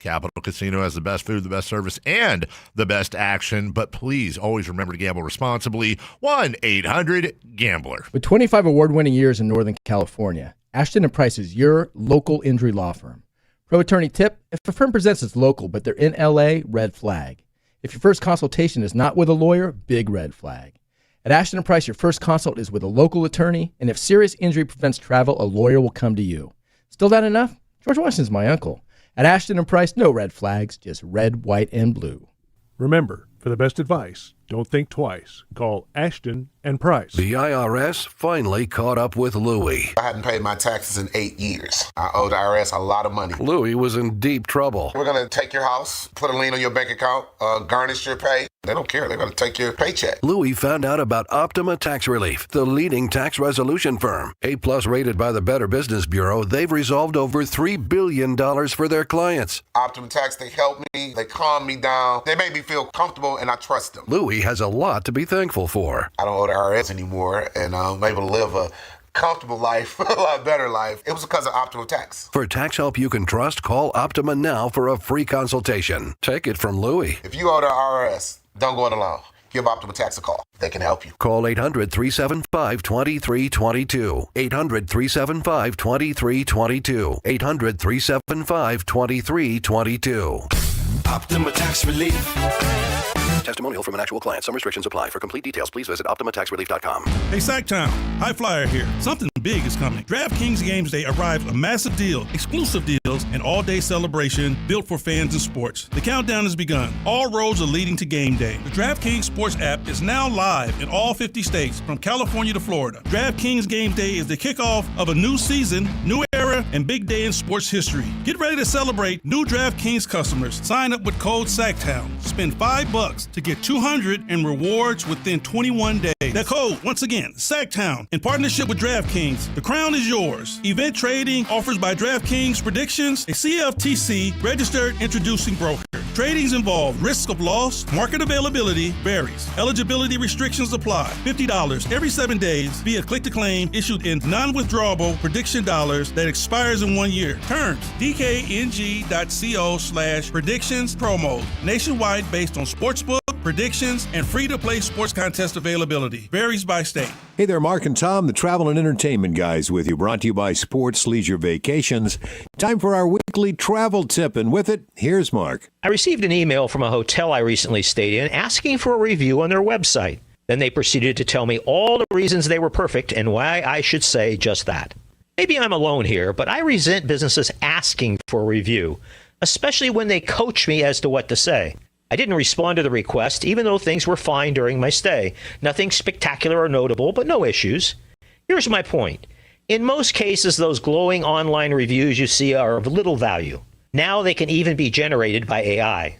Capital Casino has the best food, the best service, and the best action. But please always remember to gamble responsibly. 1-800-GAMBLER. With 25 award-winning years in Northern California, Ashton & Price is your local injury law firm. Pro attorney tip: if a firm presents as local but they're in L.A., red flag. If your first consultation is not with a lawyer, big red flag. At Ashton & Price, your first consult is with a local attorney, and if serious injury prevents travel, a lawyer will come to you. Still not enough? George Washington's my uncle. At Ashton & Price, no red flags, just red, white, and blue. Remember, for the best advice, don't think twice. Call Ashton & Price. The IRS finally caught up with Louie. I hadn't paid my taxes in 8 years. I owed the IRS a lot of money. Louie was in deep trouble. We're going to take your house, put a lien on your bank account, garnish your pay. They don't care. They're going to take your paycheck. Louie found out about Optima Tax Relief, the leading tax resolution firm. A-plus rated by the Better Business Bureau, they've resolved over $3 billion for their clients. Optima Tax, they help me. They calm me down. They make me feel comfortable, and I trust them. Louie has a lot to be thankful for. I don't owe the IRS anymore, and I'm able to live a comfortable life, a lot better life. It was because of Optima Tax. For tax help you can trust, call Optima now for a free consultation. Take it from Louie. If you owe the IRS, don't go it alone. Give Optima Tax a call. They can help you. Call 800-375-2322. 800-375-2322. 800-375-2322. Optima Tax Relief. Testimonial from an actual client. Some restrictions apply. For complete details, please visit OptimaTaxRelief.com. Hey, Sactown. High Flyer here. Something big is coming. DraftKings Games Day arrives a massive deal, exclusive deals, and all-day celebration built for fans in sports. The countdown has begun. All roads are leading to game day. The DraftKings Sports app is now live in all 50 states, from California to Florida. DraftKings Game Day is the kickoff of a new season, new era, and big day in sports history. Get ready to celebrate new DraftKings customers. Sign up with code SACTOWN. Spend $5 to get $200 in rewards within 21 days. That code, once again, SACTOWN, in partnership with DraftKings. The crown is yours. Event trading offers by DraftKings Predictions, a CFTC registered introducing broker. Tradings involve risk of loss. Market availability varies. Eligibility restrictions apply. $50 every 7 days via click-to-claim issued in non-withdrawable prediction dollars that expires in 1 year. Terms, dkng.co/predictions promo. Nationwide based on sportsbook, predictions, and free-to-play sports contest availability. Varies by state. Hey there, Mark and Tom, the travel and entertainment guys with you, brought to you by Sports Leisure Vacations. Time for our weekly travel tip, and with it, here's Mark. I received an email from a hotel I recently stayed in asking for a review on their website. Then they proceeded to tell me all the reasons they were perfect and why I should say just that. Maybe I'm alone here, but I resent businesses asking for a review, especially when they coach me as to what to say. I didn't respond to the request, even though things were fine during my stay. Nothing spectacular or notable, but no issues. Here's my point. In most cases, those glowing online reviews you see are of little value. Now they can even be generated by AI.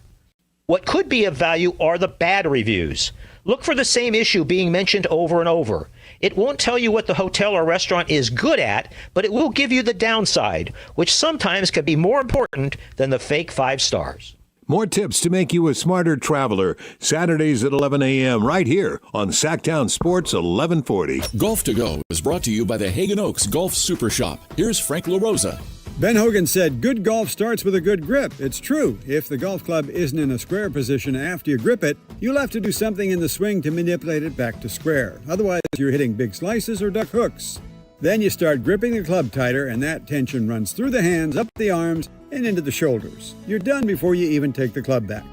What could be of value are the bad reviews. Look for the same issue being mentioned over and over. It won't tell you what the hotel or restaurant is good at, but it will give you the downside, which sometimes can be more important than the fake 5 stars. More tips to make you a smarter traveler. Saturdays at 11 a.m. right here on Sactown Sports 1140. Golf to Go is brought to you by the Hagen Oaks Golf Super Shop. Here's Frank LaRosa. Ben Hogan said, good golf starts with a good grip. It's true. If the golf club isn't in a square position after you grip it, you'll have to do something in the swing to manipulate it back to square. Otherwise, you're hitting big slices or duck hooks. Then you start gripping the club tighter, and that tension runs through the hands, up the arms, and into the shoulders. You're done before you even take the club back.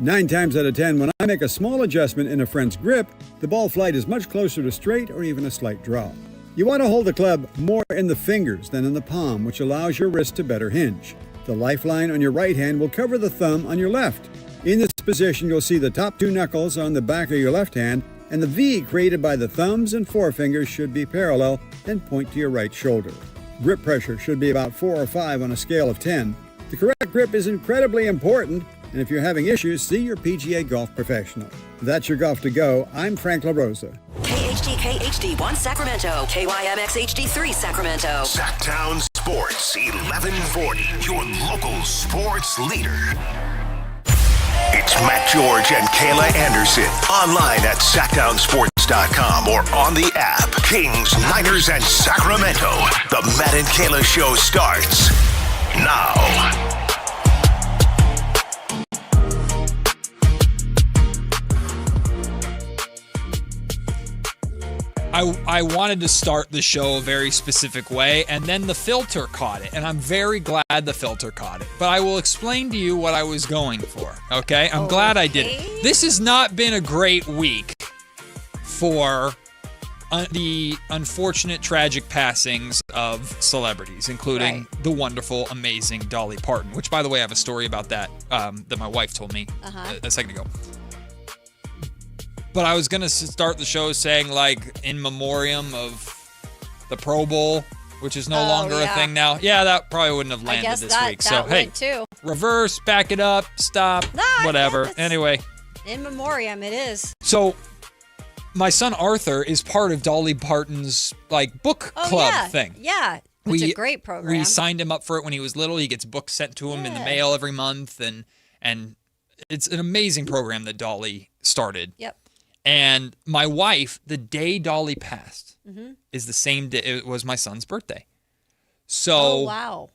9 times out of 10, when I make a small adjustment in a friend's grip, the ball flight is much closer to straight or even a slight draw. You want to hold the club more in the fingers than in the palm, which allows your wrist to better hinge. The lifeline on your right hand will cover the thumb on your left. In this position, you'll see the top 2 knuckles on the back of your left hand, and the V created by the thumbs and forefingers should be parallel and point to your right shoulder. Grip pressure should be about 4 or 5 on a scale of 10. The correct grip is incredibly important, and if you're having issues, see your PGA golf professional. That's your Golf to Go. I'm Frank LaRosa. KHD1 Sacramento, KYMX HD3 Sacramento. Sactown Sports 1140, your local sports leader. It's Matt George and Kayla Anderson. Online at SactownSports.com or on the app. Kings, Niners, and Sacramento. The Matt and Kayla Show starts now. I wanted to start the show a very specific way, and then the filter caught it, and I'm very glad the filter caught it. But I will explain to you what I was going for, okay? I'm glad I did it. This has not been a great week for the unfortunate, tragic passings of celebrities, including the wonderful, amazing Dolly Parton, which, by the way, I have a story about that that my wife told me a second ago. But I was going to start the show saying, like, in memoriam of the Pro Bowl, which is no longer a thing now. Yeah, that probably wouldn't have landed this week. So, hey, too. Reverse, back it up, stop, whatever. Anyway. In memoriam, it is. So, my son Arthur is part of Dolly Parton's, like, book club thing. Yeah, it's a great program. We signed him up for it when he was little. He gets books sent to him in the mail every month, and it's an amazing program that Dolly started. Yep. And my wife, the day Dolly passed, is the same day. It was my son's birthday. So wow.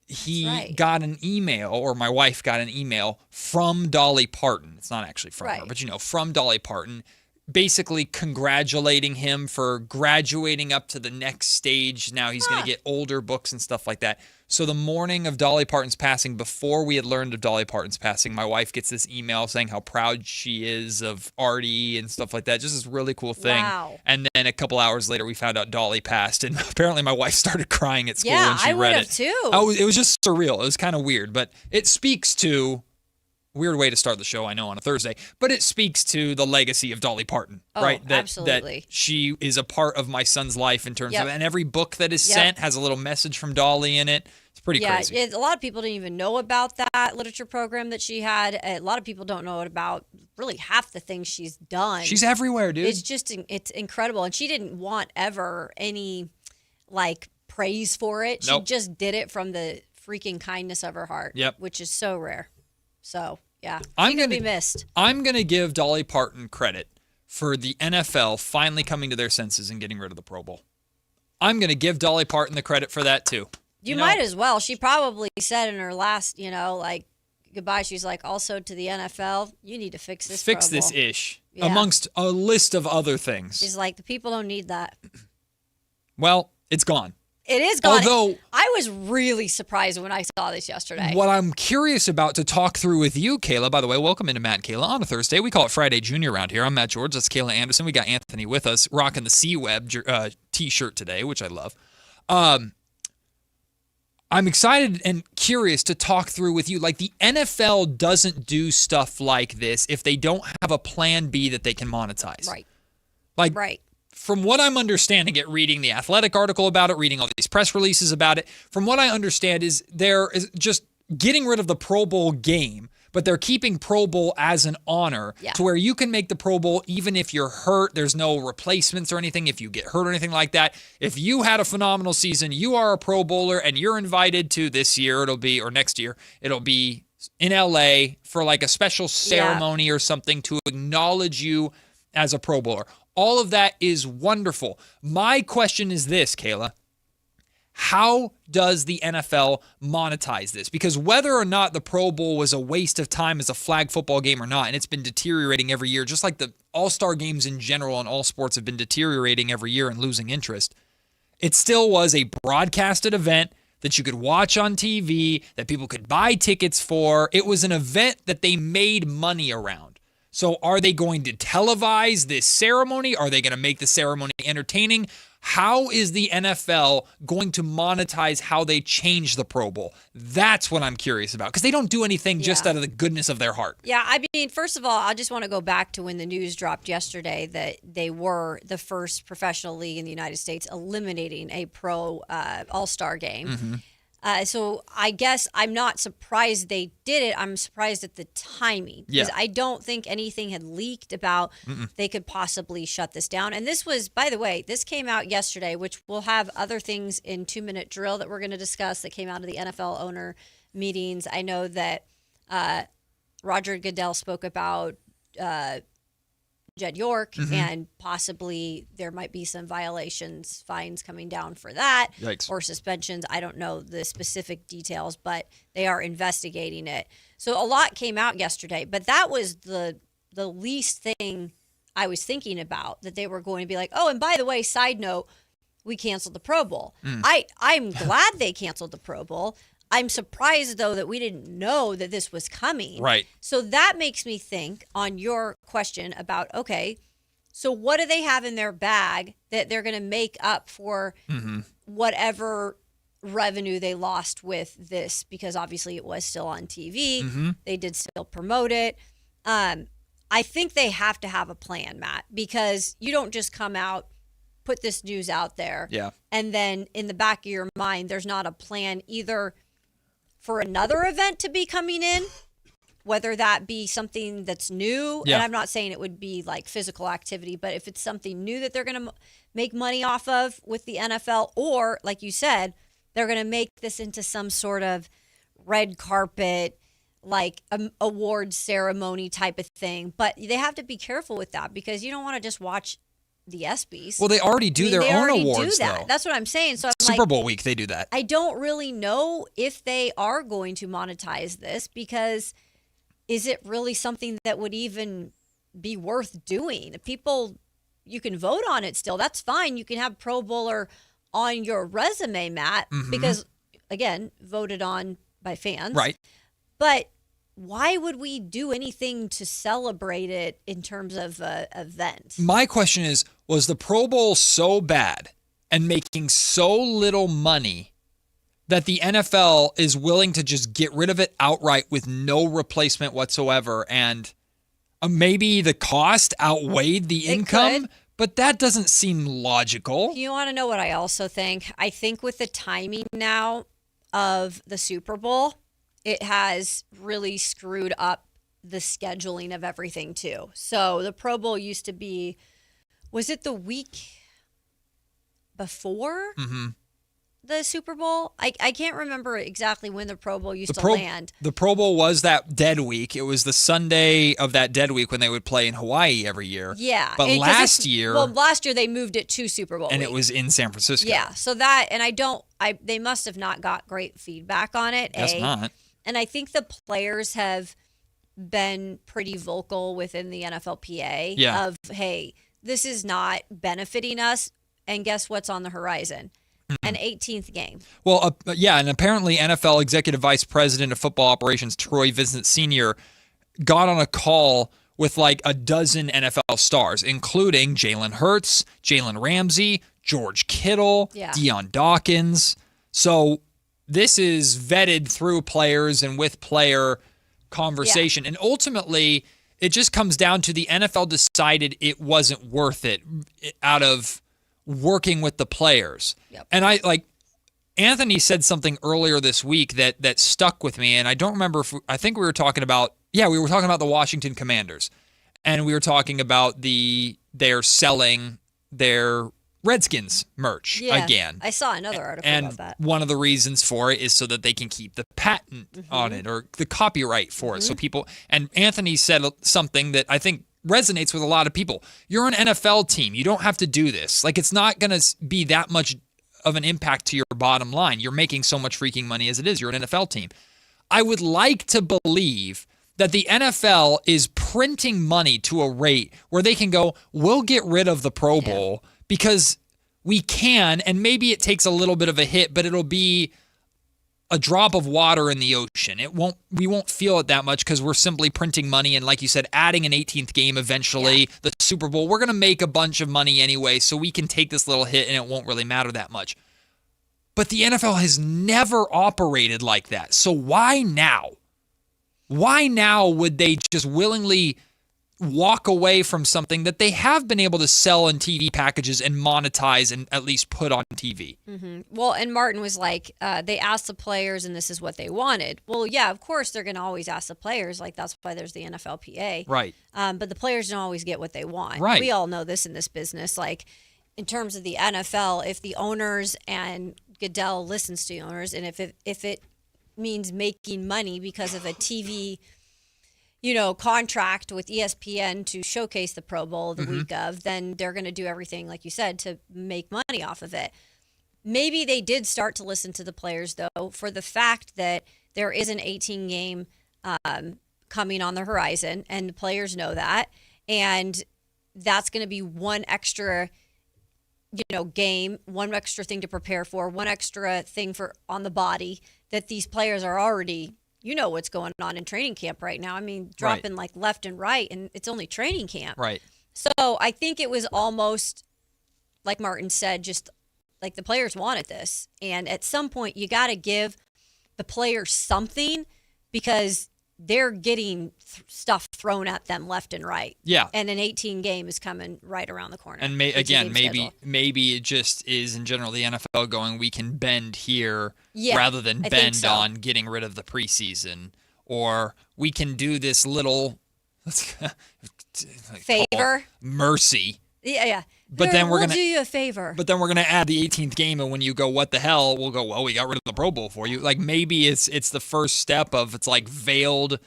He got an email, or my wife got an email from Dolly Parton. It's not actually from her, but from Dolly Parton, basically congratulating him for graduating up to the next stage. Now he's going to get older books and stuff like that. So the morning of Dolly Parton's passing, before we had learned of Dolly Parton's passing, my wife gets this email saying how proud she is of Artie and stuff like that. Just this really cool thing. Wow. And then a couple hours later, we found out Dolly passed. And apparently my wife started crying at school when she read it. Yeah, I would have too. It was just surreal. It was kind of weird. But it speaks to... Weird way to start the show, I know, on a Thursday, but it speaks to the legacy of Dolly Parton, right? Absolutely. That she is a part of my son's life in terms of, and every book that is sent has a little message from Dolly in it. It's pretty crazy. Yeah, a lot of people didn't even know about that literature program that she had. A lot of people don't know about really half the things she's done. She's everywhere, dude. It's incredible. And she didn't want ever any, like, praise for it. She just did it from the freaking kindness of her heart, which is so rare. So, yeah, she's going to be missed. I'm going to give Dolly Parton credit for the NFL finally coming to their senses and getting rid of the Pro Bowl. I'm going to give Dolly Parton the credit for that, too. You might as well. She probably said in her last, like, goodbye, she's like, also to the NFL, you need to fix this Pro Bowl. This ish, amongst a list of other things. She's like, the people don't need that. Well, it's gone. It is gone. Although I was really surprised when I saw this yesterday. What I'm curious about to talk through with you, Kayla, by the way, welcome into Matt and Kayla on a Thursday. We call it Friday Junior around here. I'm Matt George. That's Kayla Anderson. We got Anthony with us rocking the C-Web T-shirt today, which I love. I'm excited and curious to talk through with you. Like, the NFL doesn't do stuff like this if they don't have a plan B that they can monetize. Right. From what I'm understanding it, reading the Athletic article about it, reading all these press releases about it, from what I understand is they're just getting rid of the Pro Bowl game, but they're keeping Pro Bowl as an honor to where you can make the Pro Bowl even if you're hurt. There's no replacements or anything if you get hurt or anything like that. If you had a phenomenal season, you are a Pro Bowler and you're invited to this year, or next year, it'll be in LA for like a special ceremony or something to acknowledge you as a Pro Bowler. All of that is wonderful. My question is this, Kayla. How does the NFL monetize this? Because whether or not the Pro Bowl was a waste of time as a flag football game or not, and it's been deteriorating every year, just like the All-Star games in general and all sports have been deteriorating every year and losing interest, it still was a broadcasted event that you could watch on TV, that people could buy tickets for. It was an event that they made money around. So are they going to televise this ceremony? Are they going to make the ceremony entertaining? How is the NFL going to monetize how they change the Pro Bowl? That's what I'm curious about, because they don't do anything just out of the goodness of their heart. Yeah, I mean, first of all, I just want to go back to when the news dropped yesterday that they were the first professional league in the United States eliminating a pro all-star game. Mm-hmm. So I guess I'm not surprised they did it. I'm surprised at the timing. Because I don't think anything had leaked about they could possibly shut this down. And this was, by the way, this came out yesterday, which we'll have other things in 2-Minute Drill that we're going to discuss that came out of the NFL owner meetings. I know that Roger Goodell spoke about Jed York, and possibly there might be some violations, fines coming down for that, or suspensions. I don't know the specific details, but they are investigating it. So a lot came out yesterday, but that was the least thing I was thinking about, that they were going to be like, oh, and by the way, side note, we canceled the Pro Bowl. I'm glad they canceled the Pro Bowl. I'm surprised, though, that we didn't know that this was coming. Right. So that makes me think on your question about, okay, so what do they have in their bag that they're going to make up for whatever revenue they lost with this? Because obviously it was still on TV. They did still promote it. I think they have to have a plan, Matt, because you don't just come out, put this news out there, and then in the back of your mind, there's not a plan either for another event to be coming in, whether that be something that's new. And I'm not saying it would be like physical activity, but if it's something new that they're going to make money off of with the NFL, or like you said, they're going to make this into some sort of red carpet, like award ceremony type of thing. But they have to be careful with that, because you don't want to just watch the ESPYs. Well, they already do their own awards, though. That's what I'm saying. So I'm Super Bowl week, they do that. I don't really know if they are going to monetize this, because is it really something that would even be worth doing? People, you can vote on it still. That's fine. You can have Pro Bowler on your resume, Matt, because, again, voted on by fans. Right. But why would we do anything to celebrate it in terms of an event? My question is, was the Pro Bowl so bad and making so little money that the NFL is willing to just get rid of it outright with no replacement whatsoever? And maybe the cost outweighed the income, but that doesn't seem logical. You want to know what I also think? I think with the timing now of the Super Bowl, it has really screwed up the scheduling of everything too. So the Pro Bowl used to be, was it the week before the Super Bowl? I can't remember exactly when the Pro Bowl used to land. The Pro Bowl was that dead week. It was the Sunday of that dead week when they would play in Hawaii every year. Yeah. But last year they moved it to Super Bowl and week. it was in San Francisco. Yeah. So that, and they must have not got great feedback on it. Guess not. And I think the players have been pretty vocal within the NFLPA of, hey, this is not benefiting us. And guess what's on the horizon? An 18th game. Well, and apparently NFL Executive Vice President of Football Operations Troy Vincent Sr. got on a call with like a dozen NFL stars, including Jalen Hurts, Jalen Ramsey, George Kittle, Deion Dawkins. So this is vetted through players and with player conversation. And ultimately, it just comes down to the NFL decided it wasn't worth it out of working with the players. And Anthony said something earlier this week that stuck with me, and I don't remember I think we were talking about the Washington Commanders, and we were talking about they're selling their Redskins merch again. I saw another article about that. And one of the reasons for it is so that they can keep the patent on it or the copyright for it. So people, and Anthony said something that I think resonates with a lot of people. You're an NFL team. You don't have to do this. Like, it's not going to be that much of an impact to your bottom line. You're making so much freaking money as it is. You're an NFL team. I would like to believe that the NFL is printing money to a rate where they can go, we'll get rid of the Pro Bowl because we can, and maybe it takes a little bit of a hit, but it'll be a drop of water in the ocean. We won't feel it that much because we're simply printing money and, like you said, adding an 18th game eventually, the Super Bowl. We're going to make a bunch of money anyway, so we can take this little hit and it won't really matter that much. But the NFL has never operated like that. So why now? Why now would they just willingly walk away from something that they have been able to sell in TV packages and monetize and at least put on TV? Well, and Martin was like, they asked the players and this is what they wanted. Well, yeah, of course they're going to always ask the players. Like, that's why there's the NFLPA. Right. But the players don't always get what they want. Right. We all know this in this business. Like, in terms of the NFL, if the owners, and Goodell listens to the owners, and if it means making money because of a TV contract with ESPN to showcase the Pro Bowl the week of, then they're going to do everything, like you said, to make money off of it. Maybe they did start to listen to the players, though, for the fact that there is an 18-game coming on the horizon, and the players know that. And that's going to be one extra, game, one extra thing to prepare for, one extra thing for on the body that these players are already, what's going on in training camp right now. I mean, dropping like left and right, and it's only training camp. Right. So I think it was almost, like Martin said, just like the players wanted this. And at some point, you got to give the players something because they're getting stuff thrown at them left and right. Yeah. And an 18 game is coming right around the corner. And maybe it just is in general the NFL going, we can bend here rather than bend on getting rid of the preseason, or we can do this little favor, mercy. Yeah. But then we'll do you a favor. But then we're gonna add the 18th game, and when you go, what the hell? We'll go, well, we got rid of the Pro Bowl for you. Like maybe it's the first step of it's like veiled.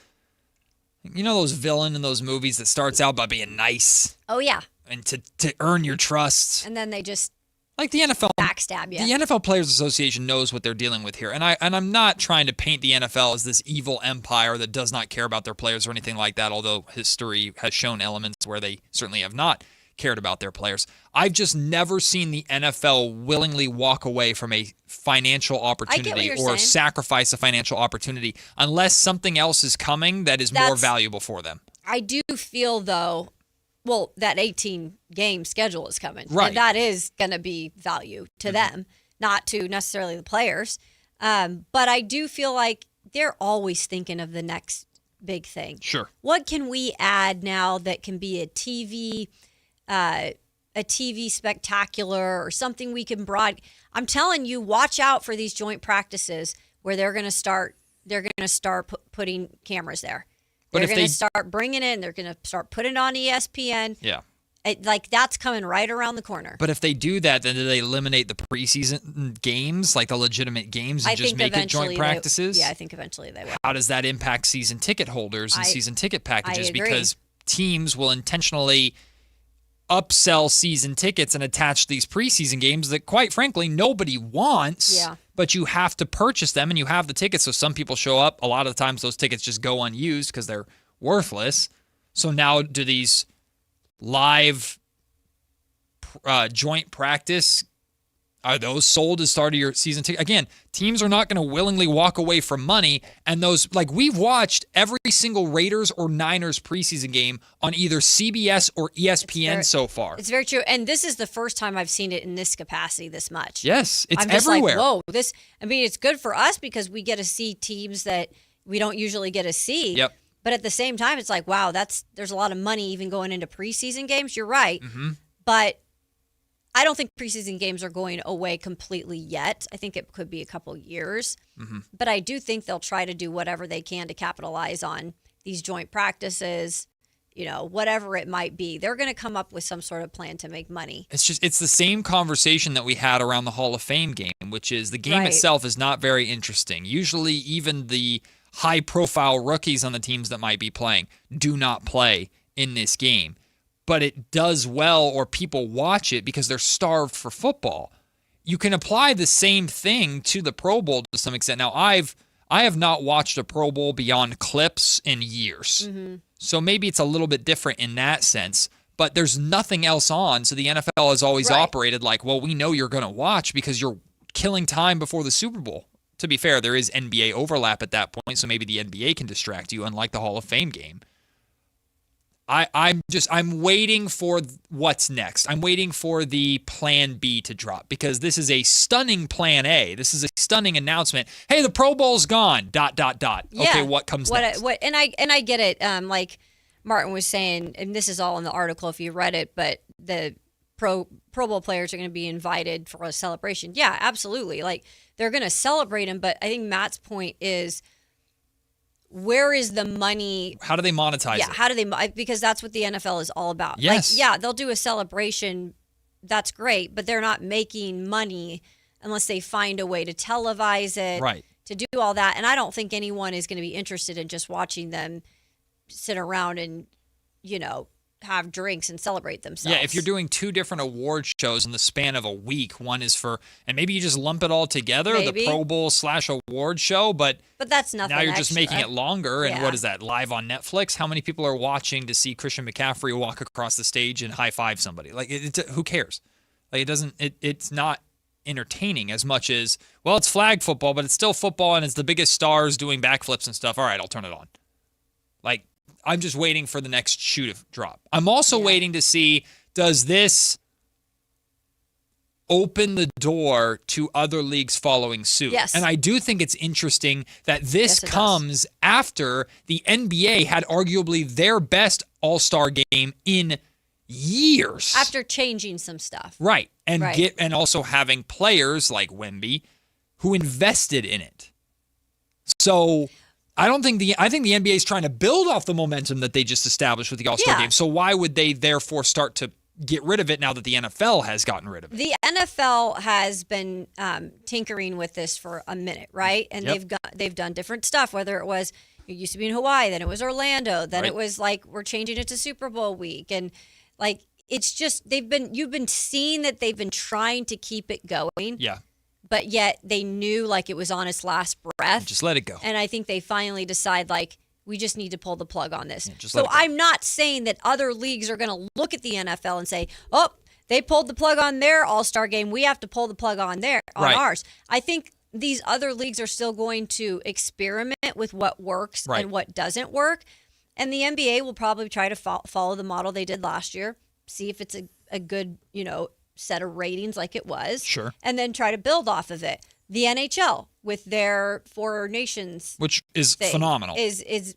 Those villain in those movies that starts out by being nice. Oh yeah. And to earn your trust. And then they just like the NFL backstab you. The NFL Players Association knows what they're dealing with here, and I'm not trying to paint the NFL as this evil empire that does not care about their players or anything like that. Although history has shown elements where they certainly have not cared about their players. I've just never seen the NFL willingly walk away from a financial opportunity or sacrifice a financial opportunity unless something else is coming that is more valuable for them. I do feel, though, that 18-game schedule is coming. Right. And that is going to be value to them, not to necessarily the players. But I do feel like they're always thinking of the next big thing. Sure. What can we add now that can be a TV spectacular or something we can I'm telling you, watch out for these joint practices where they're going to start putting cameras there. They're going to start bringing it in. They're going to start putting it on ESPN. Yeah. That's coming right around the corner. But if they do that, then do they eliminate the preseason games, like the legitimate games, and just make it joint practices? I think eventually they will. How does that impact season ticket holders and season ticket packages? Because teams will intentionally upsell season tickets and attach these preseason games that, quite frankly, nobody wants. Yeah. But you have to purchase them, and you have the tickets. So some people show up. A lot of the times, those tickets just go unused because they're worthless. So now, do these live joint practice, are those sold as part of your season ticket? Again, teams are not going to willingly walk away from money. And those, like, we've watched every single Raiders or Niners preseason game on either CBS or ESPN so far. It's very true. And this is the first time I've seen it in this capacity this much. Yes, it's I'm just everywhere. Like, whoa, it's good for us because we get to see teams that we don't usually get to see. Yep. But at the same time, it's like, wow, there's a lot of money even going into preseason games. You're right. Mm-hmm. But I don't think preseason games are going away completely yet. I think it could be a couple years. Mm-hmm. But I do think they'll try to do whatever they can to capitalize on these joint practices, whatever it might be. They're going to come up with some sort of plan to make money. It's the same conversation that we had around the Hall of Fame game, which is the game itself is not very interesting. Usually even the high-profile rookies on the teams that might be playing do not play in this game. But it does well, or people watch it because they're starved for football. You can apply the same thing to the Pro Bowl to some extent. Now, I have not watched a Pro Bowl beyond clips in years. Mm-hmm. So maybe it's a little bit different in that sense. But there's nothing else on, so the NFL has always operated like, well, we know you're going to watch because you're killing time before the Super Bowl. To be fair, there is NBA overlap at that point, so maybe the NBA can distract you, unlike the Hall of Fame game. I'm waiting for what's next. I'm waiting for the plan B to drop because this is a stunning plan A. This is a stunning announcement. Hey, the Pro Bowl's gone. ... Yeah. Okay, what comes next? And I get it. Like Martin was saying, and this is all in the article if you read it, but the Pro Bowl players are going to be invited for a celebration. Yeah, absolutely. Like they're going to celebrate them, but I think Matt's point is, where is the money? How do they monetize it? Yeah, how do they? Because that's what the NFL is all about. Yes. Like, yeah, they'll do a celebration. That's great, but they're not making money unless they find a way to televise it, right? To do all that. And I don't think anyone is going to be interested in just watching them sit around and, have drinks and celebrate themselves. Yeah, if you're doing 2 different award shows in the span of a week, one is for, and maybe you just lump it all together, the Pro Bowl / award show, but that's nothing. Now you're extra. just making it longer, and Yeah. what is that, live on Netflix? How many people are watching to see Christian McCaffrey walk across the stage and high-five somebody? Like, who cares? Like, it's not entertaining as much as, well, it's flag football, but it's still football, and it's the biggest stars doing backflips and stuff. All right, I'll turn it on. Like, I'm just waiting for the next shoe to drop. I'm also waiting to see, does this open the door to other leagues following suit? Yes. And I do think it's interesting that this comes after the NBA had arguably their best All-Star game in years. After changing some stuff. Right. And also having players like Wemby who invested in it. So I think the NBA is trying to build off the momentum that they just established with the All-Star game. So why would they therefore start to get rid of it now that the NFL has gotten rid of it? The NFL has been tinkering with this for a minute, right? And they've done different stuff, whether it was, it used to be in Hawaii, then it was Orlando, then it was like, we're changing it to Super Bowl week. And like, it's just, you've been seeing that they've been trying to keep it going. Yeah. But yet they knew like it was on its last breath. Just let it go. And I think they finally decide like, we just need to pull the plug on this. Just so I'm not saying that other leagues are going to look at the NFL and say, oh, they pulled the plug on their All-Star game. We have to pull the plug on ours. I think these other leagues are still going to experiment with what works and what doesn't work. And the NBA will probably try to follow the model they did last year, see if it's a good, set of ratings like it was. Sure. And then try to build off of it. The NHL with their Four Nations, which is phenomenal, is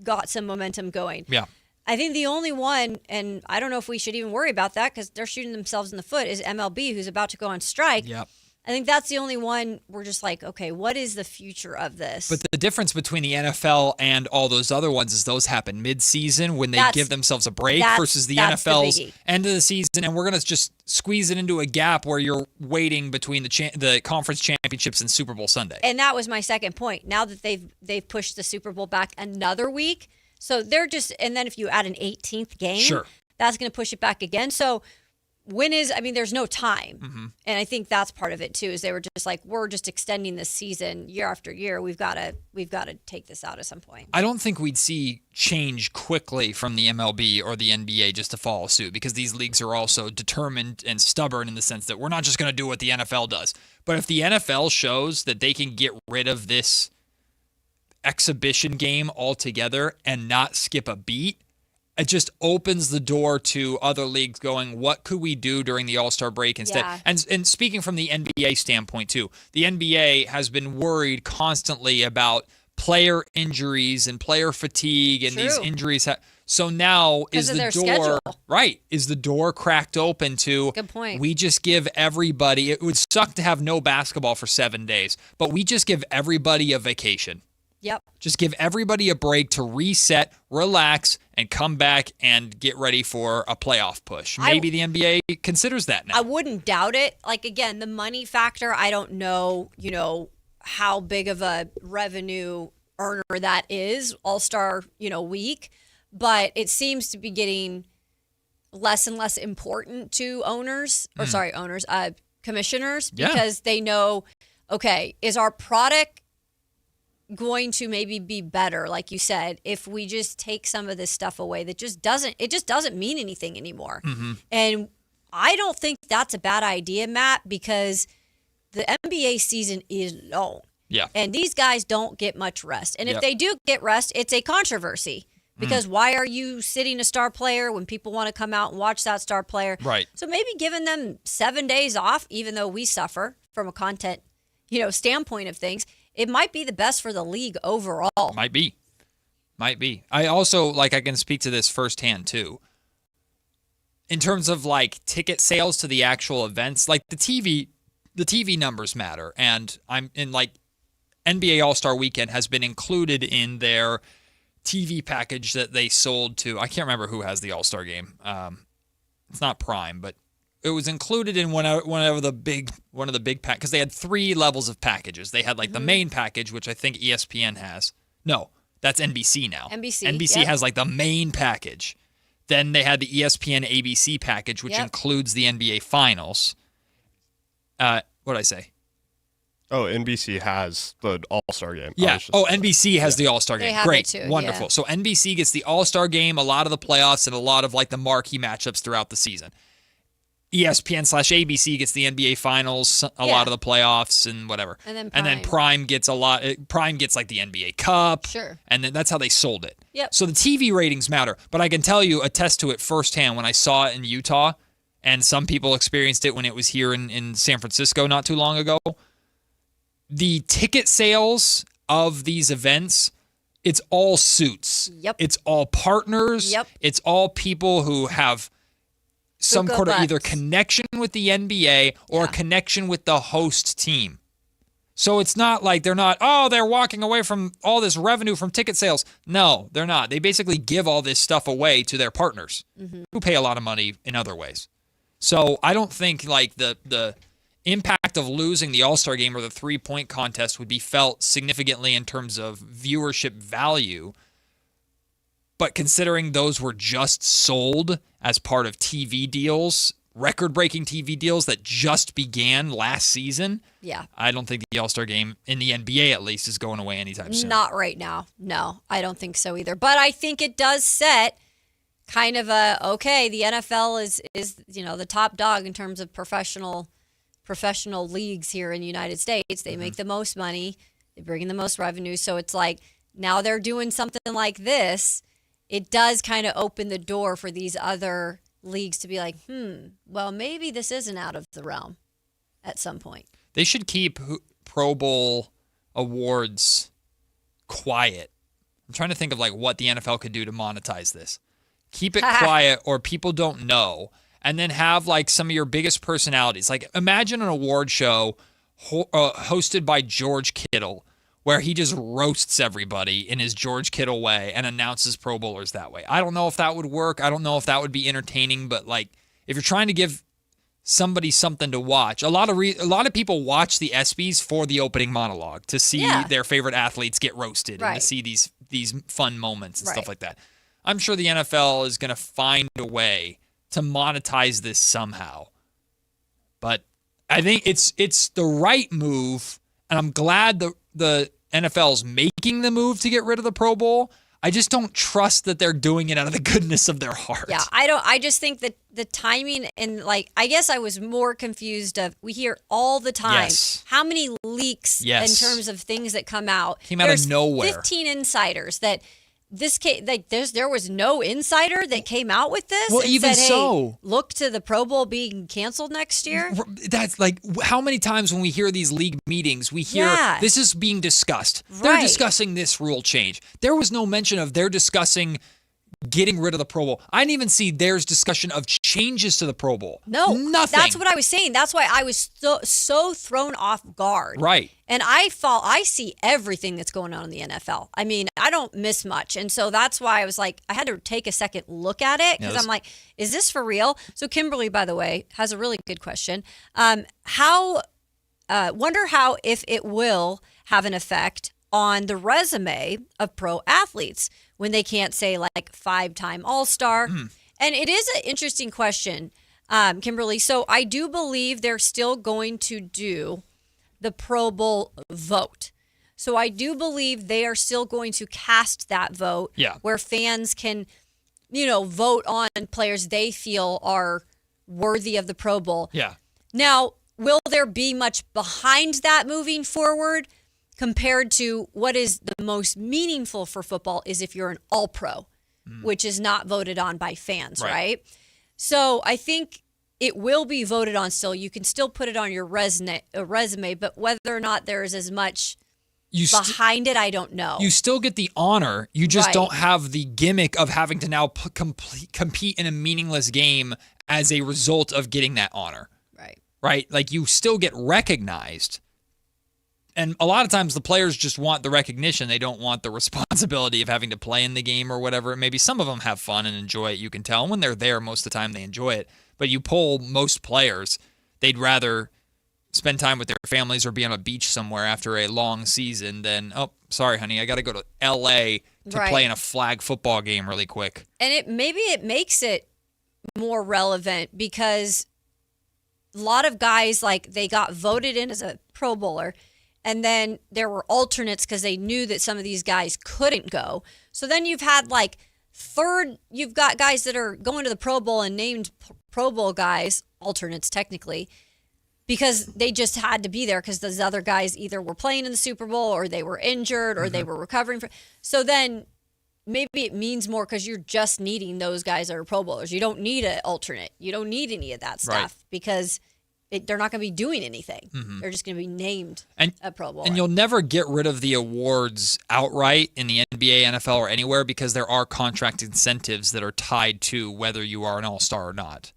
got some momentum going. Yeah. I think the only one, and I don't know if we should even worry about that because they're shooting themselves in the foot, is MLB, who's about to go on strike. Yep. I think that's the only one we're just like, okay, what is the future of this? But the difference between the NFL and all those other ones is those happen mid-season when they give themselves a break versus the NFL's end of the season. And we're going to just squeeze it into a gap where you're waiting between the conference championships and Super Bowl Sunday. And that was my second point. Now that they've pushed the Super Bowl back another week, so they're just, and then if you add an 18th game, that's going to push it back again. So there's no time. Mm-hmm. And I think that's part of it too, is they were just like, we're just extending this season year after year. We've got to take this out at some point. I don't think we'd see change quickly from the MLB or the NBA just to follow suit, because these leagues are also determined and stubborn in the sense that we're not just going to do what the NFL does. But if the NFL shows that they can get rid of this exhibition game altogether and not skip a beat, it just opens the door to other leagues going, what could we do during the All-Star break instead? Yeah. And speaking from the NBA standpoint too, the NBA has been worried constantly about player injuries and player fatigue and these injuries. So now is the door schedule. Is the door cracked open to, good point. We just give everybody, it would suck to have no basketball for 7 days, but we just give everybody a vacation. Yep. Just give everybody a break to reset, relax, and come back and get ready for a playoff push. Maybe the NBA considers that now. I wouldn't doubt it. Like, again, the money factor, I don't know, how big of a revenue earner that is, All-Star, week. But it seems to be getting less and less important to commissioners, because they know, okay, is our product going to maybe be better, like you said, if we just take some of this stuff away that just doesn't mean anything anymore. Mm-hmm. And I don't think that's a bad idea, Matt, because the NBA season is long. Yeah. And these guys don't get much rest. And if they do get rest, it's a controversy. Because why are you sitting a star player when people want to come out and watch that star player? Right. So maybe giving them 7 days off, even though we suffer from a content, standpoint of things, it might be the best for the league overall. Might be. I also, I can speak to this firsthand too. In terms of ticket sales to the actual events, the TV numbers matter. And I'm in NBA All-Star Weekend has been included in their TV package that they sold to, I can't remember who has the All-Star game. It's not Prime, but it was included in one of the big pack, because they had 3 levels of packages. They had the main package, which I think ESPN has. No, that's NBC now. NBC has the main package. Then they had the ESPN ABC package, which includes the NBA Finals. What did I say? Oh, NBC has the All-Star game. Yeah. NBC has the All-Star game. They have Great. it too, Wonderful. yeah. So NBC gets the All-Star game, a lot of the playoffs, and a lot of like the marquee matchups throughout the season. ESPN/ABC gets the NBA Finals, a lot of the playoffs, and whatever. And then Prime gets a lot. Prime gets like the NBA Cup. Sure. And then that's how they sold it. Yep. So the TV ratings matter. But I can tell you, attest to it firsthand when I saw it in Utah, and some people experienced it when it was here in San Francisco not too long ago. The ticket sales of these events, it's all suits. Yep. It's all partners. Yep. It's all people who have some Go sort of Bucks. either connection with the NBA or a connection with the host team. So it's not like they're walking away from all this revenue from ticket sales. No, they're not. They basically give all this stuff away to their partners who pay a lot of money in other ways. So I don't think like the impact of losing the All-Star game or the three-point contest would be felt significantly in terms of viewership value. But considering those were just sold as part of TV deals, record-breaking TV deals that just began last season, I don't think the All-Star game, in the NBA at least, is going away anytime soon. Not right now. No, I don't think so either. But I think it does set kind of the NFL is the top dog in terms of professional leagues here in the United States. They make the most money. They bring in the most revenue. So it's like now they're doing something like this. It does kind of open the door for these other leagues to be like, well, maybe this isn't out of the realm at some point. They should keep Pro Bowl awards quiet. I'm trying to think of like what the NFL could do to monetize this. Keep it quiet or people don't know. And then have like some of your biggest personalities. Like imagine an award show hosted by George Kittle, where he just roasts everybody in his George Kittle way and announces Pro Bowlers that way. I don't know if that would work. I don't know if that would be entertaining, but like if you're trying to give somebody something to watch, a lot of people watch the ESPYs for the opening monologue to see their favorite athletes get roasted and to see these fun moments and stuff like that. I'm sure the NFL is going to find a way to monetize this somehow. But I think it's the right move, and I'm glad the NFL's making the move to get rid of the Pro Bowl. I just don't trust that they're doing it out of the goodness of their heart. Yeah, I just think that the timing and like I guess I was more confused of we hear all the time how many leaks in terms of things that come out. Came out of nowhere. 15 insiders that this case, like there was no insider that came out with this. Well, and even said, hey, so, look to the Pro Bowl being canceled next year. That's like how many times when we hear these league meetings, we hear this is being discussed. They're discussing this rule change. There was no mention of they're discussing getting rid of the Pro Bowl. I didn't even see there's discussion of changes to the Pro Bowl. No, nothing. That's what I was saying. That's why I was so thrown off guard. Right. And I see everything that's going on in the NFL. I mean, I don't miss much. And so that's why I was like, I had to take a second look at it because I'm like, is this for real? So Kimberly, by the way, has a really good question. Wonder how if it will have an effect on the resume of pro athletes when they can't say like 5-time All-Star. And it is an interesting question, Kimberly. So I do believe they're still going to do the Pro Bowl vote. So I do believe they are still going to cast that vote where fans can, vote on players they feel are worthy of the Pro Bowl. Yeah. Now, will there be much behind that moving forward compared to what is the most meaningful for football is if you're an All-Pro, which is not voted on by fans, right? So I think it will be voted on still. You can still put it on your resume, but whether or not there is as much behind it, I don't know. You still get the honor. You just don't have the gimmick of having to now compete in a meaningless game as a result of getting that honor. Right? Like you still get recognized. And a lot of times the players just want the recognition. They don't want the responsibility of having to play in the game or whatever. Maybe some of them have fun and enjoy it. You can tell. And when they're there, most of the time they enjoy it. But you poll most players, they'd rather spend time with their families or be on a beach somewhere after a long season, then, oh, sorry, honey, I got to go to L.A. to play in a flag football game really quick. And maybe it makes it more relevant because a lot of guys, like, they got voted in as a Pro Bowler, and then there were alternates because they knew that some of these guys couldn't go. So then you've had, like, you've got guys that are going to the Pro Bowl and named Pro Bowl guys, alternates technically, because they just had to be there because those other guys either were playing in the Super Bowl or they were injured or they were recovering from. So then maybe it means more because you're just needing those guys that are Pro Bowlers. You don't need an alternate. You don't need any of that stuff because they're not going to be doing anything. They're just going to be named a Pro Bowler. And you'll never get rid of the awards outright in the NBA, NFL, or anywhere because there are contract incentives that are tied to whether you are an All-Star or not.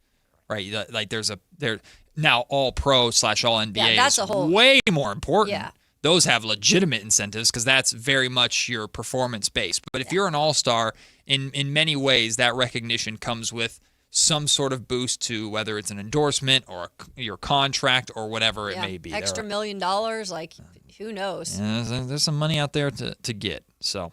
Right? Like they're now All-Pro / All-NBA that's is a whole, way more important. Yeah. Those have legitimate incentives because that's very much your performance-based. But if you're an All-Star, in many ways, that recognition comes with some sort of boost to whether it's an endorsement or your contract or whatever it may be. Extra $1 million, like, who knows? Yeah, there's some money out there to get. So,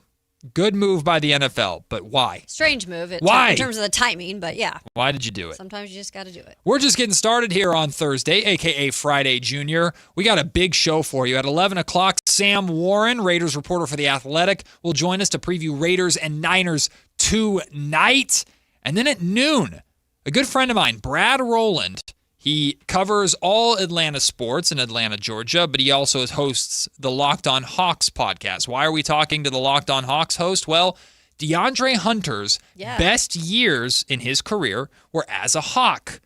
good move by the NFL, but why? Strange move Why? In terms of the timing, but yeah. Why did you do it? Sometimes you just got to do it. We're just getting started here on Thursday, a.k.a. Friday Junior. We got a big show for you. At 11 o'clock, Sam Warren, Raiders reporter for The Athletic, will join us to preview Raiders and Niners tonight. And then at noon, a good friend of mine, Brad Rowland, he covers all Atlanta sports in Atlanta, Georgia, but he also hosts the Locked On Hawks podcast. Why are we talking to the Locked On Hawks host? Well, DeAndre Hunter's best years in his career were as a Hawk.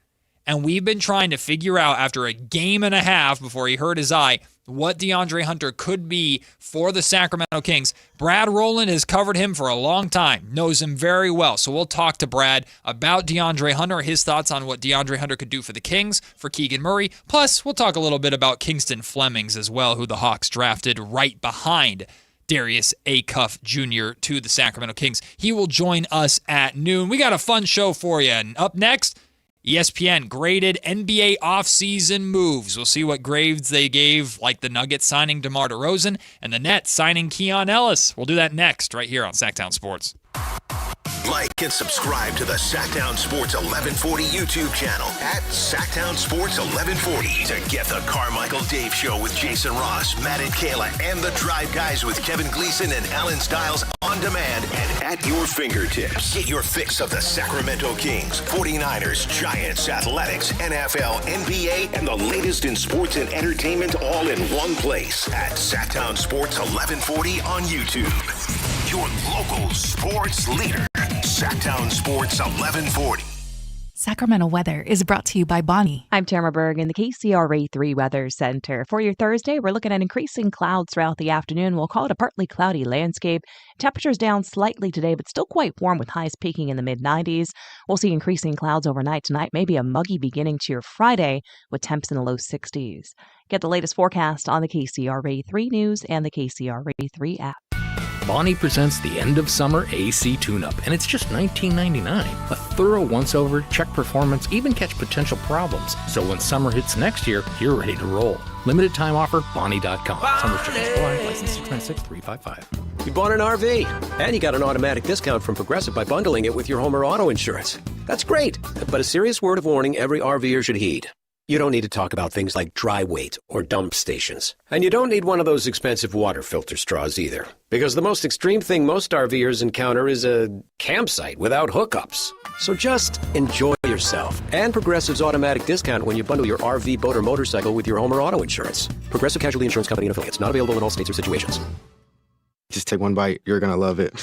And we've been trying to figure out, after a game and a half before he hurt his eye, what DeAndre Hunter could be for the Sacramento Kings. Brad Rowland has covered him for a long time, knows him very well. So we'll talk to Brad about DeAndre Hunter, his thoughts on what DeAndre Hunter could do for the Kings, for Keegan Murray. Plus, we'll talk a little bit about Kingston Flemings as well, who the Hawks drafted right behind Darius Acuff Jr. to the Sacramento Kings. He will join us at noon. We got a fun show for you. And up next, ESPN graded NBA offseason moves. We'll see what grades they gave, like the Nuggets signing DeMar DeRozan and the Nets signing Keon Ellis. We'll do that next right here on Sactown Sports. Like and subscribe to the Sactown Sports 1140 YouTube channel at Sactown Sports 1140 to get the Carmichael Dave Show with Jason Ross, Matt and Kayla, and the Drive Guys with Kevin Gleason and Alan Stiles on demand and at your fingertips. Get your fix of the Sacramento Kings, 49ers, Giants, Athletics, NFL, NBA, and the latest in sports and entertainment all in one place at Sactown Sports 1140 on YouTube. Your local sports leader, Sactown Sports 1140. Sacramento weather is brought to you by Bonnie. I'm Tamara Berg in the KCRA3 Weather Center. For your Thursday, we're looking at increasing clouds throughout the afternoon. We'll call it a partly cloudy landscape. Temperatures down slightly today, but still quite warm with highs peaking in the mid-90s. We'll see increasing clouds overnight tonight, maybe a muggy beginning to your Friday with temps in the low 60s. Get the latest forecast on the KCRA3 News and the KCRA3 app. Bonnie presents the end of summer AC tune-up, and it's just $19.99. A thorough once-over, check performance, even catch potential problems. So when summer hits next year, you're ready to roll. Limited time offer, Bonnie.com. Summer restrictions apply. License 696-355. You bought an RV, and you got an automatic discount from Progressive by bundling it with your home or auto insurance. That's great, but a serious word of warning every RVer should heed. You don't need to talk about things like dry weight or dump stations. And you don't need one of those expensive water filter straws either. Because the most extreme thing most RVers encounter is a campsite without hookups. So just enjoy yourself. And Progressive's automatic discount when you bundle your RV, boat, or motorcycle with your home or auto insurance. Progressive Casualty Insurance Company and Affiliates. Not available in all states or situations. Just take one bite. You're going to love it.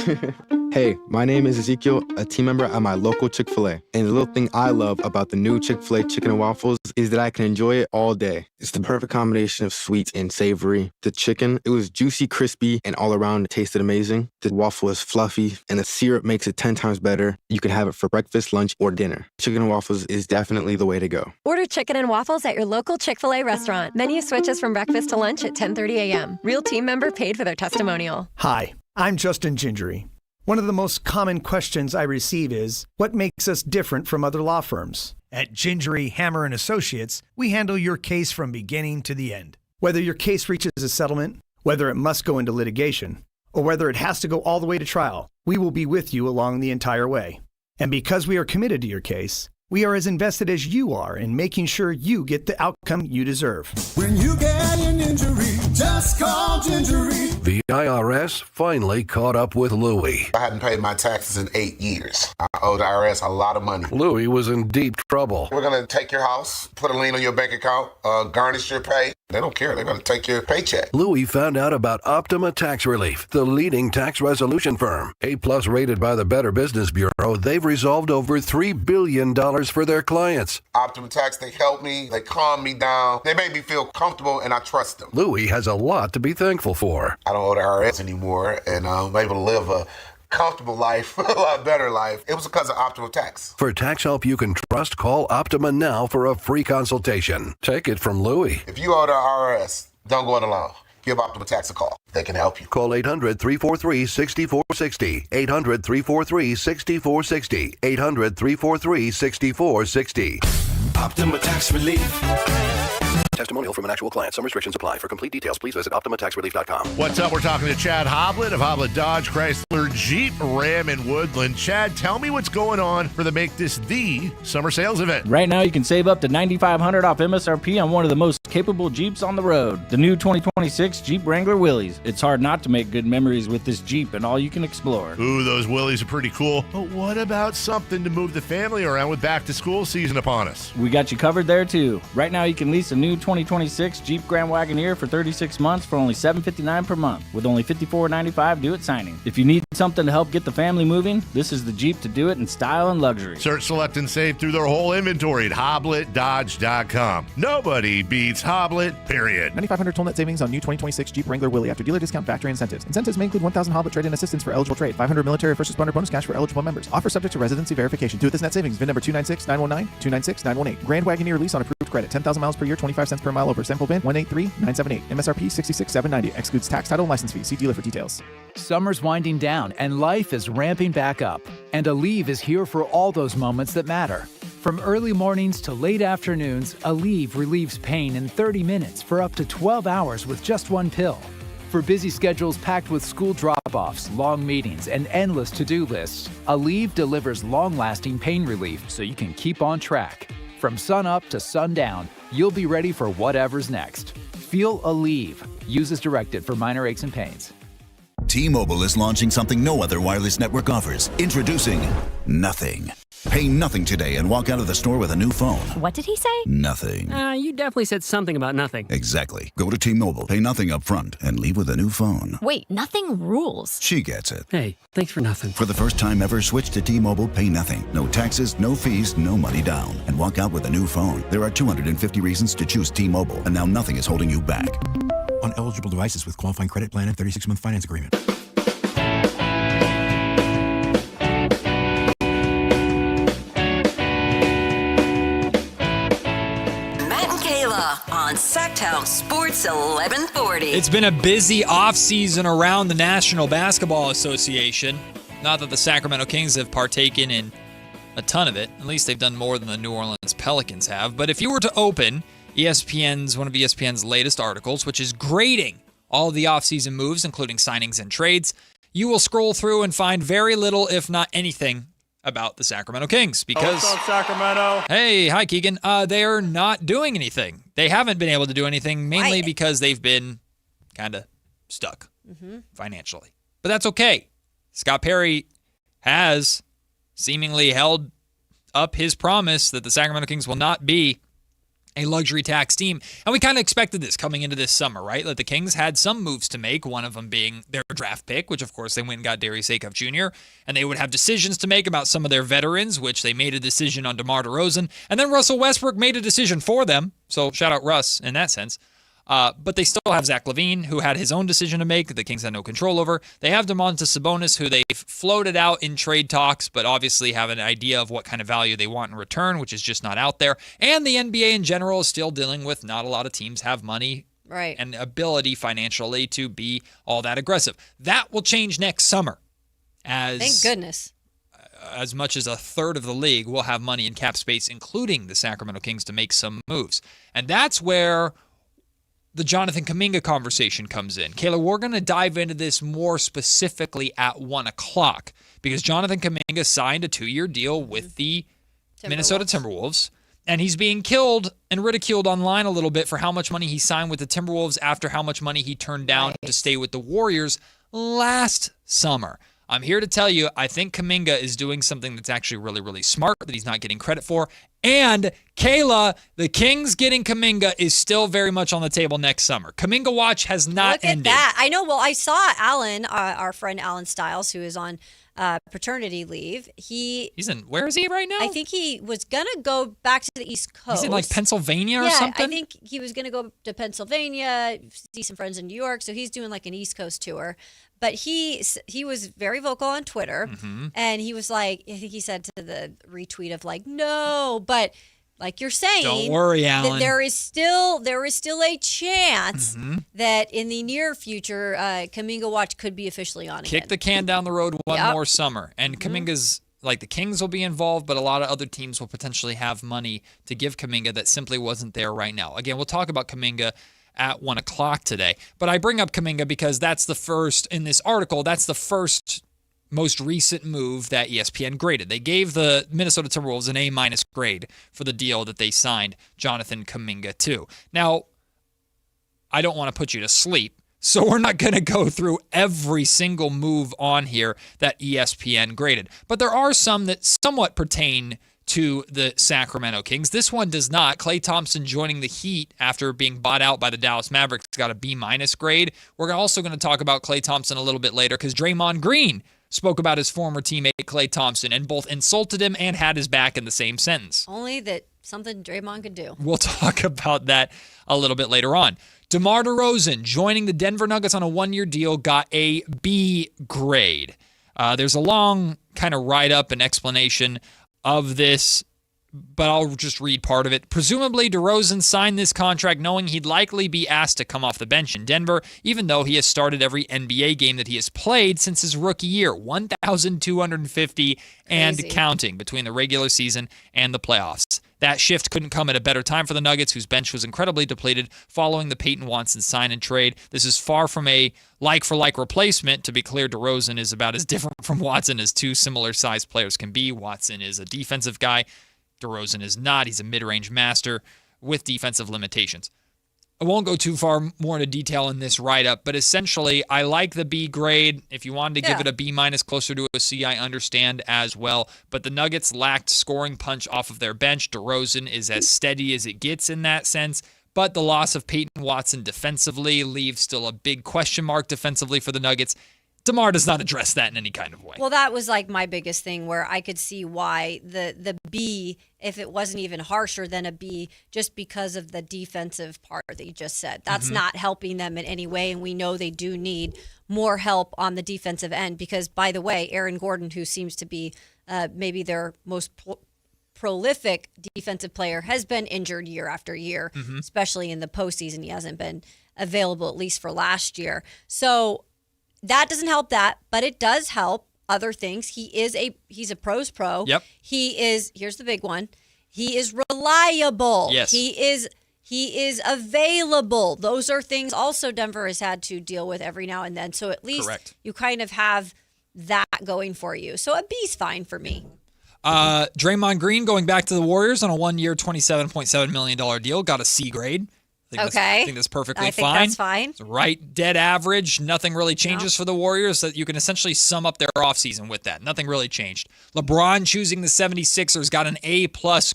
Hey, my name is Ezekiel, a team member at my local Chick-fil-A. And the little thing I love about the new Chick-fil-A chicken and waffles is that I can enjoy it all day. It's the perfect combination of sweet and savory. The chicken, it was juicy, crispy, and all around it tasted amazing. The waffle is fluffy, and the syrup makes it 10 times better. You can have it for breakfast, lunch, or dinner. Chicken and waffles is definitely the way to go. Order chicken and waffles at your local Chick-fil-A restaurant. Menu switches from breakfast to lunch at 10:30 a.m. Real team member paid for their testimonial. Hi, I'm Justin Gingery. One of the most common questions I receive is, what makes us different from other law firms? At Gingery, Hammer & Associates, we handle your case from beginning to the end. Whether your case reaches a settlement, whether it must go into litigation, or whether it has to go all the way to trial, we will be with you along the entire way. And because we are committed to your case, we are as invested as you are in making sure you get the outcome you deserve. When you get an injury, just call Gingery. The IRS finally caught up with Louie. I hadn't paid my taxes in 8 years. I owe the IRS a lot of money. Louie was in deep trouble. We're going to take your house, put a lien on your bank account, garnish your pay. They don't care. They're going to take your paycheck. Louie found out about Optima Tax Relief, the leading tax resolution firm. A-plus rated by the Better Business Bureau, they've resolved over $3 billion for their clients. Optima Tax, they help me. They calm me down. They make me feel comfortable, and I trust them. Louie has a lot to be thankful for. I don't owe the IRS anymore, and I'm able to live a comfortable life, a lot better life. It was because of Optima Tax. For tax help you can trust, call Optima now for a free consultation. Take it from Louie. If you owe the IRS, don't go it alone. Give Optima Tax a call. They can help you. Call 800-343-6460. 800-343-6460. 800-343-6460. Optima Tax Relief. Testimonial from an actual client. Some restrictions apply. For complete details, please visit OptimaTaxRelief.com. What's up? We're talking to Chad Hoblet of Hoblet Dodge, Chrysler, Jeep, Ram, and Woodland. Chad, tell me what's going on for the Make This the Summer Sales event. Right now, you can save up to $9,500 off MSRP on one of the most capable Jeeps on the road, the new 2026 Jeep Wrangler Willys. It's hard not to make good memories with this Jeep and all you can explore. Ooh, those Willys are pretty cool. But what about something to move the family around with back-to-school season upon us? We got you covered there, too. Right now, you can lease a new 2026 Jeep Grand Wagoneer for 36 months for only $759 per month, with only $54.95 due at signing. If you need something to help get the family moving, this is the Jeep to do it in style and luxury. Search, select, and save through their whole inventory at HobletDodge.com. Nobody beats Hoblet, period. $9,500 total net savings on new 2026 Jeep Wrangler Willys after dealer discount, factory incentives. Incentives may include $1,000 Hoblet trade-in assistance for eligible trade, $500 military or first responder bonus cash for eligible members. Offer subject to residency verification. Do with this net savings. VIN number 296919, 296918. Grand Wagoneer lease on approved credit. 10,000 miles per year, 25 cents per mile over. Sample VIN 183978. MSRP 66790. Excludes tax, title, and license fees. See dealer for details. Summer's winding down and life is ramping back up. And Aleve is here for all those moments that matter. From early mornings to late afternoons, Aleve relieves pain in 30 minutes for up to 12 hours with just one pill. For busy schedules packed with school drop-offs, long meetings, and endless to-do lists, Aleve delivers long-lasting pain relief so you can keep on track. From sun up to sundown, you'll be ready for whatever's next. Feel Aleve. Use as directed for minor aches and pains. T-Mobile is launching something no other wireless network offers. Introducing Nothing. Pay nothing today and walk out of the store with a new phone. What did he say? Nothing. You definitely said something about nothing. Exactly. Go to T-Mobile, pay nothing up front, and leave with a new phone. Wait, nothing rules. She gets it. Hey, thanks for nothing. For the first time ever, switch to T-Mobile, pay nothing. No taxes, no fees, no money down. And walk out with a new phone. There are 250 reasons to choose T-Mobile, and now nothing is holding you back. On eligible devices with qualifying credit plan and 36-month finance agreement. Matt and Kayla on Sactown Sports 1140. It's been a busy offseason around the National Basketball Association. Not that the Sacramento Kings have partaken in a ton of it. At least they've done more than the New Orleans Pelicans have. But if you were to open one of ESPN's latest articles, which is grading all of the offseason moves, including signings and trades, you will scroll through and find very little, if not anything, about the Sacramento Kings. Because, what's up, Sacramento? Hey, hi, Keegan. They're not doing anything. They haven't been able to do anything, mainly because they've been kind of stuck financially. But that's okay. Scott Perry has seemingly held up his promise that the Sacramento Kings will not be a luxury tax team. And we kind of expected this coming into this summer, right? Like the Kings had some moves to make, one of them being their draft pick, which of course they went and got Darius Acuff Jr., and they would have decisions to make about some of their veterans, which they made a decision on DeMar DeRozan, and then Russell Westbrook made a decision for them, so shout out Russ in that sense. But they still have Zach LaVine, who had his own decision to make that the Kings had no control over. They have Domantas Sabonis, who they've floated out in trade talks, but obviously have an idea of what kind of value they want in return, which is just not out there. And the NBA in general is still dealing with not a lot of teams have money and ability financially to be all that aggressive. That will change next summer. Thank goodness. as much as a third of the league will have money in cap space, including the Sacramento Kings, to make some moves. And that's where the Jonathan Kuminga conversation comes in. Kayla, we're going to dive into this more specifically at 1 o'clock because Jonathan Kuminga signed a 2-year deal with the Minnesota Timberwolves, and he's being killed and ridiculed online a little bit for how much money he signed with the Timberwolves after how much money he turned down to stay with the Warriors last summer. I'm here to tell you, I think Kuminga is doing something that's actually really, really smart that he's not getting credit for. And Kayla, the Kings getting Kuminga is still very much on the table next summer. Kuminga watch has not ended. Look at that. I know. Well, I saw Alan, our friend Alan Stiles, who is on paternity leave. He's in, where is he right now? I think he was going to go back to the East Coast. He's in like Pennsylvania or something? I think he was going to go to Pennsylvania, see some friends in New York. So he's doing like an East Coast tour. But he was very vocal on Twitter, and he was like, I think he said to the retweet of like, no, but like you're saying, don't worry, Alan. That there is still a chance that in the near future, Kuminga watch could be officially on again. Kick the can down the road one more summer, and Kuminga's like the Kings will be involved, but a lot of other teams will potentially have money to give Kuminga that simply wasn't there right now. Again, we'll talk about Kuminga at 1 o'clock today. But I bring up Kuminga because that's the first, in this article, that's the first most recent move that ESPN graded. They gave the Minnesota Timberwolves an A- grade for the deal that they signed Jonathan Kuminga to. Now, I don't want to put you to sleep, so we're not going to go through every single move on here that ESPN graded. But there are some that somewhat pertain to the Sacramento Kings. This one does not. Klay Thompson joining the Heat after being bought out by the Dallas Mavericks got a B- grade. We're also going to talk about Klay Thompson a little bit later because Draymond Green spoke about his former teammate Klay Thompson and both insulted him and had his back in the same sentence. Only that something Draymond could do. We'll talk about that a little bit later on. DeMar DeRozan joining the Denver Nuggets on a 1-year deal got a B grade. There's a long kind of write-up and explanation of this, but I'll just read part of it. Presumably, DeRozan signed this contract knowing he'd likely be asked to come off the bench in Denver, even though he has started every NBA game that he has played since his rookie year, 1,250 and counting between the regular season and the playoffs. That shift couldn't come at a better time for the Nuggets, whose bench was incredibly depleted following the Peyton Watson sign and trade. This is far from a like-for-like replacement. To be clear, DeRozan is about as different from Watson as two similar-sized players can be. Watson is a defensive guy. DeRozan is not. He's a mid-range master with defensive limitations. I won't go too far more into detail in this write-up, but essentially, I like the B grade. If you wanted to give it a B- closer to a C, I understand as well. But the Nuggets lacked scoring punch off of their bench. DeRozan is as steady as it gets in that sense. But the loss of Peyton Watson defensively leaves still a big question mark defensively for the Nuggets. DeMar does not address that in any kind of way. Well, that was like my biggest thing where I could see why the B, if it wasn't even harsher than a B, just because of the defensive part that you just said. That's not helping them in any way, and we know they do need more help on the defensive end because, by the way, Aaron Gordon, who seems to be maybe their most prolific defensive player, has been injured year after year, especially in the postseason. He hasn't been available, at least for last year. So that doesn't help that, but it does help other things. He's a pro's pro. Yep. Here's the big one. He is reliable. Yes. He is available. Those are things also Denver has had to deal with every now and then. So at least you kind of have that going for you. So a B's fine for me. Draymond Green going back to the Warriors on a 1-year, $27.7 million deal, got a C grade. I think that's perfectly fine. I think that's fine. It's right, dead average. Nothing really changes for the Warriors. That you can essentially sum up their offseason with that. Nothing really changed. LeBron choosing the 76ers got an A+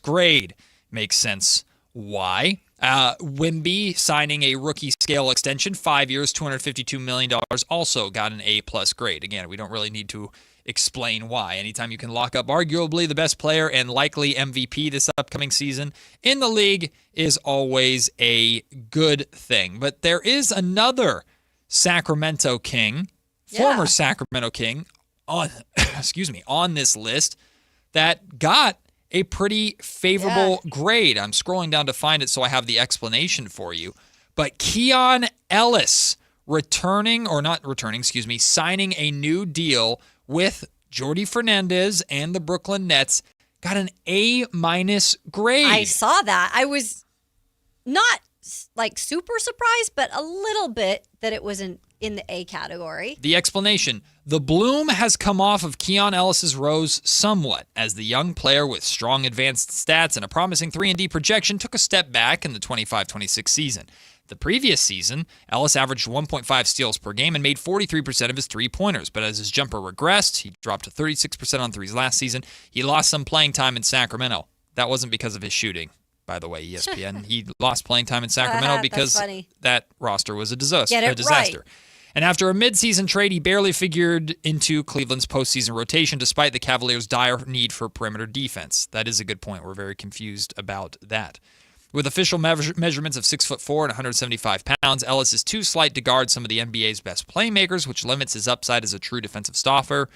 grade. Makes sense. Why? Wemby signing a rookie scale extension, 5 years, $252 million, also got an A+ grade. Again, we don't really need to explain why. Anytime you can lock up arguably the best player and likely MVP this upcoming season in the league is always a good thing. But there is another Sacramento King, former Sacramento King on on this list that got a pretty favorable grade. I'm scrolling down to find it so I have the explanation for you. But Keon Ellis signing a new deal with Jordi Fernandez and the Brooklyn Nets got an A- grade. I saw that. I was not like super surprised, but a little bit that it wasn't in the A category. The explanation: the bloom has come off of Keon Ellis's rose somewhat, as the young player with strong advanced stats and a promising 3-and-D projection took a step back in the 25-26 season. The previous season, Ellis averaged 1.5 steals per game and made 43% of his three-pointers, but as his jumper regressed, he dropped to 36% on threes last season. He lost some playing time in Sacramento. That wasn't because of his shooting, by the way, ESPN. He lost playing time in Sacramento because that roster was a disaster. Get it right. And after a midseason trade, he barely figured into Cleveland's postseason rotation despite the Cavaliers' dire need for perimeter defense. That is a good point. We're very confused about that. With official measurements of 6'4" and 175 pounds, Ellis is too slight to guard some of the NBA's best playmakers, which limits his upside as a true defensive stopper.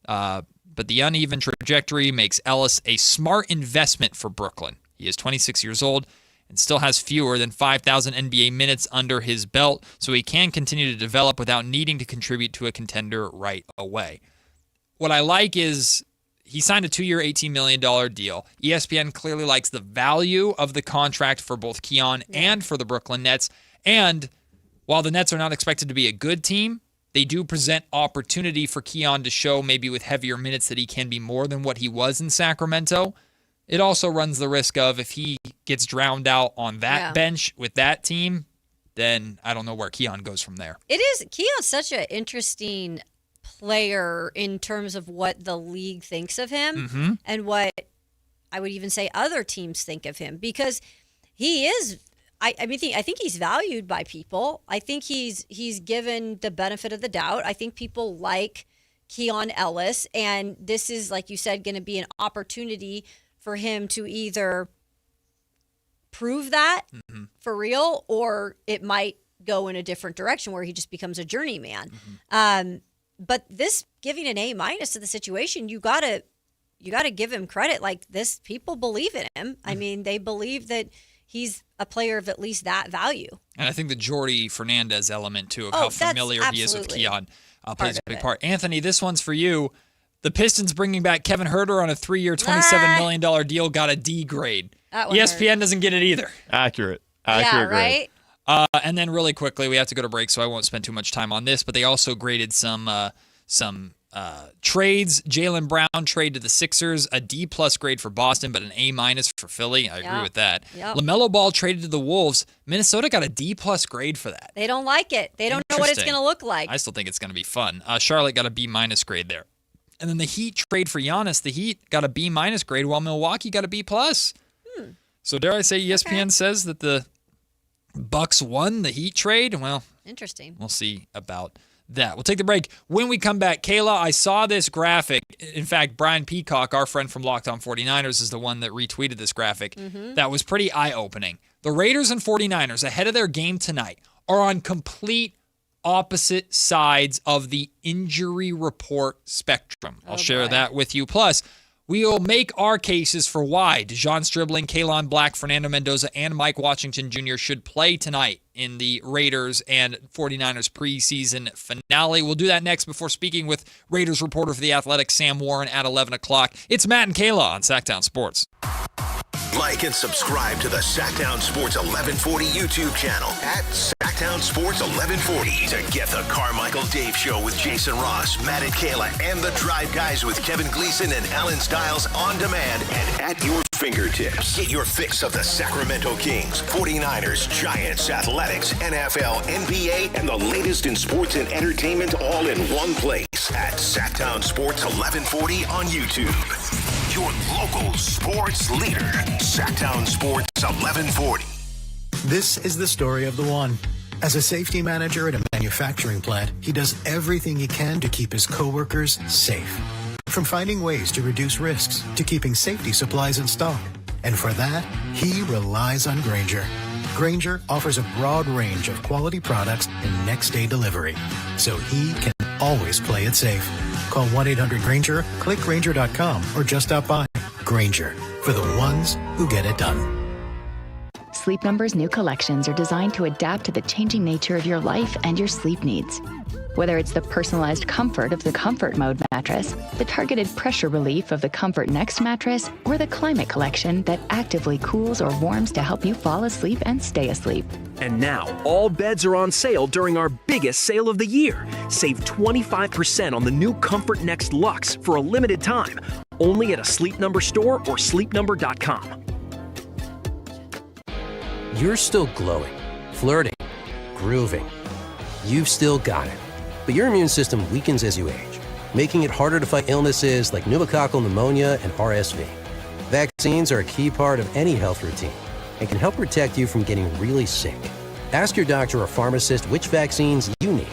But the uneven trajectory makes Ellis a smart investment for Brooklyn. He is 26 years old and still has fewer than 5,000 NBA minutes under his belt, so he can continue to develop without needing to contribute to a contender right away. What I like is he signed a 2-year, $18 million deal. ESPN clearly likes the value of the contract for both Keon and for the Brooklyn Nets. And while the Nets are not expected to be a good team, they do present opportunity for Keon to show maybe with heavier minutes that he can be more than what he was in Sacramento. It also runs the risk of if he gets drowned out on that bench with that team, then I don't know where Keon goes from there. Keon's such an interesting player in terms of what the league thinks of him and what I would even say other teams think of him, because he is, I think he's valued by people. I think he's given the benefit of the doubt. I think people like Keon Ellis, and this is, like you said, going to be an opportunity for him to either prove that for real, or it might go in a different direction where he just becomes a journeyman. But this giving an A- to the situation, you gotta give him credit. Like this, people believe in him. I mean, they believe that he's a player of at least that value. And I think the Jordi Fernandez element too of how familiar he is with Keon plays a big part. Anthony, this one's for you. The Pistons bringing back Kevin Huerter on a 3-year, $27 million deal got a D grade. ESPN doesn't get it either. Accurate grade. Right? And then really quickly, we have to go to break, so I won't spend too much time on this, but they also graded some trades. Jaylen Brown trade to the Sixers, a D+ grade for Boston, but an A- for Philly. I agree with that. Yep. LaMelo Ball traded to the Wolves. Minnesota got a D+ grade for that. They don't like it. They don't know what it's going to look like. I still think it's going to be fun. Charlotte got a B- grade there. And then the Heat trade for Giannis. The Heat got a B- grade, while Milwaukee got a B+. So dare I say ESPN says that the Bucks won the Heat trade? Well, interesting. We'll see about that. We'll take the break. When we come back, Kayla, I saw this graphic. In fact, Brian Peacock, our friend from Locked On 49ers, is the one that retweeted this graphic. That was pretty eye-opening. The Raiders and 49ers, ahead of their game tonight, are on complete opposite sides of the injury report spectrum. I'll share that with you. Plus, we'll make our cases for why DeJon Stribling, Kalen Black, Fernando Mendoza, and Mike Washington Jr. should play tonight in the Raiders and 49ers preseason finale. We'll do that next before speaking with Raiders reporter for The Athletic, Sam Warren, at 11 o'clock. It's Matt and Kayla on Sactown Sports. Like and subscribe to the Sactown Sports 1140 YouTube channel at Sactown Sports 1140 to get the Carmichael Dave Show with Jason Ross, Matt and Kayla, and the Drive Guys with Kevin Gleason and Alan Stiles on demand and at your fingertips. Get your fix of the Sacramento Kings, 49ers, Giants, Athletics, NFL, NBA, and the latest in sports and entertainment all in one place at Sactown Sports 1140 on YouTube. Your local sports leader, Sactown Sports 1140. This is the story of the one. As a safety manager at a manufacturing plant, he does everything he can to keep his coworkers safe. From finding ways to reduce risks to keeping safety supplies in stock. And for that, he relies on Grainger. Grainger offers a broad range of quality products and next-day delivery, so he can always play it safe. Call 1-800-GRAINGER, click Grainger.com, or just stop by. Grainger, for the ones who get it done. Sleep Number's new collections are designed to adapt to the changing nature of your life and your sleep needs. Whether it's the personalized comfort of the Comfort Mode mattress, the targeted pressure relief of the Comfort Next mattress, or the Climate Collection that actively cools or warms to help you fall asleep and stay asleep. And now, all beds are on sale during our biggest sale of the year. Save 25% on the new Comfort Next Luxe for a limited time, only at a Sleep Number store or sleepnumber.com. You're still glowing, flirting, grooving. You've still got it. But your immune system weakens as you age, making it harder to fight illnesses like pneumococcal pneumonia and RSV. Vaccines are a key part of any health routine and can help protect you from getting really sick. Ask your doctor or pharmacist which vaccines you need.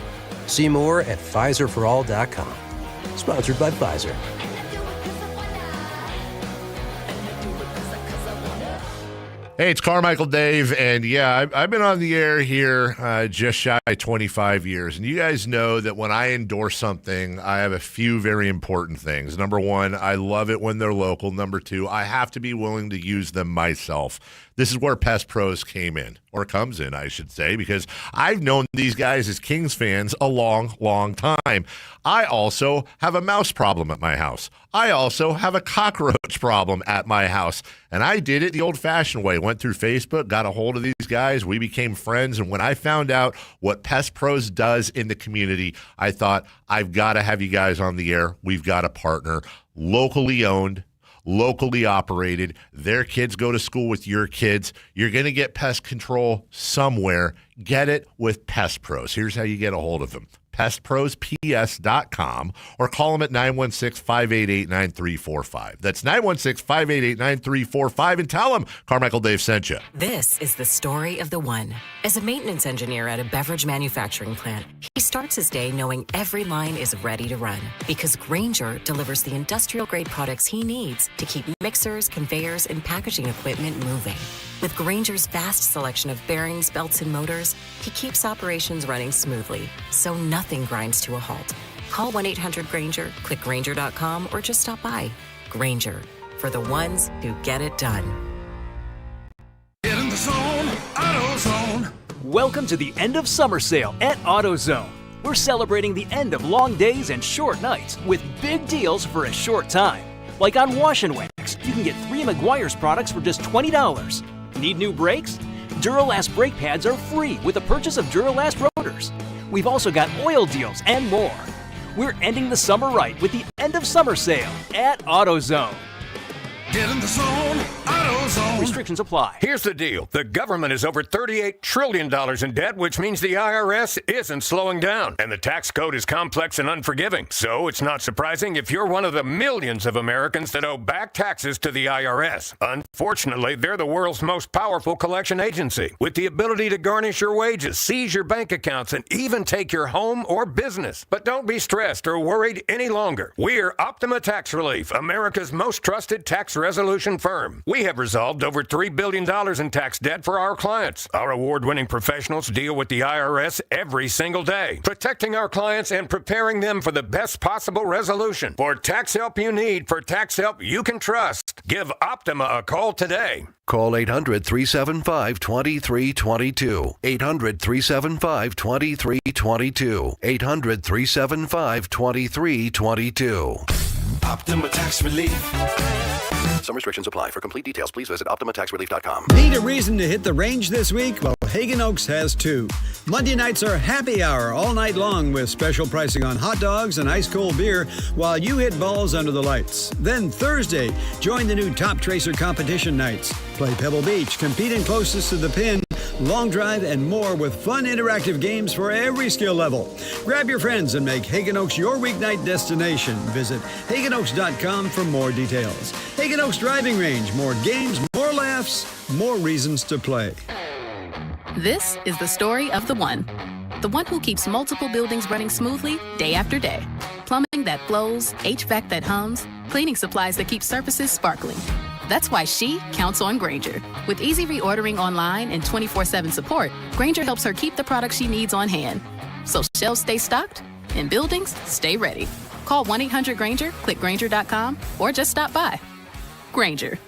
See more at PfizerForAll.com. Sponsored by Pfizer. Hey, it's Carmichael Dave, and yeah, I've been on the air here just shy of 25 years, and you guys know that when I endorse something, I have a few very important things. Number one, I love it when they're local. Number two, I have to be willing to use them myself. This is where Pest Pros came in, or comes in, I should say, because I've known these guys as Kings fans a long, long time. I also have a mouse problem at my house. I also have a cockroach problem at my house. And I did it the old-fashioned way. Went through Facebook, got a hold of these guys. We became friends. And when I found out what Pest Pros does in the community, I thought, I've got to have you guys on the air. We've got a partner. Locally owned, locally operated. Their kids go to school with your kids. You're going to get pest control somewhere. Get it with Pest Pros. Here's how you get a hold of them. PestProsPS.com or call them at 916-588-9345. That's 916-588-9345 and tell them Carmichael Dave sent you. This is the story of the one. As a maintenance engineer at a beverage manufacturing plant, he starts his day knowing every line is ready to run because Grainger delivers the industrial-grade products he needs to keep mixers, conveyors, and packaging equipment moving. With Grainger's vast selection of bearings, belts, and motors, he keeps operations running smoothly, so nothing grinds to a halt. Call 1-800-GRAINGER, click Grainger.com, or just stop by. Grainger, for the ones who get it done. Get in the zone, AutoZone. Welcome to the end of summer sale at AutoZone. We're celebrating the end of long days and short nights with big deals for a short time. Like on Wash and Wax, you can get 3 Meguiar's products for just $20. Need new brakes? Duralast brake pads are free with the purchase of Duralast rotors. We've also got oil deals and more. We're ending the summer right with the end of summer sale at AutoZone. Get in the zone, AutoZone. Restrictions apply. Here's the deal. The government is over $38 trillion in debt, which means the IRS isn't slowing down. And the tax code is complex and unforgiving. So it's not surprising if you're one of the millions of Americans that owe back taxes to the IRS. Unfortunately, they're the world's most powerful collection agency, with the ability to garnish your wages, seize your bank accounts, and even take your home or business. But don't be stressed or worried any longer. We're Optima Tax Relief, America's most trusted tax resolution firm. We have resolved over $3 billion in tax debt for our clients. Our award-winning professionals deal with the IRS every single day, protecting our clients and preparing them for the best possible resolution. For tax help you need, for tax help you can trust, give Optima a call today. Call 800-375-2322. 800-375-2322. 800-375-2322. Optima Tax Relief. Some restrictions apply. For complete details, please visit OptimaTaxRelief.com. Need a reason to hit the range this week? Well, Hagen Oaks has too. Monday nights are happy hour all night long with special pricing on hot dogs and ice cold beer while you hit balls under the lights. Then Thursday, join the new Top Tracer competition nights. Play Pebble Beach, compete in closest to the pin, long drive, and more with fun interactive games for every skill level. Grab your friends and make Hagen Oaks your weeknight destination. Visit HagenOaks.com for more details. Hagen Oaks Driving Range. More games, more laughs, more reasons to play. This is the story of the one. The one who keeps multiple buildings running smoothly day after day. Plumbing that flows, HVAC that hums, cleaning supplies that keep surfaces sparkling. That's why she counts on Grainger. With easy reordering online and 24/7 support, Grainger helps her keep the products she needs on hand. So shelves stay stocked and buildings stay ready. Call 1-800-GRAINGER, click Grainger.com, or just stop by. Grainger,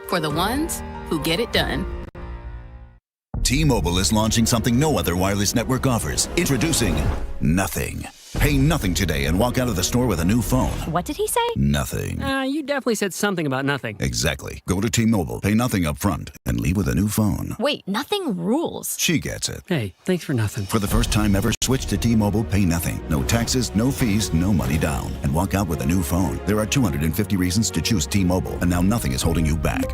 for the ones who get it done. T-Mobile is launching something no other wireless network offers. Introducing Nothing. Pay nothing today and walk out of the store with a new phone. What did he say? Nothing. You definitely said something about nothing. Exactly. Go to T-Mobile, pay nothing up front, and leave with a new phone. Wait, nothing rules. She gets it. Hey, thanks for nothing. For the first time ever, switch to T-Mobile, pay nothing. No taxes, no fees, no money down. And walk out with a new phone. There are 250 reasons to choose T-Mobile, and now nothing is holding you back.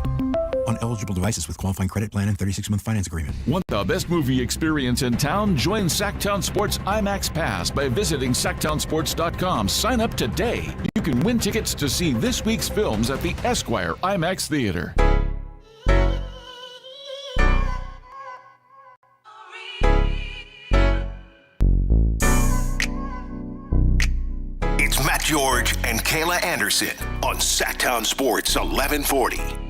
On eligible devices with qualifying credit plan and 36-month finance agreement. Want the best movie experience in town? Join Sactown Sports IMAX Pass by visiting SactownSports.com. Sign up today. You can win tickets to see this week's films at the Esquire IMAX Theater. It's Matt George and Kayla Anderson on Sactown Sports 1140.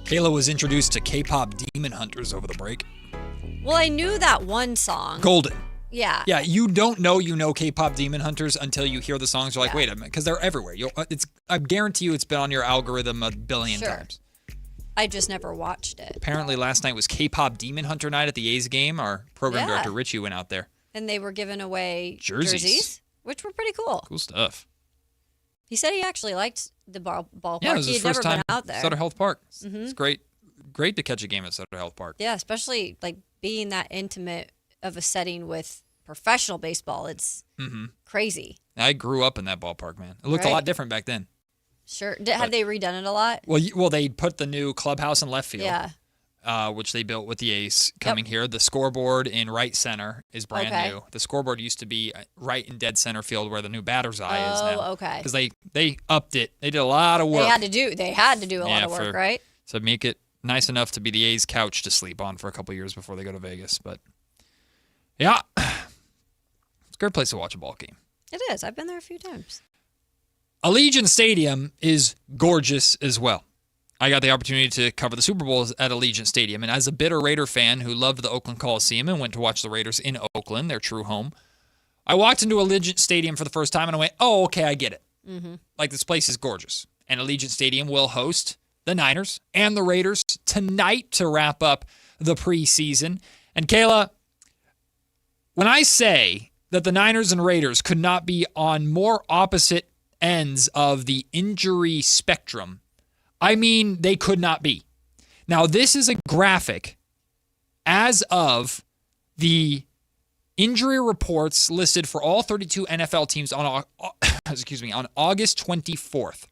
Kayla was introduced to K-pop Demon Hunters over the break. Well, I knew that one song. Golden. Yeah. Yeah, you don't know K-pop Demon Hunters until you hear the songs. You're like, wait a minute, because they're everywhere. I guarantee you it's been on your algorithm a billion times. I just never watched it. Apparently last night was K-pop Demon Hunter night at the A's game. Our program director, Richie, went out there. And they were giving away jerseys, which were pretty cool. Cool stuff. He said he actually liked the ballpark. Yeah, it was his first time out there. Sutter Health Park. Mm-hmm. It's great to catch a game at Sutter Health Park. Yeah, especially like being that intimate of a setting with professional baseball. It's crazy. I grew up in that ballpark, man. It looked a lot different back then. Sure. Have they redone it a lot? Well, they put the new clubhouse in left field. Yeah. Which they built with the A's coming here. The scoreboard in right center is brand new. The scoreboard used to be right in dead center field where the new batter's eye is now. Oh, okay. Because they upped it. They did a lot of work. They had to do a lot of work, right? So make it nice enough to be the A's couch to sleep on for a couple years before they go to Vegas. But yeah, it's a great place to watch a ball game. It is. I've been there a few times. Allegiant Stadium is gorgeous as well. I got the opportunity to cover the Super Bowl at Allegiant Stadium, and as a bitter Raider fan who loved the Oakland Coliseum and went to watch the Raiders in Oakland, their true home, I walked into Allegiant Stadium for the first time and I went, oh, okay, I get it. Mm-hmm. Like, this place is gorgeous. And Allegiant Stadium will host the Niners and the Raiders tonight to wrap up the preseason. And Kayla, when I say that the Niners and Raiders could not be on more opposite ends of the injury spectrum, I mean, they could not be. Now, this is a graphic as of the injury reports listed for all 32 NFL teams on August 24th.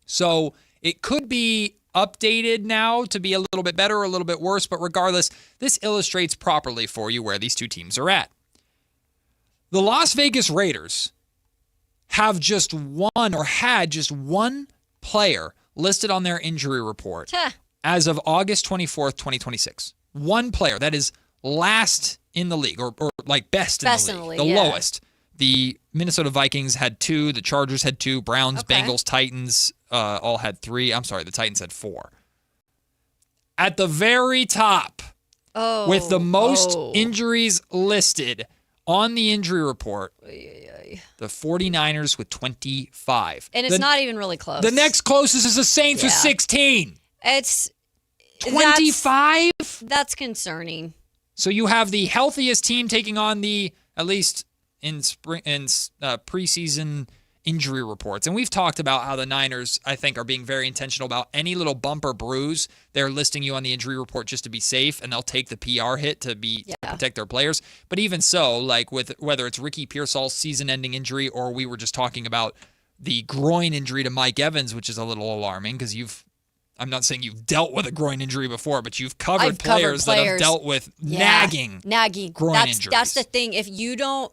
So it could be updated now to be a little bit better or a little bit worse, but regardless, this illustrates properly for you where these two teams are at. The Las Vegas Raiders have just had just one player listed on their injury report as of August 24th, 2026. One player. That is last in the league, or like best in the league. The lowest. The Minnesota Vikings had 2. The Chargers had 2. Browns, Bengals, Titans all had 3. I'm sorry, the Titans had 4. At the very top, with the most injuries listed on the injury report, the 49ers with 25. And it's not even really close. The next closest is the Saints with 16. It's 25? That's concerning. So you have the healthiest team taking on the, at least in preseason injury reports. And we've talked about how the Niners, I think, are being very intentional about any little bump or bruise. They're listing you on the injury report just to be safe, and they'll take the PR hit to protect their players. But even so, like with whether it's Ricky Pearsall's season-ending injury or we were just talking about the groin injury to Mike Evans, which is a little alarming because I'm not saying you've dealt with a groin injury before, but you've covered players that have dealt with nagging groin injuries. That's the thing. If you don't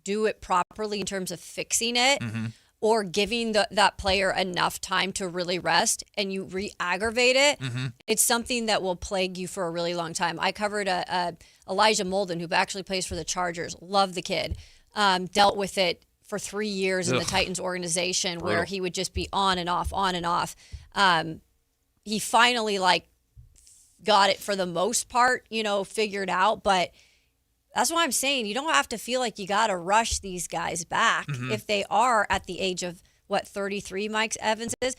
do it properly in terms of fixing it or giving that player enough time to really rest and you re-aggravate it, it's something that will plague you for a really long time. I covered Elijah Molden, who actually plays for the Chargers. Love the kid. Dealt with it for 3 years in the Titans organization where he would just be on and off. He finally got it for the most part, figured out. But that's why I'm saying you don't have to feel like you got to rush these guys back if they are at the age of what 33 Mike Evans is.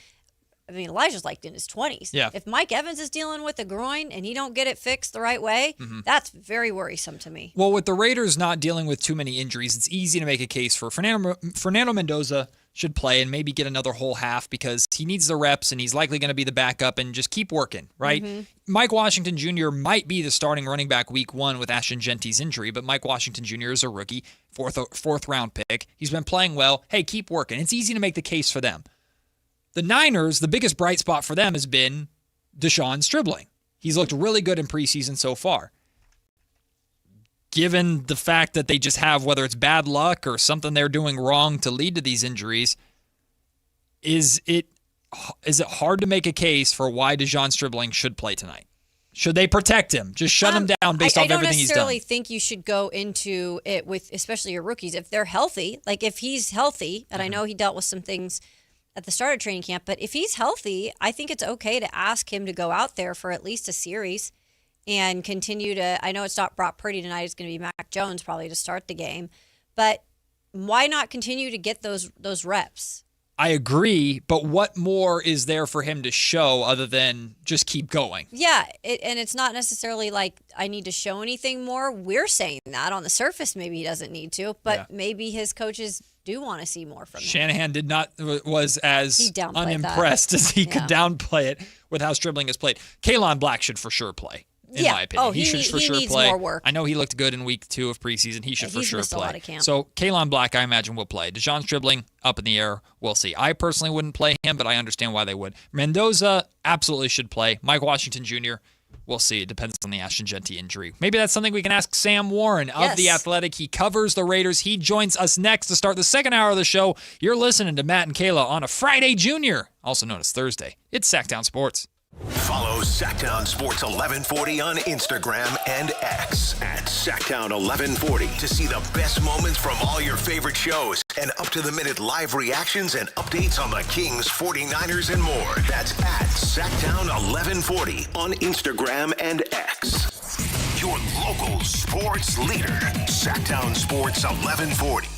I mean, Elijah's like in his 20s. Yeah. If Mike Evans is dealing with a groin and he don't get it fixed the right way, that's very worrisome to me. Well, with the Raiders not dealing with too many injuries, it's easy to make a case for Fernando Mendoza should play and maybe get another whole half because he needs the reps and he's likely going to be the backup and just keep working, right? Mike Washington Jr. might be the starting running back week 1 with Ashton Genty's injury, but Mike Washington Jr. is a rookie, fourth round pick. He's been playing well. Hey, keep working. It's easy to make the case for them. The Niners, the biggest bright spot for them has been Deshaun Stribling. He's looked really good in preseason so far. Given the fact that they just have, whether it's bad luck or something they're doing wrong to lead to these injuries, is it hard to make a case for why Deshaun Stribling should play tonight? Should they protect him? Just shut him down based off everything he's done? I don't necessarily think you should go into it with, especially your rookies, if they're healthy. Like if he's healthy, and I know he dealt with some things at the start of training camp, but if he's healthy, I think it's okay to ask him to go out there for at least a series and continue to, I know it's not Brock Purdy tonight, it's going to be Mac Jones probably to start the game, but why not continue to get those reps? I agree, but what more is there for him to show other than just keep going? Yeah, and it's not necessarily like I need to show anything more. We're saying that on the surface, maybe he doesn't need to, but maybe his coaches do want to see more from him. Shanahan was as unimpressed as he could downplay it with how Stribling has played. Kaylon Black should for sure play. In my opinion, he should for sure needs play. More work. I know he looked good in week 2 of preseason. He should for sure missed play. A lot of camp. So Kaylon Black, I imagine, will play. Deshaun Stribling up in the air. We'll see. I personally wouldn't play him, but I understand why they would. Mendoza absolutely should play. Mike Washington Jr. We'll see. It depends on the Ashton Genty injury. Maybe that's something we can ask Sam Warren of The Athletic. He covers the Raiders. He joins us next to start the second hour of the show. You're listening to Matt and Kayla on a Friday Junior, also known as Thursday. It's Sactown Sports. Follow Sactown Sports 1140 on Instagram and X at Sactown 1140 to see the best moments from all your favorite shows and up-to-the-minute live reactions and updates on the Kings, 49ers, and more. That's at Sactown 1140 on Instagram and X. Your local sports leader, Sactown Sports 1140.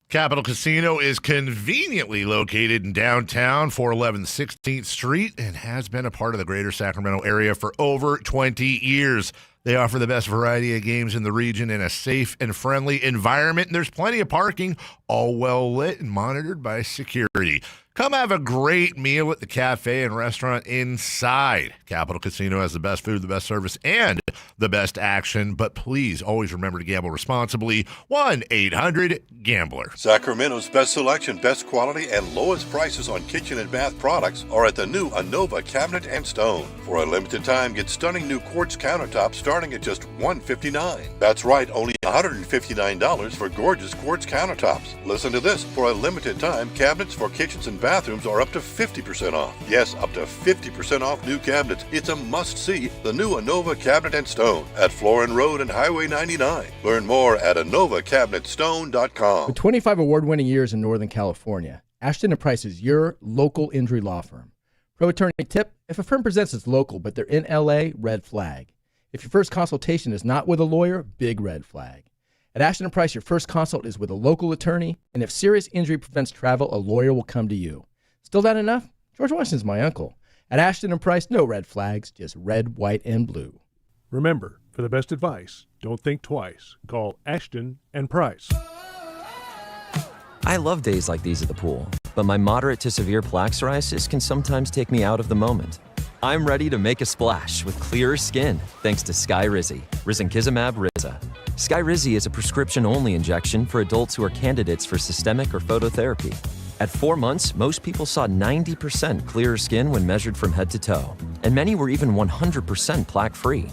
Capital Casino is conveniently located in downtown, 411 16th Street, and has been a part of the greater Sacramento area for over 20 years. They offer the best variety of games in the region in a safe and friendly environment, and there's plenty of parking, all well lit and monitored by security. Come have a great meal at the cafe and restaurant inside. Capital Casino has the best food, the best service, and the best action. But please always remember to gamble responsibly. 1-800-GAMBLER. Sacramento's best selection, best quality, and lowest prices on kitchen and bath products are at the new Anova Cabinet and Stone. For a limited time, get stunning new quartz countertops starting at just $159. That's right, only $159 for gorgeous quartz countertops. Listen to this. For a limited time, cabinets for kitchens and bathrooms are up to 50% off. Yes, up to 50% off new cabinets. It's a must-see. The new Anova Cabinet and Stone at Florin Road and Highway 99. Learn more at AnovaCabinetStone.com. With 25 award-winning years in Northern California, Ashton & Price is your local injury law firm. Pro attorney tip: if a firm presents as local but they're in LA, red flag. If your first consultation is not with a lawyer, big red flag. At Ashton & Price, your first consult is with a local attorney, and if serious injury prevents travel, a lawyer will come to you. Still not enough? George Washington's my uncle. At Ashton & Price, no red flags, just red, white, and blue. Remember, for the best advice, don't think twice. Call Ashton & Price. I love days like these at the pool, but my moderate to severe plaque psoriasis can sometimes take me out of the moment. I'm ready to make a splash with clearer skin thanks to Skyrizi, risankizumab Riza. Skyrizi is a prescription-only injection for adults who are candidates for systemic or phototherapy. At 4 months, most people saw 90% clearer skin when measured from head to toe, and many were even 100% plaque-free.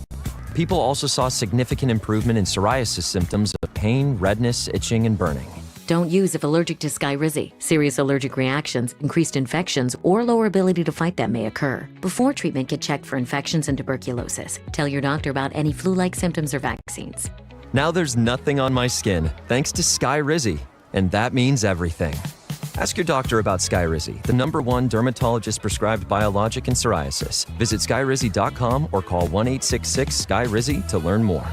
People also saw significant improvement in psoriasis symptoms of pain, redness, itching, and burning. Don't use if allergic to Skyrizi. Serious allergic reactions, increased infections, or lower ability to fight them may occur. Before treatment, get checked for infections and tuberculosis. Tell your doctor about any flu-like symptoms or vaccines. Now there's nothing on my skin thanks to Skyrizi, and that means everything. Ask your doctor about Skyrizi, the #1 dermatologist-prescribed biologic in psoriasis. Visit Skyrizi.com or call 1-866-SKYRIZI to learn more.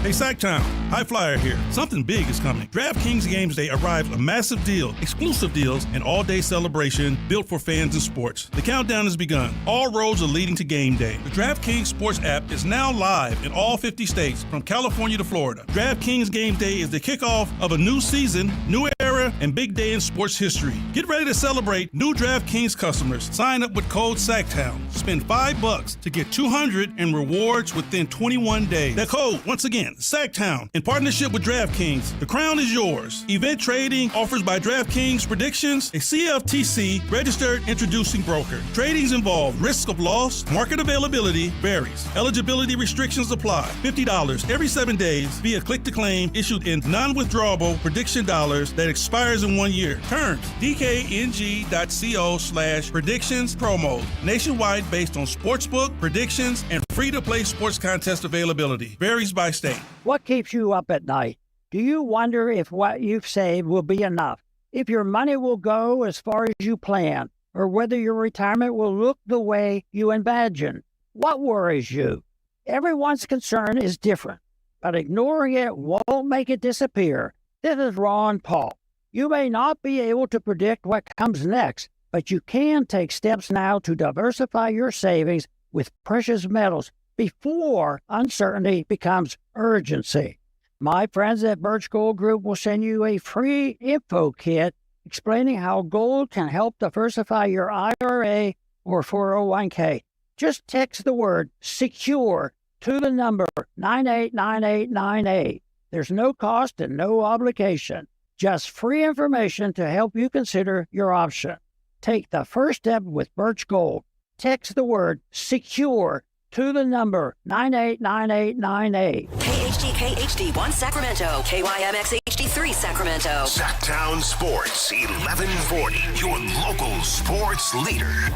Hey, Sactown, High Flyer here. Something big is coming. DraftKings Games Day arrives a massive deal, exclusive deals, and all-day celebration built for fans in sports. The countdown has begun. All roads are leading to game day. The DraftKings Sports app is now live in all 50 states, from California to Florida. DraftKings Game Day is the kickoff of a new season, new era, and big day in sports history. Get ready to celebrate new DraftKings customers. Sign up with code SACTOWN. Spend $5 to get $200 in rewards within 21 days. That code, once again, Sactown, in partnership with DraftKings. The crown is yours. Event trading offers by DraftKings Predictions, a CFTC registered introducing broker. Tradings involve risk of loss, market availability varies. Eligibility restrictions apply. $50 every 7 days via click to claim issued in non-withdrawable prediction dollars that expires in 1 year. Terms, dkng.co/predictions promo. Nationwide based on sportsbook, predictions, and free-to-play sports contest availability. Varies by state. What keeps you up at night? Do you wonder if what you've saved will be enough? If your money will go as far as you plan? Or whether your retirement will look the way you imagine? What worries you? Everyone's concern is different, but ignoring it won't make it disappear. This is Ron Paul. You may not be able to predict what comes next, but you can take steps now to diversify your savings with precious metals before uncertainty becomes urgency. My friends at Birch Gold Group will send you a free info kit explaining how gold can help diversify your IRA or 401k. Just text the word SECURE to the number 989898. There's no cost and no obligation. Just free information to help you consider your option. Take the first step with Birch Gold. Text the word SECURE to the number 989898. KHD1 Sacramento, KYMX HD3 Sacramento. Sactown Sports 1140, your local sports leader.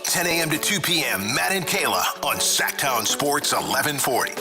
10 a.m. to 2 p.m. Matt and Kayla on Sactown Sports 1140.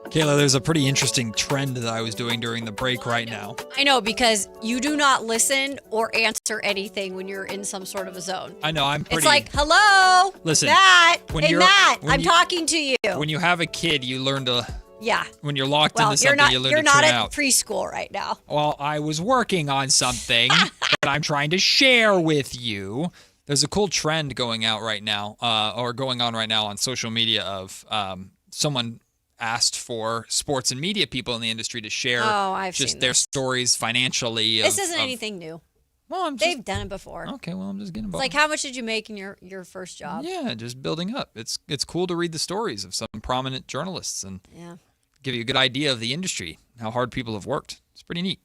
Kayla, there's a pretty interesting trend that I was doing during the break right now. I know, because you do not listen or answer anything when you're in some sort of a zone. I know, I'm pretty... It's like, hello, listen, Matt. Hey, Matt, I'm talking to you. When you have a kid, you learn to... Yeah. When you're locked into something, you learn to tune out. You're not at preschool right now. Well, I was working on something that I'm trying to share with you. There's a cool trend going out right now, or going on right now on social media of someone asked for sports and media people in the industry to share just their stories financially. This isn't anything new. Well, they've done it before. Okay, well, I'm just getting involved. It's like, how much did you make in your first job? Yeah, just building up. It's cool to read the stories of some prominent journalists and give you a good idea of the industry, how hard people have worked. It's pretty neat.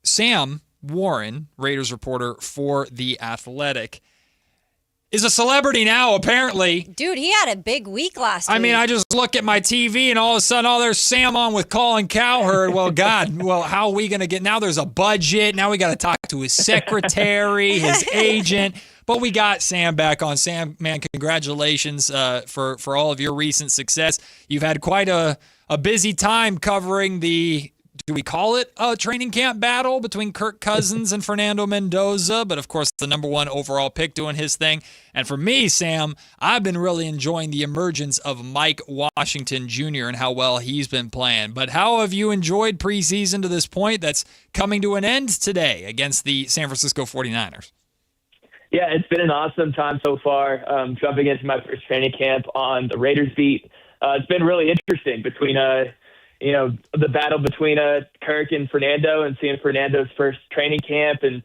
Sam Warren, Raiders reporter for The Athletic, is a celebrity now, apparently. Dude, he had a big week last week. I mean, I just look at my TV and all of a sudden, there's Sam on with Colin Cowherd. Well, God, how are we going to get... Now there's a budget. Now we got to talk to his secretary, his agent. But we got Sam back on. Sam, man, congratulations for all of your recent success. You've had quite a busy time covering the... Do we call it a training camp battle between Kirk Cousins and Fernando Mendoza? But, of course, the number one overall pick doing his thing. And for me, Sam, I've been really enjoying the emergence of Mike Washington Jr. and how well he's been playing. But how have you enjoyed preseason to this point that's coming to an end today against the San Francisco 49ers? Yeah, it's been an awesome time so far. Jumping into my first training camp on the Raiders beat. It's been really interesting between the battle between Kirk and Fernando, and seeing Fernando's first training camp, and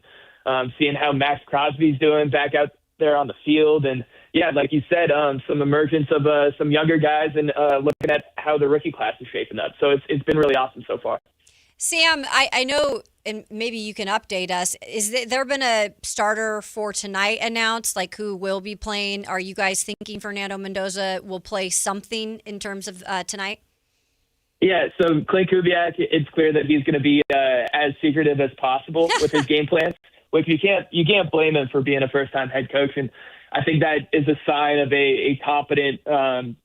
seeing how Max Crosby's doing back out there on the field. And yeah, like you said, some emergence of some younger guys, and looking at how the rookie class is shaping up. So it's been really awesome so far. Sam, I know, and maybe you can update us, is there been a starter for tonight announced, like who will be playing? Are you guys thinking Fernando Mendoza will play something in terms of tonight? Yeah, so Clint Kubiak, it's clear that he's going to be as secretive as possible with his game plans, which you can't blame him for being a first-time head coach. And I think that is a sign of a competent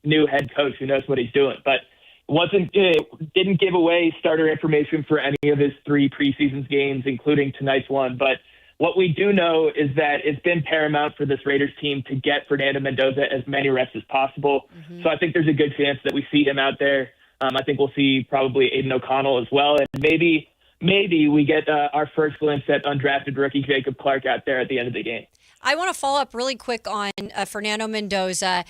new head coach who knows what he's doing. But didn't give away starter information for any of his 3 preseason games, including tonight's one. But What we do know is that it's been paramount for this Raiders team to get Fernando Mendoza as many reps as possible. So I think there's a good chance that we see him out there. I think we'll see probably Aiden O'Connell as well. And maybe we get our first glimpse at undrafted rookie Jacob Clark out there at the end of the game. I want to follow up really quick on Fernando Mendoza.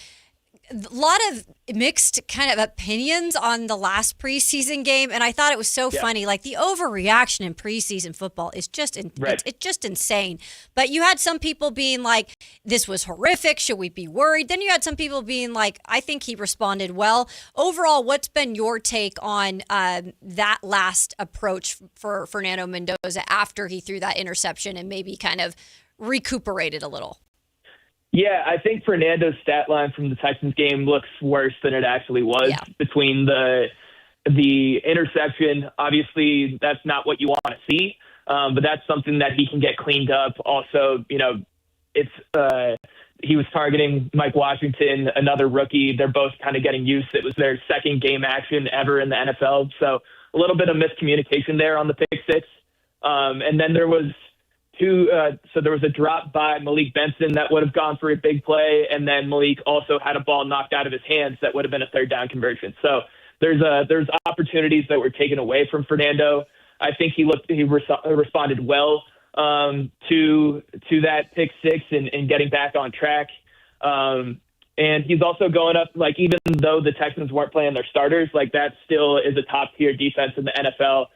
A lot of mixed kind of opinions on the last preseason game, and I thought it was so funny. Like, the overreaction in preseason football is just it's just insane. But you had some people being like, this was horrific, should we be worried? Then you had some people being like, I think he responded well. Overall, what's been your take on that last approach for Fernando Mendoza after he threw that interception and maybe kind of recuperated a little? Yeah, I think Fernando's stat line from the Texans game looks worse than it actually was. Between the interception, obviously that's not what you want to see, but that's something that he can get cleaned up. Also, it's he was targeting Mike Washington, another rookie. They're both kind of getting used. It was their second game action ever in the NFL, so a little bit of miscommunication there on the pick six. And then there was so there was a drop by Malik Benson that would have gone for a big play, and then Malik also had a ball knocked out of his hands that would have been a third down conversion. So there's opportunities that were taken away from Fernando. I think he responded well to that pick six and getting back on track. And he's also going up, like, even though the Texans weren't playing their starters, like, that still is a top tier defense in the NFL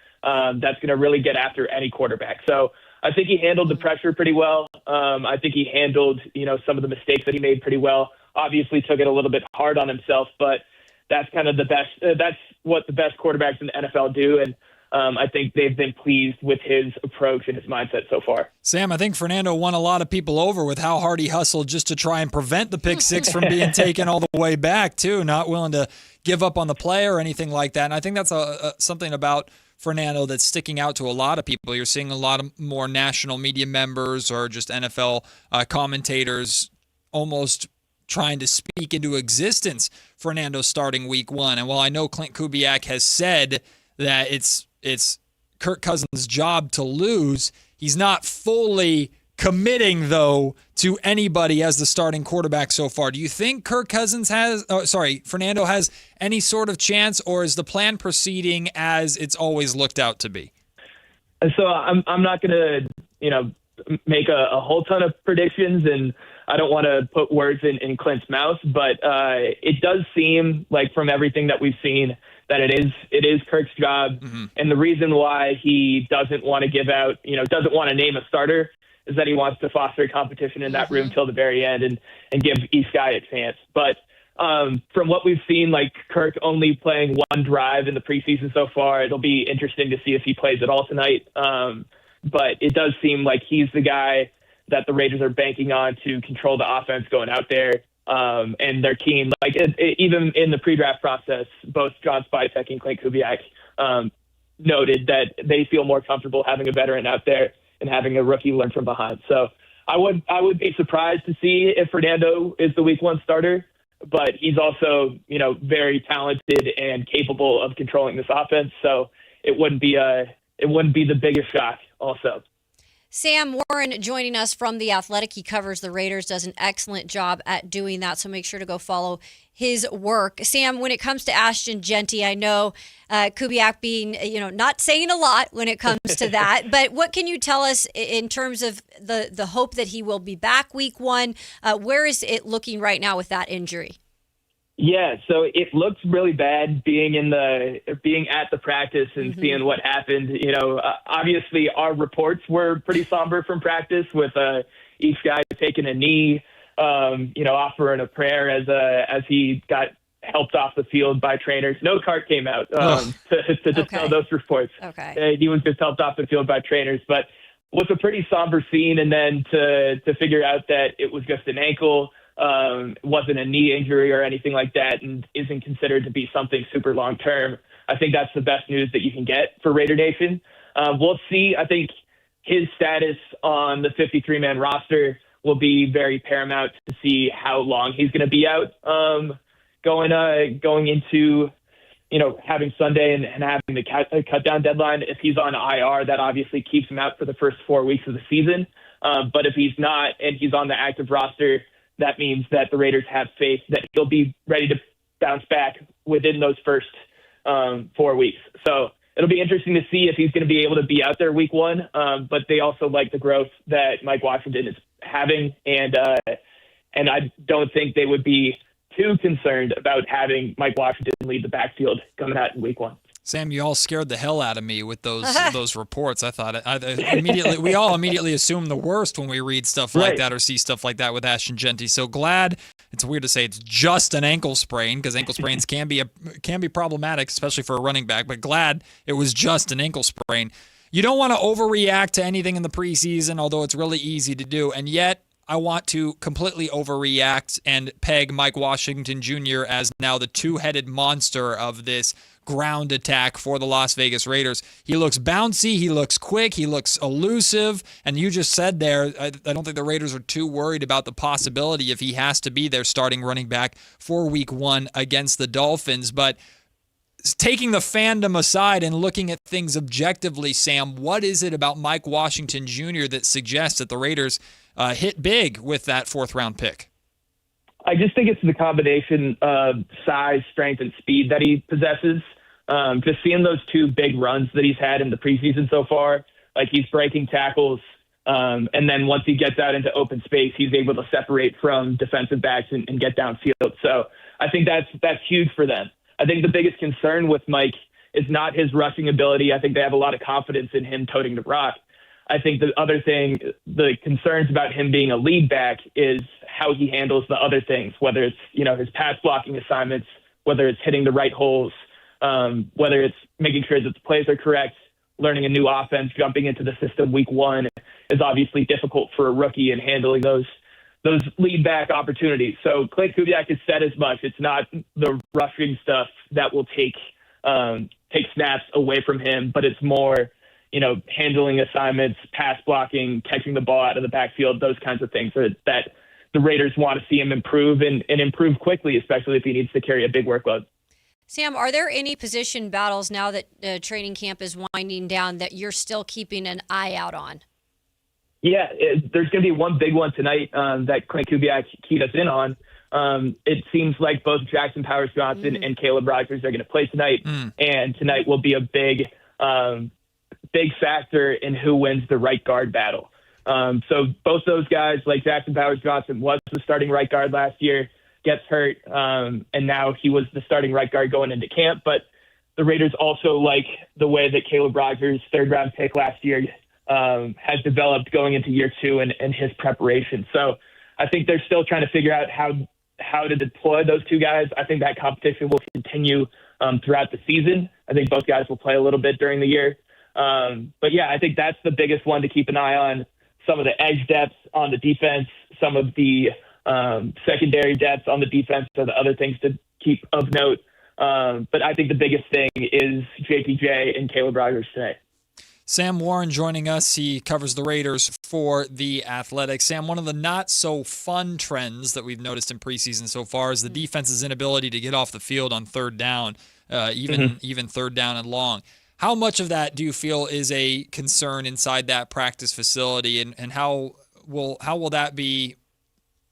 that's going to really get after any quarterback. So I think he handled the pressure pretty well. I think he handled, some of the mistakes that he made pretty well. Obviously took it a little bit hard on himself, but that's kind of the best. That's what the best quarterbacks in the NFL do. And I think they've been pleased with his approach and his mindset so far. Sam, I think Fernando won a lot of people over with how hard he hustled just to try and prevent the pick six from being taken all the way back, too. Not willing to give up on the play or anything like that. And I think that's something about Fernando that's sticking out to a lot of people. You're seeing a lot of more national media members or just NFL commentators almost trying to speak into existence Fernando starting week one. And while I know Clint Kubiak has said that it's Kirk Cousins' job to lose, he's not fully committing, though, to anybody as the starting quarterback so far. Do you think Fernando has any sort of chance, or is the plan proceeding as it's always looked out to be? So I'm not going to, make a whole ton of predictions, and I don't want to put words in Clint's mouth, but it does seem like from everything that we've seen that it is Kirk's job. Mm-hmm. And the reason why he doesn't want to give out, doesn't want to name a starter is that he wants to foster competition in that room till the very end and give each guy a chance. But from what we've seen, like Kirk only playing one drive in the preseason so far, it'll be interesting to see if he plays at all tonight. But it does seem like he's the guy that the Raiders are banking on to control the offense going out there. And they're keen, like even in the pre-draft process, both John Spicek and Clint Kubiak noted that they feel more comfortable having a veteran out there and having a rookie learn from behind. So I would be surprised to see if Fernando is the week one starter, but he's also, very talented and capable of controlling this offense. So it wouldn't be the biggest shock also. Sam Warren joining us from The Athletic. He covers the Raiders, does an excellent job at doing that, so make sure to go follow his work. Sam, when it comes to Ashton Jeanty, I know Kubiak being, not saying a lot when it comes to that, but what can you tell us in terms of the hope that he will be back week one? Where is it looking right now with that injury? Yeah, so it looks really bad being at the practice and seeing what happened. Obviously our reports were pretty somber from practice with each guy taking a knee, offering a prayer as he got helped off the field by trainers. No cart came out to dispel those reports. Okay. He was just helped off the field by trainers, but it was a pretty somber scene. And then to figure out that it was just an ankle. Wasn't a knee injury or anything like that and isn't considered to be something super long term. I think that's the best news that you can get for Raider Nation. We'll see. I think his status on the 53-man roster will be very paramount to see how long he's going to be out going into having Sunday and having the cut down deadline. If he's on IR, that obviously keeps him out for the first 4 weeks of the season. But if he's not and he's on the active roster, that means that the Raiders have faith that he'll be ready to bounce back within those first 4 weks. So it'll be interesting to see if he's going to be able to be out there week one. But they also like the growth that Mike Washington is having. And I don't think they would be too concerned about having Mike Washington lead the backfield coming out in week one. Sam, you all scared the hell out of me with those reports. I thought we all immediately assume the worst when we read stuff like that or see stuff like that with Ashton Jeanty. So glad. It's weird to say it's just an ankle sprain because ankle sprains can be problematic, especially for a running back. But glad it was just an ankle sprain. You don't want to overreact to anything in the preseason, although it's really easy to do, and yet I want to completely overreact and peg Mike Washington Jr. as now the two-headed monster of this ground attack for the Las Vegas Raiders. He looks bouncy, he looks quick, he looks elusive, and you just said there, I don't think the Raiders are too worried about the possibility if he has to be their starting running back for week one against the Dolphins. But taking the fandom aside and looking at things objectively, Sam, what is it about Mike Washington Jr. that suggests that the Raiders hit big with that fourth-round pick? I just think it's the combination of size, strength, and speed that he possesses. Just seeing those two big runs that he's had in the preseason so far, like he's breaking tackles, and then once he gets out into open space, he's able to separate from defensive backs and get downfield. So I think that's huge for them. I think the biggest concern with Mike is not his rushing ability. I think they have a lot of confidence in him toting the rock. I think the other thing, the concerns about him being a lead back is how he handles the other things, whether it's, his pass blocking assignments, whether it's hitting the right holes, whether it's making sure that the plays are correct, learning a new offense, jumping into the system week one is obviously difficult for a rookie and handling those lead back opportunities. So Clint Kubiak has said as much. It's not the rushing stuff that will take snaps away from him, but it's more, handling assignments, pass blocking, catching the ball out of the backfield, those kinds of things that the Raiders want to see him improve and improve quickly, especially if he needs to carry a big workload. Sam, are there any position battles now that training camp is winding down that you're still keeping an eye out on? Yeah, there's going to be one big one tonight that Clint Kubiak keyed us in on. It seems like both Jackson Powers-Johnson and Caleb Rogers are going to play tonight, and tonight will be a big factor in who wins the right guard battle. So both those guys, like Jackson Powers-Johnson, was the starting right guard last year, gets hurt, and now he was the starting right guard going into camp. But the Raiders also like the way that Caleb Rogers, third-round pick last year, has developed going into year two and his preparation. So I think they're still trying to figure out how to deploy those two guys. I think that competition will continue throughout the season. I think both guys will play a little bit during the year. But yeah, I think that's the biggest one to keep an eye on. Some of the edge depth on the defense, some of the secondary depth on the defense are the other things to keep of note. But I think the biggest thing is JPJ and Caleb Rogers today. Sam Warren joining us. He covers the Raiders for The Athletic. Sam, one of the not-so-fun trends that we've noticed in preseason so far is the defense's inability to get off the field on third down, even third down and long. How much of that do you feel is a concern inside that practice facility, and how will that be?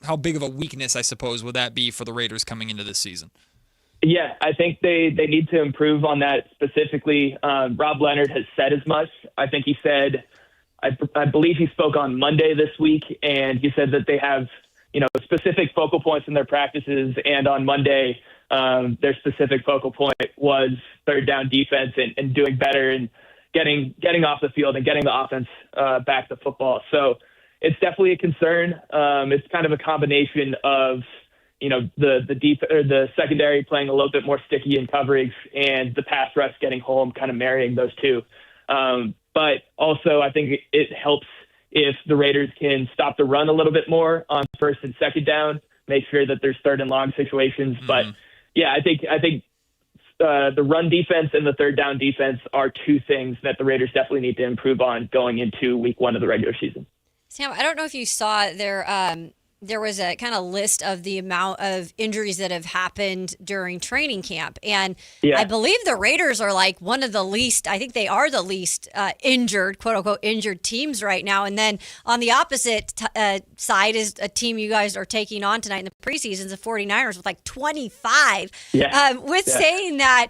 How big of a weakness, I suppose, will that be for the Raiders coming into this season? Yeah, I think they need to improve on that specifically. Rob Leonard has said as much. I think he said, I believe he spoke on Monday this week, and he said that they have, specific focal points in their practices. And on Monday, their specific focal point was third down defense and doing better and getting off the field and getting the offense back to football. So it's definitely a concern. It's kind of a combination of, the secondary playing a little bit more sticky in coverage and the pass rush getting home, kind of marrying those two. But also I think it helps if the Raiders can stop the run a little bit more on first and second down, make sure that there's third and long situations. But yeah, I think the run defense and the third down defense are two things that the Raiders definitely need to improve on going into week one of the regular season. Sam, I don't know if you saw their there was a kind of list of the amount of injuries that have happened during training camp. And I believe the Raiders are like one of the least, I think they are the least injured, quote unquote, injured teams right now. And then on the opposite side is a team you guys are taking on tonight in the preseason, the 49ers, with like 25. Saying that,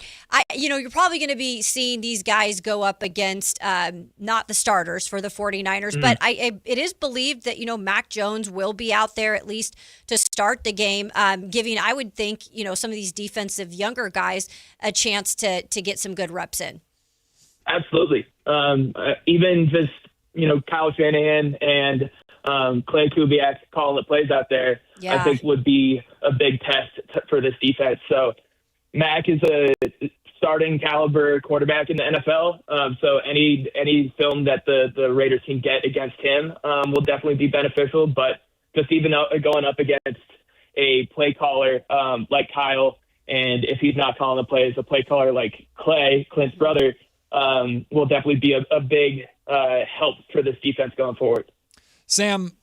you're probably going to be seeing these guys go up against not the starters for the 49ers, but it is believed that, Mac Jones will be out there at least to start the game, giving, I would think, some of these defensive younger guys a chance to get some good reps in. Absolutely. Even just, Kyle Shanahan and Clay Kubiak calling the plays out there, I think would be a big test for this defense. So Mac is a starting caliber quarterback in the NFL. So any film that the Raiders can get against him will definitely be beneficial. But just even going up against a play caller like Kyle, and if he's not calling the plays, a play caller like Clay, Clint's brother, will definitely be a big help for this defense going forward. Sam,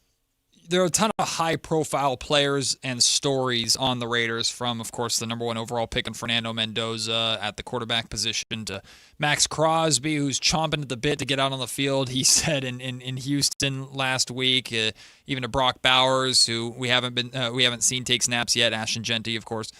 there are a ton of high-profile players and stories on the Raiders, from, of course, the number 1 overall pick in Fernando Mendoza at the quarterback position to Max Crosby, who's chomping at the bit to get out on the field, he said in Houston last week, even to Brock Bowers, who we haven't seen take snaps yet, Ashton Genty, of course.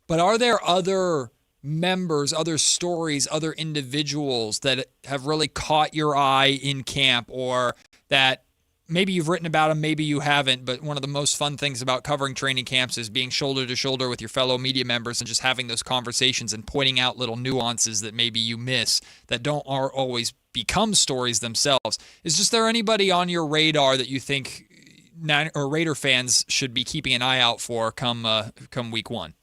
But are there other members, other stories, other individuals that have really caught your eye in camp, or that maybe you've written about them, maybe you haven't, but one of the most fun things about covering training camps is being shoulder to shoulder with your fellow media members and just having those conversations and pointing out little nuances that maybe you miss that don't always become stories themselves. Is there anybody on your radar that you think Raider fans should be keeping an eye out for come week 1?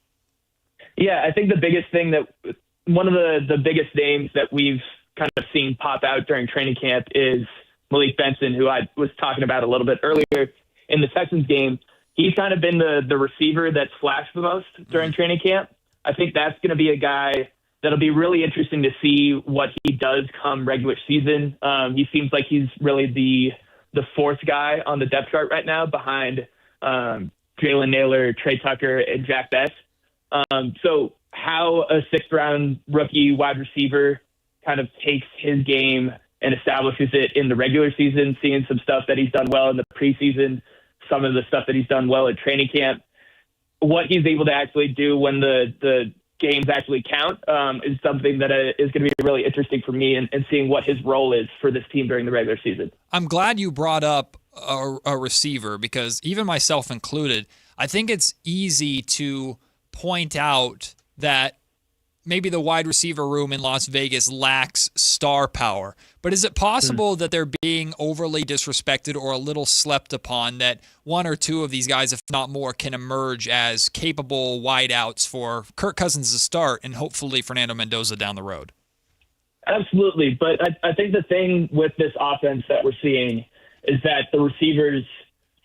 Yeah, I think the biggest thing that one of the biggest names that we've kind of seen pop out during training camp is Malik Benson, who I was talking about a little bit earlier in the Texans game. He's kind of been the receiver that's flashed the most during training camp. I think that's going to be a guy that'll be really interesting to see what he does come regular season. He seems like he's really the fourth guy on the depth chart right now behind Jalen Nailor, Trey Tucker, and Jack Bess. So how a 6th-round rookie wide receiver kind of takes his game and establishes it in the regular season, seeing some stuff that he's done well in the preseason, some of the stuff that he's done well at training camp. What he's able to actually do when the games actually count is something that is going to be really interesting for me, and seeing what his role is for this team during the regular season. I'm glad you brought up a receiver, because even myself included, I think it's easy to point out that maybe the wide receiver room in Las Vegas lacks star power. But is it possible that they're being overly disrespected or a little slept upon, that one or two of these guys, if not more, can emerge as capable wideouts for Kirk Cousins to start and hopefully Fernando Mendoza down the road? Absolutely. But I think the thing with this offense that we're seeing is that the receivers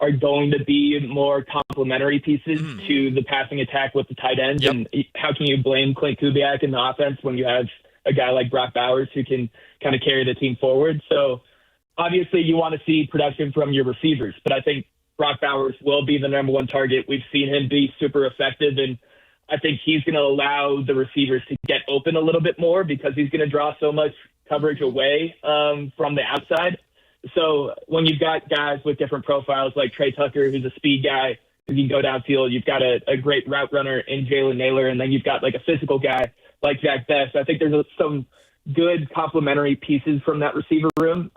are going to be more complementary pieces to the passing attack with the tight ends. Yep. And how can you blame Clint Kubiak in the offense when you have a guy like Brock Bowers who can kind of carry the team forward? So obviously you want to see production from your receivers, but I think Brock Bowers will be the number 1 target. We've seen him be super effective, and I think he's going to allow the receivers to get open a little bit more because he's going to draw so much coverage away from the outside. So when you've got guys with different profiles like Trey Tucker, who's a speed guy who can go downfield, you've got a great route runner in Jalen Nailor, and then you've got like a physical guy like Jack Bess. I think there's some good complementary pieces from that receiver room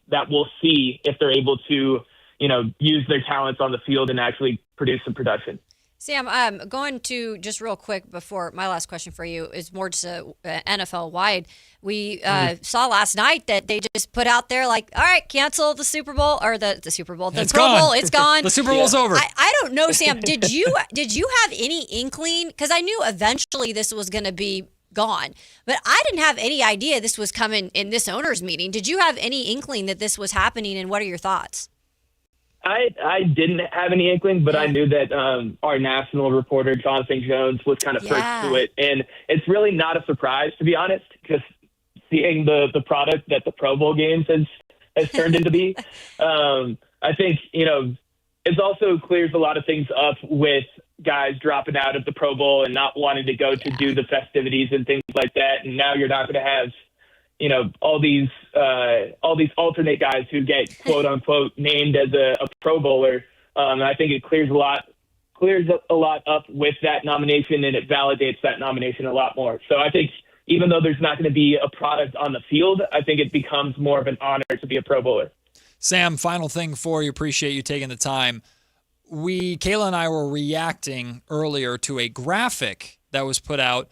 that we'll see if they're able to, use their talents on the field and actually produce some production. Sam, going to just real quick before my last question for you is more just NFL wide. We saw last night that they just put out there like, all right, cancel the Super Bowl or the Super Bowl, the Pro Bowl. It's gone. The Super Bowl's over. I don't know, Sam. Did you have any inkling? Because I knew eventually this was going to be gone, but I didn't have any idea this was coming in this owners meeting. Did you have any inkling that this was happening, and what are your thoughts? I didn't have any inkling, but I knew that our national reporter, Jonathan Jones, was kind of first to it. And it's really not a surprise, to be honest, because seeing the product that the Pro Bowl games has turned into be, I think, it also clears a lot of things up with guys dropping out of the Pro Bowl and not wanting to go to do the festivities and things like that. And now you're not going to have, all these alternate guys who get quote unquote named as a Pro Bowler. And I think it clears a lot up with that nomination, and it validates that nomination a lot more. So I think even though there's not going to be a product on the field, I think it becomes more of an honor to be a Pro Bowler. Sam, final thing for you. Appreciate you taking the time. Kayla and I were reacting earlier to a graphic that was put out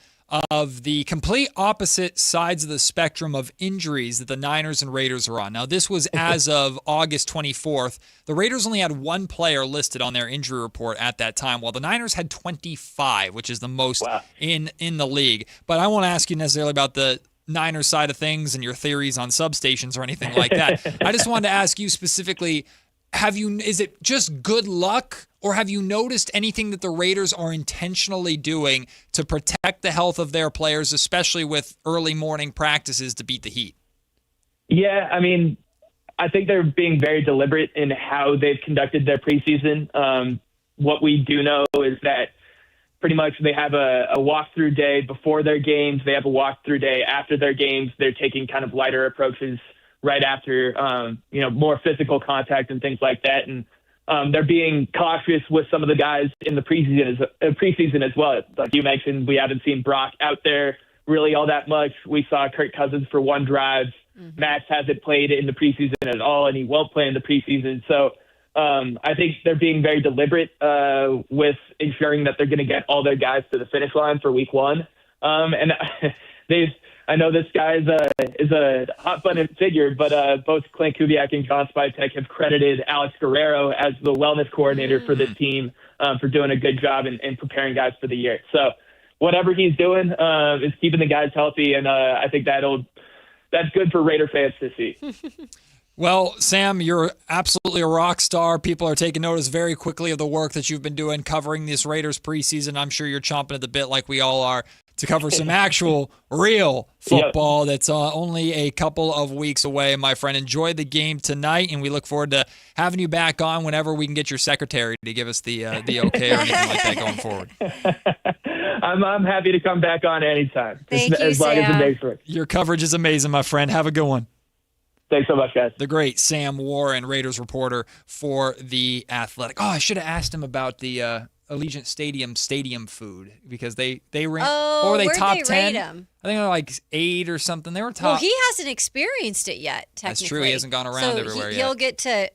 of the complete opposite sides of the spectrum of injuries that the Niners and Raiders are on. Now, this was as of August 24th. The Raiders only had one player listed on their injury report at that time, while the Niners had 25, which is the most in the league. But I won't ask you necessarily about the Niners side of things and your theories on substations or anything like that. I just wanted to ask you specifically, is it just good luck, or have you noticed anything that the Raiders are intentionally doing to protect the health of their players, especially with early morning practices to beat the Heat? Yeah, I mean, I think they're being very deliberate in how they've conducted their preseason. What we do know is that pretty much they have a walkthrough day before their games. They have a walkthrough day after their games. They're taking kind of lighter approaches right after, more physical contact and things like that. And they're being cautious with some of the guys in the preseason as well. Like you mentioned, we haven't seen Brock out there really all that much. We saw Kirk Cousins for one drive. Mm-hmm. Max hasn't played in the preseason at all, and he won't play in the preseason. So I think they're being very deliberate with ensuring that they're going to get all their guys to the finish line for week one. And I know this guy is a hot-button figure, but both Clint Kubiak and John Spivak have credited Alex Guerrero as the wellness coordinator for this team for doing a good job in preparing guys for the year. So whatever he's doing is keeping the guys healthy, and I think that's good for Raider fans to see. Well, Sam, you're absolutely a rock star. People are taking notice very quickly of the work that you've been doing covering this Raiders preseason. I'm sure you're chomping at the bit like we all are to cover some actual real football that's only a couple of weeks away. My friend, enjoy the game tonight, and we look forward to having you back on whenever we can get your secretary to give us the okay or anything like that going forward. I'm happy to come back on anytime. Thank you, as long as it Sam. makes for it. Your coverage is amazing, my friend. Have a good one. Thanks so much, guys. The great Sam Warren, Raiders reporter for The Athletic. Oh, I should have asked him about the Allegiant Stadium food, because they ran. Oh, or they where'd top they 10? rate 'em? I think they're like 8 or something. They were top. Well, he hasn't experienced it yet, technically. That's true. He hasn't gone around everywhere yet. He'll get to,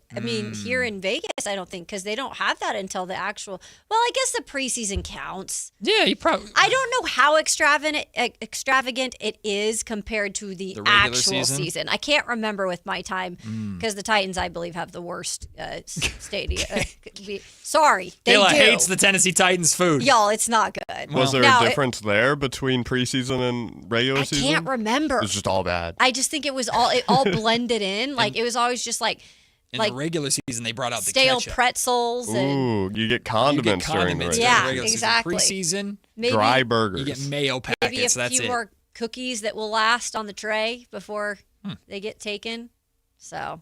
here in Vegas, I don't think, because they don't have that until the actual, well, I guess the preseason counts. Yeah, he probably. I don't know how extravagant it is compared to the actual season. I can't remember with my time, because the Titans, I believe, have the worst stadium. Sorry, they Kayla do. hates the Tennessee Titans food. Y'all, it's not good. Was there a difference there between preseason and regular season? I can't remember. It was just all bad. I just think it all blended in. Like it was always just like in the regular season they brought out the stale ketchup. pretzels. Ooh, you get condiments during the regular yeah, exactly. Preseason, maybe, dry burgers. You get mayo packets. Maybe a that's few it. more cookies that will last on the tray before they get taken. So,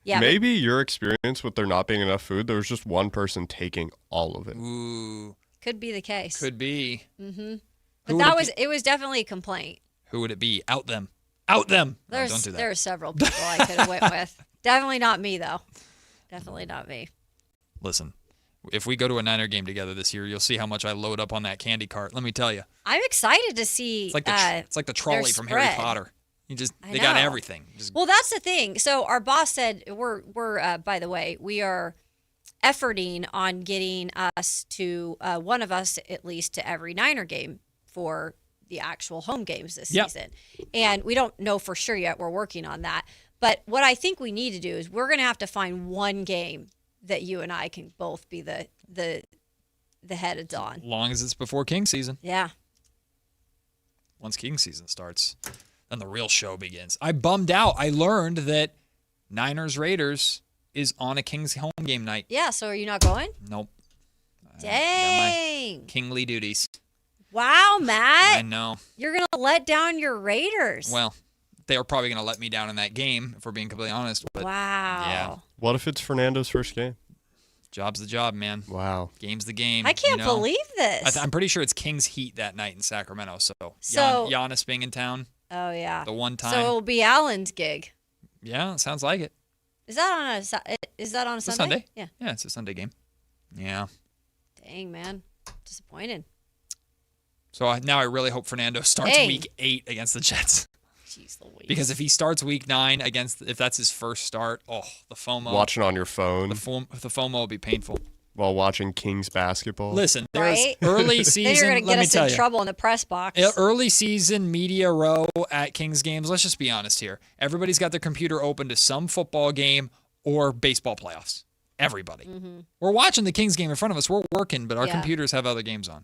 yeah. Maybe your experience with there not being enough food, there was just one person taking all of it. Ooh. Could be the case. Could be. Mm-hmm. But it was definitely a complaint. Who would it be? Out them. Out them. There are several people I could have went with. Definitely not me, though. Definitely not me. Listen, if we go to a Niner game together this year, you'll see how much I load up on that candy cart. Let me tell you. I'm excited to see. It's like the trolley from Harry Potter. They got everything. Well, that's the thing. So our boss said we're by the way, we are efforting on getting us to one of us at least to every Niner game for the actual home games this season. And we don't know for sure yet. We're working on that. But what I think we need to do is we're going to have to find one game that you and I can both be the heads on. As long as it's before King season. Yeah. Once King season starts, then the real show begins. I bummed out. I learned that Niners Raiders is on a Kings home game night. Yeah, so are you not going? Nope. Dang. Kingly duties. Wow, Matt. I know. You're going to let down your Raiders. Well, they were probably going to let me down in that game, if we're being completely honest. But wow. Yeah. What if it's Fernando's first game? Job's the job, man. Wow. Game's the game. I can't believe this. I'm pretty sure it's Kings Heat that night in Sacramento. So Giannis being in town. Oh, yeah. The one time. So it'll be Allen's gig. Yeah, it sounds like it. Is that on a Sunday? It's a Sunday? Yeah. Yeah, it's a Sunday game. Yeah. Dang, man. Disappointed. So now I really hope Fernando starts week 8 against the Jets. Jeez Louise. Because if he starts week 9 if that's his first start, the FOMO. Watching on your phone. The FOMO will be painful. While watching Kings basketball. Listen, there's early season. Then you're going to get us in trouble in the press box. Early season media row at Kings games. Let's just be honest here. Everybody's got their computer open to some football game or baseball playoffs. Everybody. Mm-hmm. We're watching the Kings game in front of us. We're working, but our Yeah. computers have other games on.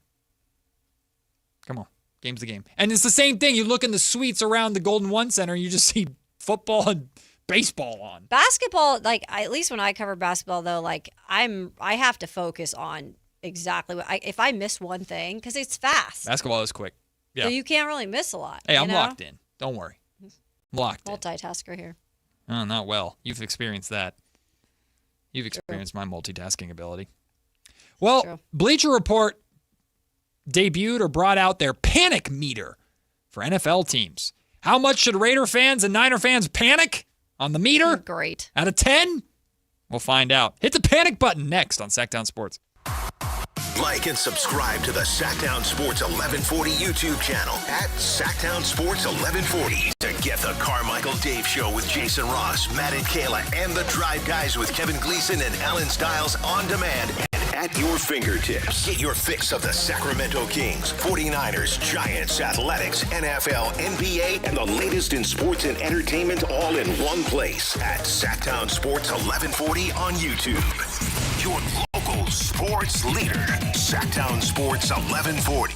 Come on. Game's the game. And it's the same thing. You look in the suites around the Golden One Center, and you just see football and baseball on. Basketball, at least when I cover basketball, though, I have to focus on exactly what if I miss one thing, because it's fast. Basketball is quick. Yeah. So you can't really miss a lot. Hey, I'm you know? locked in. Don't worry. I'm locked in. Multitasker here. Oh, not well. You've experienced that. You've experienced my multitasking ability. Well, Bleacher Report debuted or brought out their panic meter for NFL teams. How much should Raider fans and Niner fans panic on the meter? Great. Out of 10? We'll find out. Hit the panic button next on Sactown Sports. Like and subscribe to the Sactown Sports 1140 YouTube channel at Sactown Sports 1140 to get the Carmichael Dave Show with Jason Ross, Matt and Kayla, and the Drive Guys with Kevin Gleason and Alan Stiles on demand and at your fingertips. Get your fix of the Sacramento Kings, 49ers, Giants, Athletics, NFL, NBA, and the latest in sports and entertainment all in one place at Sactown Sports 1140 on YouTube. Your local sports leader, Sactown Sports 1140.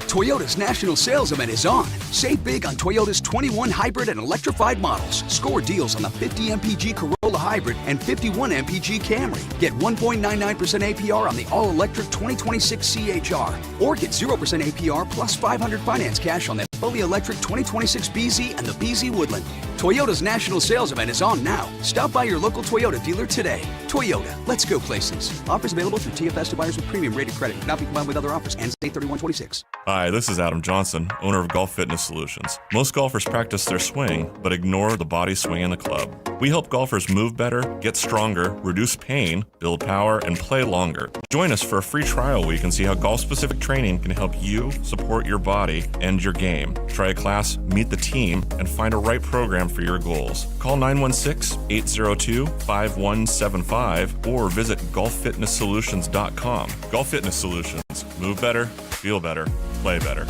Toyota's national sales event is on. Save big on Toyota's 21 hybrid and electrified models. Score deals on the 50 MPG Corolla Hybrid and 51 MPG Camry. Get 1.99% APR on the all-electric 2026 CHR. Or get 0% APR plus $500 finance cash on the fully electric 2026 BZ and the BZ Woodland. Toyota's national sales event is on now. Stop by your local Toyota dealer today. Toyota, let's go places. Offers available through TFS to buyers with premium rated credit. Not be combined with other offers. Ends date 31/26. Hi, this is Adam Johnson, owner of Golf Fitness Solutions. Most golfers practice their swing, but ignore the body swing in the club. We help golfers move better, get stronger, reduce pain, build power, and play longer. Join us for a free trial week and see how golf-specific training can help you support your body and your game. Try a class, meet the team, and find a right program for your goals. Call 916-802-5175 or visit golffitnesssolutions.com. Golf Fitness Solutions. Move better, feel better, play better.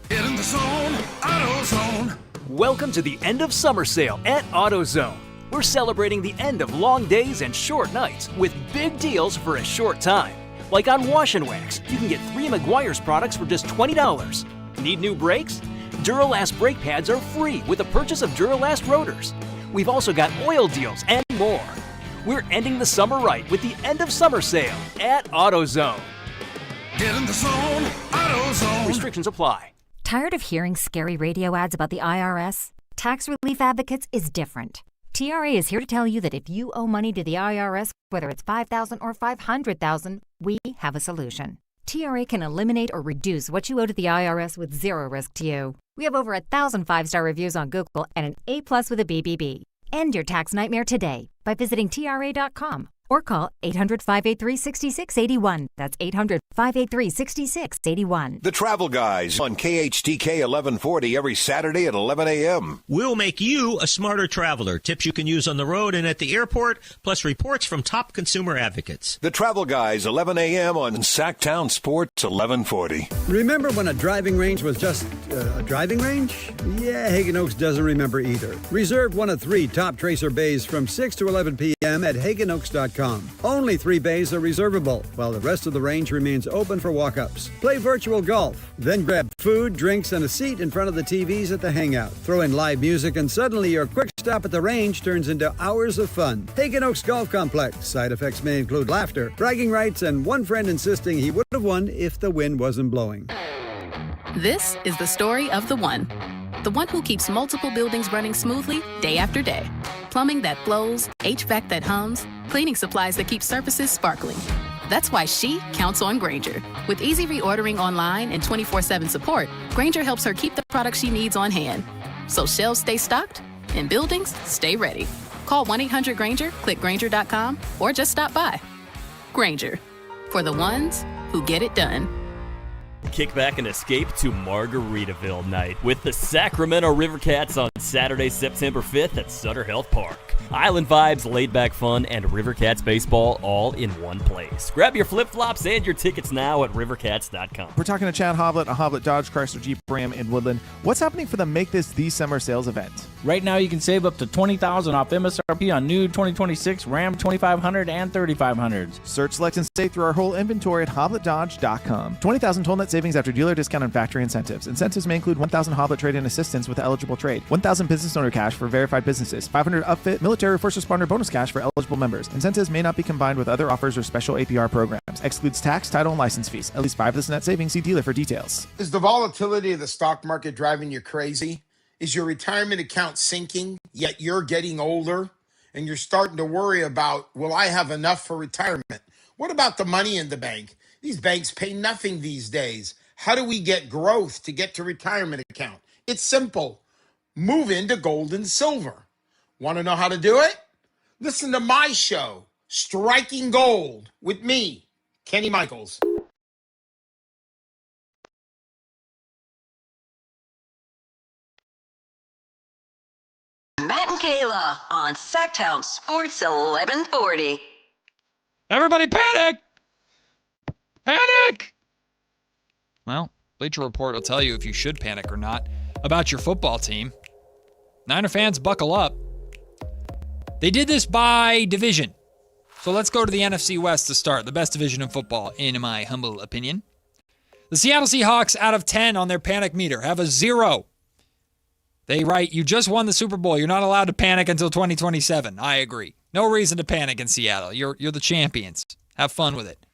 Get in the zone, AutoZone. Welcome to the end of summer sale at AutoZone. We're celebrating the end of long days and short nights with big deals for a short time. Like on Wash and Wax, you can get 3 Meguiar's products for just $20. Need new brakes? Duralast brake pads are free with the purchase of Duralast rotors. We've also got oil deals and more. We're ending the summer right with the end of summer sale at AutoZone. Get in the zone, AutoZone. Restrictions apply. Tired of hearing scary radio ads about the IRS? Tax Relief Advocates is different. TRA is here to tell you that if you owe money to the IRS, whether it's $5,000 or $500,000, we have a solution. TRA can eliminate or reduce what you owe to the IRS with zero risk to you. We have over 1,000 5-star reviews on Google and an A+ with a BBB. End your tax nightmare today by visiting TRA.com or call 800-583-6681. That's 800-583-6681. The Travel Guys on KHTK 1140 every Saturday at 11 a.m. We'll make you a smarter traveler. Tips you can use on the road and at the airport, plus reports from top consumer advocates. The Travel Guys, 11 a.m. on Sactown Sports 1140. Remember when a driving range was just a driving range? Yeah, Hagen Oaks doesn't remember either. Reserve one of 3 top Tracer bays from 6 to 11 p.m. at HagenOaks.com. Only 3 bays are reservable, while the rest of the range remains open for walk-ups. Play virtual golf, then grab food, drinks, and a seat in front of the TVs at the hangout. Throw in live music, and suddenly your quick stop at the range turns into hours of fun. Hagen Oaks Golf Complex. Side effects may include laughter, bragging rights, and one friend insisting he would have won if the wind wasn't blowing. This is the story of the one who keeps multiple buildings running smoothly day after day. Plumbing that flows, HVAC that hums, cleaning supplies that keep surfaces sparkling. That's why she counts on Grainger. With easy reordering online and 24/7 support, Grainger helps her keep the products she needs on hand. So shelves stay stocked and buildings stay ready. Call 1-800-GRAINGER, click Grainger.com, or just stop by. Grainger, for the ones who get it done. Kick back and escape to Margaritaville night with the Sacramento Rivercats on Saturday, September 5th at Sutter Health Park. Island vibes, laid-back fun, and Rivercats baseball all in one place. Grab your flip-flops and your tickets now at rivercats.com. We're talking to Chad Hoblet, a Hoblet Dodge Chrysler Jeep Ram in Woodland. What's happening for the Make This the Summer sales event? Right now, you can save up to $20,000 off MSRP on new 2026 Ram 2500 and 3500s. Search, select, and save through our whole inventory at HobletDodge.com. 20,000 total net savings after dealer discount and factory incentives. Incentives may include 1,000 Hoblet trade-in assistance with eligible trade, 1,000 business owner cash for verified businesses, 500 upfit military first responder bonus cash for eligible members. Incentives may not be combined with other offers or special APR programs. Excludes tax, title, and license fees. At least 5 of this net savings. See dealer for details. Is the volatility of the stock market driving you crazy? Is your retirement account sinking, yet you're getting older and you're starting to worry about, will I have enough for retirement? What about the money in the bank? These banks pay nothing these days. How do we get growth to get to retirement account? It's simple. Move into gold and silver. Want to know how to do it? Listen to my show, Striking Gold, with me, Kenny Michaels. Matt and Kayla on Sactown Sports 1140. Everybody panic! Panic! Well, Bleacher Report will tell you if you should panic or not about your football team. Niner fans, buckle up. They did this by division. So let's go to the NFC West to start, the best division in football, in my humble opinion. The Seattle Seahawks, out of 10 on their panic meter, have a 0. They write, you just won the Super Bowl. You're not allowed to panic until 2027. I agree. No reason to panic in Seattle. You're the champions. Have fun with it.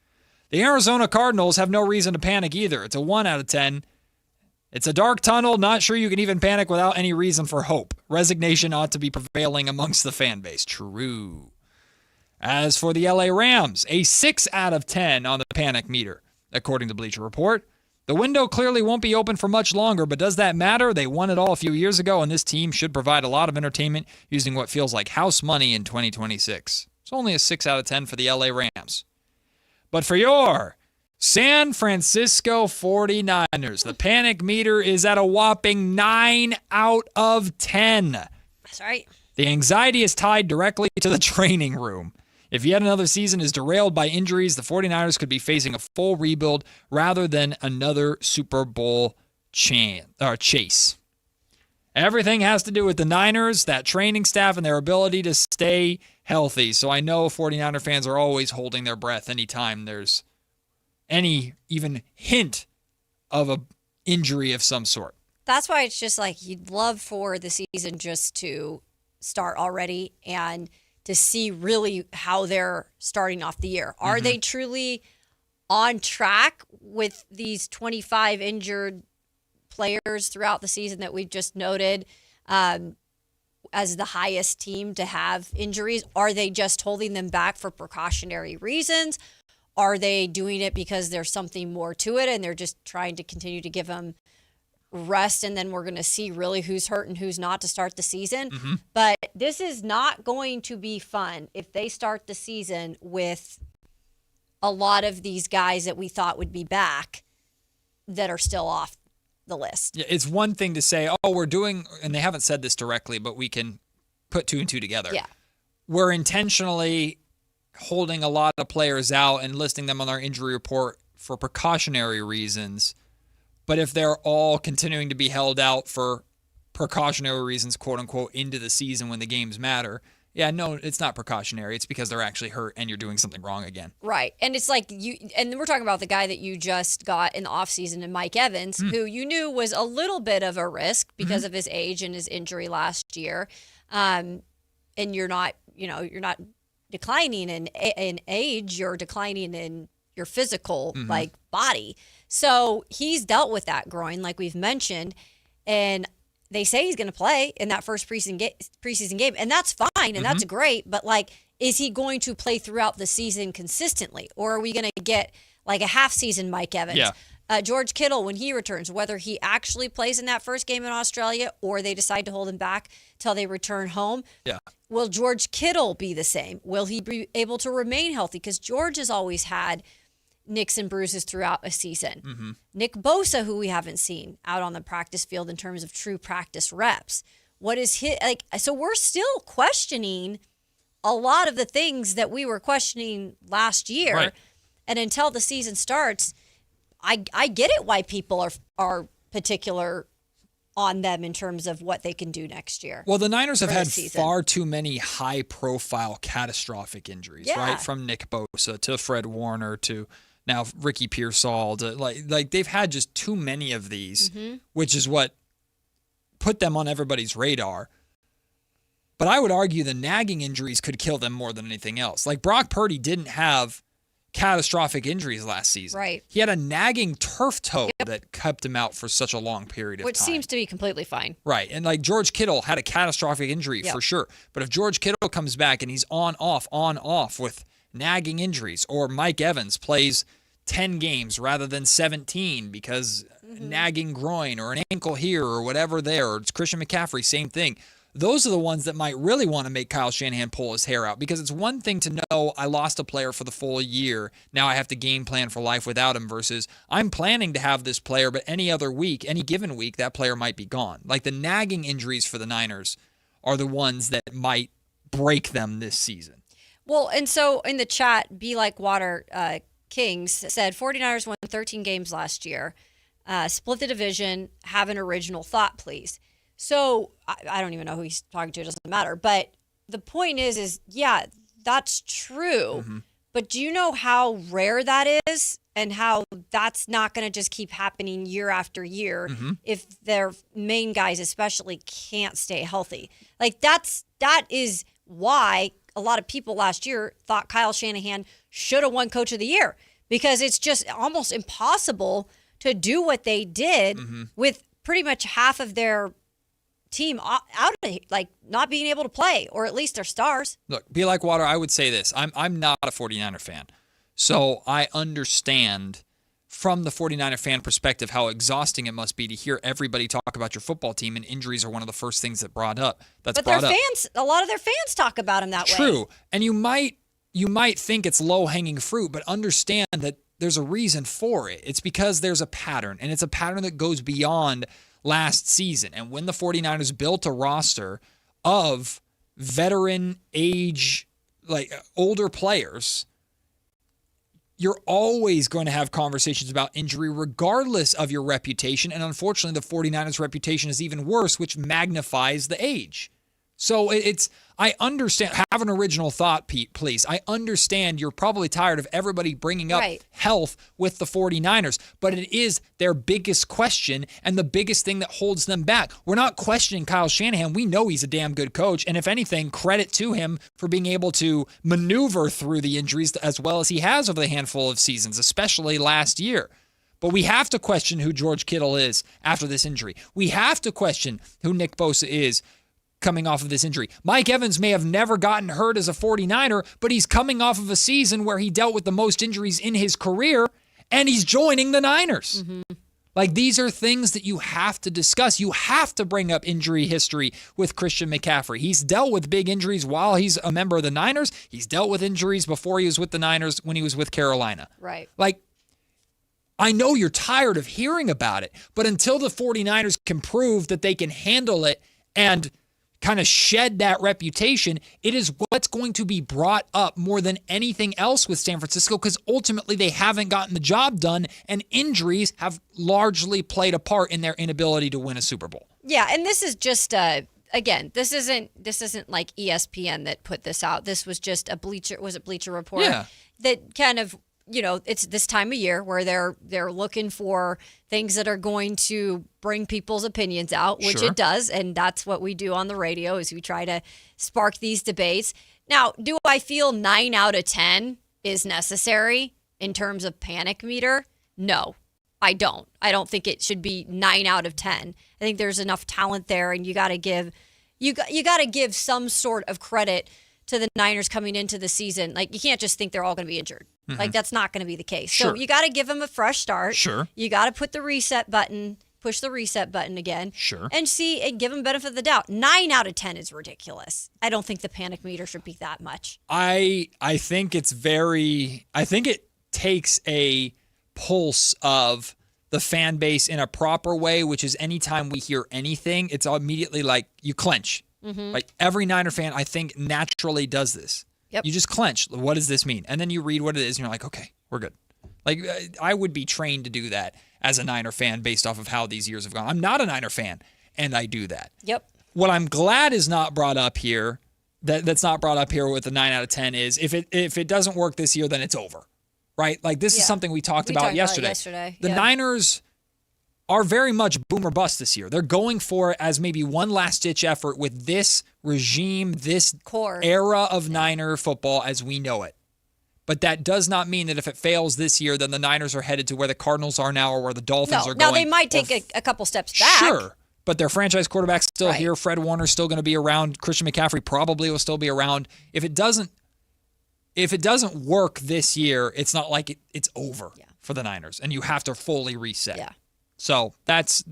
The Arizona Cardinals have no reason to panic either. It's a 1 out of 10. It's a dark tunnel. Not sure you can even panic without any reason for hope. Resignation ought to be prevailing amongst the fan base. True. As for the LA Rams, a 6 out of 10 on the panic meter, according to Bleacher Report. The window clearly won't be open for much longer, but does that matter? They won it all a few years ago, and this team should provide a lot of entertainment using what feels like house money in 2026. It's only a 6 out of 10 for the LA Rams. But for your San Francisco 49ers, the panic meter is at a whopping 9 out of 10. That's right. The anxiety is tied directly to the training room. If yet another season is derailed by injuries, the 49ers could be facing a full rebuild rather than another Super Bowl chase. Everything has to do with the Niners, that training staff, and their ability to stay healthy. So I know 49er fans are always holding their breath anytime there's any even hint of an injury of some sort. That's why it's just like you'd love for the season just to start already and to see really how they're starting off the year. Are they truly on track with these 25 injured players throughout the season that we've just noted as the highest team to have injuries? Are they just holding them back for precautionary reasons? Are they doing it because there's something more to it and they're just trying to continue to give them rest, and then we're going to see really who's hurt and who's not to start the season? But this is not going to be fun if they start the season with a lot of these guys that we thought would be back that are still off the list. Yeah, it's one thing to say, oh, we're doing, and they haven't said this directly, but we can put 2 and 2 together. Yeah. We're intentionally holding a lot of players out and listing them on our injury report for precautionary reasons. But if they're all continuing to be held out for precautionary reasons, quote unquote, into the season when the games matter, yeah, no, it's not precautionary. It's because they're actually hurt and you're doing something wrong again. Right. And it's like and we're talking about the guy that you just got in the offseason, and Mike Evans, who you knew was a little bit of a risk because of his age and his injury last year. And you're not declining in age, you're declining in your physical body. So he's dealt with that groin, like we've mentioned, and they say he's going to play in that first preseason game, and that's fine. fine, and that's great, but like, is he going to play throughout the season consistently? Or are we going to get like a half-season Mike Evans? Yeah. George Kittle, when he returns, whether he actually plays in that first game in Australia or they decide to hold him back till they return home, will George Kittle be the same? Will he be able to remain healthy? Because George has always had nicks and bruises throughout a season. Nick Bosa, who we haven't seen out on the practice field in terms of true practice reps. What is his, like? So we're still questioning a lot of the things that we were questioning last year. Right. And until the season starts, I get it why people are particular on them in terms of what they can do next year. Well, the Niners have had far too many high-profile catastrophic injuries, right? From Nick Bosa to Fred Warner to now Ricky Pearsall. To like they've had just too many of these, which is what put them on everybody's radar. But I would argue the nagging injuries could kill them more than anything else. Like Brock Purdy didn't have catastrophic injuries last season. Right. He had a nagging turf toe that kept him out for such a long period of time. Which seems to be completely fine. Right. And like George Kittle had a catastrophic injury for sure. But if George Kittle comes back and he's on, off with nagging injuries, or Mike Evans plays 10 games rather than 17 because nagging groin or an ankle here or whatever there, or it's Christian McCaffrey, same thing. Those are the ones that might really want to make Kyle Shanahan pull his hair out, because it's one thing to know I lost a player for the full year. Now I have to game plan for life without him versus I'm planning to have this player, but any other week, any given week, that player might be gone. Like the nagging injuries for the Niners are the ones that might break them this season. Well, and so in the chat, Be Like Water Kings said 49ers won 13 games last year, split the division, have an original thought, please. So I don't even know who he's talking to. It doesn't matter. But the point is yeah, that's true. But do you know how rare that is and how that's not going to just keep happening year after year if their main guys especially can't stay healthy? Like that is why a lot of people last year thought Kyle Shanahan should have won Coach of the Year, because it's just almost impossible to do what they did with pretty much half of their team out of, like, not being able to play, or at least their stars. Look, Be Like Water, I would say this. I'm not a 49er fan. So I understand from the 49er fan perspective how exhausting it must be to hear everybody talk about your football team, and injuries are one of the first things that's brought up. But their fans, a lot of their fans talk about them that way. True. And you might think it's low-hanging fruit, but understand that there's a reason for it. It's because there's a pattern, and it's a pattern that goes beyond last season. And when the 49ers built a roster of veteran age, like older players, you're always going to have conversations about injury regardless of your reputation. And unfortunately, the 49ers reputation is even worse, which magnifies the age. So I understand. Have an original thought, Pete, please. I understand you're probably tired of everybody bringing up health with the 49ers, but it is their biggest question and the biggest thing that holds them back. We're not questioning Kyle Shanahan. We know he's a damn good coach, and if anything, credit to him for being able to maneuver through the injuries as well as he has over the handful of seasons, especially last year. But we have to question who George Kittle is after this injury. We have to question who Nick Bosa is coming off of this injury. Mike Evans may have never gotten hurt as a 49er, but he's coming off of a season where he dealt with the most injuries in his career, and he's joining the Niners. Like, these are things that you have to discuss. You have to bring up injury history with Christian McCaffrey. He's dealt with big injuries while he's a member of the Niners. He's dealt with injuries before he was with the Niners when he was with Carolina. Right. Like, I know you're tired of hearing about it, but until the 49ers can prove that they can handle it and kind of shed that reputation, it is what's going to be brought up more than anything else with San Francisco, because ultimately they haven't gotten the job done, and injuries have largely played a part in their inability to win a Super Bowl. Yeah, and this is just again, this isn't like ESPN that put this out. This was just a Bleacher Report that kind of, you know, it's this time of year where they're looking for things that are going to bring people's opinions out, which it does, and that's what we do on the radio, is we try to spark these debates. Now, do I feel 9 out of 10 is necessary in terms of panic meter? No, I don't. I don't think it should be 9 out of 10. I think there's enough talent there, and you got to give you got to give some sort of credit to the Niners coming into the season. Like, you can't just think they're all going to be injured. Mhm. Like, that's not going to be the case. Sure. So you got to give them a fresh start. Sure. You got to push the reset button again. Sure. And give them benefit of the doubt. 9 out of 10 is ridiculous. I don't think the panic meter should be that much. I think it takes a pulse of the fan base in a proper way, which is anytime we hear anything, it's immediately like you clench. Mhm. Like every Niner fan, I think, naturally does this. Yep. You just clench. What does this mean? And then you read what it is, and you're like, okay, we're good. Like, I would be trained to do that as a Niner fan based off of how these years have gone. I'm not a Niner fan, and I do that. Yep. What I'm glad is not brought up here, that's not brought up here with the 9 out of 10 is if it doesn't work this year, then it's over, right? Like, this is something we talked about yesterday. The Niners are very much boom or bust this year. They're going for it as maybe one last-ditch effort with this regime, this core era of Niner football as we know it. But that does not mean that if it fails this year, then the Niners are headed to where the Cardinals are now or where the Dolphins are going. Now, they might take a couple steps back. Sure, but their franchise quarterback's still here. Fred Warner's still going to be around. Christian McCaffrey probably will still be around. If it doesn't work this year, it's not like it's over for the Niners, and you have to fully reset. Yeah. So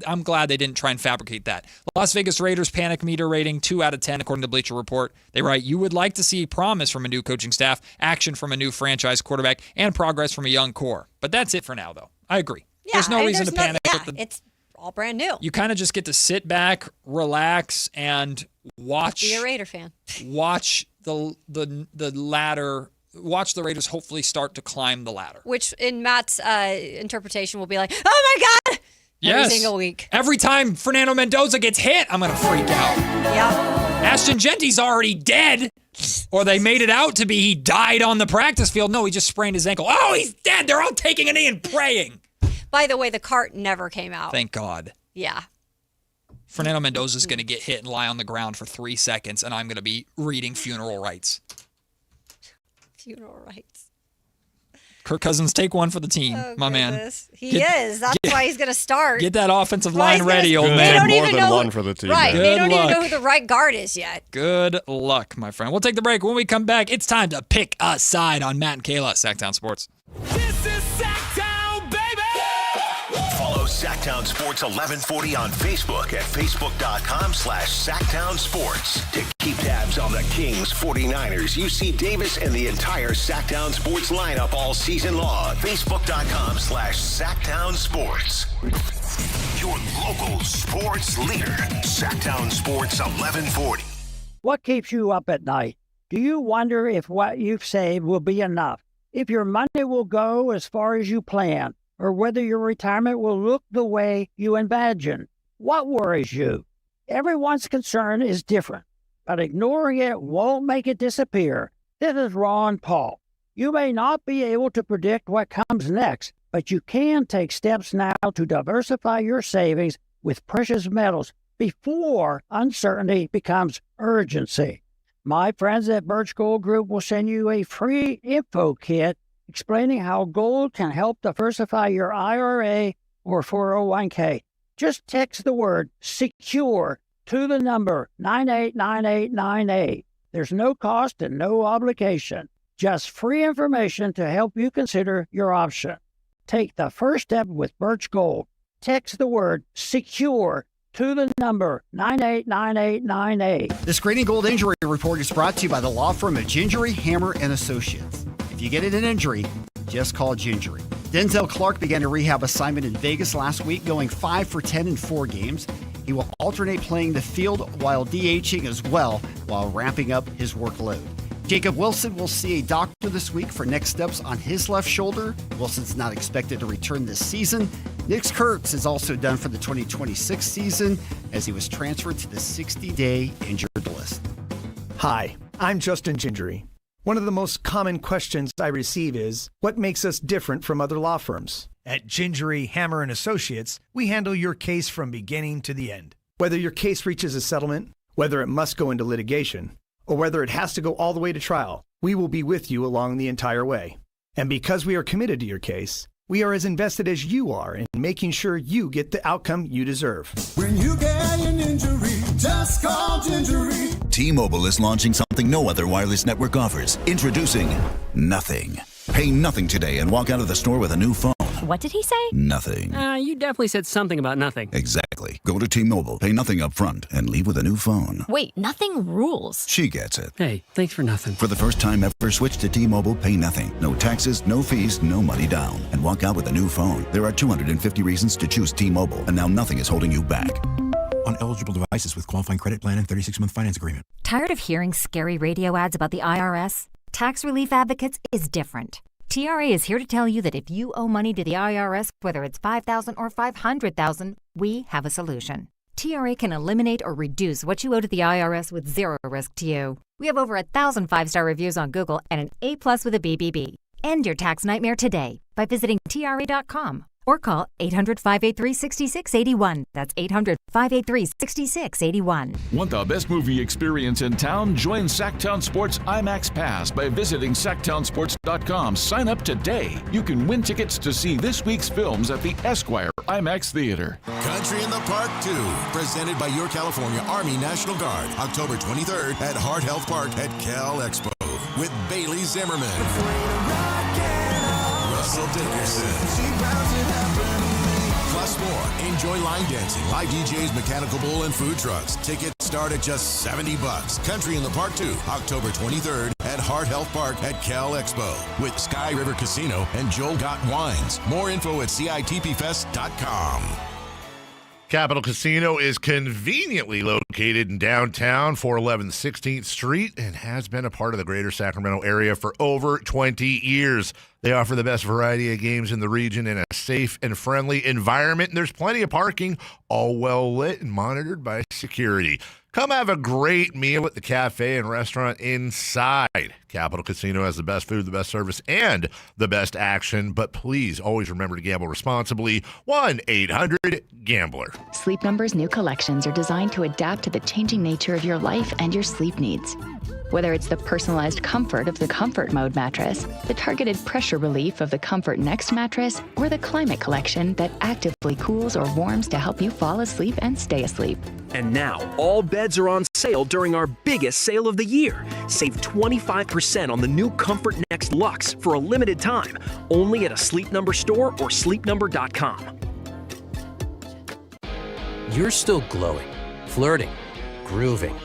I'm glad they didn't try and fabricate that. Las Vegas Raiders panic meter rating 2 out of 10 according to Bleacher Report. They write, you would like to see promise from a new coaching staff, action from a new franchise quarterback, and progress from a young core. But that's it for now, though. I agree. There's no reason to panic. It's all brand new. You kind of just get to sit back, relax, and watch. Be a Raider fan. Watch the ladder. Watch the Raiders hopefully start to climb the ladder. Which, in Matt's interpretation, will be like, oh my God! Every single week. Every time Fernando Mendoza gets hit, I'm going to freak out. Yeah. Ashton Genty's already dead. Or they made it out to be he died on the practice field. No, he just sprained his ankle. Oh, he's dead. They're all taking a knee and praying. By the way, the cart never came out. Thank God. Yeah. Fernando Mendoza's going to get hit and lie on the ground for 3 seconds, and I'm going to be reading funeral rites. Funeral rites. Kirk Cousins, take one for the team, my man. He is. That's why he's going to start. Get that offensive line ready, old man. They don't More even than know one for the team. Right. man. They don't even luck. know who the right guard is yet. Good luck, my friend. We'll take the break. When we come back, it's time to pick a side on Matt and Kayla at Sactown Sports. This is Sactown, baby! Follow Sactown Sports 1140 on Facebook at facebook.com/Sactown Sports. To keep tabs on the Kings, 49ers, UC Davis, and the entire Sactown Sports lineup all season long. Facebook.com/Sactown Sports. Your local sports leader. Sactown Sports 1140. What keeps you up at night? Do you wonder if what you've saved will be enough? If your money will go as far as you plan? Or whether your retirement will look the way you imagine? What worries you? Everyone's concern is different, but ignoring it won't make it disappear. This is Ron Paul. You may not be able to predict what comes next, but you can take steps now to diversify your savings with precious metals before uncertainty becomes urgency. My friends at Birch Gold Group will send you a free info kit explaining how gold can help diversify your IRA or 401k. Just text the word SECURE to the number 989898. There's no cost and no obligation. Just free information to help you consider your option. Take the first step with Birch Gold. Text the word SECURE to the number 989898. The Screening Gold Injury Report is brought to you by the law firm of Gingery, Hammer, and Associates. If you get an injury, just call Gingery. Denzel Clark began a rehab assignment in Vegas last week, going 5 for 10 in 4 games. He will alternate playing the field while DHing as well, while ramping up his workload. Jacob Wilson will see a doctor this week for next steps on his left shoulder. Wilson's not expected to return this season. Nick Kurtz is also done for the 2026 season as he was transferred to the 60-day injured list. Hi, I'm Justin Gingery. One of the most common questions I receive is, what makes us different from other law firms? At Gingery, Hammer, and Associates, we handle your case from beginning to the end. Whether your case reaches a settlement, whether it must go into litigation, or whether it has to go all the way to trial, we will be with you along the entire way. And because we are committed to your case, we are as invested as you are in making sure you get the outcome you deserve. When you get an injury, tell Just call Gingery. T-Mobile is launching something no other wireless network offers. Introducing Nothing. Pay nothing today and walk out of the store with a new phone. What did he say? Nothing. You definitely said something about nothing. Exactly. Go to T-Mobile, pay nothing up front, and leave with a new phone. Wait, nothing rules. She gets it. Hey, thanks for nothing. For the first time ever, switch to T-Mobile, pay nothing. No taxes, no fees, no money down. And walk out with a new phone. There are 250 reasons to choose T-Mobile, and now nothing is holding you back. On eligible devices with qualifying credit plan and 36-month finance agreement. Tired of hearing scary radio ads about the IRS? Tax Relief Advocates is different. TRA is here to tell you that if you owe money to the IRS, whether it's $5,000 or $500,000, we have a solution. TRA can eliminate or reduce what you owe to the IRS with zero risk to you. We have over 1,000 5-star reviews on Google and an A+ with a BBB. End your tax nightmare today by visiting TRA.com or call 800-583-6681. That's 800-583-6681. Want the best movie experience in town? Join Sactown Sports IMAX Pass by visiting SactownSports.com. Sign up today. You can win tickets to see this week's films at the Esquire IMAX Theater. Country in the Park 2, presented by your California Army National Guard, October 23rd at Heart Health Park at Cal Expo with Bailey Zimmerman, Russell Dickerson, plus more. Enjoy line dancing, live DJs, mechanical bull, and food trucks. Tickets start at just $70. Country in the Park 2, October 23rd at Heart Health Park at Cal Expo with Sky River Casino and Joel Gott Wines. More info at CITPFest.com. Capital Casino is conveniently located in downtown, 411 16th Street, and has been a part of the greater Sacramento area for over 20 years. They offer the best variety of games in the region in a safe and friendly environment, and there's plenty of parking, all well lit and monitored by security. Come have a great meal at the cafe and restaurant inside. Capital Casino has the best food, the best service, and the best action. But please always remember to gamble responsibly. 1-800-GAMBLER. Sleep Number's new collections are designed to adapt to the changing nature of your life and your sleep needs. Whether it's the personalized comfort of the Comfort Mode mattress, the targeted pressure relief of the Comfort Next mattress, or the Climate Collection that actively cools or warms to help you fall asleep and stay asleep. And now, all beds are on sale during our biggest sale of the year. Save 25% on the new Comfort Next Luxe for a limited time, only at a Sleep Number store or sleepnumber.com. You're still glowing, flirting, grooving.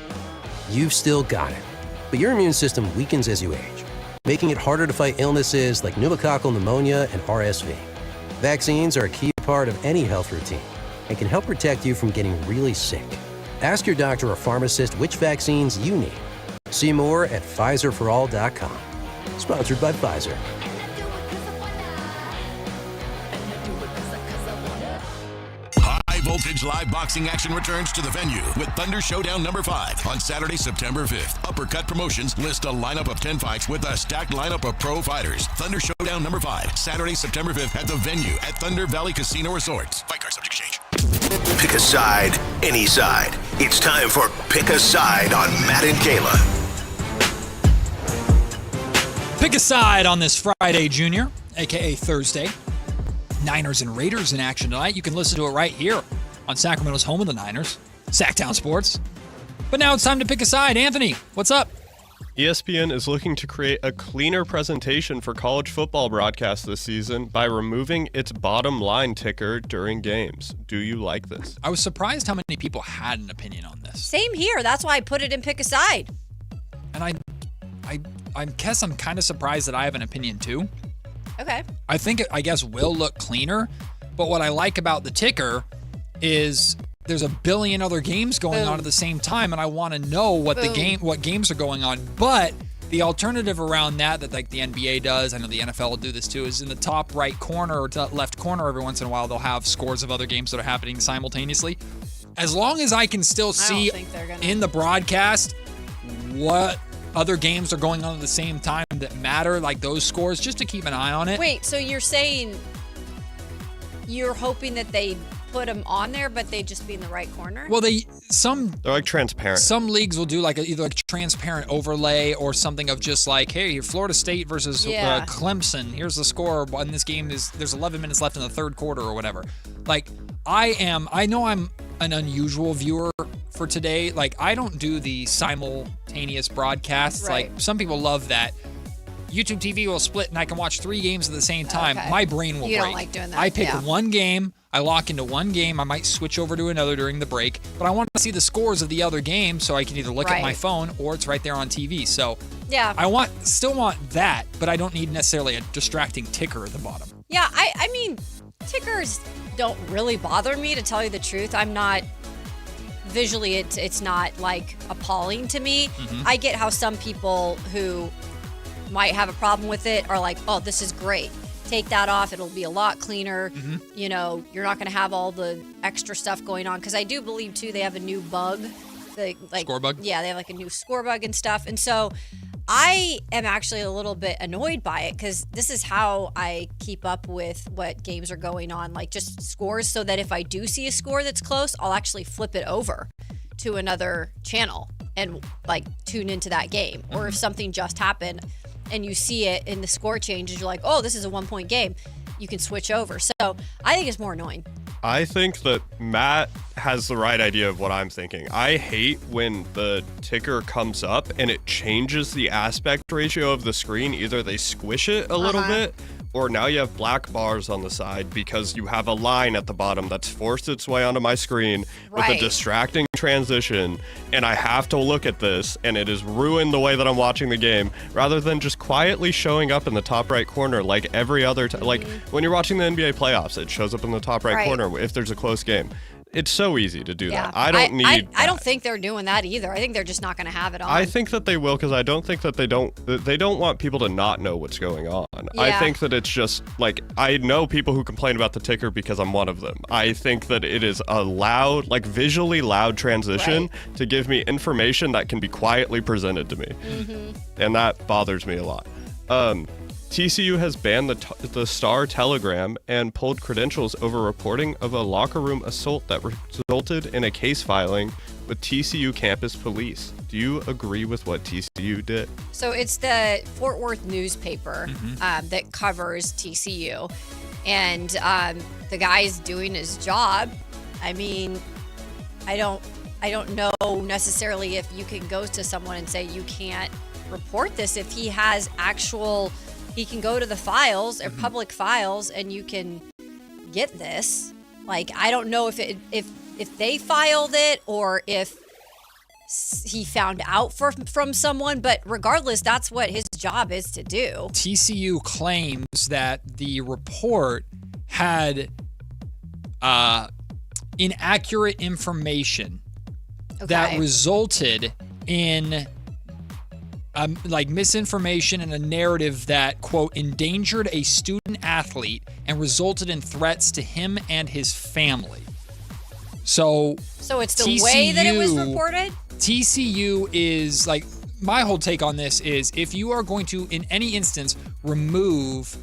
You've still got it. But your immune system weakens as you age, making it harder to fight illnesses like pneumococcal pneumonia and RSV. Vaccines are a key part of any health routine and can help protect you from getting really sick. Ask your doctor or pharmacist which vaccines you need. See more at PfizerForAll.com. Sponsored by Pfizer. High Voltage live boxing action returns to the venue with Thunder Showdown number 5 on Saturday, September 5th. Uppercut Promotions list a lineup of 10 fights with a stacked lineup of pro fighters. Thunder Showdown number 5, Saturday, September 5th at the venue at Thunder Valley Casino Resorts. Fight card subject to change. Pick a side, any side. It's time for Pick a Side on Matt and Kayla. Pick a side on this Friday, Junior, a.k.a. Thursday. Niners and Raiders in action tonight. You can listen to it right here on Sacramento's home of the Niners, Sactown Sports. But now it's time to pick a side. Anthony, what's up? ESPN is looking to create a cleaner presentation for college football broadcasts this season by removing its bottom line ticker during games. Do you like this? I was surprised how many people had an opinion on this. Same here. That's why I put it in Pick a Side. And I guess I'm kind of surprised that I have an opinion too. Okay. I think I guess will look cleaner, but what I like about the ticker is there's a billion other games going on at the same time, and I want to know what what games are going on. But the alternative around that like the NBA does, I know the NFL will do this too, is in the top right corner or left corner every once in a while they'll have scores of other games that are happening simultaneously. As long as I can still see in the broadcast what other games are going on at the same time that matter, like those scores, just to keep an eye on it. Wait, so you're saying you're hoping that they put them on there, but they just be in the right corner? Well, they're like transparent. Some leagues will do like either a transparent overlay or something of just like, hey, Florida State versus Clemson. Here's the score. And this game there's 11 minutes left in the third quarter or whatever. Like I know I'm an unusual viewer for today. Like, I don't do the simultaneous broadcasts. Right. Like, some people love that. YouTube TV will split and I can watch 3 games at the same time. Okay. My brain will break. You don't like doing that. I pick yeah. one game. I lock into one game. I might switch over to another during the break, but I want to see the scores of the other game so I can either look at my phone or it's right there on TV. So yeah, I still want that, but I don't need necessarily a distracting ticker at the bottom. Yeah, I mean, tickers don't really bother me, to tell you the truth. I'm not visually, it's not like appalling to me. Mm-hmm. I get how some people who might have a problem with it are like, oh, this is great. Take that off. It'll be a lot cleaner. Mm-hmm. You know, you're not going to have all the extra stuff going on. Because I do believe, too, they have a new bug. Score bug? Yeah, they have like a new score bug and stuff. And so I am actually a little bit annoyed by it, because this is how I keep up with what games are going on, like just scores, so that if I do see a score that's close, I'll actually flip it over to another channel and like tune into that game. Or if something just happened and you see it in the score changes, you're like, oh, this is a 1-point game, you can switch over. So I think it's more annoying. I think that Matt has the right idea of what I'm thinking. I hate when the ticker comes up and it changes the aspect ratio of the screen. Either they squish it a little bit, or now you have black bars on the side because you have a line at the bottom that's forced its way onto my screen with a distracting transition, and I have to look at this, and it has ruined the way that I'm watching the game, rather than just quietly showing up in the top right corner like every other time. Like when you're watching the NBA playoffs, it shows up in the top right corner if there's a close game. It's so easy to do that. I don't need I don't think they're doing that either. I think they're just not going to have it on. I think that they will, because I don't think that they don't want people to not know what's going on. Yeah. I think that it's just like, I know people who complain about the ticker because I'm one of them. I think that it is a loud, like visually loud transition to give me information that can be quietly presented to me. Mm-hmm. And that bothers me a lot. TCU has banned the Star Telegram and pulled credentials over reporting of a locker room assault that resulted in a case filing with TCU campus police. Do you agree with what TCU did? So it's the Fort Worth newspaper that covers TCU, and the guy's doing his job. I mean, I don't know necessarily if you can go to someone and say you can't report this. If he has he can go to the files or public files and you can get this. Like, I don't know if they filed it or if he found out from someone, but regardless, that's what his job is to do. TCU claims that the report had inaccurate information that resulted in like misinformation and a narrative that, quote, endangered a student athlete and resulted in threats to him and his family. So it's the way that it was reported? TCU is like, my whole take on this is, if you are going to, in any instance, remove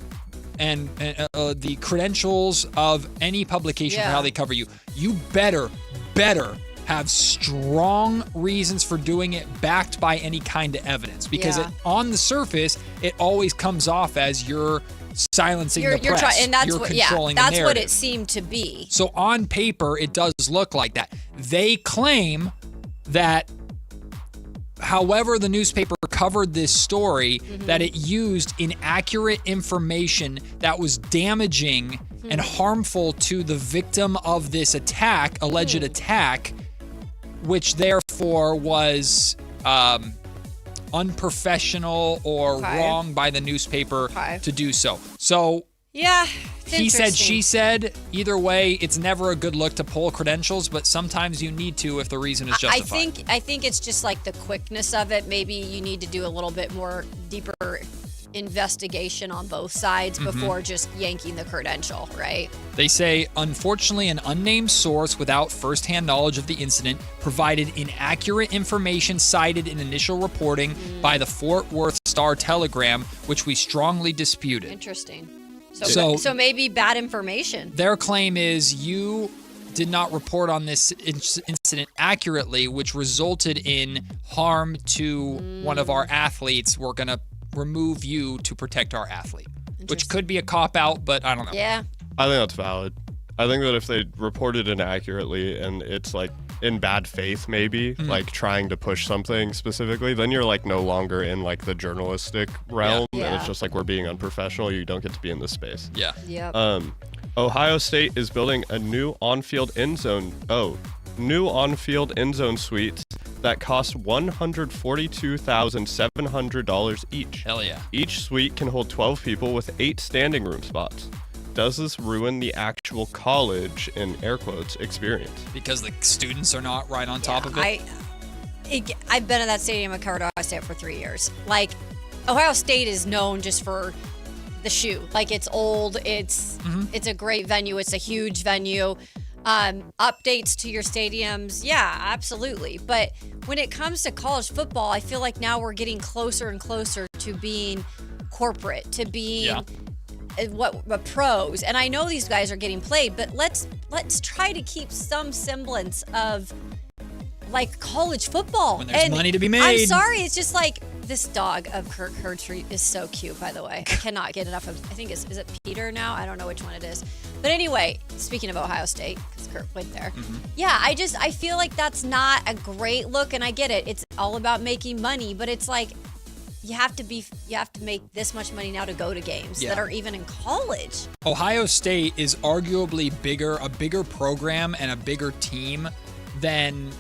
the credentials of any publication for how they cover you, you better have strong reasons for doing it, backed by any kind of evidence, because on the surface it always comes off as you're silencing the press. And that's you're what, controlling the that's narrative. what it seemed to be. So on paper it does look like that. They claim that, however the newspaper covered this story, that it used inaccurate information that was damaging and harmful to the victim of this attack, alleged attack, which therefore was unprofessional or wrong by the newspaper to do so. So he said, she said, either way, it's never a good look to pull credentials, but sometimes you need to if the reason is justified. I think it's just like the quickness of it. Maybe you need to do a little bit more deeper investigation on both sides before just yanking the credential, right? They say, unfortunately, an unnamed source without firsthand knowledge of the incident provided inaccurate information cited in initial reporting by the Fort Worth Star Telegram, which we strongly disputed. Interesting. So maybe bad information. Their claim is you did not report on this incident accurately, which resulted in harm to one of our athletes. We're going to remove you to protect our athlete, which could be a cop-out, but I don't know. Yeah. I think that's valid. I think that if they reported inaccurately and it's like in bad faith, maybe, like trying to push something specifically, then you're like no longer in like the journalistic realm. Yeah. And it's just like we're being unprofessional. You don't get to be in this space. Yeah. Yep. Ohio State is building a new on-field end zone suites that cost $142,700 each. Hell yeah. Each suite can hold 12 people with 8 standing room spots. Does this ruin the actual college, in air quotes, experience? Because the students are not right on top of it? I've been in that stadium at Ohio State for 3 years. Like, Ohio State is known just for the shoe. Like, it's old. It's a great venue. It's a huge venue. Updates to your stadiums, yeah, absolutely. But when it comes to college football, I feel like now we're getting closer and closer to being corporate, to being what pros. And I know these guys are getting played, but let's try to keep some semblance of like college football. When there's money to be made. I'm sorry, it's just like this dog of Kirk Herbstreit is so cute, by the way. I cannot get enough of. I think is it Peter now? I don't know which one it is. But anyway, speaking of Ohio State, because Kirk went there. Yeah, I feel like that's not a great look, and I get it. It's all about making money, but it's like you have to make this much money now to go to games that are even in college. Ohio State is arguably a bigger program and a bigger team than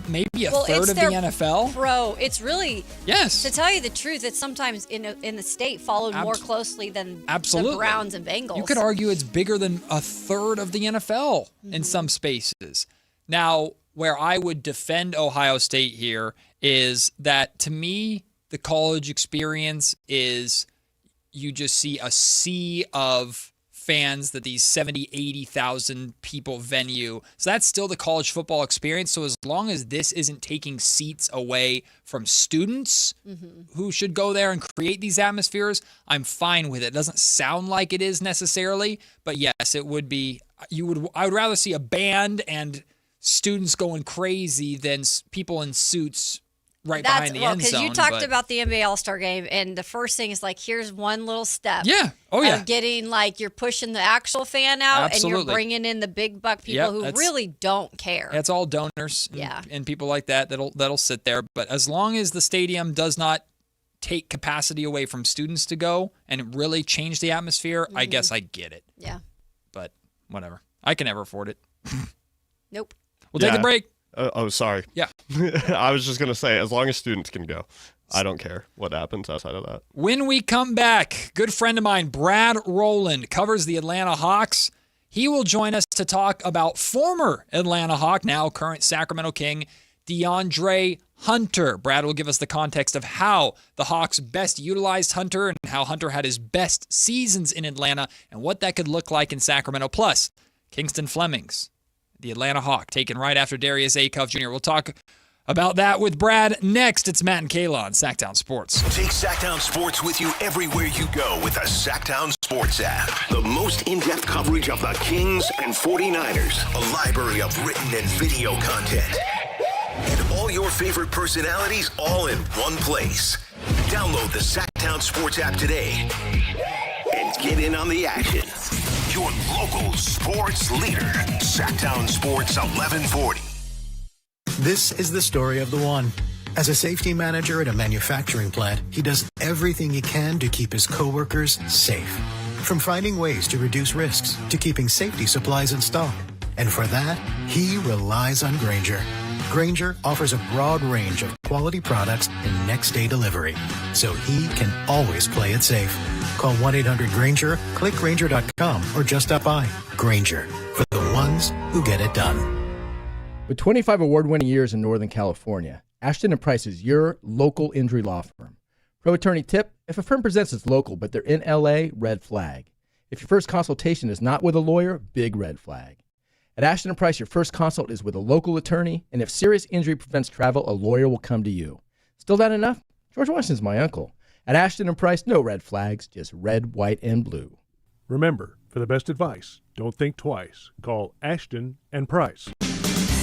maybe a third of the NFL. It's really, to tell you the truth, it's sometimes in the state followed more closely than the Browns and Bengals. You could argue it's bigger than a third of the NFL in some spaces. Now, where I would defend Ohio State here is that, to me, the college experience is you just see a sea of fans that these 70, 80,000 people venue. So that's still the college football experience. So as long as this isn't taking seats away from students who should go there and create these atmospheres, I'm fine with it. It doesn't sound like it is necessarily, but yes, it would be. I would rather see a band and students going crazy than people in suits behind the end zone. Because you talked about the NBA All-Star Game, and the first thing is like, here's one little step. Yeah. Oh, yeah. Of getting like, you're pushing the actual fan out, and you're bringing in the big buck people who really don't care. It's all donors and people like that'll sit there. But as long as the stadium does not take capacity away from students to go and really change the atmosphere, I guess I get it. Yeah. But whatever. I can never afford it. Nope. We'll take a break. Sorry. Yeah. I was just going to say, as long as students can go, I don't care what happens outside of that. When we come back, good friend of mine, Brad Rowland, covers the Atlanta Hawks. He will join us to talk about former Atlanta Hawk, now current Sacramento King, DeAndre Hunter. Brad will give us the context of how the Hawks best utilized Hunter and how Hunter had his best seasons in Atlanta and what that could look like in Sacramento. Plus, Kingston Flemings, the Atlanta Hawk, taken right after Darius Acuff Jr. We'll talk about that with Brad next. It's Matt and Kayla on Sactown Sports. Take Sactown Sports with you everywhere you go with the Sactown Sports app. The most in-depth coverage of the Kings and 49ers. A library of written and video content. And all your favorite personalities all in one place. Download the Sactown Sports app today and get in on the action. Your local sports leader, Sactown Sports 1140. This is the story of the one. As a safety manager at a manufacturing plant, he does everything he can to keep his coworkers safe. From finding ways to reduce risks to keeping safety supplies in stock. And for that, he relies on Grainger. Grainger offers a broad range of quality products and next-day delivery, so he can always play it safe. Call 1-800-GRAINGER, click Grainger.com, or just stop by. Grainger, for the ones who get it done. With 25 award-winning years in Northern California, Ashton & Price is your local injury law firm. Pro attorney tip: if a firm presents as local but they're in LA, red flag. If your first consultation is not with a lawyer, big red flag. At Ashton & Price, your first consult is with a local attorney, and if serious injury prevents travel, a lawyer will come to you. Still not enough? George Washington's my uncle. At Ashton & Price, no red flags, just red, white, and blue. Remember, for the best advice, don't think twice. Call Ashton & Price.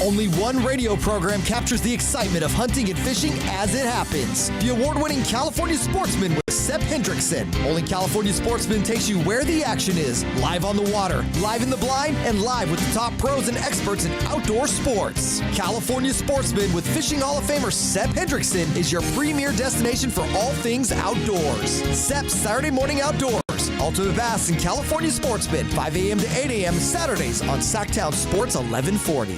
Only one radio program captures the excitement of hunting and fishing as it happens. The award-winning California Sportsman with Sep Hendrickson. Only California Sportsman takes you where the action is, live on the water, live in the blind, and live with the top pros and experts in outdoor sports. California Sportsman with Fishing Hall of Famer Sep Hendrickson is your premier destination for all things outdoors. Sep's Saturday Morning Outdoors. Ultimate Bass and California Sportsman, 5 a.m. to 8 a.m. Saturdays on Sactown Sports 1140.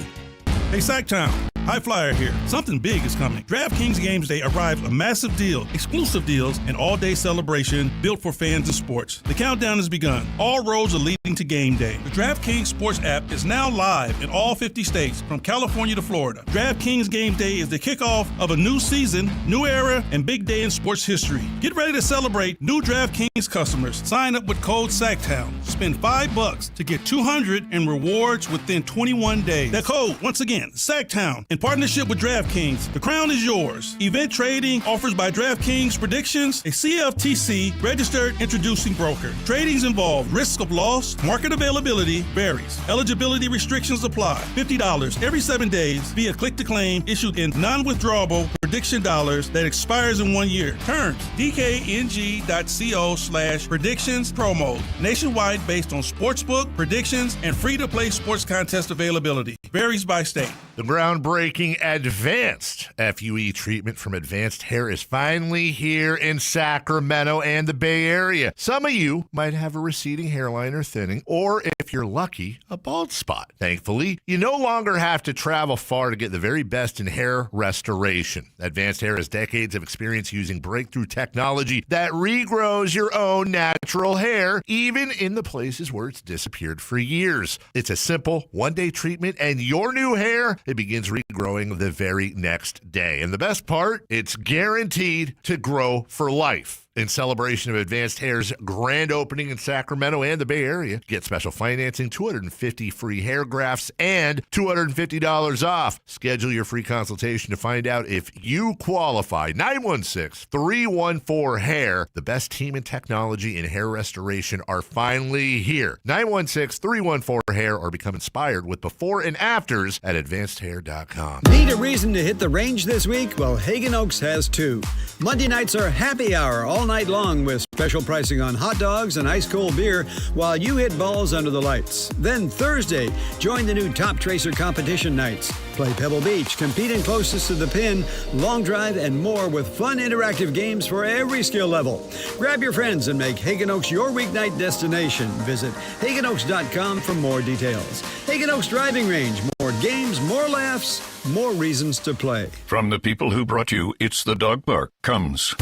Hey, Sactown. High Flyer here. Something big is coming. DraftKings Games Day arrives a massive deal, exclusive deals, and all-day celebration built for fans of sports. The countdown has begun. All roads are leading to game day. The DraftKings Sports app is now live in all 50 states, from California to Florida. DraftKings Game Day is the kickoff of a new season, new era, and big day in sports history. Get ready to celebrate new DraftKings customers. Sign up with code SACTOWN. Spend $5 to get $200 in rewards within 21 days. That code, once again, SACTOWN. In partnership with DraftKings, the crown is yours. Event trading offers by DraftKings Predictions, a CFTC registered introducing broker. Tradings involve risk of loss, market availability varies. Eligibility restrictions apply. $50 every 7 days via click to claim issued in non-withdrawable prediction dollars that expires in 1 year. Terms, dkng.co/predictions promo. Nationwide based on sportsbook, predictions, and free-to-play sports contest availability. Varies by state. The groundbreaking advanced FUE treatment from Advanced Hair is finally here in Sacramento and the Bay Area. Some of you might have a receding hairline or thinning, or if you're lucky, a bald spot. Thankfully, you no longer have to travel far to get the very best in hair restoration. Advanced Hair has decades of experience using breakthrough technology that regrows your own natural hair, even in the places where it's disappeared for years. It's a simple one-day treatment, and your new hair, it begins regrowing the very next day. And the best part, it's guaranteed to grow for life. In celebration of Advanced Hair's grand opening in Sacramento and the Bay Area, get special financing, 250 free hair grafts, and $250 off. Schedule your free consultation to find out if you qualify. 916-314-HAIR. The best team in technology in hair restoration are finally here. 916-314-HAIR, or become inspired with before and afters at advancedhair.com. Need a reason to hit the range this week? Well, Hagen Oaks has two. Monday nights are happy hour all night long with special pricing on hot dogs and ice cold beer while you hit balls under the lights. Then Thursday, join the new Top Tracer competition nights. Play Pebble Beach, compete in closest to the pin, long drive, and more with fun interactive games for every skill level. Grab your friends and make Hagen Oaks your weeknight destination. Visit HagenOaks.com for more details. Hagen Oaks Driving Range, more games, more laughs, more reasons to play. From the people who brought you It's the Dog Bark comes.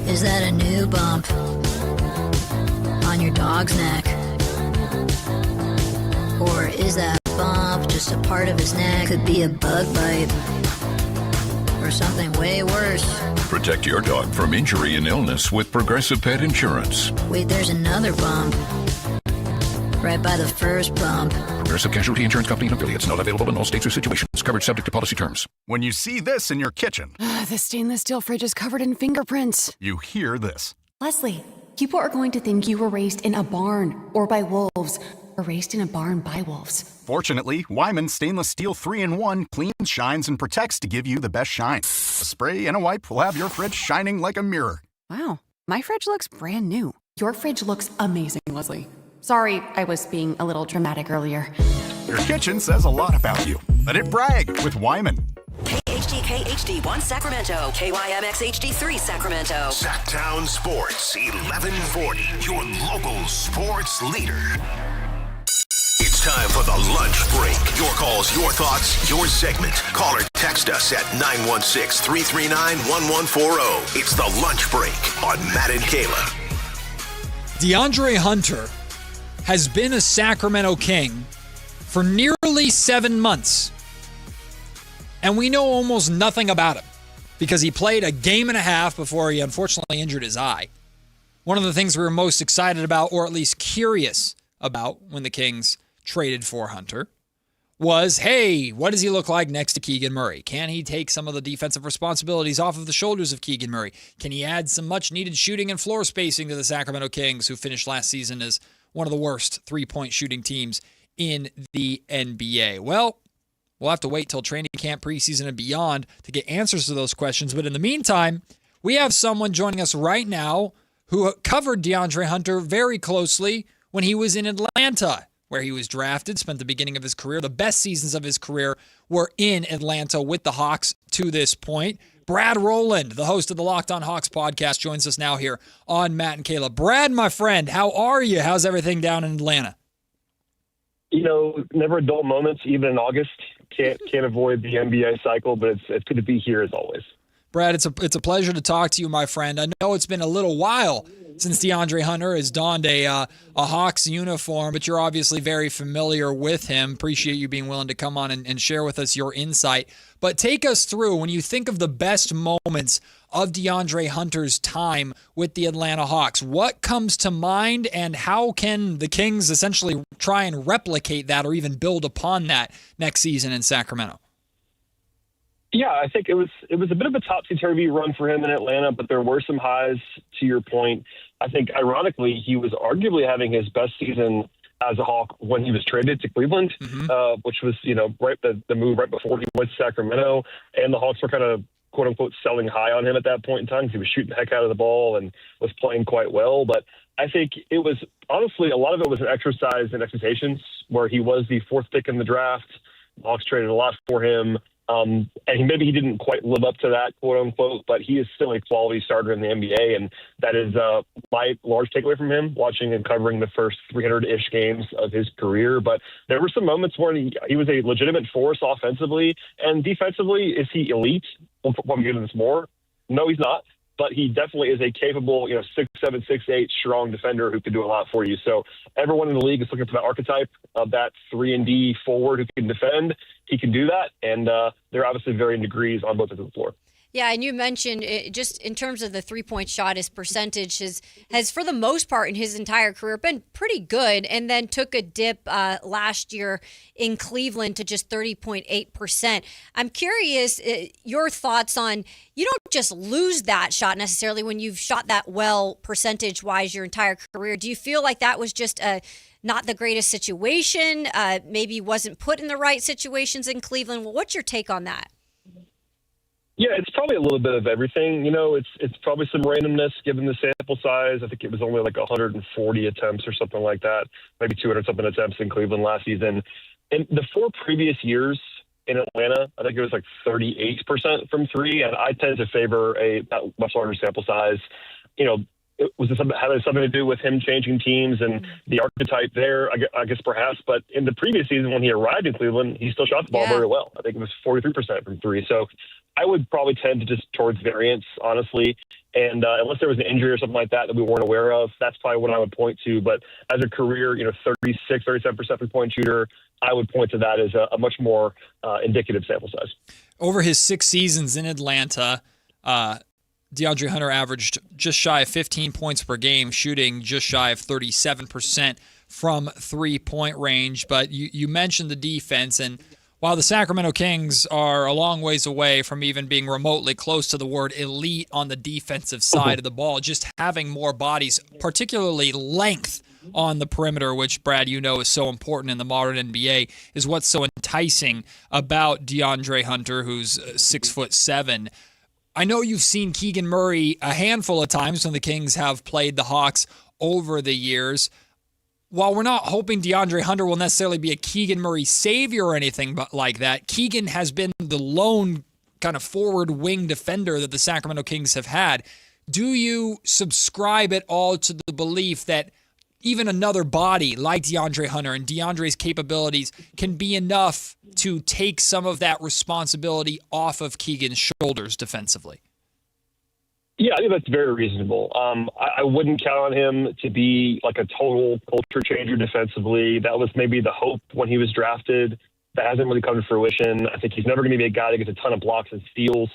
Is that a new bump on your dog's neck? Or is that bump just a part of his neck? Could be a bug bite or something way worse. Protect your dog from injury and illness with Progressive Pet Insurance. Wait, there's another bump right by the first bump. Progressive Casualty Insurance Company and affiliates. Not available in all states or situations. Coverage subject to policy terms. When you see this in your kitchen, the stainless steel fridge is covered in fingerprints. You hear this. Leslie, people are going to think you were raised in a barn or by wolves, or raised in a barn by wolves. Fortunately, Wyman Stainless Steel 3-in-1 cleans, shines, and protects to give you the best shine. A spray and a wipe will have your fridge shining like a mirror. Wow, my fridge looks brand new. Your fridge looks amazing, Leslie. Sorry, I was being a little dramatic earlier. Your kitchen says a lot about you. Let it brag with Wyman. KHTK HD1 Sacramento, KYMX HD3 Sacramento. Sactown Sports 1140, your local sports leader. It's time for the lunch break. Your calls, your thoughts, your segment. Call or text us at 916-339-1140. It's the lunch break on Matt and Kayla. DeAndre Hunter has been a Sacramento King for nearly 7 months. And we know almost nothing about him because he played a game and a half before he unfortunately injured his eye. One of the things we were most excited about, or at least curious about when the Kings traded for Hunter, was, hey, what does he look like next to Keegan Murray? Can he take some of the defensive responsibilities off of the shoulders of Keegan Murray? Can he add some much-needed shooting and floor spacing to the Sacramento Kings, who finished last season as one of the worst three-point shooting teams in the NBA? Well, We'll have to wait till training camp, preseason, and beyond to get answers to those questions. But in the meantime, we have someone joining us right now who covered DeAndre Hunter very closely when he was in Atlanta, where he was drafted, spent the beginning of his career. The best seasons of his career were in Atlanta with the Hawks to this point. Brad Rowland, the host of the Locked On Hawks podcast, joins us now here on Matt and Kayla. Brad, my friend, how are you? How's everything down in Atlanta? Never dull moments, even in August. Can't avoid the NBA cycle, but it's good to be here as always. Brad, it's a pleasure to talk to you, my friend. I know it's been a little while since DeAndre Hunter has donned a Hawks uniform, but you're obviously very familiar with him. Appreciate you being willing to come on and share with us your insight. But take us through, when you think of the best moments of DeAndre Hunter's time with the Atlanta Hawks, what comes to mind, and how can the Kings essentially try and replicate that or even build upon that next season in Sacramento? Yeah, I think it was a bit of a topsy-turvy run for him in Atlanta, but there were some highs, to your point. I think, ironically, he was arguably having his best season as a Hawk when he was traded to Cleveland, which was, right the move right before he went to Sacramento. And the Hawks were kind of, quote-unquote, selling high on him at that point in time because he was shooting the heck out of the ball and was playing quite well. But I think it was, honestly, a lot of it was an exercise in expectations where he was the fourth pick in the draft. The Hawks traded a lot for him. And maybe he didn't quite live up to that, quote unquote, but he is still a quality starter in the NBA. And that is my large takeaway from him, watching and covering the first 300-ish games of his career. But there were some moments where he was a legitimate force offensively, and defensively. Is he elite? We'll get into this more. No, he's not. But he definitely is a capable, 6'7", 6'8", strong defender who can do a lot for you. So everyone in the league is looking for that archetype of that 3-and-D forward who can defend. He can do that, and they're obviously varying degrees on both ends of the floor. Yeah, and you mentioned just in terms of the three-point shot, his percentage has for the most part in his entire career been pretty good, and then took a dip last year in Cleveland to just 30.8%. I'm curious your thoughts on, you don't just lose that shot necessarily when you've shot that well percentage-wise your entire career. Do you feel like that was just not the greatest situation, maybe wasn't put in the right situations in Cleveland? Well, what's your take on that? Yeah, it's probably a little bit of everything. It's probably some randomness given the sample size. I think it was only like 140 attempts or something like that, maybe 200-something attempts in Cleveland last season. In the 4 previous years in Atlanta, I think it was like 38% from three, and I tend to favor a much larger sample size. Was it having something to do with him changing teams and the archetype there? I guess perhaps. But in the previous season, when he arrived in Cleveland, he still shot the ball very well. I think it was 43% from three. So I would probably tend to just towards variance, honestly. And unless there was an injury or something like that we weren't aware of, that's probably what I would point to. But as a career, 36, 37% three-point shooter, I would point to that as a much more indicative sample size. Over his 6 seasons in Atlanta, DeAndre Hunter averaged just shy of 15 points per game, shooting just shy of 37% from three-point range. But you mentioned the defense, and while the Sacramento Kings are a long ways away from even being remotely close to the word elite on the defensive side of the ball, just having more bodies, particularly length on the perimeter, which, Brad, is so important in the modern NBA, is what's so enticing about DeAndre Hunter, who's 6'7". I know you've seen Keegan Murray a handful of times when the Kings have played the Hawks over the years. While we're not hoping DeAndre Hunter will necessarily be a Keegan Murray savior or anything like that, Keegan has been the lone kind of forward wing defender that the Sacramento Kings have had. Do you subscribe at all to the belief that even another body like DeAndre Hunter and DeAndre's capabilities can be enough to take some of that responsibility off of Keegan's shoulders defensively? Yeah, I think that's very reasonable. I wouldn't count on him to be like a total culture changer defensively. That was maybe the hope when he was drafted. That hasn't really come to fruition. I think he's never going to be a guy that gets a ton of blocks and steals,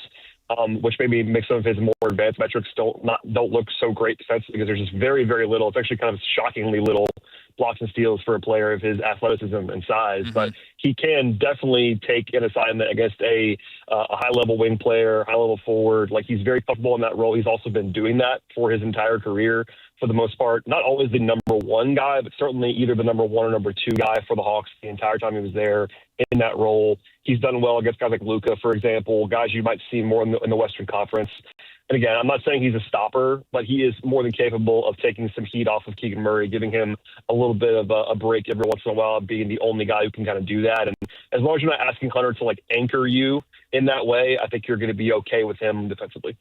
which maybe makes some of his more advanced metrics don't look so great defensively because there's just very, very little. It's actually kind of shockingly little blocks and steals for a player of his athleticism and size. But he can definitely take an assignment against a high-level wing player, high-level forward. Like, he's very comfortable in that role. He's also been doing that for his entire career. for the most part. Not always the number one guy, but certainly either the number one or number two guy for the Hawks the entire time he was there in that role. He's done well against guys like Luka, for example, guys you might see more in the Western Conference. And again, I'm not saying he's a stopper, but he is more than capable of taking some heat off of Keegan Murray, giving him a little bit of a break every once in a while, being the only guy who can kind of do that. And as long as you're not asking Hunter to like anchor you in that way, I think you're going to be okay with him defensively.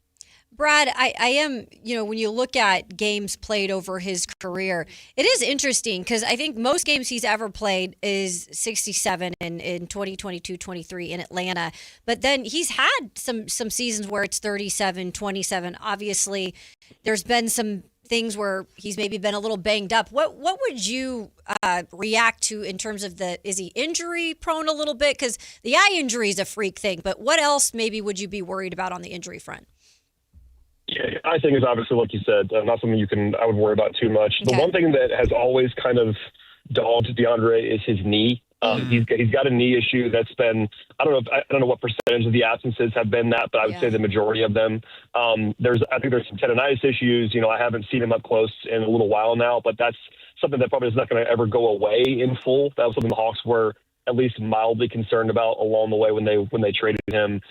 Brad, I am, when you look at games played over his career, it is interesting because I think most games he's ever played is 67 in 2022-23 in Atlanta. But then he's had some seasons where it's 37, 27. Obviously, there's been some things where he's maybe been a little banged up. What would you react to in terms of is he injury prone a little bit? Because the eye injury is a freak thing, but what else maybe would you be worried about on the injury front? Yeah, I think it's obviously, like you said, not something I would worry about too much. Okay. The one thing that has always kind of dogged DeAndre is his knee. He's got a knee issue that's been, I don't know what percentage of the absences have been that, but I would say the majority of them. I think there's some tendonitis issues. I haven't seen him up close in a little while now, but that's something that probably is not going to ever go away in full. That was something the Hawks were at least mildly concerned about along the way when they traded him.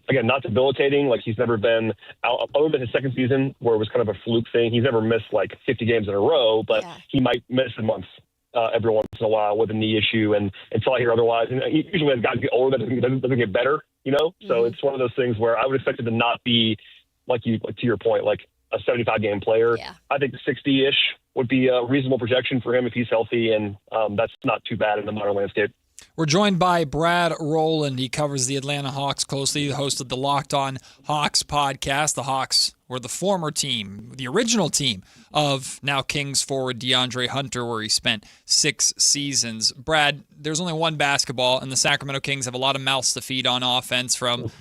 Again, not debilitating. Like he's never been out, other than his second season where it was kind of a fluke thing. He's never missed like 50 games in a row, but he might miss a month every once in a while with a knee issue. And until I hear otherwise, and usually as guys get older, that doesn't get better, So it's one of those things where I would expect it to not be like to your point, like a 75 game player. Yeah. I think 60-ish would be a reasonable projection for him if he's healthy. And that's not too bad in the modern landscape. We're joined by Brad Rowland. He covers the Atlanta Hawks closely, the host of the Locked On Hawks podcast. The Hawks were the former team, the original team of now Kings forward DeAndre Hunter, where he spent 6 seasons. Brad, there's only one basketball, and the Sacramento Kings have a lot of mouths to feed on offense from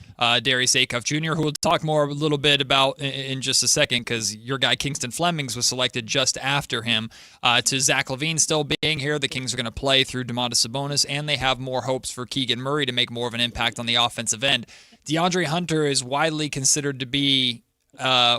Darius Acuff Jr., who we'll talk more a little bit about in just a second because your guy Kingston Flemings was selected just after him. To Zach LaVine still being here, the Kings are going to play through Domantas Sabonis, and they have more hopes for Keegan Murray to make more of an impact on the offensive end. DeAndre Hunter is widely considered to be,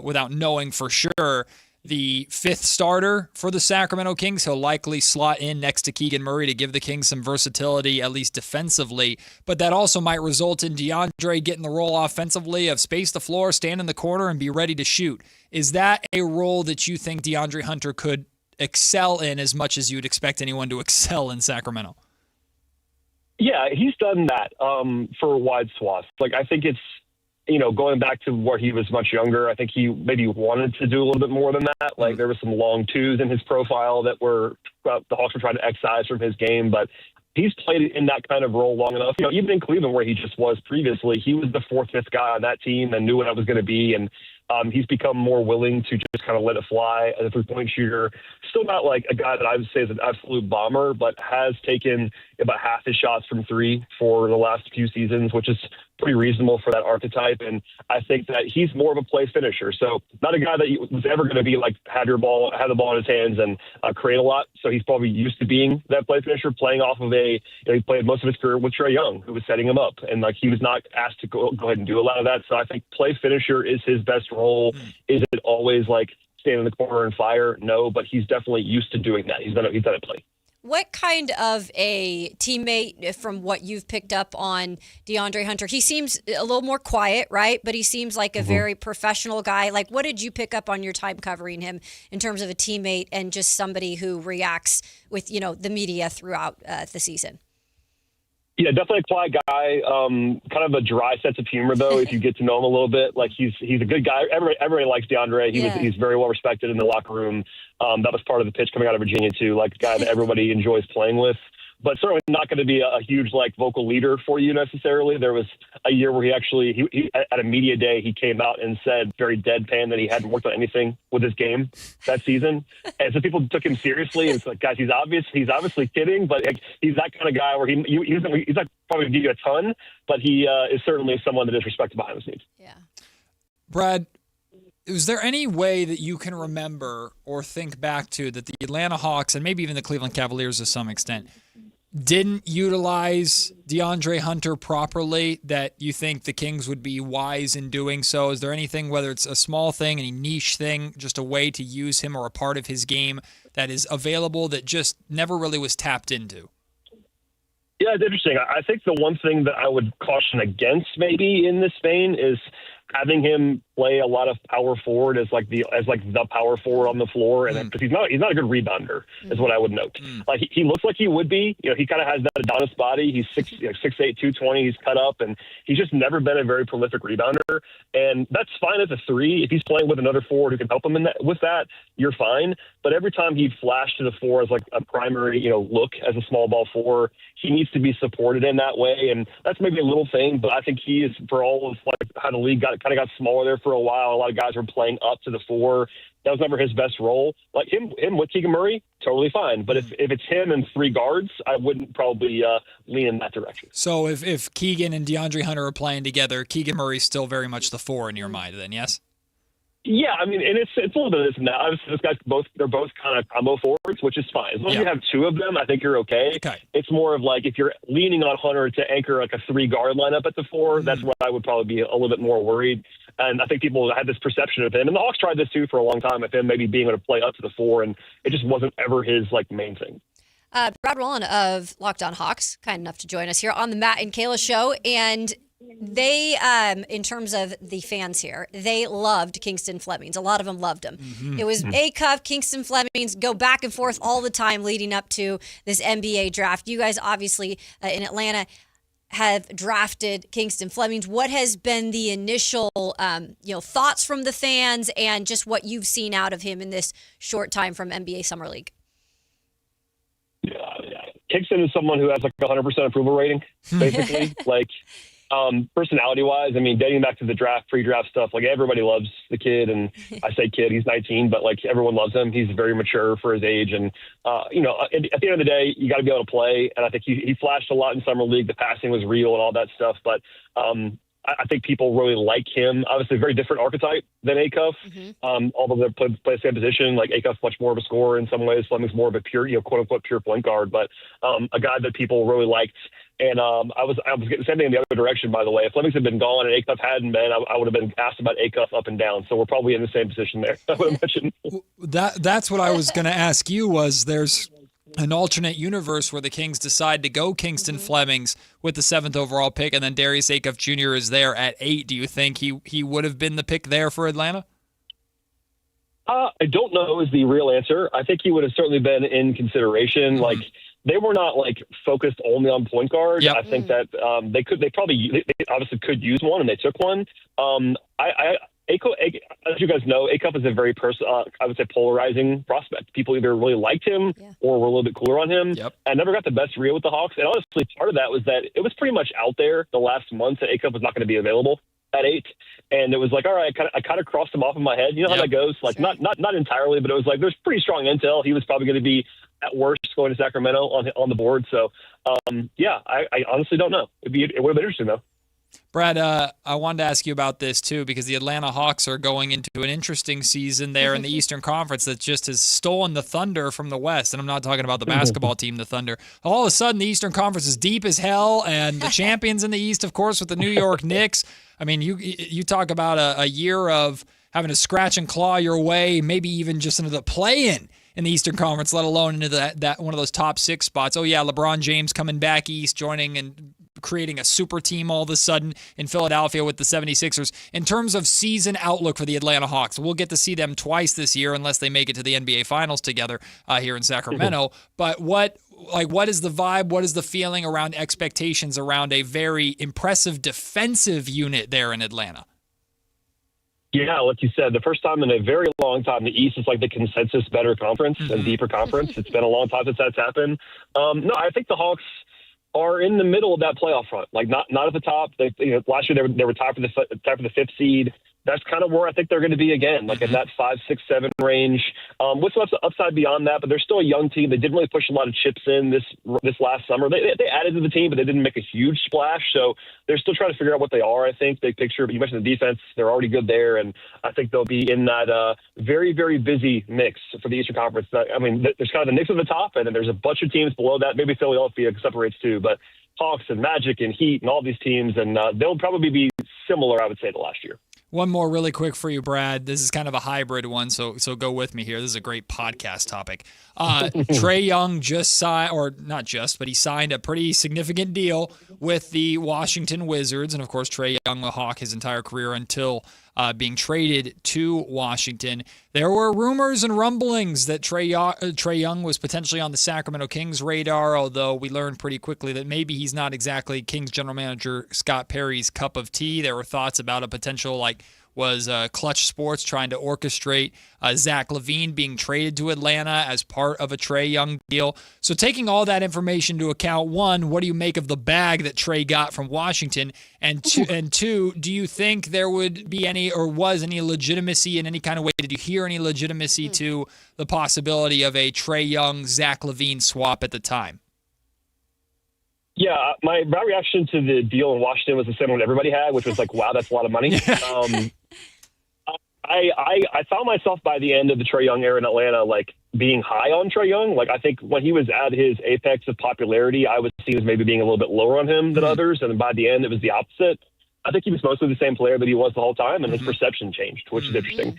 without knowing for sure, the 5th starter for the Sacramento Kings. He'll likely slot in next to Keegan Murray to give the Kings some versatility, at least defensively. But that also might result in DeAndre getting the role offensively of space the floor, stand in the corner, and be ready to shoot. Is that a role that you think DeAndre Hunter could excel in as much as you'd expect anyone to excel in Sacramento? Yeah, he's done that for wide swaths. Like, I think it's, going back to where he was much younger, I think he maybe wanted to do a little bit more than that. Like there were some long twos in his profile that were the Hawks were trying to excise from his game, but he's played in that kind of role long enough. Even in Cleveland where he just was previously, he was the 4th, 5th guy on that team and knew what I was going to be. And he's become more willing to just kind of let it fly as a three-point shooter. Still not like a guy that I would say is an absolute bomber, but has taken about half his shots from three for the last few seasons, which is pretty reasonable for that archetype. And I think that he's more of a play finisher. So not a guy that was ever going to be like have the ball in his hands and create a lot. So he's probably used to being that play finisher, playing off of he played most of his career with Trae Young, who was setting him up. And like he was not asked to go ahead and do a lot of that. So I think play finisher is his best role. Is it always like stand in the corner and fire? No, but he's definitely used to doing that. He's done it play. What kind of a teammate, from what you've picked up on DeAndre Hunter? He seems a little more quiet, right? But he seems like a very professional guy. Like, what did you pick up on your time covering him in terms of a teammate and just somebody who reacts with, the media throughout the season? Yeah, definitely a quiet guy. Kind of a dry sense of humor, though, if you get to know him a little bit. Like, he's a good guy. Everybody likes DeAndre. He's very well respected in the locker room. That was part of the pitch coming out of Virginia, too. Like, a guy that everybody enjoys playing with. But certainly not going to be a huge, vocal leader for you necessarily. There was a year where he at a media day, he came out and said very deadpan that he hadn't worked on anything with his game that season. And so people took him seriously. And it's like, guys, he's obviously kidding, but he's that kind of guy where he's not probably going to give you a ton, but he is certainly someone that is respected behind the scenes. Yeah. Brad, is there any way that you can remember or think back to that the Atlanta Hawks and maybe even the Cleveland Cavaliers to some extent didn't utilize DeAndre Hunter properly that you think the Kings would be wise in doing so? Is there anything, whether it's a small thing, any niche thing, just a way to use him or a part of his game that is available that just never really was tapped into? Yeah, it's interesting. I think the one thing that I would caution against maybe in this vein is having him play a lot of power forward as the power forward on the floor, and because he's not a good rebounder, is what I would note. Like he looks like he would be. He kind of has that Adonis body. He's 6'8", 220. He's cut up, and he's just never been a very prolific rebounder. And that's fine as a 3. If he's playing with another forward who can help him with that, you're fine. But every time he flashed to the 4 as like a primary, look as a small ball 4, he needs to be supported in that way. And that's maybe a little thing, but I think he is, for all of how the league got smaller there for a while. A lot of guys were playing up to the 4. That was never his best role. Like him with Keegan Murray, totally fine. But if it's him and 3 guards, I wouldn't probably lean in that direction. So if Keegan and DeAndre Hunter are playing together, Keegan Murray's still very much the 4 in your mind then, yes? Yeah, I mean, and it's a little bit of this and that. Obviously, those guys they're both kind of combo forwards, which is fine. As long as you have 2 of them, I think you're okay. It's more of like if you're leaning on Hunter to anchor like a 3-guard lineup at the 4, that's where I would probably be a little bit more worried. And I think people had this perception of him, and the Hawks tried this too for a long time, of him maybe being able to play up to the 4, and it just wasn't ever his main thing. Brad Rowland of Locked On Hawks, kind enough to join us here on the Matt and Kayla Show, and they, in terms of the fans here, they loved Kingston Flemings. A lot of them loved him. It was A-Cup, Kingston Flemings, go back and forth all the time leading up to this NBA draft. You guys obviously in Atlanta have drafted Kingston Flemings. What has been the initial thoughts from the fans and just what you've seen out of him in this short time from NBA Summer League? Yeah. Kingston is someone who has like 100% approval rating, basically. Personality-wise, I mean, dating back to the pre-draft stuff, everybody loves the kid, and I say kid, he's 19, but everyone loves him. He's very mature for his age, and at the end of the day, you got to be able to play. And I think he flashed a lot in summer league. The passing was real and all that stuff, but I think people really like him. Obviously, a very different archetype than Acuff. Although they play the same position, Acuff's much more of a scorer in some ways. Fleming's more of a pure, quote unquote, pure point guard, but a guy that people really liked. And I was getting the same thing in the other direction, by the way. If Flemings had been gone and Acuff hadn't been, I would have been asked about Acuff up and down. So we're probably in the same position there, I would imagine. That's what I was going to ask you. Was there's an alternate universe where the Kings decide to go Kingston Flemings with the 7th overall pick, and then Darius Acuff Jr. is there at 8. Do you think he would have been the pick there for Atlanta? I don't know is the real answer. I think he would have certainly been in consideration. They were not focused only on point guard. Yep. I think that they obviously could use one, and they took one. As you guys know, Acuff is a very I would say polarizing prospect. People either really liked him or were a little bit cooler on him. Yep. I never got the best reel with the Hawks. And honestly, part of that was that it was pretty much out there the last month that Acuff was not going to be available at 8. And it was all right, I kind of crossed him off in my head. You know how that goes? Not entirely, but it was there's pretty strong intel. He was probably going to be at worst going to Sacramento on the board. So, I honestly don't know. It would have been interesting, though. Brad, I wanted to ask you about this, too, because the Atlanta Hawks are going into an interesting season there in the Eastern Conference that just has stolen the Thunder from the West. And I'm not talking about the basketball team, the Thunder. All of a sudden, the Eastern Conference is deep as hell, and the champions in the East, of course, with the New York Knicks. I mean, you talk about a year of having to scratch and claw your way, maybe even just into the play-in in the Eastern Conference, let alone into that one of those top 6 spots. Oh, yeah, LeBron James coming back East, joining and creating a super team all of a sudden in Philadelphia with the 76ers. In terms of season outlook for the Atlanta Hawks, we'll get to see them twice this year unless they make it to the NBA Finals together here in Sacramento. But what is the vibe? What is the feeling around expectations around a very impressive defensive unit there in Atlanta? Yeah, like you said, the first time in a very long time, the East is the consensus better conference and deeper conference. It's been a long time since that's happened. No, I think the Hawks are in the middle of that playoff front. Not at the top. Last year they were tied for the 5th seed. that's kind of where I think they're going to be again, like in that 5, 6, 7 range. With some upside beyond that, but they're still a young team. They didn't really push a lot of chips in this last summer. They added to the team, but they didn't make a huge splash. So they're still trying to figure out what they are, I think, big picture. But you mentioned the defense. They're already good there, and I think they'll be in that very, very busy mix for the Eastern Conference. I mean, there's kind of the Knicks at the top, and then there's a bunch of teams below that. Maybe Philadelphia separates too, but Hawks and Magic and Heat and all these teams, and they'll probably be similar, I would say, to last year. One more really quick for you, Brad. This is kind of a hybrid one, so go with me here. This is a great podcast topic. Trae Young just signed, or not just, but he signed a pretty significant deal with the Washington Wizards. And, of course, Trae Young will hawk his entire career until being traded to Washington. There were rumors and rumblings that Trae Young was potentially on the Sacramento Kings radar, although we learned pretty quickly that maybe he's not exactly Kings general manager Scott Perry's cup of tea. There were thoughts about a potential, was Clutch Sports trying to orchestrate Zach LaVine being traded to Atlanta as part of a Trae Young deal. So taking all that information into account, one, what do you make of the bag that Trae got from Washington? And two, do you think there would be any or was any legitimacy in any kind of way? Did you hear any legitimacy to the possibility of a Trae Young, Zach LaVine swap at the time? Yeah, my reaction to the deal in Washington was the same one everybody had, which was like, wow, that's a lot of money. I found myself by the end of the Trae Young era in Atlanta, being high on Trae Young. I think when he was at his apex of popularity, I was seen as maybe being a little bit lower on him than others. And by the end, it was the opposite. I think he was mostly the same player that he was the whole time, and his perception changed, which is interesting.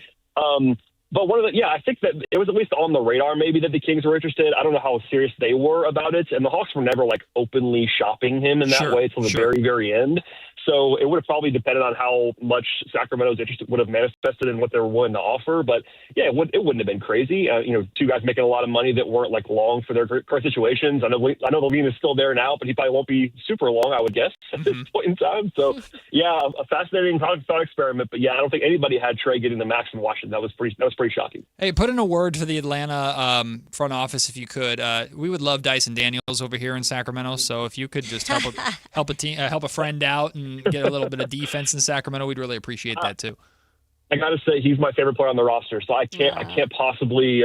But I think that it was at least on the radar maybe that the Kings were interested. I don't know how serious they were about it. And the Hawks were never openly shopping him in that way till the very, very end. So it would have probably depended on how much Sacramento's interest would have manifested in what they were willing to offer. But yeah, it wouldn't have been crazy. Two guys making a lot of money that weren't long for their current situations. I know LaVine is still there now, but he probably won't be super long, I would guess, at this point in time. So yeah, a fascinating thought experiment. But yeah, I don't think anybody had Trae getting the max in Washington. That was pretty shocking. Hey, put in a word for the Atlanta front office if you could. We would love Dyson Daniels over here in Sacramento. So if you could just help a friend out and get a little bit of defense in Sacramento, we'd really appreciate that too. I got to say he's my favorite player on the roster, so I can't possibly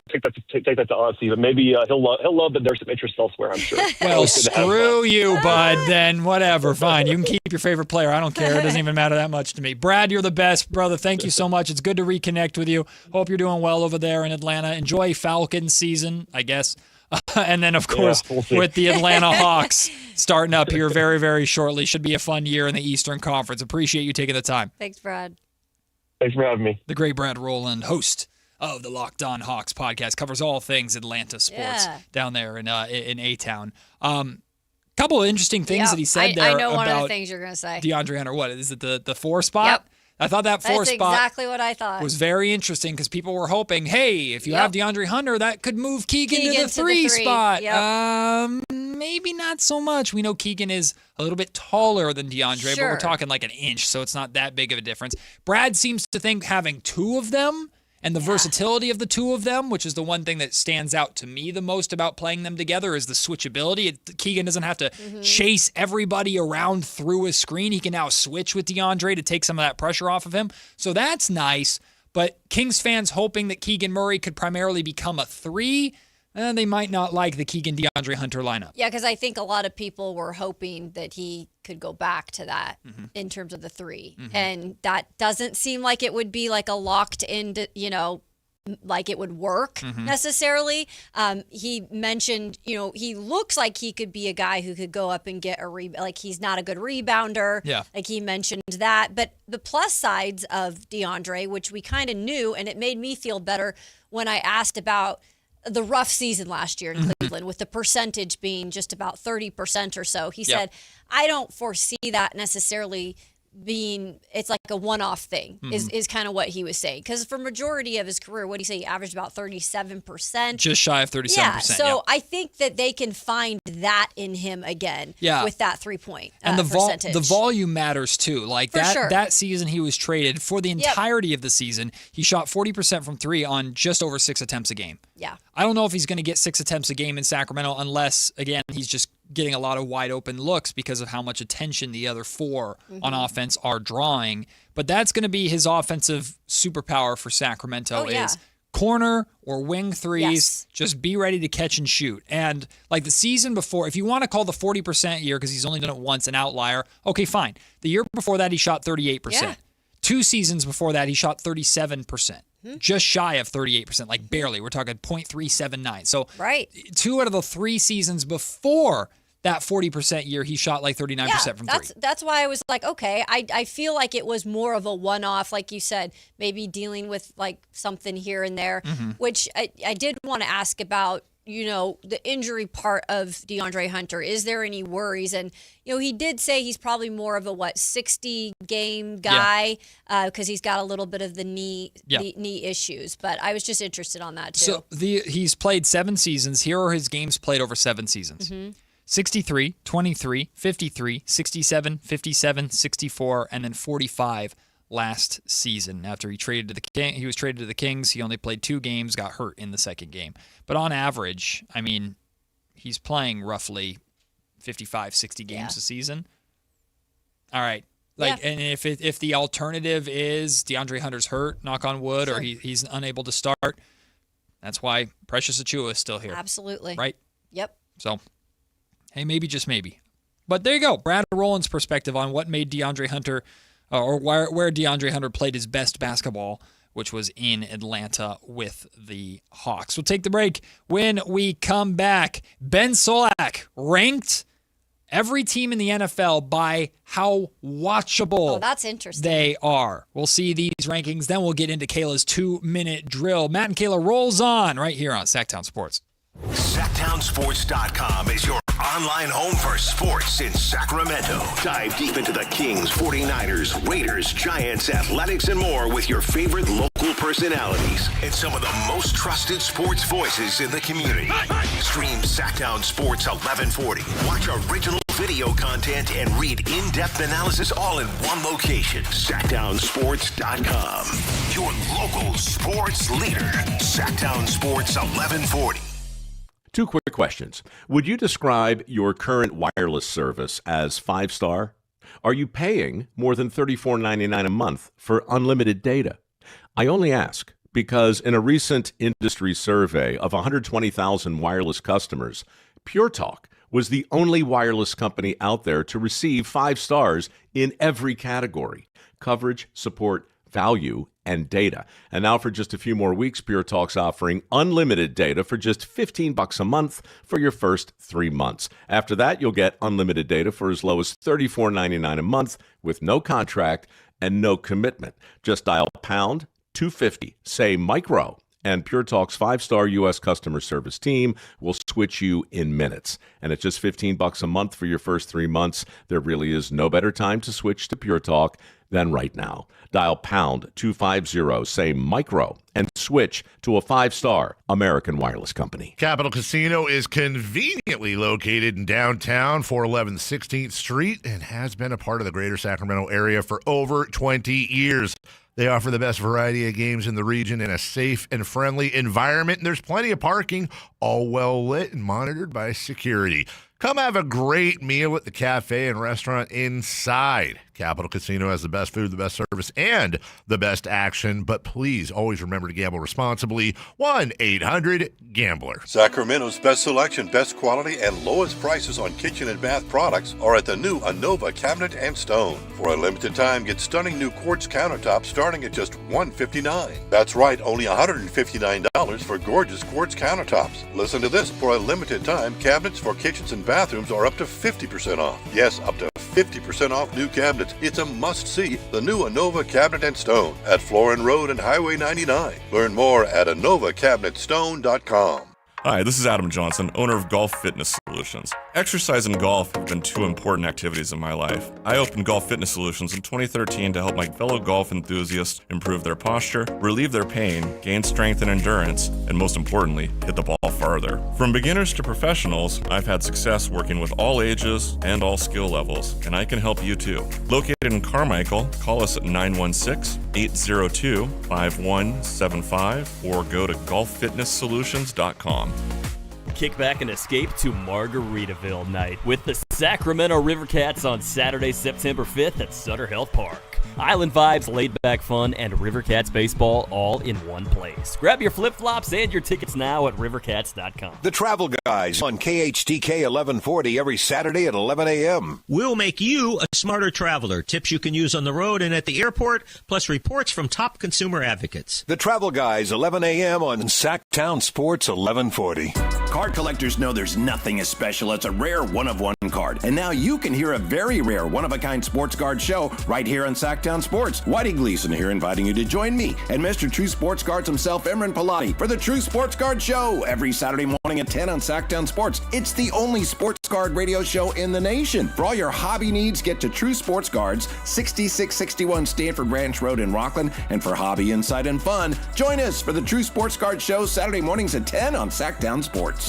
take that to honesty. But maybe he'll love that there's some interest elsewhere, I'm sure. Well, screw you, bud. Then whatever, fine. You can keep your favorite player. I don't care. It doesn't even matter that much to me. Brad, you're the best, brother. Thank you so much. It's good to reconnect with you. Hope you're doing well over there in Atlanta. Enjoy Falcons season, I guess. And then, of course, with the Atlanta Hawks starting up here very, very shortly. Should be a fun year in the Eastern Conference. Appreciate you taking the time. Thanks, Brad. Thanks for having me. The great Brad Rowland, host of the Locked On Hawks podcast, covers all things Atlanta sports down there in A-Town. Couple of interesting things that he said there. I know one about of the things you're going to say. DeAndre Hunter. What is it? The 4 spot? Yep. I thought that 4 That's spot exactly what I thought. was very interesting because people were hoping, hey, if you have DeAndre Hunter, that could move Keegan to the 3 spot. Yep. Maybe not so much. We know Keegan is a little bit taller than DeAndre, but we're talking like an inch, so it's not that big of a difference. Brad seems to think having 2 of them and the versatility of the 2 of them, which is the one thing that stands out to me the most about playing them together, is the switchability. Keegan doesn't have to chase everybody around through his screen. He can now switch with DeAndre to take some of that pressure off of him. So that's nice. But Kings fans hoping that Keegan Murray could primarily become a 3, they might not like the Keegan-DeAndre Hunter lineup. Yeah, because I think a lot of people were hoping that he could go back to that in terms of the 3. And that doesn't seem like it would be like a locked in, like it would work necessarily. He mentioned, he looks like he could be a guy who could go up and get like he's not a good rebounder. Yeah. Like he mentioned that. But the plus sides of DeAndre, which we kind of knew, and it made me feel better when I asked about the rough season last year in Cleveland, with the percentage being just about 30% or so. He said, I don't foresee that necessarily being, it's like a one-off thing, is kind of what he was saying. Because for majority of his career, what did he say? He averaged about 37%. Just shy of 37%. Yeah, so I think that they can find that in him again with that 3-point and the percentage. The volume matters too. Like that season he was traded, for the entirety of the season, he shot 40% from 3 on just over 6 attempts a game. Yeah. I don't know if he's going to get 6 attempts a game in Sacramento unless, again, he's just getting a lot of wide open looks because of how much attention the other four on offense are drawing. But that's going to be his offensive superpower for Sacramento is corner or wing threes. Just be ready to catch and shoot. And like the season before, if you want to call the 40% year because he's only done it once an outlier, okay, fine. The year before that, he shot 38%. Yeah. 2 seasons before that, he shot 37%. Just shy of 38%, like barely. We're talking 0.379. So 2 out of the 3 seasons before that 40% year, he shot like 39% from 3. That's why I was like, okay, I feel like it was more of a one-off, like you said, maybe dealing with like something here and there, which I did want to ask about, the injury part of DeAndre Hunter. Is there any worries? And, he did say he's probably more of a 60-game guy because he's got a little bit of the knee issues. But I was just interested on that, too. So he's played 7 seasons. Here are his games played over 7 seasons. 63, 23, 53, 67, 57, 64, and then 45 last season. After he was traded to the Kings. He only played 2 games, got hurt in the second game. But on average, I mean, he's playing roughly 55, 60 games a season. All right. And if the alternative is DeAndre Hunter's hurt, knock on wood, or he's unable to start, that's why Precious Achiuwa is still here. Absolutely. Right? Yep. So, hey, maybe, just maybe. But there you go. Brad Rowland's perspective on what made DeAndre Hunter, or where DeAndre Hunter played his best basketball, which was in Atlanta with the Hawks. We'll take the break. When we come back, Ben Solak ranked every team in the NFL by how watchable that's interesting. They are. We'll see these rankings. Then we'll get into Kayla's 2-minute drill. Matt and Kayla rolls on right here on Sactown Sports. SactownSports.com is your online home for sports in Sacramento. Dive deep into the Kings, 49ers, Raiders, Giants, athletics, and more with your favorite local personalities and some of the most trusted sports voices in the community. Stream Sactown Sports 1140. Watch original video content and read in-depth analysis all in one location. SactownSports.com. Your local sports leader. Sactown Sports 1140. 2 quick questions. Would you describe your current wireless service as 5-star? Are you paying more than $34.99 a month for unlimited data? I only ask because in a recent industry survey of 120,000 wireless customers, Pure Talk was the only wireless company out there to receive 5 stars in every category: coverage, support, value, and data. And now for just a few more weeks, Pure Talk's offering unlimited data for just $15 a month for your first 3 months. After that, you'll get unlimited data for as low as $34.99 a month with no contract and no commitment. Just dial pound 250, say micro, and Pure Talk's 5-star U.S. customer service team will switch you in minutes. And at just $15 a month for your first 3 months, there really is no better time to switch to Pure Talk than right now. Dial pound 250, say micro, and switch to a 5-star American wireless company. Capital Casino is conveniently located in downtown, 411 16th Street, and has been a part of the greater Sacramento area for over 20 years. They offer the best variety of games in the region in a safe and friendly environment, and there's plenty of parking, all well lit and monitored by security. Come have a great meal at the cafe and restaurant inside. Capital Casino has the best food, the best service, and the best action. But please always remember to gamble responsibly. 1-800-GAMBLER. Sacramento's best selection, best quality, and lowest prices on kitchen and bath products are at the new Anova Cabinet and Stone. For a limited time, get stunning new quartz countertops starting at just $159. That's right, only $159 for gorgeous quartz countertops. Listen to this. For a limited time, cabinets for kitchens and bathrooms are up to 50% off. Yes, up to 50% off new cabinets. It's a must-see. The new Anova Cabinet and Stone at Florin Road and Highway 99. Learn more at AnovaCabinetStone.com. Hi, this is Adam Johnson, owner of Golf Fitness Solutions. Exercise and golf have been 2 important activities in my life. I opened Golf Fitness Solutions in 2013 to help my fellow golf enthusiasts improve their posture, relieve their pain, gain strength and endurance, and most importantly, hit the ball farther. From beginners to professionals, I've had success working with all ages and all skill levels, and I can help you too. Located in Carmichael, call us at 916-802-5175 or go to golffitnesssolutions.com. kick back and escape to Margaritaville night with the Sacramento Rivercats on Saturday, September 5th at Sutter Health Park. Island vibes, laid-back fun, and Rivercats baseball all in one place. Grab your flip-flops and your tickets now at rivercats.com. The Travel Guys on KHTK 1140 every Saturday at 11 a.m. We'll make you a smarter traveler. Tips you can use on the road and at the airport, plus reports from top consumer advocates. The Travel Guys, 11 a.m. on Sactown Sports 1140. Card collectors know there's nothing as special as a rare one-of-one card. And now you can hear a very rare one-of-a-kind sports card show right here on Sactown Sports. Whitey Gleason here inviting you to join me and Mr. True Sports Cards himself, Emran Pilati, for the True Sports Card Show every Saturday morning at 10 on Sactown Sports. It's the only sports card radio show in the nation. For all your hobby needs, get to True Sports Cards, 6661 Stanford Ranch Road in Rockland. And for hobby, insight, and fun, join us for the True Sports Card Show Saturday mornings at 10 on Sactown Sports.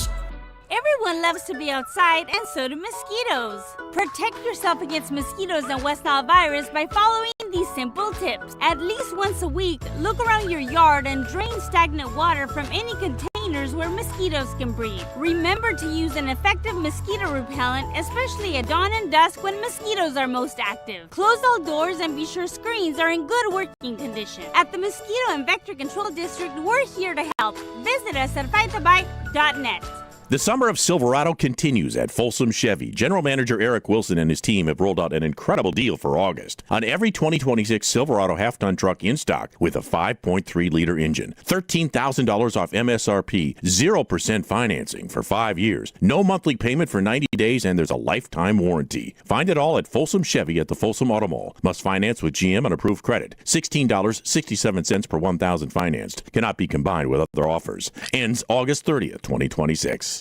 Everyone loves to be outside, and so do mosquitoes. Protect yourself against mosquitoes and West Nile virus by following these simple tips. At least once a week, look around your yard and drain stagnant water from any containers where mosquitoes can breed. Remember to use an effective mosquito repellent, especially at dawn and dusk when mosquitoes are most active. Close all doors and be sure screens are in good working condition. At the Mosquito and Vector Control District, we're here to help. Visit us at fightthebite.net. The summer of Silverado continues at Folsom Chevy. General Manager Eric Wilson and his team have rolled out an incredible deal for August on every 2026 Silverado half-ton truck in stock with a 5.3-liter engine. $13,000 off MSRP, 0% financing for 5 years, no monthly payment for 90 days, and there's a lifetime warranty. Find it all at Folsom Chevy at the Folsom Auto Mall. Must finance with GM on approved credit. $16.67 per 1,000 financed. Cannot be combined with other offers. Ends August 30th, 2026.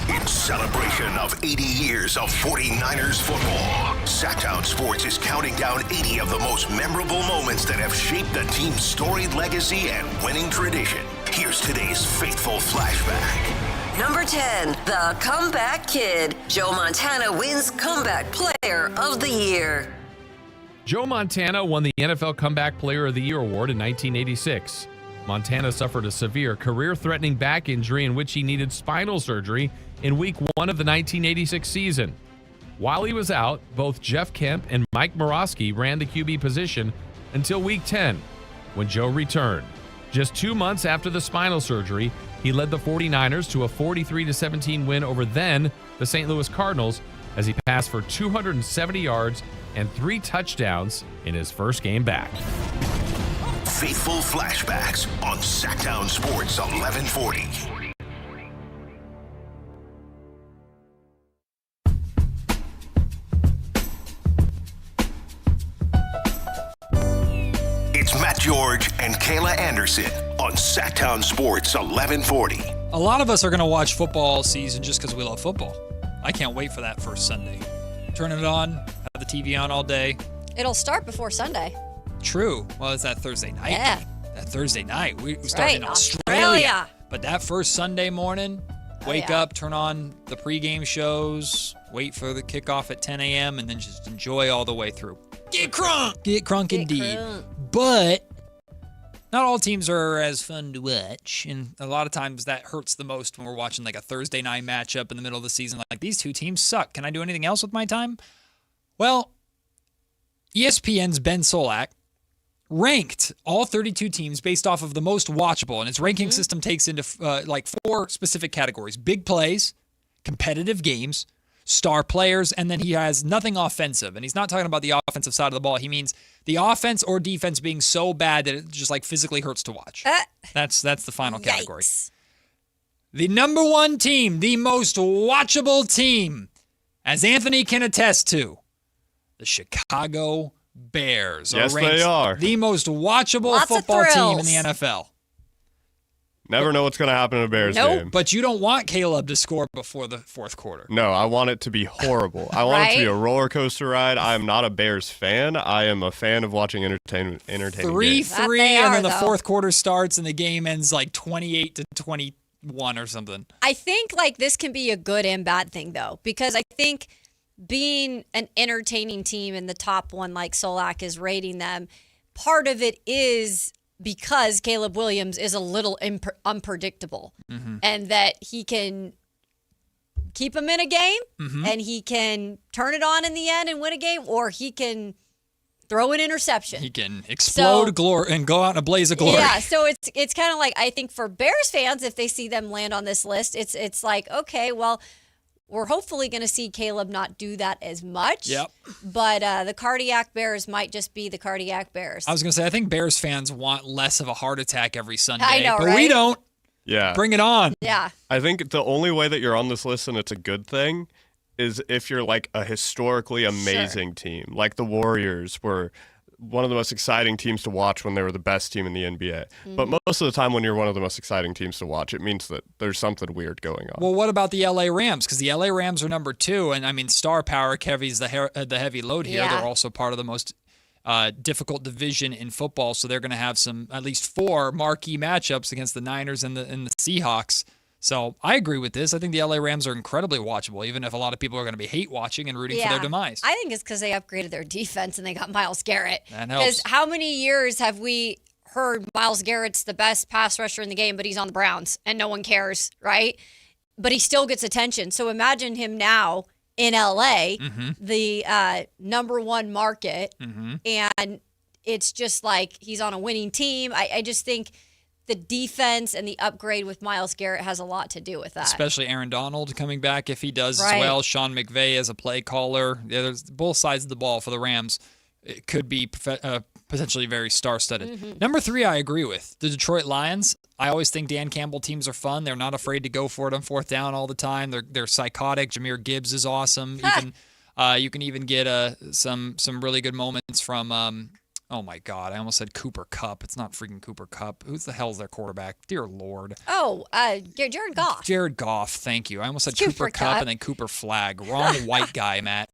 In celebration of 80 years of 49ers football, Sactown Sports is counting down 80 of the most memorable moments that have shaped the team's storied legacy and winning tradition. Here's today's faithful flashback. Number 10, the Comeback Kid. Joe Montana wins Comeback Player of the Year. Joe Montana won the NFL Comeback Player of the Year award in 1986. Montana suffered a severe career-threatening back injury in which he needed spinal surgery in Week 1 of the 1986 season. While he was out, both Jeff Kemp and Mike Morosky ran the QB position until Week 10, when Joe returned. Just 2 months after the spinal surgery, he led the 49ers to a 43-17 win over then the St. Louis Cardinals as he passed for 270 yards and 3 touchdowns in his first game back. Faithful flashbacks on Sactown Sports 1140. It's Matt George and Kayla Anderson on Sactown Sports 1140. A lot of us are going to watch football season just because we love football. I can't wait for that first Sunday. Turn it on, have the TV on all day. It'll start before Sunday. True. Well, it's that Thursday night. Yeah. That Thursday night. We start in Australia. Australia. But that first Sunday morning, wake up, turn on the pregame shows, wait for the kickoff at 10 a.m., and then just enjoy all the way through. Get crunk! Get crunk indeed. But not all teams are as fun to watch, and a lot of times that hurts the most when we're watching like a Thursday night matchup in the middle of the season. Like, these two teams suck. Can I do anything else with my time? Well, ESPN's Ben Solak ranked all 32 teams based off of the most watchable, and its ranking system takes into like 4 specific categories: big plays, competitive games, star players, and then he has nothing offensive. And he's not talking about the offensive side of the ball. He means the offense or defense being so bad that it just like physically hurts to watch. That's the final category. The number 1 team, the most watchable team, as Anthony can attest to, the Chicago Bears. Yes, they are. The most watchable football team in the NFL. Never know what's going to happen in a Bears game. But you don't want Caleb to score before the fourth quarter. No, I want it to be horrible. I want it to be a roller coaster ride. I am not a Bears fan. I am a fan of watching entertaining 3-3, and then the fourth quarter starts, and the game ends like 28-21 or something. I think like this can be a good and bad thing, though, because I think being an entertaining team in the top one, like Solak is rating them, part of it is because Caleb Williams is a little unpredictable, and that he can keep him in a game and he can turn it on in the end and win a game, or he can throw an interception. He can explode glory and go out in a blaze of glory. Yeah, so it's kind of like, I think for Bears fans, if they see them land on this list, it's like, okay, well, we're hopefully going to see Caleb not do that as much. Yep. But the cardiac Bears might just be the cardiac Bears. I was going to say, I think Bears fans want less of a heart attack every Sunday. I know, but right? we don't. Yeah. Bring it on. Yeah. I think the only way that you're on this list, and it's a good thing, is if you're like a historically amazing team. Like the Warriors were one of the most exciting teams to watch when they were the best team in the NBA. But most of the time when you're one of the most exciting teams to watch, it means that there's something weird going on. Well, what about the LA Rams? Because the LA Rams are number 2, and I mean, star power carries the heavy load here. Yeah. They're also part of the most difficult division in football, so they're going to have at least 4 marquee matchups against the Niners and the Seahawks. So I agree with this. I think the LA Rams are incredibly watchable, even if a lot of people are going to be hate watching and rooting for their demise. I think it's because they upgraded their defense and they got Myles Garrett. That helps. Because how many years have we heard Myles Garrett's the best pass rusher in the game, but he's on the Browns and no one cares, right? But he still gets attention. So imagine him now in LA, the number 1 market, and it's just like he's on a winning team. I just think the defense and the upgrade with Myles Garrett has a lot to do with that. Especially Aaron Donald coming back if he does Right. as well. Sean McVay as a play caller. Yeah, there's both sides of the ball for the Rams. It could be potentially very star-studded. Number 3, I agree with. The Detroit Lions. I always think Dan Campbell teams are fun. They're not afraid to go for it on 4th down all the time. They're psychotic. Jahmyr Gibbs is awesome. You can even get some really good moments from oh my God, I almost said Cooper Kupp. It's not freaking Cooper Kupp. Who's the hell's their quarterback? Dear Lord. Oh, Jared Goff. Jared Goff, thank you. I almost said Cooper Kupp and then Cooper Flag. Wrong white guy, Matt.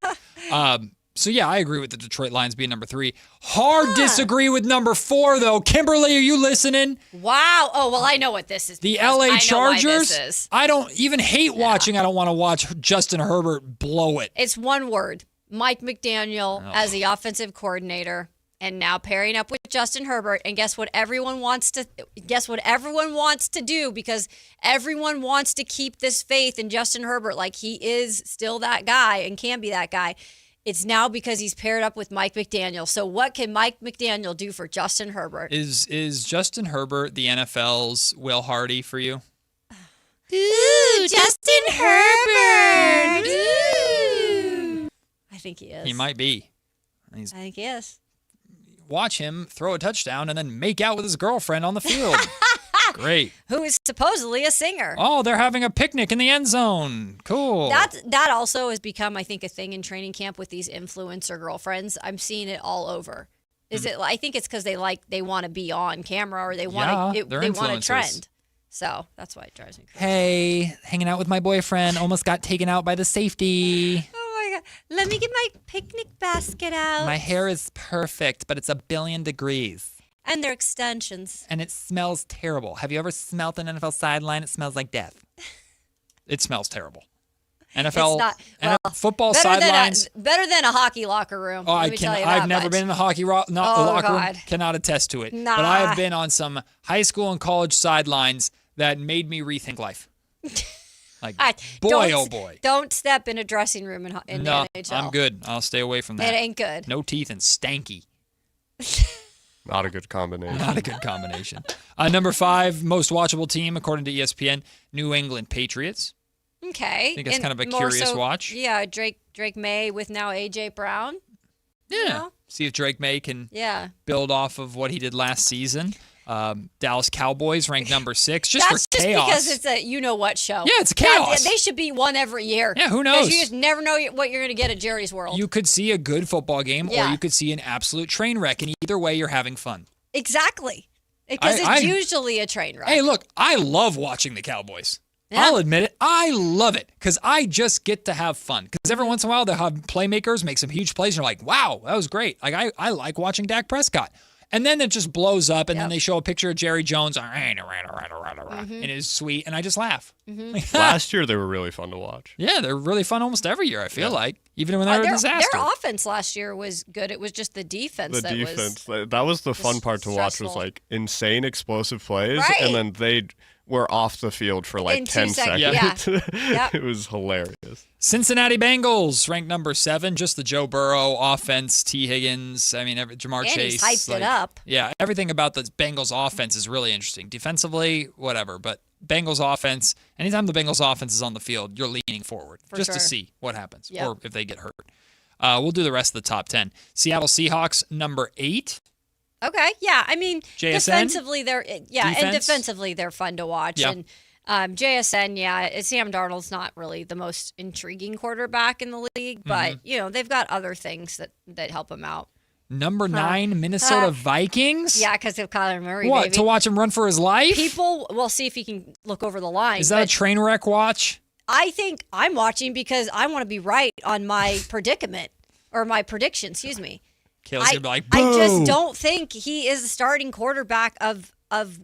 So yeah, I agree with the Detroit Lions being number 3. Hard disagree with number 4 though. Kimberly, are you listening? Wow. Oh, well, I know what this is. The because LA I know Chargers. why this is. I don't even hate watching. I don't want to watch Justin Herbert blow it. It's one word. Mike McDaniel as the offensive coordinator. And now pairing up with Justin Herbert, and guess what everyone wants to do, because everyone wants to keep this faith in Justin Herbert like he is still that guy and can be that guy. It's now because he's paired up with Mike McDaniel. So what can Mike McDaniel do for Justin Herbert? Is Justin Herbert the NFL's Will Hardy for you? Ooh, Justin Herbert. Ooh. I think he is. He might be. I think he is. Watch him throw a touchdown and then make out with his girlfriend on the field. Great. Who is supposedly a singer. Oh, they're having a picnic in the end zone. Cool. That also has become, I think, a thing in training camp with these influencer girlfriends. I'm seeing it all over. I think it's because they want to be on camera, or they want a trend. So that's why it drives me crazy. Hey, hanging out with my boyfriend, almost got taken out by the safety. Oh my God. Let me get my picnic basket out. My hair is perfect, but it's 1 billion degrees. And they're extensions. And it smells terrible. Have you ever smelled an NFL sideline? It smells like death. It smells terrible. NFL football sidelines. Better than a hockey locker room. Oh, I've never been in the hockey locker room. Cannot attest to it. Nah. But I have been on some high school and college sidelines that made me rethink life. Like, oh boy. Don't step in a dressing room in the NHL. I'm good. I'll stay away from that. It ain't good. No teeth and stanky. Not a good combination. Not a good combination. Number 5, most watchable team, according to ESPN, New England Patriots. Okay. I think it's kind of a curious watch. Yeah, Drake May with now A.J. Brown. Yeah. You know? See if Drake May can build off of what he did last season. Dallas Cowboys ranked number 6 just for chaos. Because it's a you-know-what show. Yeah, it's chaos. Yeah, they should be one every year. Yeah, who knows? Because you just never know what you're going to get at Jerry's World. You could see a good football game or you could see an absolute train wreck, and either way, you're having fun. Exactly. Because it's usually a train wreck. Hey, look, I love watching the Cowboys. Yeah. I'll admit it. I love it because I just get to have fun. Because every once in a while, they'll have playmakers make some huge plays, and you're like, wow, that was great. Like I like watching Dak Prescott. And then it just blows up, and then they show a picture of Jerry Jones, and it is sweet, and I just laugh. Last year, they were really fun to watch. Yeah, they're really fun almost every year, I feel like, even when they're a disaster. Their offense last year was good. It was just the defense that was that was the fun part to watch, was like insane explosive plays, right. and then they'd were off the field for like In 10 2 seconds. seconds. Yeah. It was hilarious. Cincinnati Bengals ranked number 7. Just the Joe Burrow offense, T. Higgins. I mean, Jamar And Chase. he's hyped it up. Yeah, everything about the Bengals offense is really interesting. Defensively, whatever, but Bengals offense, anytime the Bengals offense is on the field, you're leaning forward just to see what happens or if they get hurt. We'll do the rest of the top 10. Seattle Seahawks, number 8. Okay, yeah. I mean, JSN? defensively, and Defense? defensively, they're fun to watch. Yeah. And JSN, Sam Darnold's not really the most intriguing quarterback in the league, but, they've got other things that help him out. Number 9, Minnesota Vikings. Yeah, because of Kyler Murray, What, baby. to watch him run for his life? People will see if he can look over the line. Is that a train wreck watch? I think I'm watching because I want to be right on my predicament, or my prediction, excuse me. Kayla's going to be like, I boo! just don't think he is a starting quarterback of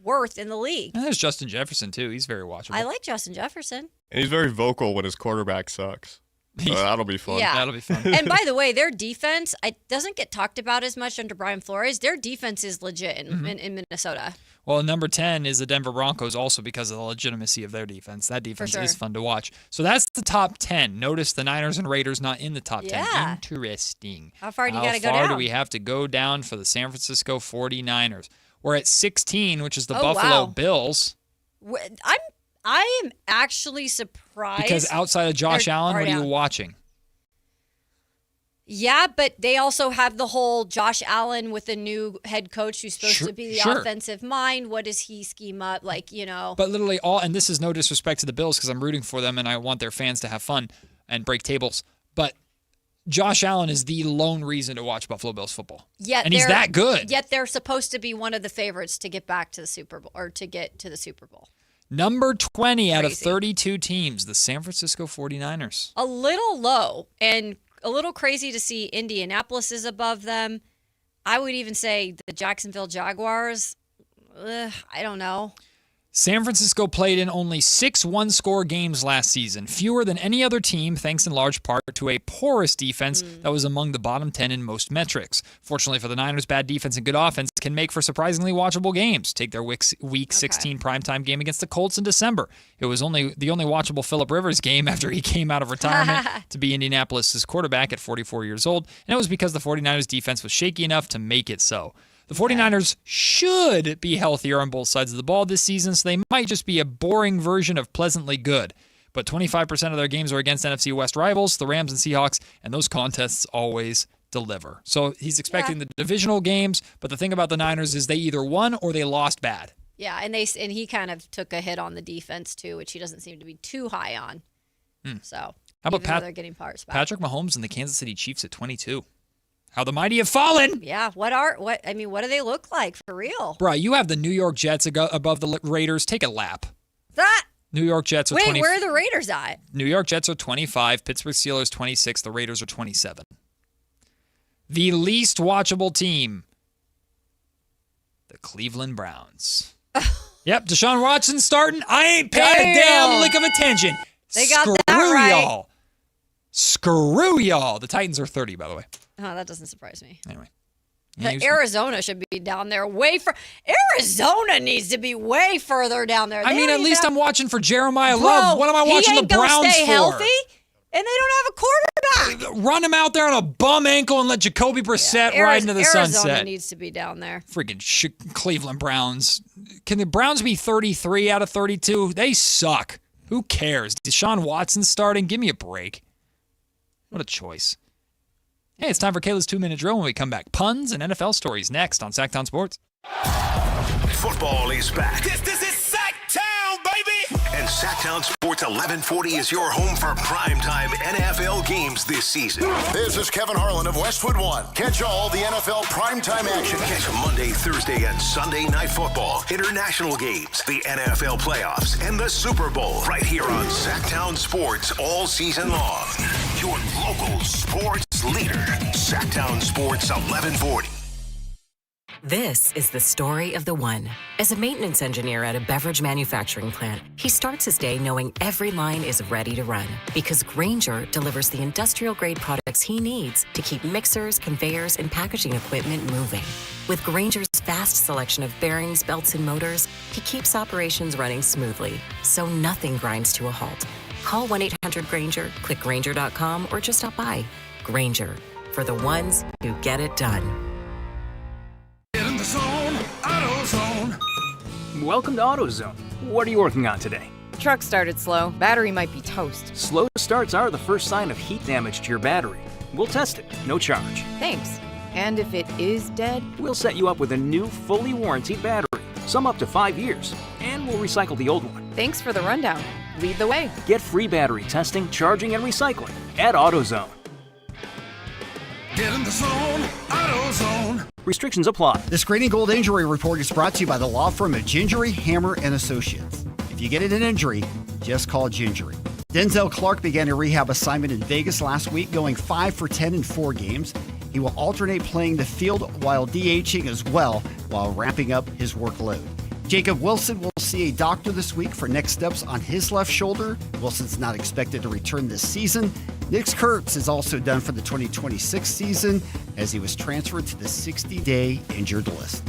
worth in the league. And there's Justin Jefferson, too. He's very watchable. I like Justin Jefferson. And he's very vocal when his quarterback sucks. So that'll be fun. Yeah. That'll be fun. And by the way, their defense doesn't get talked about as much under Brian Flores. Their defense is legit in Minnesota. Well, number 10 is the Denver Broncos also because of the legitimacy of their defense. That defense is fun to watch. So that's the top 10. Notice the Niners and Raiders not in the top 10. Interesting. How far do you got to go How far down? do we have to go down for the San Francisco 49ers? We're at 16, which is the Buffalo Bills. I am actually surprised. Because outside of Josh Allen, what are you watching? Yeah, but they also have the whole Josh Allen with a new head coach who's supposed to be the offensive mind. What does he scheme up? But literally and this is no disrespect to the Bills because I'm rooting for them and I want their fans to have fun and break tables. But Josh Allen is the lone reason to watch Buffalo Bills football. And he's that good. Yet they're supposed to be one of the favorites to get back to the Super Bowl or to get to the Super Bowl. Number 20 out of 32 teams, the San Francisco 49ers. A little low and a little crazy to see Indianapolis is above them. I would even say the Jacksonville Jaguars. I don't know. San Francisco played in only 6 one-score games last season, fewer than any other team, thanks in large part to a porous defense that was among the bottom 10 in most metrics. Fortunately for the Niners, bad defense and good offense can make for surprisingly watchable games. Take their Week 16 primetime game against the Colts in December. It was the only watchable Phillip Rivers game after he came out of retirement to be Indianapolis' quarterback at 44 years old, and it was because the 49ers defense was shaky enough to make it so. The 49ers should be healthier on both sides of the ball this season, so they might just be a boring version of pleasantly good. But 25% of their games are against NFC West rivals, the Rams and Seahawks, and those contests always deliver. So he's expecting the divisional games, but the thing about the Niners is they either won or they lost bad. Yeah, and he kind of took a hit on the defense too, which he doesn't seem to be too high on. So how about they're getting parts back. Patrick Mahomes and the Kansas City Chiefs at 22? How the mighty have fallen. Yeah, what do they look like for real? Bro, you have the New York Jets above the Raiders. Take a lap. That New York Jets are 20. Wait, where are the Raiders at? New York Jets are 25, Pittsburgh Steelers 26, the Raiders are 27. The least watchable team, the Cleveland Browns. Yep, Deshaun Watson starting. I ain't paying a damn lick of attention. They got that right. Y'all. Screw y'all. The Titans are 30, by the way. Oh, that doesn't surprise me. Anyway. Arizona should be down there Arizona needs to be way further down there. I mean, at least I'm watching for Jeremiah Love. What am I watching the Browns stay for? Healthy, and they don't have a quarterback. Run him out there on a bum ankle and let Jacoby Brissett ride into the sunset. Arizona needs to be down there. Freaking Cleveland Browns. Can the Browns be 33 out of 32? They suck. Who cares? Deshaun Watson starting? Give me a break. What a choice. Hey, it's time for Kayla's 2-minute drill when we come back. Puns and NFL stories next on Sactown Sports. Football is back. This is Sactown, baby! And Sactown Sports 1140 is your home for primetime NFL games this season. This is Kevin Harlan of Westwood One. Catch all the NFL primetime action. Catch Monday, Thursday, and Sunday night football, international games, the NFL playoffs, and the Super Bowl right here on Sactown Sports all season long. Your local sports leader, Sactown Sports 1140. This is the story of the one. As a maintenance engineer at a beverage manufacturing plant, he starts his day knowing every line is ready to run because Grainger delivers the industrial-grade products he needs to keep mixers, conveyors, and packaging equipment moving. With Grainger's vast selection of bearings, belts, and motors, he keeps operations running smoothly, so nothing grinds to a halt. Call 1-800-GRAINGER, click Grainger.com, or just stop by. Grainger, for the ones who get it done. Get in the zone, AutoZone. Welcome to AutoZone. What are you working on today? Truck started slow. Battery might be toast. Slow starts are the first sign of heat damage to your battery. We'll test it, no charge. Thanks. And if it is dead? We'll set you up with a new, fully warranted battery, some up to 5 years, and we'll recycle the old one. Thanks for the rundown. Lead the way. Get free battery testing, charging, and recycling at AutoZone. Get in the zone, AutoZone. Restrictions apply. This Green and Gold Injury Report is brought to you by the law firm of Gingery, Hammer, and Associates. If you get an injury, just call Gingery. Denzel Clark began a rehab assignment in Vegas last week, going 5 for 10 in 4 games. He will alternate playing the field while DHing as well, while ramping up his workload. Jacob Wilson will see a doctor this week for next steps on his left shoulder. Wilson's not expected to return this season. Nick Kurtz is also done for the 2026 season as he was transferred to the 60-day injured list.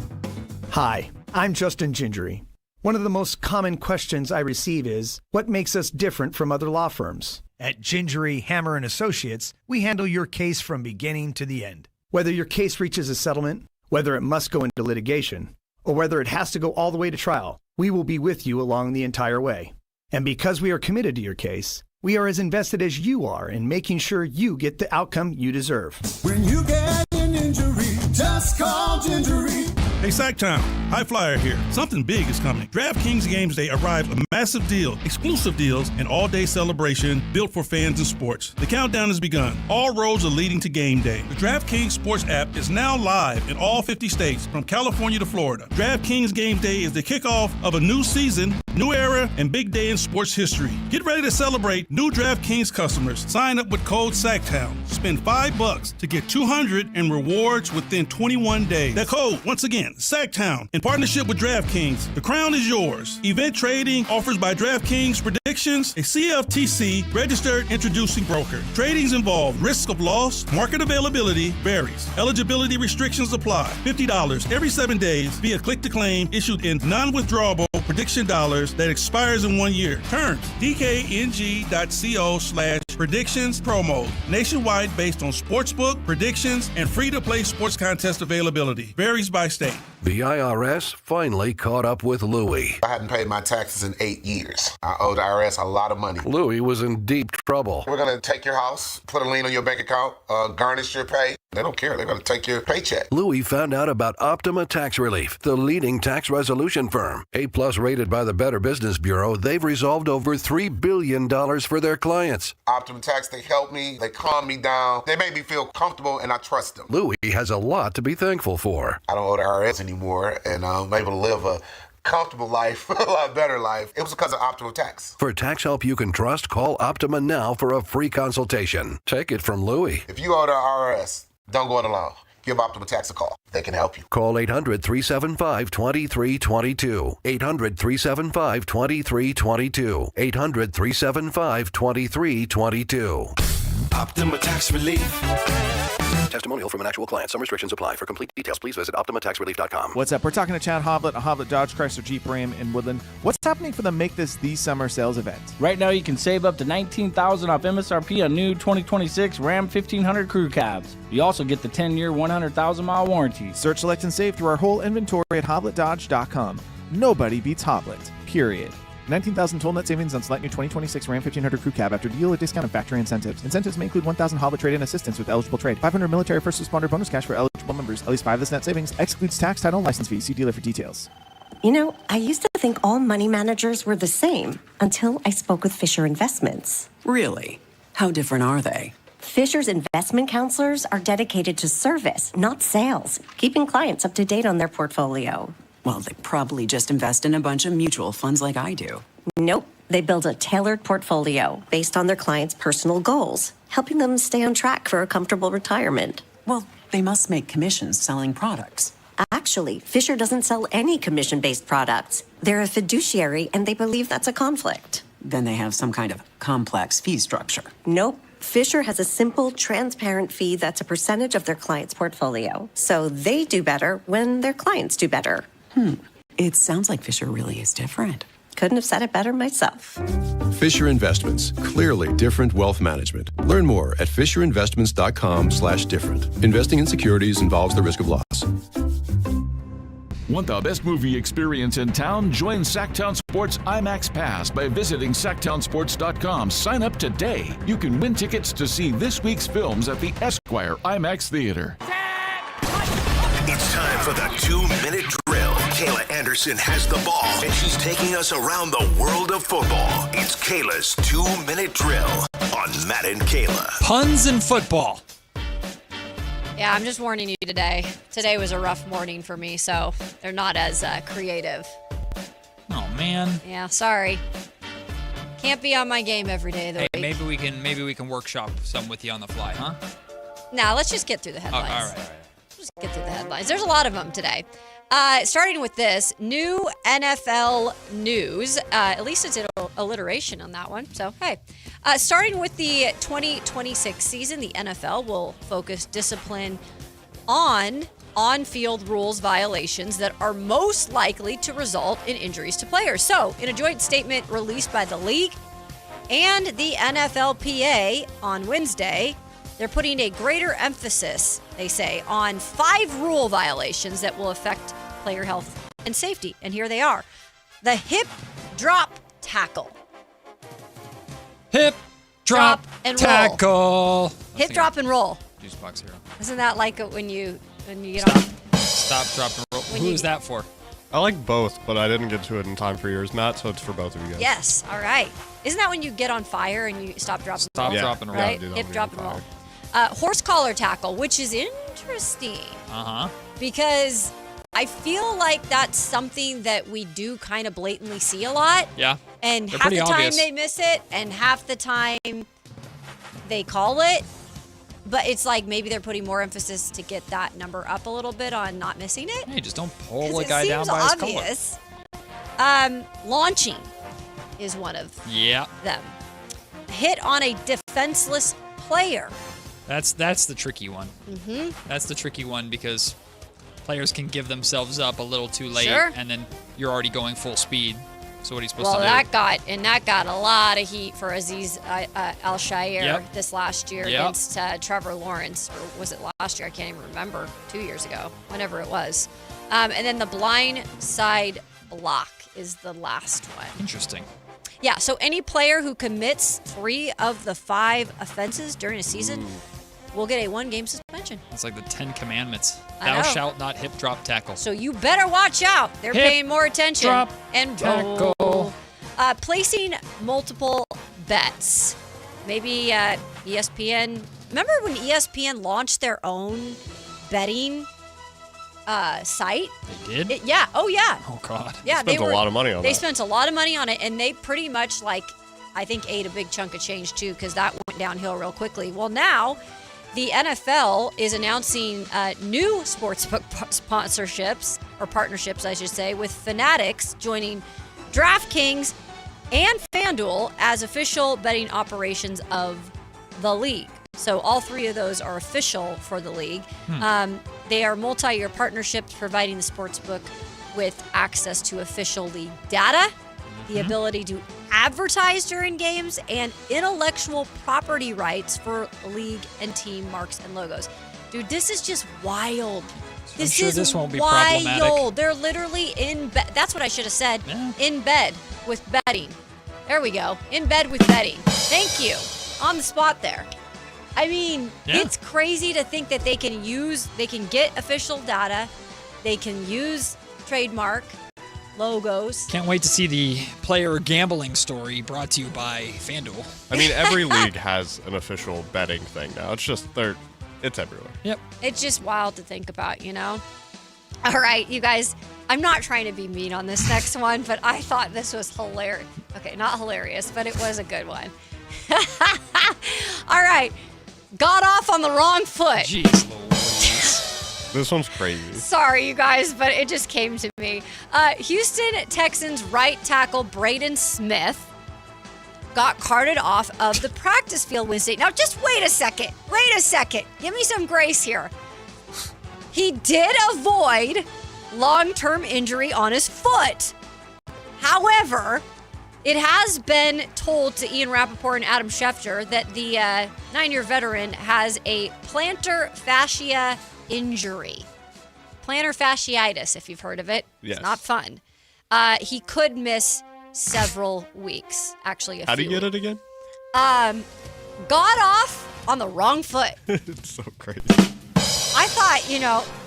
Hi, I'm Justin Gingery. One of the most common questions I receive is, what makes us different from other law firms? At Gingery, Hammer, and Associates, we handle your case from beginning to the end. Whether your case reaches a settlement, whether it must go into litigation, or whether it has to go all the way to trial, we will be with you along the entire way. And because we are committed to your case, we are as invested as you are in making sure you get the outcome you deserve. When you get an injury, just call Gingery. Hey, Sactown, High Flyer here. Something big is coming. DraftKings Games Day arrived a massive deal, exclusive deals, and all-day celebration built for fans in sports. The countdown has begun. All roads are leading to game day. The DraftKings Sports app is now live in all 50 states, from California to Florida. DraftKings Game Day is the kickoff of a new season, new era, and big day in sports history. Get ready to celebrate new DraftKings customers. Sign up with code Sactown. Spend $5 to get $200 in rewards within 21 days. That code, once again, Sactown, in partnership with DraftKings. The crown is yours. Event trading offers by DraftKings Predictions, a CFTC registered introducing broker. Tradings involve risk of loss. Market availability varies. Eligibility restrictions apply. $50 every 7 days via click to claim issued in non-withdrawable prediction dollars that expires in 1 year. Terms, dkng.co/predictions promo. Nationwide based on sportsbook, predictions, and free-to-play sports contest availability. Varies by state. The IRS finally caught up with Louie. I hadn't paid my taxes in 8 years. I owed the IRS a lot of money. Louie was in deep trouble. We're going to take your house, put a lien on your bank account, garnish your pay. They don't care. They're going to take your paycheck. Louie found out about Optima Tax Relief, the leading tax resolution firm. A-plus rated by the Better Business Bureau, they've resolved over $3 billion for their clients. Optima Tax, they help me. They calm me down. They make me feel comfortable, and I trust them. Louie has a lot to be thankful for. I don't owe the IRS anymore, and I'm able to live a comfortable life, a lot better life. It was because of Optima Tax. For tax help you can trust, call Optima now for a free consultation. Take it from Louie. If you owe the IRS, don't go it alone. Give Optima Tax a call. They can help you. Call 800-375-2322. 800-375-2322. 800-375-2322. Optima Tax Relief. Testimonial from an actual client. Some restrictions apply. For complete details, please visit OptimaTaxRelief.com. What's up? We're talking to Chad Hovlet of Hovlet Dodge Chrysler Jeep Ram in Woodland. What's happening for the Make This the Summer sales event? Right now, you can save up to $19,000 off MSRP on new 2026 Ram 1500 crew cabs. You also get the 10-year, 100,000-mile warranty. Search, select, and save through our whole inventory at HovletDodge.com. Nobody beats Hovlet, period. 19,000 total net savings on select new 2026 Ram 1500 crew cab after dealer discount and factory incentives. Incentives may include 1,000 Hovlet trade-in assistance with eligible trade. 500 military first responder bonus cash for eligible members. At least 5 of this net savings excludes tax, title, and license fees. See dealer for details. You know, I used to think all money managers were the same until I spoke with Fisher Investments. Really? How different are they? Fisher's investment counselors are dedicated to service, not sales, keeping clients up to date on their portfolio. Well, they probably just invest in a bunch of mutual funds like I do. Nope. They build a tailored portfolio based on their clients' personal goals, helping them stay on track for a comfortable retirement. Well, they must make commissions selling products. Actually, Fisher doesn't sell any commission-based products. They're a fiduciary, and they believe that's a conflict. Then they have some kind of complex fee structure. Nope. Fisher has a simple, transparent fee that's a percentage of their client's portfolio. So they do better when their clients do better. It sounds like Fisher really is different. Couldn't have said it better myself. Fisher Investments. Clearly different wealth management. Learn more at fisherinvestments.com/different. Investing in securities involves the risk of loss. Want the best movie experience in town? Join Sactown Sports IMAX Pass by visiting SactownSports.com. Sign up today. You can win tickets to see this week's films at the Esquire IMAX Theater. It's time for the 2-minute drill. Kayla Anderson has the ball, and she's taking us around the world of football. It's Kayla's 2-minute drill on Matt and Kayla. Puns in football. Yeah, I'm just warning you today. Today was a rough morning for me, so they're not as creative. Oh, man. Yeah, sorry. Can't be on my game every day of the week. Maybe we can workshop some with you on the fly, huh? Nah, let's just get through the headlines. All right. Just get through the headlines. There's a lot of them today. Starting with this, new NFL news. At least it's an alliteration on that one. So, hey. Starting with the 2026 season, the NFL will focus discipline on on-field rules violations that are most likely to result in injuries to players. So, in a joint statement released by the league and the NFLPA on Wednesday, they're putting a greater emphasis, they say, on 5 rule violations that will affect player health and safety. And here they are. The hip drop tackle. Hip drop and tackle. Roll. Hip drop and roll. Juice box hero. Isn't that like it when you get on? Stop, drop, and roll. Who is that for? I like both, but I didn't get to it in time for yours, Matt, so it's for both of you guys. Yes. All right. Isn't that when you get on fire and you stop, drop, and roll? Stop, drop, and roll. Right? Hip drop and roll. Horse collar tackle, which is interesting. Because I feel like that's something that we do kind of blatantly see a lot. Yeah. And They're half the pretty time obvious. they miss it, and half the time they call it. But it's like maybe they're putting more emphasis to get that number up a little bit on not missing it. Hey, just don't pull a guy down by his collar. Obvious. Launching is one of them. Hit on a defenseless player. That's the tricky one. Mm-hmm. That's the tricky one because players can give themselves up a little too late, Sure. and then you're already going full speed. So what are you supposed to do? That got a lot of heat for Aziz Al-Shaair this last year against Trevor Lawrence, or was it last year? I can't even remember. 2 years ago, whenever it was. And then the blind side block is the last one. Interesting. Yeah, so any player who commits 3 of the 5 offenses during a season will get a 1-game suspension. It's like the 10 Commandments. I Thou know. shalt not hip drop tackle. So you better watch out. They're Hip paying more attention. drop and tackle. roll. Placing multiple bets. Maybe ESPN. Remember when ESPN launched their own betting site? They did? Yeah. Oh, yeah. Oh, God. Yeah, Spent a lot of money on They that. spent a lot of money on it, and they pretty much, I think, ate a big chunk of change, too, because that went downhill real quickly. Well, now the NFL is announcing new sportsbook sponsorships, or partnerships, I should say, with Fanatics joining DraftKings and FanDuel as official betting operations of the league. So all 3 of those are official for the league. They are multi-year partnerships providing the sportsbook with access to official league data, the ability to advertise during games, and intellectual property rights for league and team marks and logos. Dude, this is just wild. I'm sure this won't be problematic. Wild. They're literally in bed. That's what I should have said. Yeah. In bed with betting. There we go. In bed with betting. Thank you. On the spot there. I mean, it's crazy to think that they can get official data, they can use trademark logos. Can't wait to see the player gambling story brought to you by FanDuel. I mean, every league has an official betting thing now. It's just it's everywhere. Yep. It's just wild to think about, you know? All right, you guys, I'm not trying to be mean on this next one, but I thought this was hilarious. Okay, not hilarious, but it was a good one. All right. Got off on the wrong foot. Jeez Louise. This one's crazy. Sorry, you guys, but it just came to me. Houston Texans right tackle Braden Smith got carted off of the practice field Wednesday. Now, just wait a second. Wait a second. Give me some grace here. He did avoid long-term injury on his foot. However, it has been told to Ian Rappaport and Adam Schefter that the 9-year veteran has a plantar fascia injury. Plantar fasciitis, if you've heard of it. Yes. It's not fun. He could miss several weeks, actually. How do you get it again? Got off on the wrong foot. It's so crazy. I thought,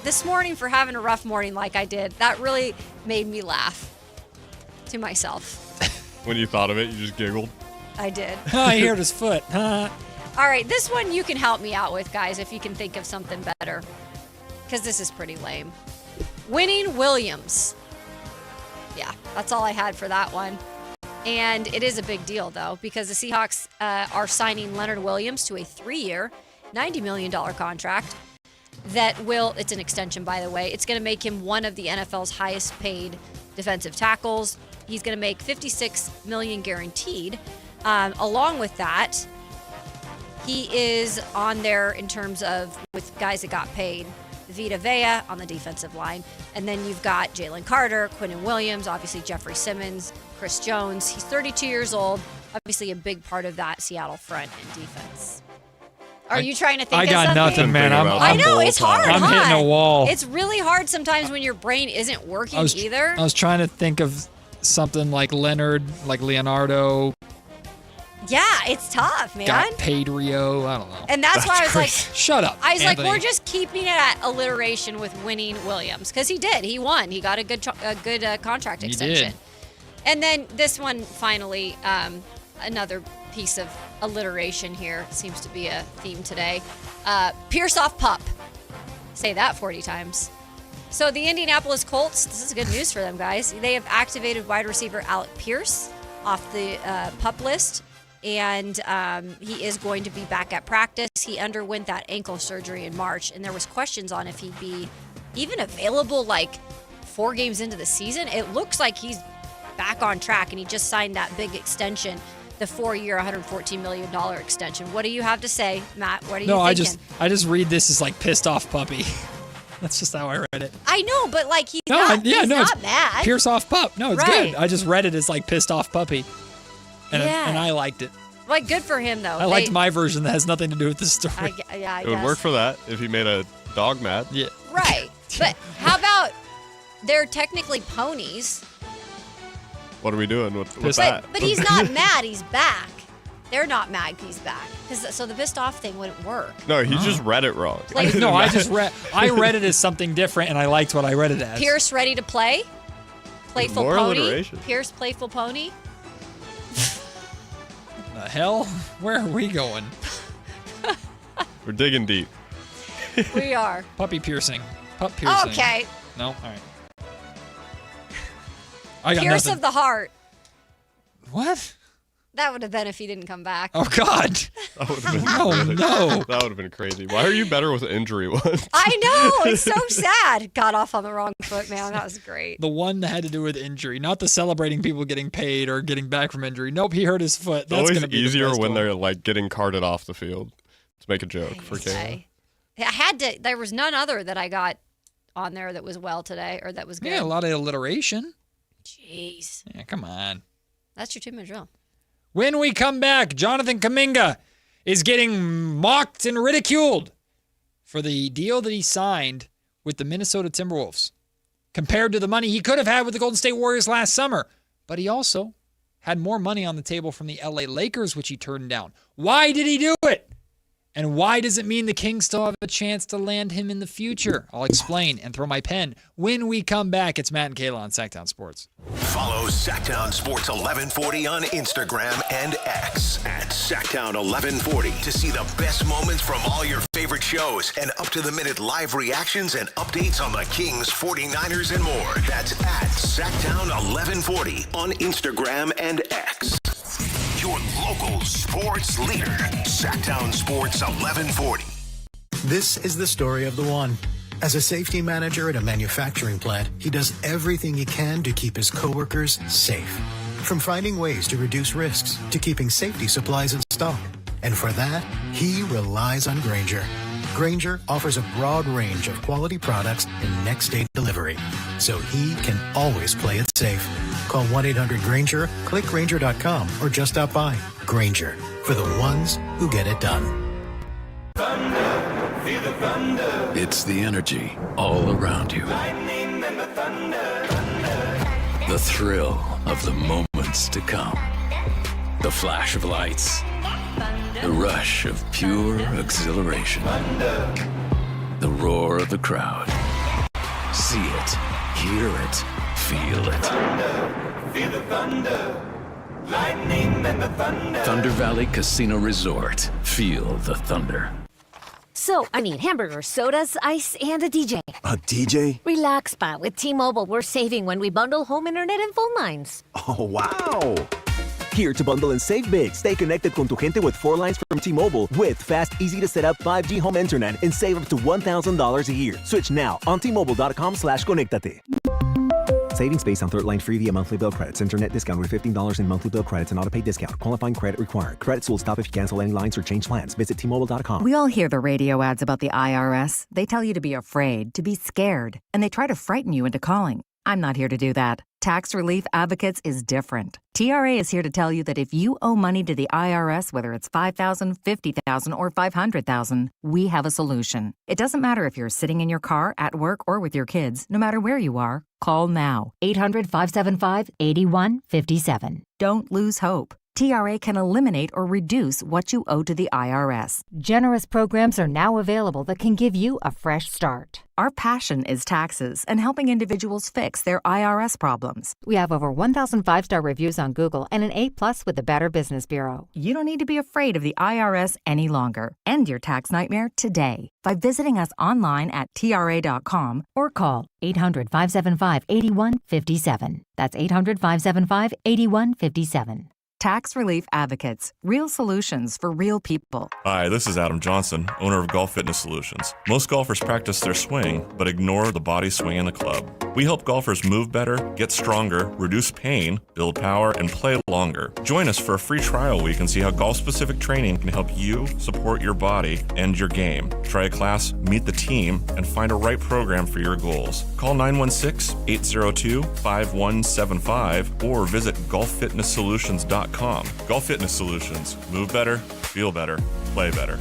this morning for having a rough morning like I did, that really made me laugh to myself. When you thought of it, you just giggled. I did. I heard his foot. All right, this one you can help me out with, guys, if you can think of something better. Because this is pretty lame. Winning Williams. Yeah, that's all I had for that one. And it is a big deal, though, because the Seahawks are signing Leonard Williams to a 3-year, $90 million contract it's an extension, by the way. It's going to make him one of the NFL's highest paid defensive tackles. He's going to make $56 million guaranteed. Along with that, he is on there in terms of with guys that got paid. Vita Vea on the defensive line. And then you've got Jalen Carter, Quinnen Williams, obviously Jeffrey Simmons, Chris Jones. He's 32 years old. Obviously a big part of that Seattle front and defense. Are you trying to think I of got something? nothing, man. I know, it's hard. I'm hitting a wall. It's really hard sometimes when your brain isn't working either. I was trying to think of something like Leonard, like Leonardo. Yeah, it's tough, man. Got paid Rio. I don't know. And that's why I was like, shut up. I was Anthony. like, we're just keeping it at alliteration with winning Williams. Because he did. He won. He got a good contract extension. Did. And then this one, finally, another piece of alliteration here. Seems to be a theme today. Pierce off pup. Say that 40 times. So the Indianapolis Colts, this is good news for them, guys. They have activated wide receiver Alec Pierce off the pup list. And he is going to be back at practice. He underwent that ankle surgery in March, and there was questions on if he'd be even available like 4 games into the season. It looks like he's back on track, and he just signed that big extension, the 4-year, $114 million extension. What do you have to say, Matt? What are you thinking? I just read this as like pissed off puppy. That's just how I read it. I know, but like he's not mad. Pierce off pup. No, it's right. good. I just read it as like pissed off puppy. And I liked it. Like, good for him, though. I liked my version that has nothing to do with the story. I guess. It would work for that if he made a dog mad. Yeah. Right. But how about they're technically ponies? What are we doing with that? But he's not mad. He's back. They're not mad he's back. So the pissed off thing wouldn't work. No, he just read it wrong. I read it as something different, and I liked what I read it as. Pierce ready to play? Playful More pony? alliteration. Pierce playful pony? The hell? Where are we going? We're digging deep. We are. Puppy piercing. Pup piercing. Okay. No? All right. I got Pierce nothing. of the heart. What? That would have been if he didn't come back. Oh, God. That would have been no. That would have been crazy. Why are you better with injury ones? I know. It's so sad. Got off on the wrong foot, man. That was great. The one that had to do with injury, not the celebrating people getting paid or getting back from injury. Nope, he hurt his foot. That's always gonna be easier the best when one. they're like getting carted off the field. Let's make a joke for Kayla. There was none other that I got on there that was well today or that was good. Yeah, a lot of alliteration. Jeez. Yeah, come on. That's your 2-minute drill. When we come back, Jonathan Kuminga is getting mocked and ridiculed for the deal that he signed with the Minnesota Timberwolves compared to the money he could have had with the Golden State Warriors last summer. But he also had more money on the table from the LA Lakers, which he turned down. Why did he do it? And why does it mean the Kings still have a chance to land him in the future? I'll explain and throw my pen when we come back. It's Matt and Kayla on Sactown Sports. Follow Sactown Sports 1140 on Instagram and X at Sactown 1140 to see the best moments from all your favorite shows and up-to-the-minute live reactions and updates on the Kings, 49ers, and more. That's at Sactown 1140 on Instagram and X. Your local sports leader, Sactown Sports 1140. This is the story of the one. As a safety manager at a manufacturing plant, he does everything he can to keep his coworkers safe. From finding ways to reduce risks to keeping safety supplies in stock. And for that, he relies on Grainger. Grainger offers a broad range of quality products and next-day delivery, so he can always play it safe. Call 1-800-GRAINGER, click Grainger.com, or just stop by. Grainger, for the ones who get it done. Thunder, feel the thunder. It's the energy all around you. Lightning and the thunder, thunder. The thrill of the moments to come. The flash of lights. The rush of pure exhilaration. Thunder. The roar of the crowd. See it, hear it, feel it. Thunder, feel the thunder. Lightning and the thunder. Thunder Valley Casino Resort. Feel the thunder. So, hamburgers, sodas, ice, and a DJ. A DJ? Relax, Pa. With T-Mobile, we're saving when we bundle home internet and phone lines. Oh, wow. Here to bundle and save big. Stay connected con tu gente with 4 lines from T-Mobile with fast, easy to set up 5G home internet and save up to $1,000 a year. Switch now on T-Mobile.com/conectate. Savings based on third line free via monthly bill credits. Internet discount with $15 in monthly bill credits and auto pay discount. Qualifying credit required. Credits will stop if you cancel any lines or change plans. Visit T-Mobile.com. We all hear the radio ads about the IRS. They tell you to be afraid, to be scared, and they try to frighten you into calling. I'm not here to do that. Tax Relief Advocates is different. TRA is here to tell you that if you owe money to the IRS, whether it's $5,000, $50,000, or $500,000, we have a solution. It doesn't matter if you're sitting in your car, at work, or with your kids. No matter where you are, call now. 800-575-8157. Don't lose hope. TRA can eliminate or reduce what you owe to the IRS. Generous programs are now available that can give you a fresh start. Our passion is taxes and helping individuals fix their IRS problems. We have over 1,000 5-star reviews on Google and an A+ with the Better Business Bureau. You don't need to be afraid of the IRS any longer. End your tax nightmare today by visiting us online at TRA.com or call 800-575-8157. That's 800-575-8157. Tax Relief Advocates. Real solutions for real people. Hi, this is Adam Johnson, owner of Golf Fitness Solutions. Most golfers practice their swing, but ignore the body swing in the club. We help golfers move better, get stronger, reduce pain, build power, and play longer. Join us for a free trial week and see how golf-specific training can help you support your body and your game. Try a class, meet the team, and find a right program for your goals. Call 916-802-5175 or visit golffitnesssolutions.com. Golf Fitness Solutions. Move better, feel better, play better.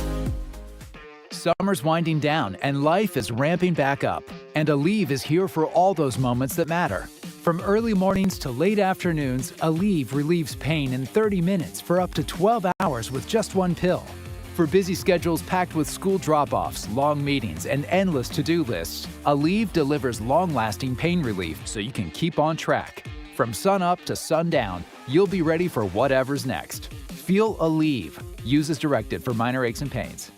Summer's winding down and life is ramping back up. And Aleve is here for all those moments that matter. From early mornings to late afternoons, Aleve relieves pain in 30 minutes for up to 12 hours with just one pill. For busy schedules packed with school drop-offs, long meetings, and endless to-do lists, Aleve delivers long-lasting pain relief so you can keep on track. From sun up to sundown, you'll be ready for whatever's next. Feel Aleve. Use as directed for minor aches and pains.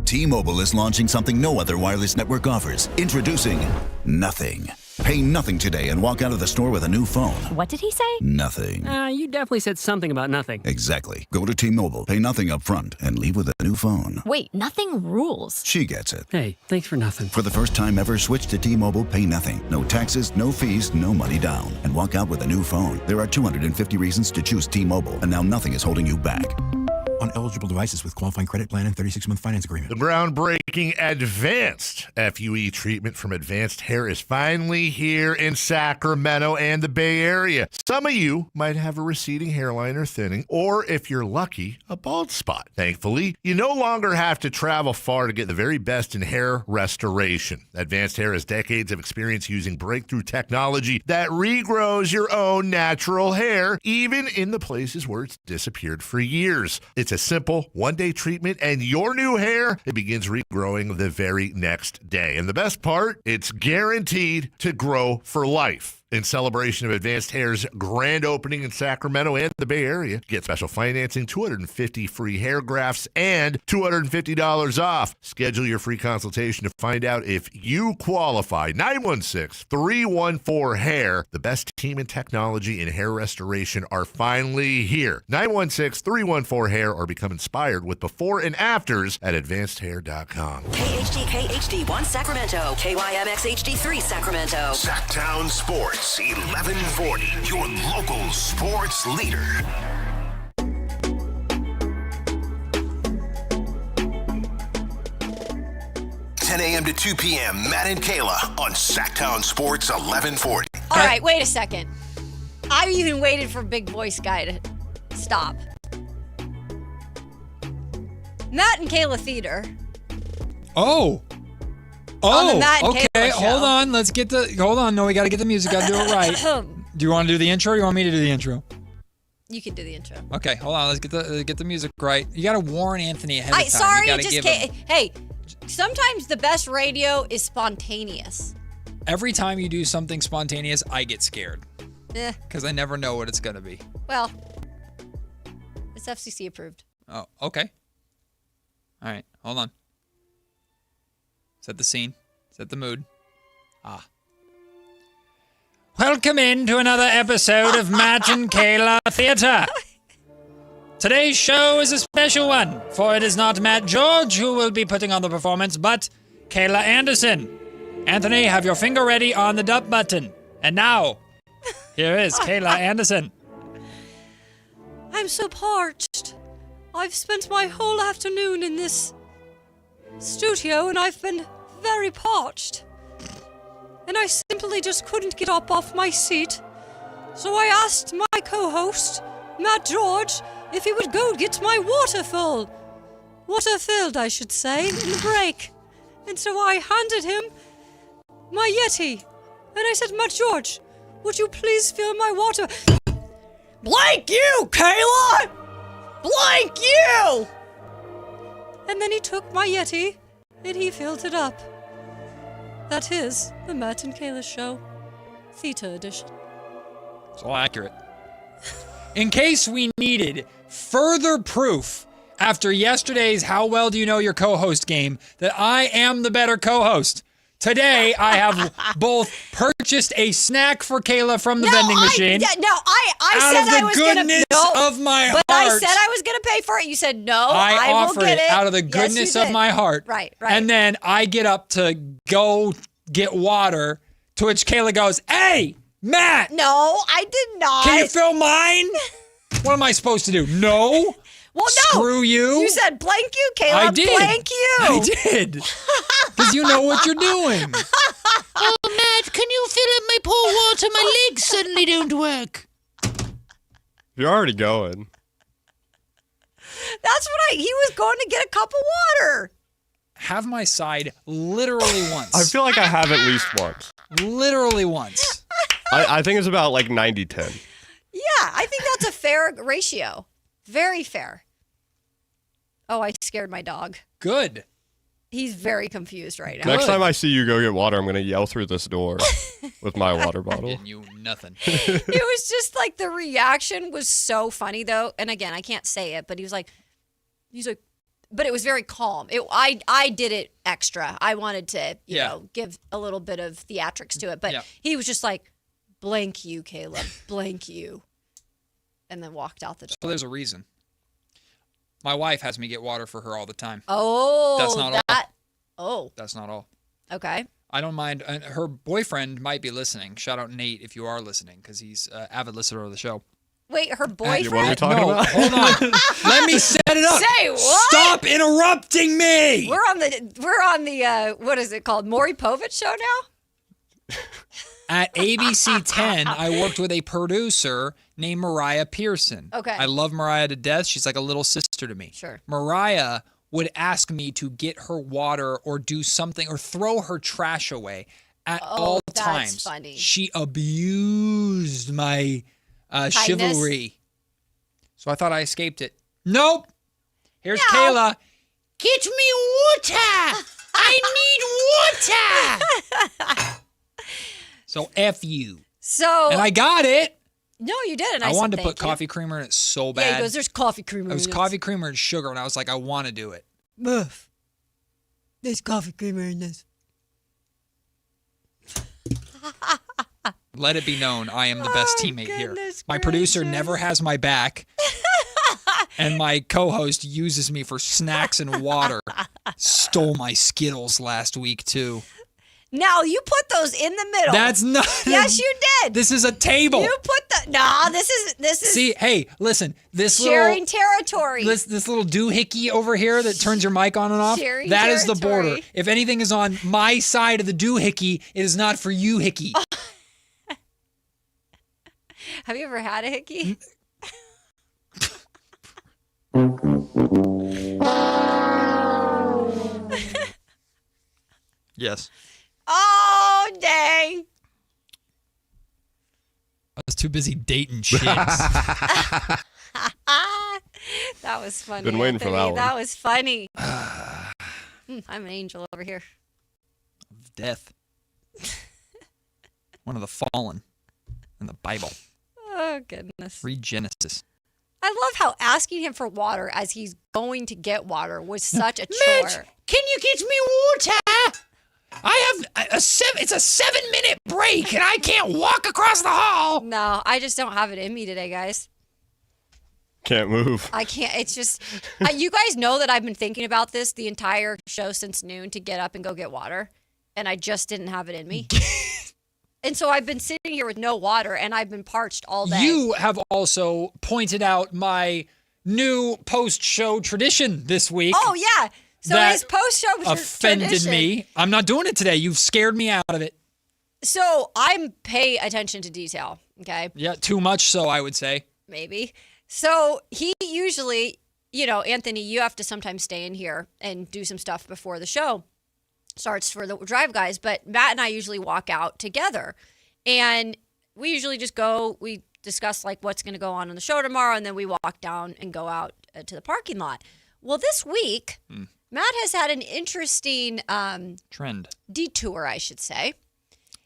T-Mobile is launching something no other wireless network offers. Introducing Nothing. Pay nothing today and walk out of the store with a new phone. What did he say? Nothing. You definitely said something about nothing. Exactly. Go to T-Mobile, pay nothing up front, and leave with a new phone. Wait, nothing rules. She gets it. Hey, thanks for nothing. For the first time ever, switch to T-Mobile, pay nothing. No taxes, no fees, no money down. And walk out with a new phone. There are 250 reasons to choose T-Mobile, and now nothing is holding you back. On eligible devices with qualifying credit plan and 36-month finance agreement. The groundbreaking advanced FUE treatment from Advanced Hair is finally here in Sacramento and the Bay Area. Some of you might have a receding hairline or thinning, or if you're lucky, a bald spot. Thankfully, you no longer have to travel far to get the very best in hair restoration. Advanced Hair has decades of experience using breakthrough technology that regrows your own natural hair, even in the places where it's disappeared for years. It's a simple one-day treatment, and your new hair, it begins regrowing the very next day. And the best part, it's guaranteed to grow for life. In celebration of Advanced Hair's grand opening in Sacramento and the Bay Area, get special financing, 250 free hair grafts, and $250 off. Schedule your free consultation to find out if you qualify. 916-314-HAIR. The best team in technology and hair restoration are finally here. 916-314-HAIR, or become inspired with before and afters at advancedhair.com. KHD1 Sacramento, KYMX HD3 Sacramento. Sactown Sports 1140, your local sports leader. $10 a.m. to 2 p.m. Matt and Kayla on Sactown Sports 1140. All right, wait a second. I even waited for Big Voice Guy to stop. Matt and Kayla Theater. Oh. On the Matt and Okay. Kayla Show. Hold on. Hold on. No, we got to get the music. Got to do it right. Do you want to do the intro or you want me to do the intro? You can do the intro. Okay, hold on. Let's get the music right. You got to warn Anthony ahead of time. Sorry, you it just can't. Hey, sometimes the best radio is spontaneous. Every time you do something spontaneous, I get scared. Eh. Because I never know what it's going to be. Well, it's FCC approved. Oh, okay. All right, hold on. Set the scene. Set the mood. Welcome in to another episode of Matt and Kayla Theater. Today's show is a special one, for it is not Matt George who will be putting on the performance, but Kayla Anderson. Anthony, have your finger ready on the dub button. And now, here is Kayla Anderson. I'm so parched. I've spent my whole afternoon in this studio and I've been very parched. And I simply just couldn't get up off my seat. So I asked my co-host, Matt George, if he would go get my water filled, I should say, in the break. And so I handed him my Yeti. And I said, Matt George, would you please fill my water? Blank you, Kayla! Blank you! And then he took my Yeti and he filled it up. That is the Matt and Kayla Show, Theta Edition. It's all accurate. In case we needed further proof after yesterday's How Well Do You Know Your Co-Host game that I am the better co-host, today I have both purchased a snack for Kayla from the vending machine. I said I was going to. Of my but heart. I said I was going to pay for it. You said no. I will offered get it out of the Yes, goodness you of did. my heart. Right. And then I get up to go get water, to which Kayla goes, "Hey, Matt! No, I did not. Can you fill mine?" What am I supposed to do? No? Well, no. Screw you? You said blank you, Kayla. I did. Blank you. I did. Because you know what you're doing. Oh, Matt, can you fill up my poor water? My legs suddenly don't work. You're already going. That's what he was going to get a cup of water. Have my side literally once. I feel like I have at least once. Literally once. I think it's about like 90-10. Yeah, I think that's a fair ratio. Very fair. Oh, I scared my dog. Good. He's very confused right now. Next time I see you go get water, I'm going to yell through this door with my water bottle. Getting you nothing. It was just like the reaction was so funny though. And again, I can't say it, but he's like, but it was very calm. I did it extra. I wanted to, you know, give a little bit of theatrics to it, but he was just like, blank you, Caleb, blank you. And then walked out the door. So there's a reason. My wife has me get water for her all the time. Oh, that's not all. Oh. That's not all. Okay. I don't mind. Her boyfriend might be listening. Shout out Nate if you are listening, because he's an avid listener of the show. Wait, her boyfriend? What are we talking about? Hold on. Let me set it up. Say what? Stop interrupting me. We're on the what is it called? Maury Povich show now? At ABC 10, I worked with a producer named Mariah Pearson. Okay. I love Mariah to death. She's like a little sister to me. Sure. Mariah would ask me to get her water or do something or throw her trash away at all times. That's funny. She abused my chivalry. So I thought I escaped it. Nope. Here's Kayla. Get me water! I need water! So F you. And I got it. No, you didn't. I said wanted to put thank you. coffee creamer in it so bad. Yeah, he goes, there's coffee creamer It was in coffee creamer and sugar, and I was like, I want to do it. Muff. There's coffee creamer in this. Let it be known, I am the best teammate here. My producer never has my back, and my co-host uses me for snacks and water. Stole my Skittles last week, too. Now, you put those in the middle. That's not. Yes, you did. This is a table. You put the. No, this is. See, hey, listen. This sharing little, territory. This little doohickey over here that turns your mic on and off. Sharing that is the territory. border. If anything is on my side of the doohickey, it is not for you, hickey. Have you ever had a hickey? Yes. Oh, dang. I was too busy dating chicks. That was funny. Been waiting for Anthony. that one. That was funny. I'm an angel over here. Death. One of the fallen in the Bible. Oh, goodness. Read Genesis. I love how asking him for water as he's going to get water was such a chore. Mitch, can you get me water? I have it's a 7-minute break and I can't walk across the hall. No, I just don't have it in me today, guys. Can't move. I can't. It's just, you guys know that I've been thinking about this the entire show since noon to get up and go get water. And I just didn't have it in me. And so I've been sitting here with no water and I've been parched all day. You have also pointed out my new post-show tradition this week. Oh, yeah. So that his post-show offended tradition, me. I'm not doing it today. You've scared me out of it. So I'm pay attention to detail, okay? Yeah, too much so, I would say. Maybe. So he usually, Anthony, you have to sometimes stay in here and do some stuff before the show starts for the drive guys. But Matt and I usually walk out together. And we usually just go, we discuss like what's going to go on the show tomorrow. And then we walk down and go out to the parking lot. Well, this week, Matt has had an interesting trend detour, I should say.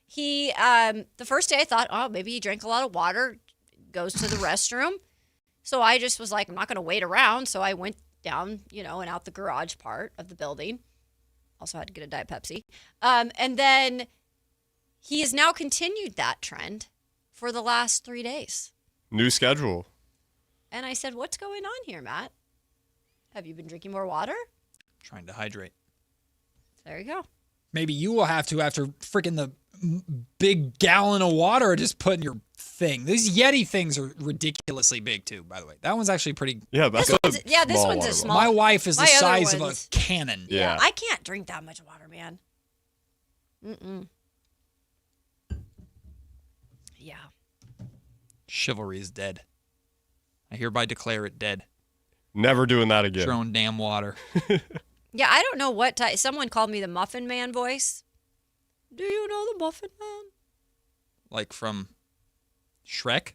He, the first day I thought, oh, maybe he drank a lot of water, goes to the restroom. So I just was like, I'm not going to wait around. So I went down, and out the garage part of the building. Also had to get a Diet Pepsi. And then he has now continued that trend for the last 3 days. New schedule. And I said, what's going on here, Matt? Have you been drinking more water? Trying to hydrate. There you go. Maybe you will have to after freaking the big gallon of water just put in your thing. These Yeti things are ridiculously big too, by the way. That one's actually pretty. Yeah, that's this one's a small. My wife is the my other size of a ones- cannon. Yeah. I can't drink that much water, man. Yeah. Chivalry is dead. I hereby declare it dead. Never doing that again. It's your own damn water. Yeah, I don't know what type. Someone called me the Muffin Man voice. Do you know the Muffin Man? Like from Shrek?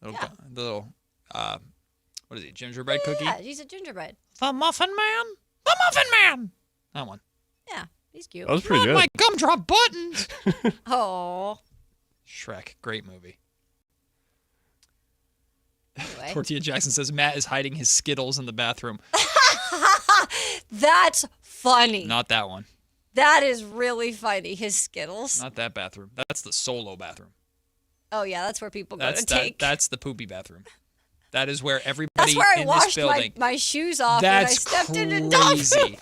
The little, what is he, gingerbread cookie? Yeah, he's a gingerbread. The Muffin Man? The Muffin Man! That one. Yeah, he's cute. That was pretty good. My gumdrop buttons! Oh. Shrek, great movie. Anyway. Tortilla Jackson says Matt is hiding his Skittles in the bathroom. That's funny. Not that one. That is really funny. His Skittles. Not that bathroom. That's the solo bathroom. Oh, yeah, that's where people go That's to take. That's the poopy bathroom. That is where everybody That's where I in this washed building. my shoes off That's when I stepped into dog crazy.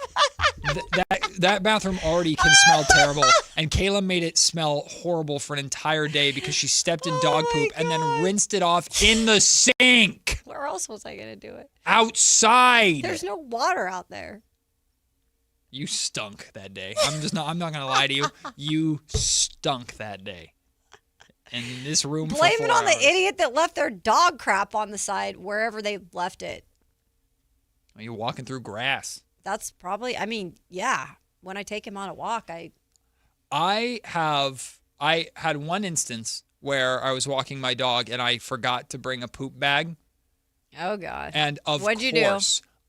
That bathroom already can smell terrible, and Kayla made it smell horrible for an entire day because she stepped in dog poop and then rinsed it off in the sink Where else was I going to do it? outside. There's no water out there. You stunk that day. I'm not gonna lie to you. You stunk that day. And in this room Blame for 4 it on hours. the idiot that left their dog crap on the side wherever they left it. Are you walking through grass? That's probably, yeah. When I take him on a walk, I had one instance where I was walking my dog and I forgot to bring a poop bag. Oh, God. And What'd you do?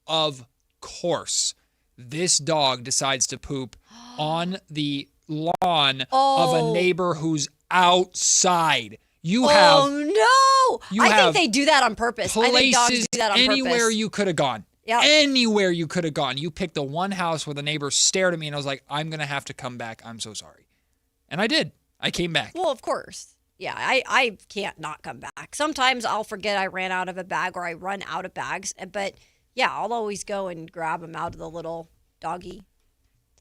Of course, this dog decides to poop on the lawn of a neighbor whose outside. You Oh, have no. I think they do that on purpose. I think dogs places do that on anywhere purpose. you could have gone. Yep. Anywhere you could have gone. You picked the one house where the neighbors stared at me and I was like, I'm going to have to come back. I'm so sorry. And I did. I came back. Well, of course. Yeah, I can't not come back. Sometimes I'll forget I ran out of a bag or I run out of bags. But yeah, I'll always go and grab them out of the little doggy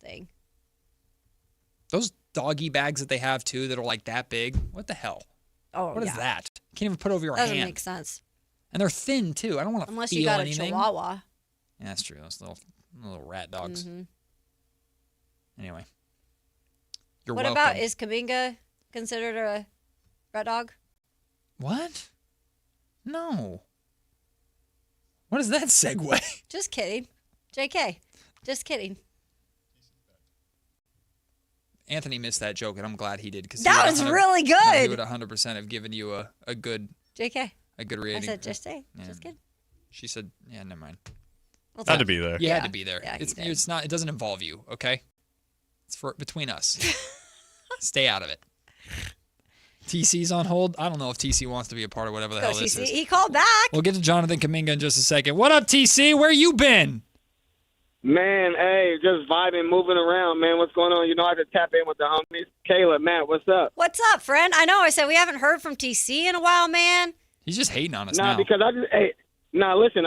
thing. Those doggy bags that they have too that are like that big. What the hell? Oh, What is that? Can't even put over your Doesn't hand. make sense. And they're thin too. I don't want to Unless feel you got anything. a Chihuahua. Yeah, that's true. Those little rat dogs. Mm-hmm. Anyway. You're What welcome. about, is Kuminga considered a rat dog? What? No. What is that segue? Just kidding. JK. Just kidding. Anthony missed that joke, and I'm glad he did. That was really good. No, he would 100% have given you a good JK. a good rating. I said, just say. Yeah. Just kidding. She said, yeah, never mind. Had to be there. You had to be there. Yeah, it's not. It doesn't involve you. Okay. It's for between us. Stay out of it. TC's on hold. I don't know if TC wants to be a part of whatever the hell this is. He called back. We'll get to Jonathan Kuminga in just a second. What up, TC? Where you been? Man, hey, just vibing, moving around, man. What's going on? You know, I just tap in with the homies. Kayla, Matt, what's up? What's up, friend? I know. I said we haven't heard from TC in a while, man. He's just hating on us Nah, now. because listen,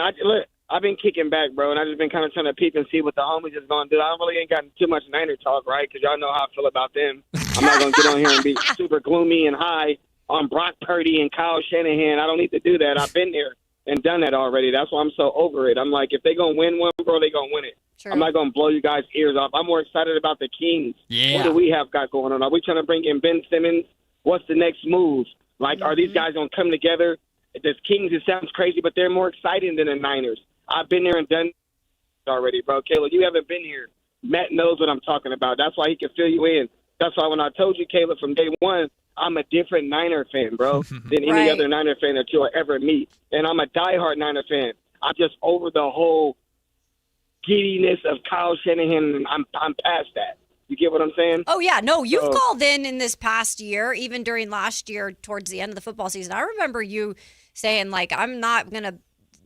I've been kicking back, bro, and I just been kind of trying to peep and see what the homies is going to do. I really ain't gotten too much Niner talk, right? Because y'all know how I feel about them. I'm not going to get on here and be super gloomy and high on Brock Purdy and Kyle Shanahan. I don't need to do that. I've been there and done that already. That's why I'm so over it. I'm like, if they going to win one, bro, they going to win it. True. I'm not going to blow you guys' ears off. I'm more excited about the Kings. Yeah. What do we have got going on? Are we trying to bring in Ben Simmons? What's the next move? Like, are these guys going to come together? The Kings, it sounds crazy, but they're more exciting than the Niners. I've been there and done it already, bro. Kayla, you haven't been here. Matt knows what I'm talking about. That's why he can fill you in. That's why when I told you, Kayla, from day one, I'm a different Niner fan, bro, than any other Niner fan that you'll ever meet. And I'm a diehard Niner fan. I'm just over the whole giddiness of Kyle Shanahan, and I'm past that. You get what I'm saying? Oh, yeah. No, you've called in this past year, even during last year towards the end of the football season. I remember you saying, like, I'm not going to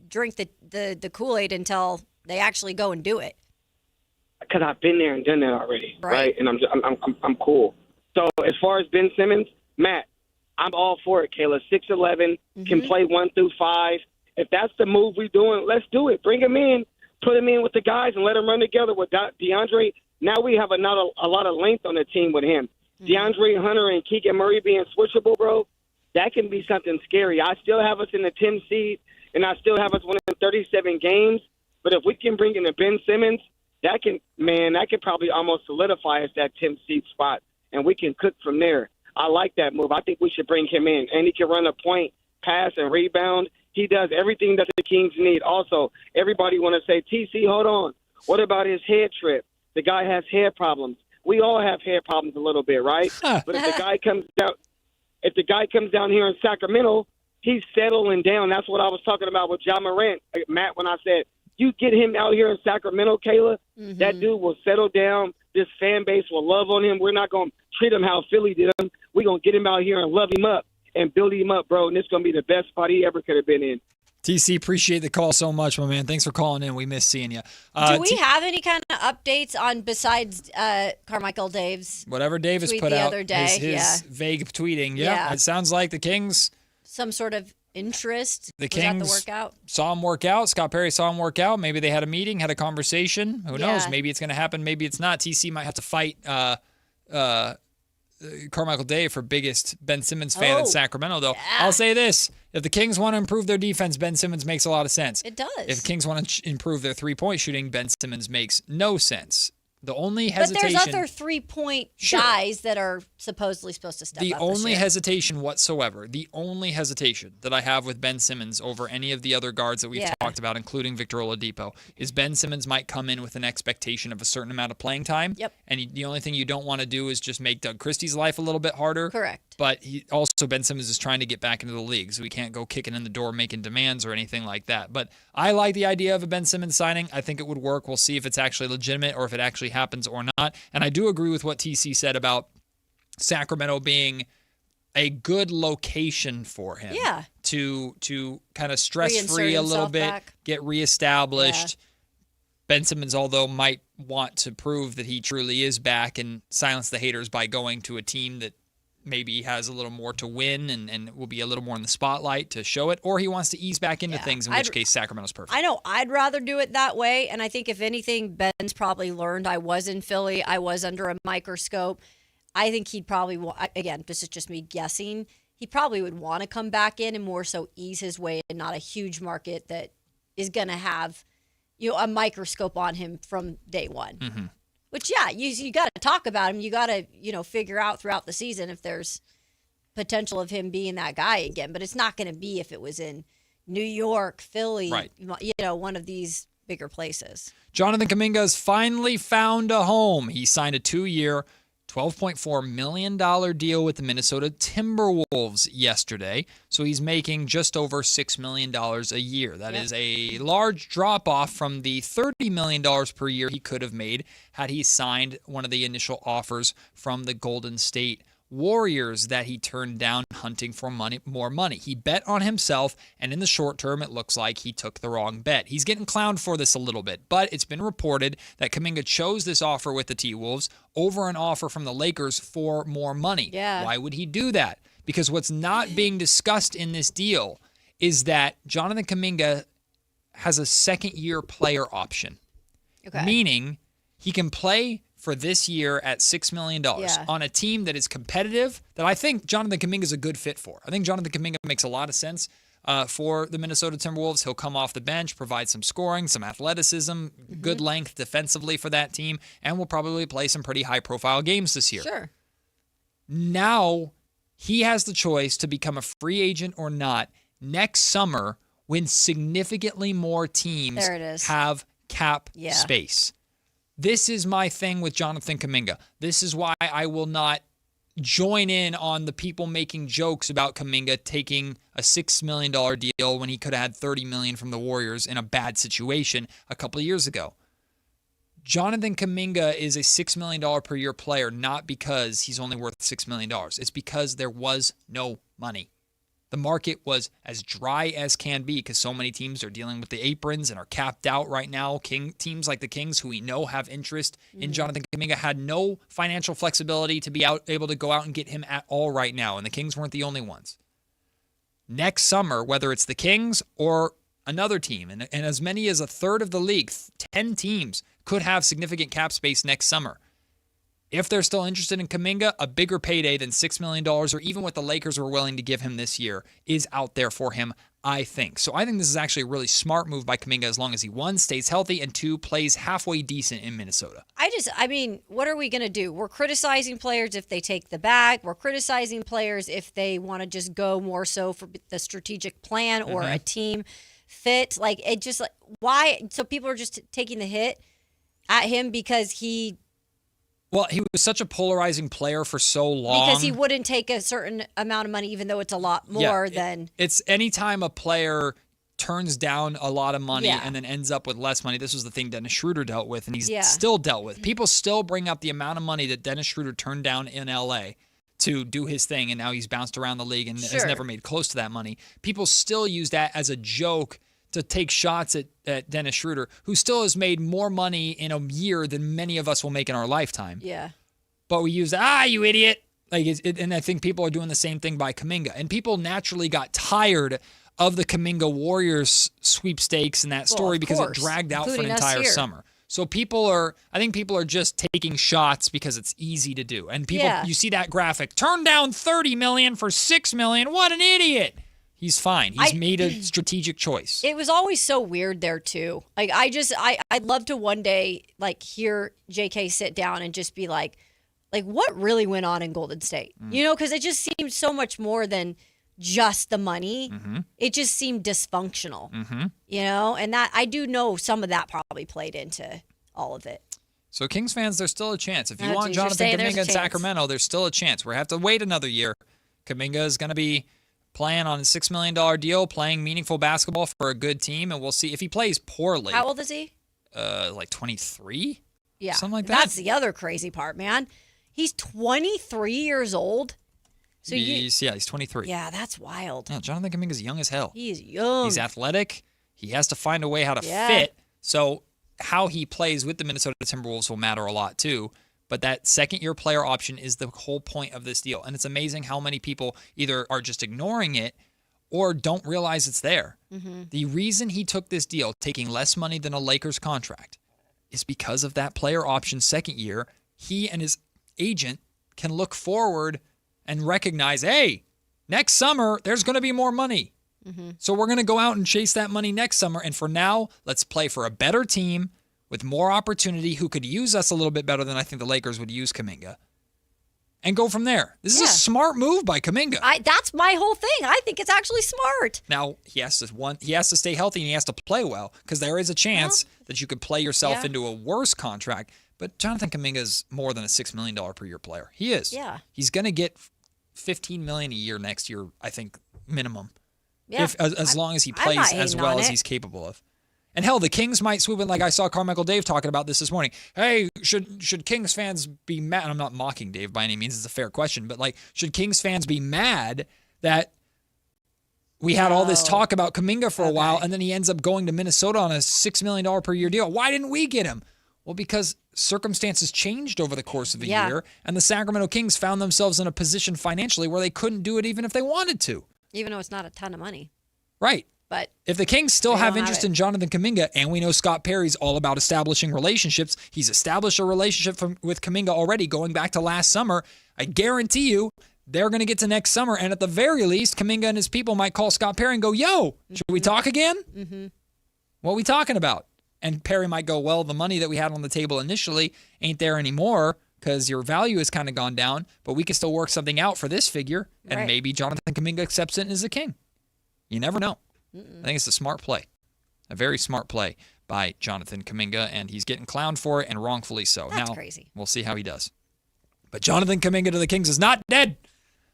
drink the Kool-Aid until they actually go and do it. Because I've been there and done that already, Right. right? And I'm cool. So as far as Ben Simmons, Matt, I'm all for it, Kayla. 6'11", can play 1 through 5. If that's the move we're doing, let's do it. Bring him in, put him in with the guys, and let him run together with DeAndre. Now we have a lot of length on the team with him. DeAndre Hunter and Keegan Murray being switchable, bro, that can be something scary. I still have us in the 10 seed, and I still have us winning 37 games. But if we can bring in a Ben Simmons, that can probably almost solidify us that 10 seed spot, and we can cook from there. I like that move. I think we should bring him in, and he can run a point, pass, and rebound. He does everything that the Kings need. Also, everybody want to say, TC, hold on. What about his head trip? The guy has hair problems. We all have hair problems a little bit, right? But if the guy comes down here in Sacramento, he's settling down. That's what I was talking about with Ja Morant, Matt, when I said, you get him out here in Sacramento, Kayla, that dude will settle down. This fan base will love on him. We're not going to treat him how Philly did him. We're going to get him out here and love him up and build him up, bro. And it's going to be the best spot he ever could have been in. TC, appreciate the call so much, my man. Thanks for calling in. We miss seeing you. Do we have any kind of updates on besides Carmichael Dave's whatever Davis tweet put the out, other day? his vague tweeting. Yeah, it sounds like the Kings. Some sort of interest. The Was Kings that the workout? saw him work out. Scott Perry saw him work out. Maybe they had a meeting, had a conversation. Who knows? Maybe it's going to happen. Maybe it's not. TC might have to fight Carmichael Dave for biggest Ben Simmons fan in Sacramento, though. I'll say this. If the Kings want to improve their defense, Ben Simmons makes a lot of sense. It does. If the Kings want to improve their three-point shooting, Ben Simmons makes no sense. The only hesitation... But there's other three-point guys that are supposedly supposed to step up The this only year. hesitation whatsoever, the only hesitation that I have with Ben Simmons over any of the other guards that we've talked about, including Victor Oladipo, is Ben Simmons might come in with an expectation of a certain amount of playing time. Yep. And the only thing you don't want to do is just make Doug Christie's life a little bit harder. Correct. But Ben Simmons is trying to get back into the league, so we can't go kicking in the door making demands or anything like that. But I like the idea of a Ben Simmons signing. I think it would work. We'll see if it's actually legitimate or if it actually happens or not. And I do agree with what TC said about Sacramento being a good location for him. Yeah. To kind of stress-free a little bit, back. get reestablished. Ben Simmons, although, might want to prove that he truly is back and silence the haters by going to a team that maybe has a little more to win and will be a little more in the spotlight to show it, or he wants to ease back into things, in which case Sacramento's perfect. I know I'd rather do it that way, and I think if anything, Ben's probably learned. I was in Philly. I was under a microscope. I think he'd probably, again, this is just me guessing, he probably would want to come back in and more so ease his way in not a huge market that is going to have a microscope on him from day one. Mm-hmm. Which, you got to talk about him. You got to, figure out throughout the season if there's potential of him being that guy again. But it's not going to be if it was in New York, Philly, right. One of these bigger places. Jonathan Kuminga has finally found a home. He signed a 2-year, $12.4 million deal with the Minnesota Timberwolves yesterday. So he's making just over $6 million a year. That is a large drop-off from the $30 million per year he could have made had he signed one of the initial offers from the Golden State Warriors that he turned down hunting for more money. He bet on himself, and in the short term, it looks like he took the wrong bet. He's getting clowned for this a little bit, but it's been reported that Kuminga chose this offer with the T-Wolves over an offer from the Lakers for more money. Yeah. Why would he do that? Because what's not being discussed in this deal is that Jonathan Kuminga has a second-year player option, meaning he can play for this year at $6 million on a team that is competitive, that I think Jonathan Kuminga is a good fit for. I think Jonathan Kuminga makes a lot of sense for the Minnesota Timberwolves. He'll come off the bench, provide some scoring, some athleticism, good length defensively for that team, and will probably play some pretty high-profile games this year. Sure. Now he has the choice to become a free agent or not next summer when significantly more teams have cap space. This is my thing with Jonathan Kuminga. This is why I will not join in on the people making jokes about Kuminga taking a $6 million deal when he could have had $30 million from the Warriors in a bad situation a couple of years ago. Jonathan Kuminga is a $6 million per year player, not because he's only worth $6 million. It's because there was no money. The market was as dry as can be because so many teams are dealing with the aprons and are capped out right now. Teams like the Kings, who we know have interest in Jonathan Kuminga, had no financial flexibility to be able to go out and get him at all right now, and the Kings weren't the only ones. Next summer, whether it's the Kings or another team, and as many as a third of the league, 10 teams, could have significant cap space next summer. If they're still interested in Kuminga, a bigger payday than $6 million, or even what the Lakers were willing to give him this year, is out there for him, I think. So I think this is actually a really smart move by Kuminga as long as he, 1, stays healthy, and 2, plays halfway decent in Minnesota. What are we going to do? We're criticizing players if they take the bag. We're criticizing players if they want to just go more so for the strategic plan or a team fit. Why? So people are just taking the hit at him because he... Well, he was such a polarizing player for so long. Because he wouldn't take a certain amount of money, even though it's a lot more than... It's anytime a player turns down a lot of money and then ends up with less money. This was the thing Dennis Schroeder dealt with, and he's still dealt with. People still bring up the amount of money that Dennis Schroeder turned down in L.A. to do his thing, and now he's bounced around the league and has never made close to that money. People still use that as a joke to take shots at Dennis Schroeder, who still has made more money in a year than many of us will make in our lifetime. Yeah. But we use, you idiot. And I think people are doing the same thing by Kuminga. And people naturally got tired of the Kuminga Warriors sweepstakes and that story because it dragged out for an entire summer. So I think people are just taking shots because it's easy to do. And people, you see that graphic, turn down $30 million for $6 million. What an idiot. He's fine. He's made a strategic choice. It was always so weird there, too. I'd love to one day, hear JK sit down and just be like, what really went on in Golden State? Because it just seemed so much more than just the money. It just seemed dysfunctional, and that I do know some of that probably played into all of it. So Kings fans, there's still a chance. If you want Jonathan Kuminga in Sacramento, there's still a chance. We have to wait another year. Kuminga is going to be playing on a $6 million deal, playing meaningful basketball for a good team, and we'll see if he plays poorly. How old is he? 23? Yeah. Something like that. That's the other crazy part, man. He's 23 years old. So he's 23. Yeah, that's wild. Yeah, Jonathan Kuminga's young as hell. He is young. He's athletic. He has to find a way how to Yeah. fit. So how he plays with the Minnesota Timberwolves will matter a lot too. But that second-year player option is the whole point of this deal. And it's amazing how many people either are just ignoring it or don't realize it's there. Mm-hmm. The reason he took this deal, taking less money than a Lakers contract, is because of that player option second year. He and his agent can look forward and recognize, hey, next summer, there's going to be more money. Mm-hmm. So we're going to go out and chase that money next summer. And for now, let's play for a better team with more opportunity who could use us a little bit better than I think the Lakers would use Kuminga. And go from there. This is a smart move by Kuminga. That's my whole thing. I think it's actually smart. Now, he has to stay healthy and he has to play well because there is a chance that you could play yourself into a worse contract. But Jonathan Kuminga is more than a $6 million per year player. He is. Yeah. He's going to get $15 million a year next year, I think, minimum. Yeah. As long as he plays as well as he's capable of. And hell, the Kings might swoop in, like I saw Carmichael Dave talking about this morning. Hey, should Kings fans be mad? And I'm not mocking Dave by any means. It's a fair question. But, should Kings fans be mad that we had all this talk about Kuminga for a while, and then he ends up going to Minnesota on a $6 million per year deal? Why didn't we get him? Well, because circumstances changed over the course of a year, and the Sacramento Kings found themselves in a position financially where they couldn't do it even if they wanted to. Even though it's not a ton of money. Right. But if the Kings still have interest in Jonathan Kuminga, and we know Scott Perry's all about establishing relationships, he's established a relationship with Kuminga already going back to last summer, I guarantee you they're going to get to next summer, and at the very least, Kuminga and his people might call Scott Perry and go, yo, should we talk again? Mm-hmm. What are we talking about? And Perry might go, well, the money that we had on the table initially ain't there anymore because your value has kind of gone down, but we can still work something out for this figure, and maybe Jonathan Kuminga accepts it and is a King. You never know. I think it's a smart play, a very smart play by Jonathan Kuminga, and he's getting clowned for it, and wrongfully so. That's now, crazy. We'll see how he does. But Jonathan Kuminga to the Kings is not dead.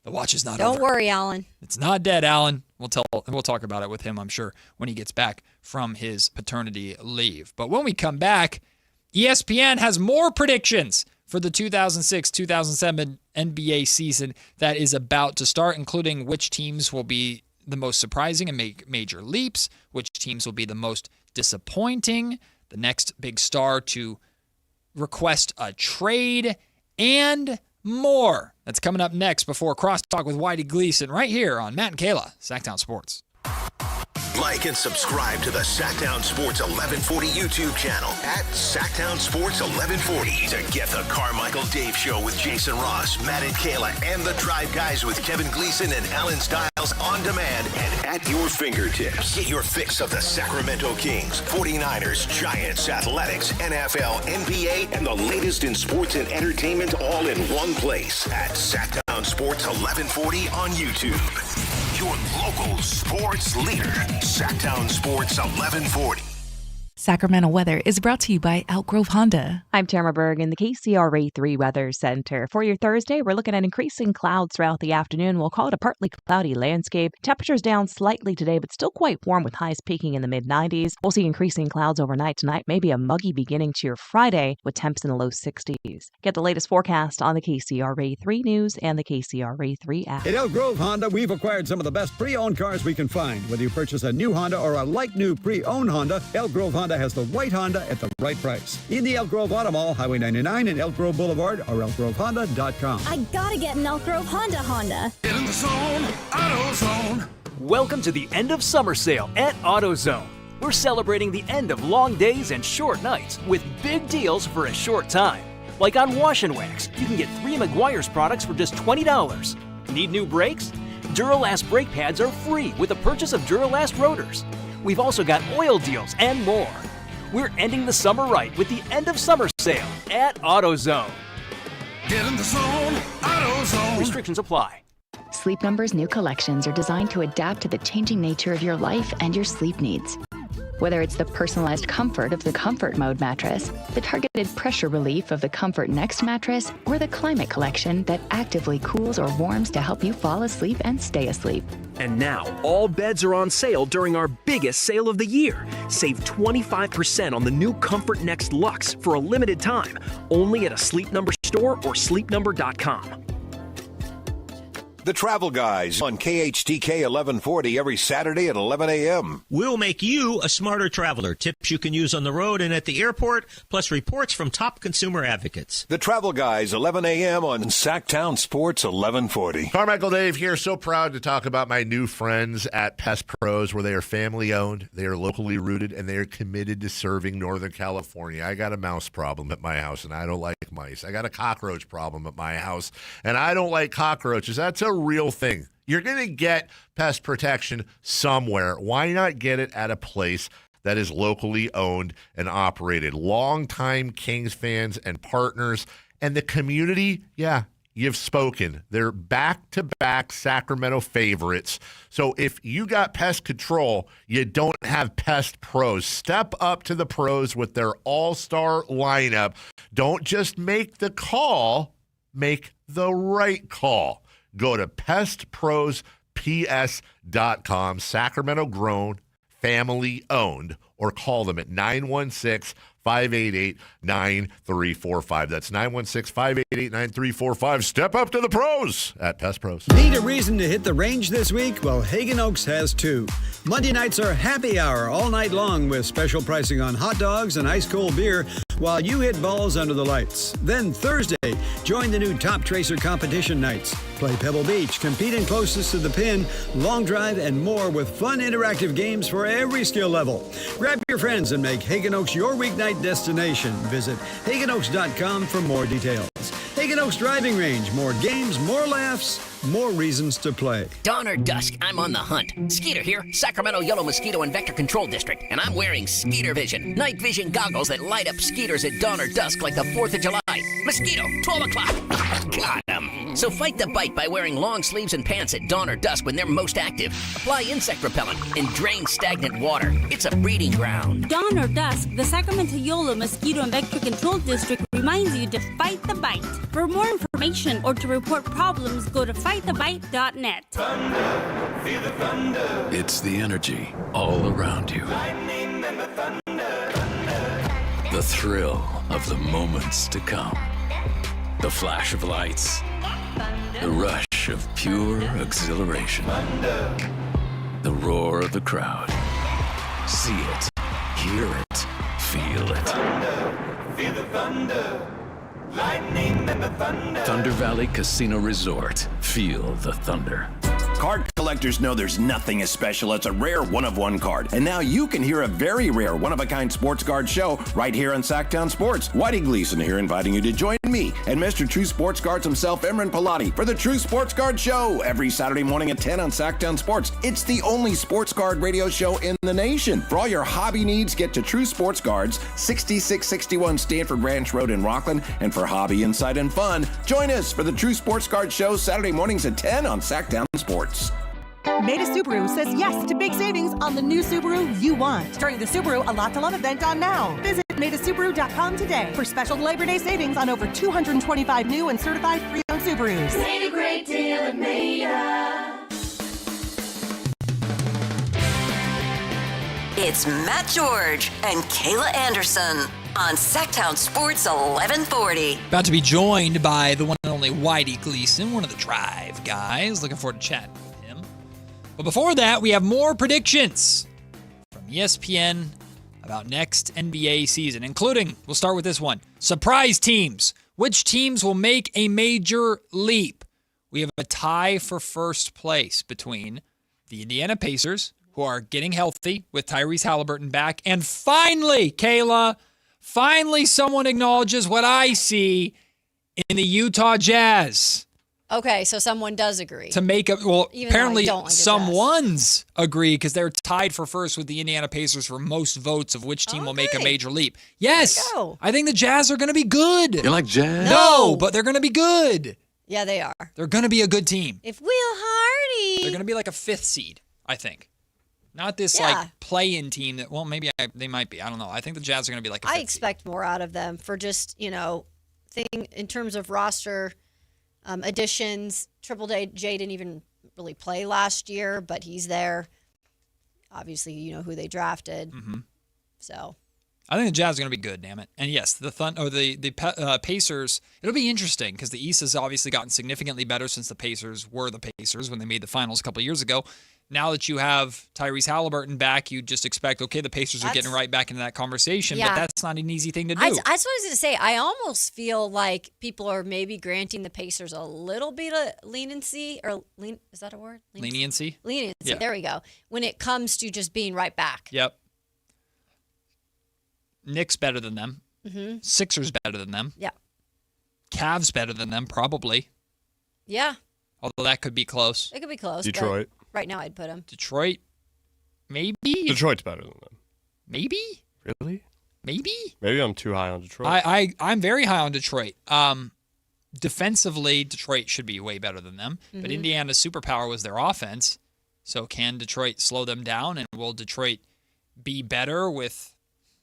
The watch is not over. Don't worry, Alan. It's not dead, Alan. We'll talk about it with him, I'm sure, when he gets back from his paternity leave. But when we come back, ESPN has more predictions for the 2006-2007 NBA season that is about to start, including which teams will be the most surprising and make major leaps, which teams will be the most disappointing, the next big star to request a trade, and more. That's coming up next before Crosstalk with Whitey Gleason right here on Matt and Kayla, Sactown Sports. Like and subscribe to the Sactown Sports 1140 YouTube channel at Sactown Sports 1140 to get the Carmichael Dave Show with Jason Ross, Matt and Kayla, and the Drive Guys with Kevin Gleason and Alan Stiles on demand and at your fingertips. Get your fix of the Sacramento Kings, 49ers, Giants, Athletics, NFL, NBA, and the latest in sports and entertainment all in one place at Sactown Sports 1140 on YouTube. Your local sports leader, Sactown Sports 1140. Sacramento weather is brought to you by Elk Grove Honda. I'm Tamara Berg in the KCRA 3 Weather Center. For your Thursday, we're looking at increasing clouds throughout the afternoon. We'll call it a partly cloudy landscape. Temperatures down slightly today, but still quite warm with highs peaking in the mid-90s. We'll see increasing clouds overnight tonight, maybe a muggy beginning to your Friday with temps in the low 60s. Get the latest forecast on the KCRA 3 News and the KCRA 3 app. At Elk Grove Honda, we've acquired some of the best pre-owned cars we can find. Whether you purchase a new Honda or a like-new pre-owned Honda, Elk Grove Honda has the right Honda at the right price. In the Elk Grove Auto Mall, Highway 99 and Elk Grove Boulevard, or elkgrovehonda.com. I gotta get an Elk Grove Honda. Get in the zone, AutoZone. Welcome to the end of summer sale at AutoZone. We're celebrating the end of long days and short nights with big deals for a short time. Like on Wash and Wax, you can get 3 Meguiar's products for just $20. Need new brakes? Duralast brake pads are free with the purchase of Duralast rotors. We've also got oil deals and more. We're ending the summer right with the end of summer sale at AutoZone. Get in the zone, AutoZone. Restrictions apply. Sleep Number's new collections are designed to adapt to the changing nature of your life and your sleep needs. Whether it's the personalized comfort of the Comfort Mode mattress, the targeted pressure relief of the Comfort Next mattress, or the Climate Collection that actively cools or warms to help you fall asleep and stay asleep. And now, all beds are on sale during our biggest sale of the year. Save 25% on the new Comfort Next Luxe for a limited time, only at a Sleep Number store or sleepnumber.com. The Travel Guys on KHTK 1140 every Saturday at 11 a.m. We'll make you a smarter traveler. Tips you can use on the road and at the airport, plus reports from top consumer advocates. The Travel Guys, 11 a.m. on Sactown Sports 1140. Carmichael Dave here. So proud to talk about my new friends at Pest Pros, where they are family-owned, they are locally rooted, and they are committed to serving Northern California. I got a mouse problem at my house, and I don't like mice. I got a cockroach problem at my house, and I don't like cockroaches. That's a real thing. You're going to get pest protection somewhere. Why not get it at a place that is locally owned and operated? Longtime Kings fans and partners and the community, yeah, you've spoken. They're back-to-back Sacramento favorites. So if you got pest control, you don't have Pest Pros. Step up to the pros with their all-star lineup. Don't just make the call, make the right call. Go to pestprosps.com, Sacramento grown, family owned, or call them at 916-588-9345. That's 916-588-9345. Step up to the pros at Pest Pros. Need a reason to hit the range this week? Well, Hagen Oaks has too. Monday nights are happy hour all night long with special pricing on hot dogs and ice cold beer while you hit balls under the lights. Then Thursday, join the new Top Tracer competition nights. Play Pebble Beach, compete in closest to the pin, long drive, and more with fun interactive games for every skill level. Grab your friends and make Hagen Oaks your weeknight destination. Visit HagenOaks.com for more details. Hagen Oaks Driving Range. More games, more laughs, more reasons to play. Dawn or dusk, I'm on the hunt. Skeeter here, Sacramento Yellow Mosquito and Vector Control District, and I'm wearing Skeeter Vision, night vision goggles that light up skeeters at dawn or dusk like the 4th of July. Mosquito, 12 o'clock. Got 'em. So fight the bite by wearing long sleeves and pants at dawn or dusk when they're most active. Apply insect repellent and drain stagnant water. It's a breeding ground. Dawn or dusk, the Sacramento Yellow Mosquito and Vector Control District reminds you to fight the bite. For more information or to report problems, go to fightthebite.net. Thunder, feel the thunder. It's the energy all around you. Lightning and the thunder. The thrill of the moments to come. The flash of lights. The rush of pure exhilaration. The roar of the crowd. See it, hear it, feel it. Feel the thunder. Lightning and the thunder. Thunder Valley Casino Resort. Feel the thunder. Card collectors know there's nothing as special as a rare one-of-one card. And now you can hear a very rare one-of-a-kind sports card show right here on Sactown Sports. Whitey Gleason here inviting you to join me and Mr. True Sports Cards himself, Imran Pilati, for the True Sports Card Show every Saturday morning at 10 on Sactown Sports. It's the only sports card radio show in the nation. For all your hobby needs, get to True Sports Cards, 6661 Stanford Ranch Road in Rockland. And for hobby, insight, and fun, join us for the True Sports Card Show Saturday mornings at 10 on Sactown Sports. Maida Subaru says yes to big savings on the new Subaru you want. During the Subaru A Lot to Love event on now. Visit MaidaSubaru.com today for special Labor Day savings on over 225 new and certified pre-owned Subarus. Made a great deal at Maida. It's Matt George and Kayla Anderson on Sactown Sports 1140. About to be joined by the one and only Whitey Gleason, one of the Drive guys. Looking forward to chatting with him. But before that, we have more predictions from ESPN about next NBA season, including, we'll start with this one, surprise teams. Which teams will make a major leap? We have a tie for first place between the Indiana Pacers, who are getting healthy with Tyrese Halliburton back, and finally, Kayla, finally someone acknowledges what I see in the Utah Jazz. Okay, so someone does agree. To make a, well, Even apparently though I don't like the someone's agree because they're tied for first with the Indiana Pacers for most votes of which team will make a major leap. Yes, I think the Jazz are going to be good. You like Jazz? No, but they're going to be good. Yeah, they are. They're going to be a good team. If Will Hardy. They're going to be like a 5th seed, I think. Not this like play-in team that, well, maybe they might be. I don't know. I think the Jazz are going to be like a 5th I expect more out of them for just, thing in terms of roster additions. Triple J didn't even really play last year, but he's there. Obviously, you know who they drafted. Mm-hmm. So I think the Jazz are going to be good, damn it. And yes, the Pacers, it'll be interesting because the East has obviously gotten significantly better since the Pacers were the Pacers when they made the finals a couple of years ago. Now that you have Tyrese Halliburton back, you just expect, okay, the Pacers are getting right back into that conversation, but that's not an easy thing to do. That's what I was going to say. I almost feel like people are maybe granting the Pacers a little bit of leniency, is that a word? Leniency? Leniency, Yeah. there we go. When it comes to just being right back. Yep. Knicks better than them. Mm-hmm. Sixers better than them. Yeah. Cavs better than them, probably. Yeah. Although that could be close. It could be close. Detroit. Right now I'd put them. Detroit, maybe. Detroit's better than them. Maybe. Really? Maybe. Maybe I'm too high on Detroit. I'm very high on Detroit. Defensively, Detroit should be way better than them. But Indiana's superpower was their offense. So can Detroit slow them down? And will Detroit be better with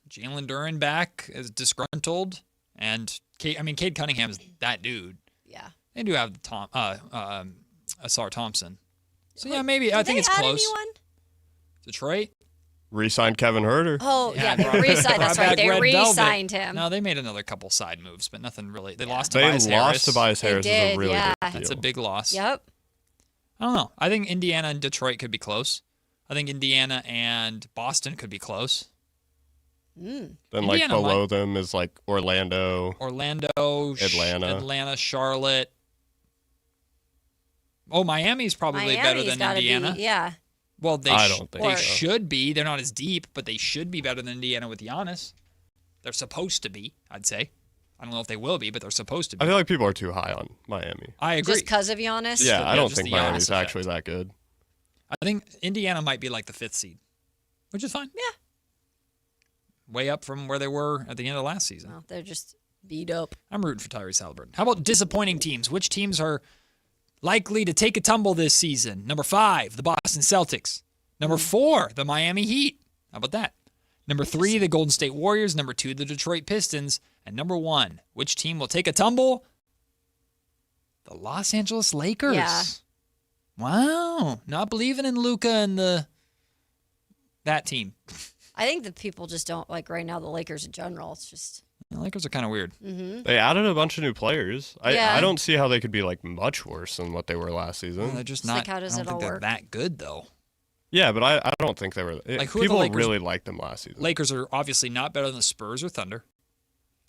Jalen Duren back as disgruntled? And Cade Cunningham is that dude. Yeah. They do have Asar Thompson. So yeah, maybe. I think it's close. Anyone? Detroit? Re-signed Kevin Herter. Oh, yeah, they re-signed. That's right. They re-signed him. No, they made another couple side moves, but nothing really. They lost They Tobias Harris. lost Tobias Harris. They did, is a really yeah. big deal. That's a big loss. Yep. I don't know. I think Indiana and Detroit could be close. I think Indiana and Boston could be close. Mm. Then Indiana below them is Orlando, Atlanta, Charlotte. Oh, Miami's probably better than Indiana. Yeah. Well, they don't think they so. should be. They're not as deep, but they should be better than Indiana with Giannis. They're supposed to be, I'd say. I don't know if they will be, but they're supposed to be. I feel like people are too high on Miami. I agree. Just because of Giannis? Yeah, I don't think the Miami's Giannis actually that good. I think Indiana might be like the 5th seed, which is fine. Yeah. Way up from where they were at the end of last season. Well, they're just beat up. I'm rooting for Tyrese Halliburton. How about disappointing teams? Which teams are likely to take a tumble this season? Number 5, the Boston Celtics. Number 4, the Miami Heat. How about that? Number 3, the Golden State Warriors. Number 2, the Detroit Pistons. And number 1, which team will take a tumble? The Los Angeles Lakers. Yeah. Wow. Not believing in Luka and that team. I think the people just don't like right now the Lakers in general. It's just The Lakers are kind of weird. Mm-hmm. They added a bunch of new players. Yeah. I don't see how they could be much worse than what they were last season. Well, they're just It's not. like, how does I don't it all think they're work? that good though. Yeah, but I don't think they were. Who are the People Lakers? really liked them last season. Lakers are obviously not better than the Spurs or Thunder.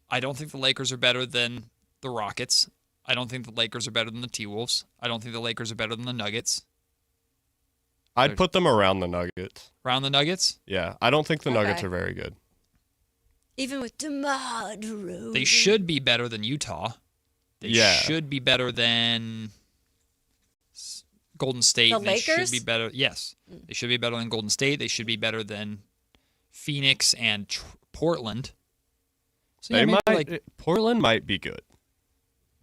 I don't think the Lakers are better than the Rockets. I don't think the Lakers are better than the T-Wolves. I don't think the Lakers are better than the Nuggets. I'd put them around the Nuggets. Around the Nuggets? Yeah, I don't think the Nuggets Okay. are very good. even with DeMar DeRozan. They should be better than Utah. They should be better than Golden State. The and they Lakers? should be better. Yes, they should be better than Golden State. They should be better than Phoenix and Portland. So They maybe might. Portland might be good.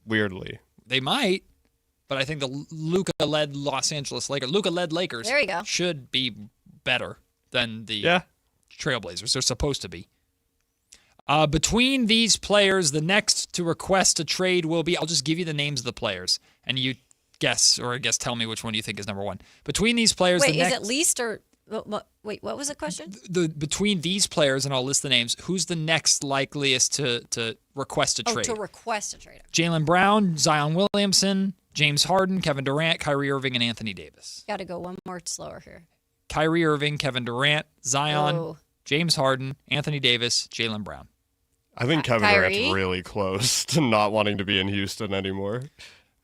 Weirdly, they might, but I think the Luka-led Los Angeles Lakers, Luka-led Lakers, There you go. should be better than the Trailblazers. They're supposed to be. Between these players, the next to request a trade will be, I'll just give you the names of the players, and you guess, or I guess tell me which one you think is number one. Between these players, Wait, the is next, it least or wait? What was the question? between these players, and I'll list the names, who's the next likeliest to request a trade? To request a trade. Jaylen Brown, Zion Williamson, James Harden, Kevin Durant, Kyrie Irving, and Anthony Davis. Got to go one more slower here. Kyrie Irving, Kevin Durant, Zion, Oh. James Harden, Anthony Davis, Jaylen Brown. I think Kevin Kyrie? Durant's really close to not wanting to be in Houston anymore.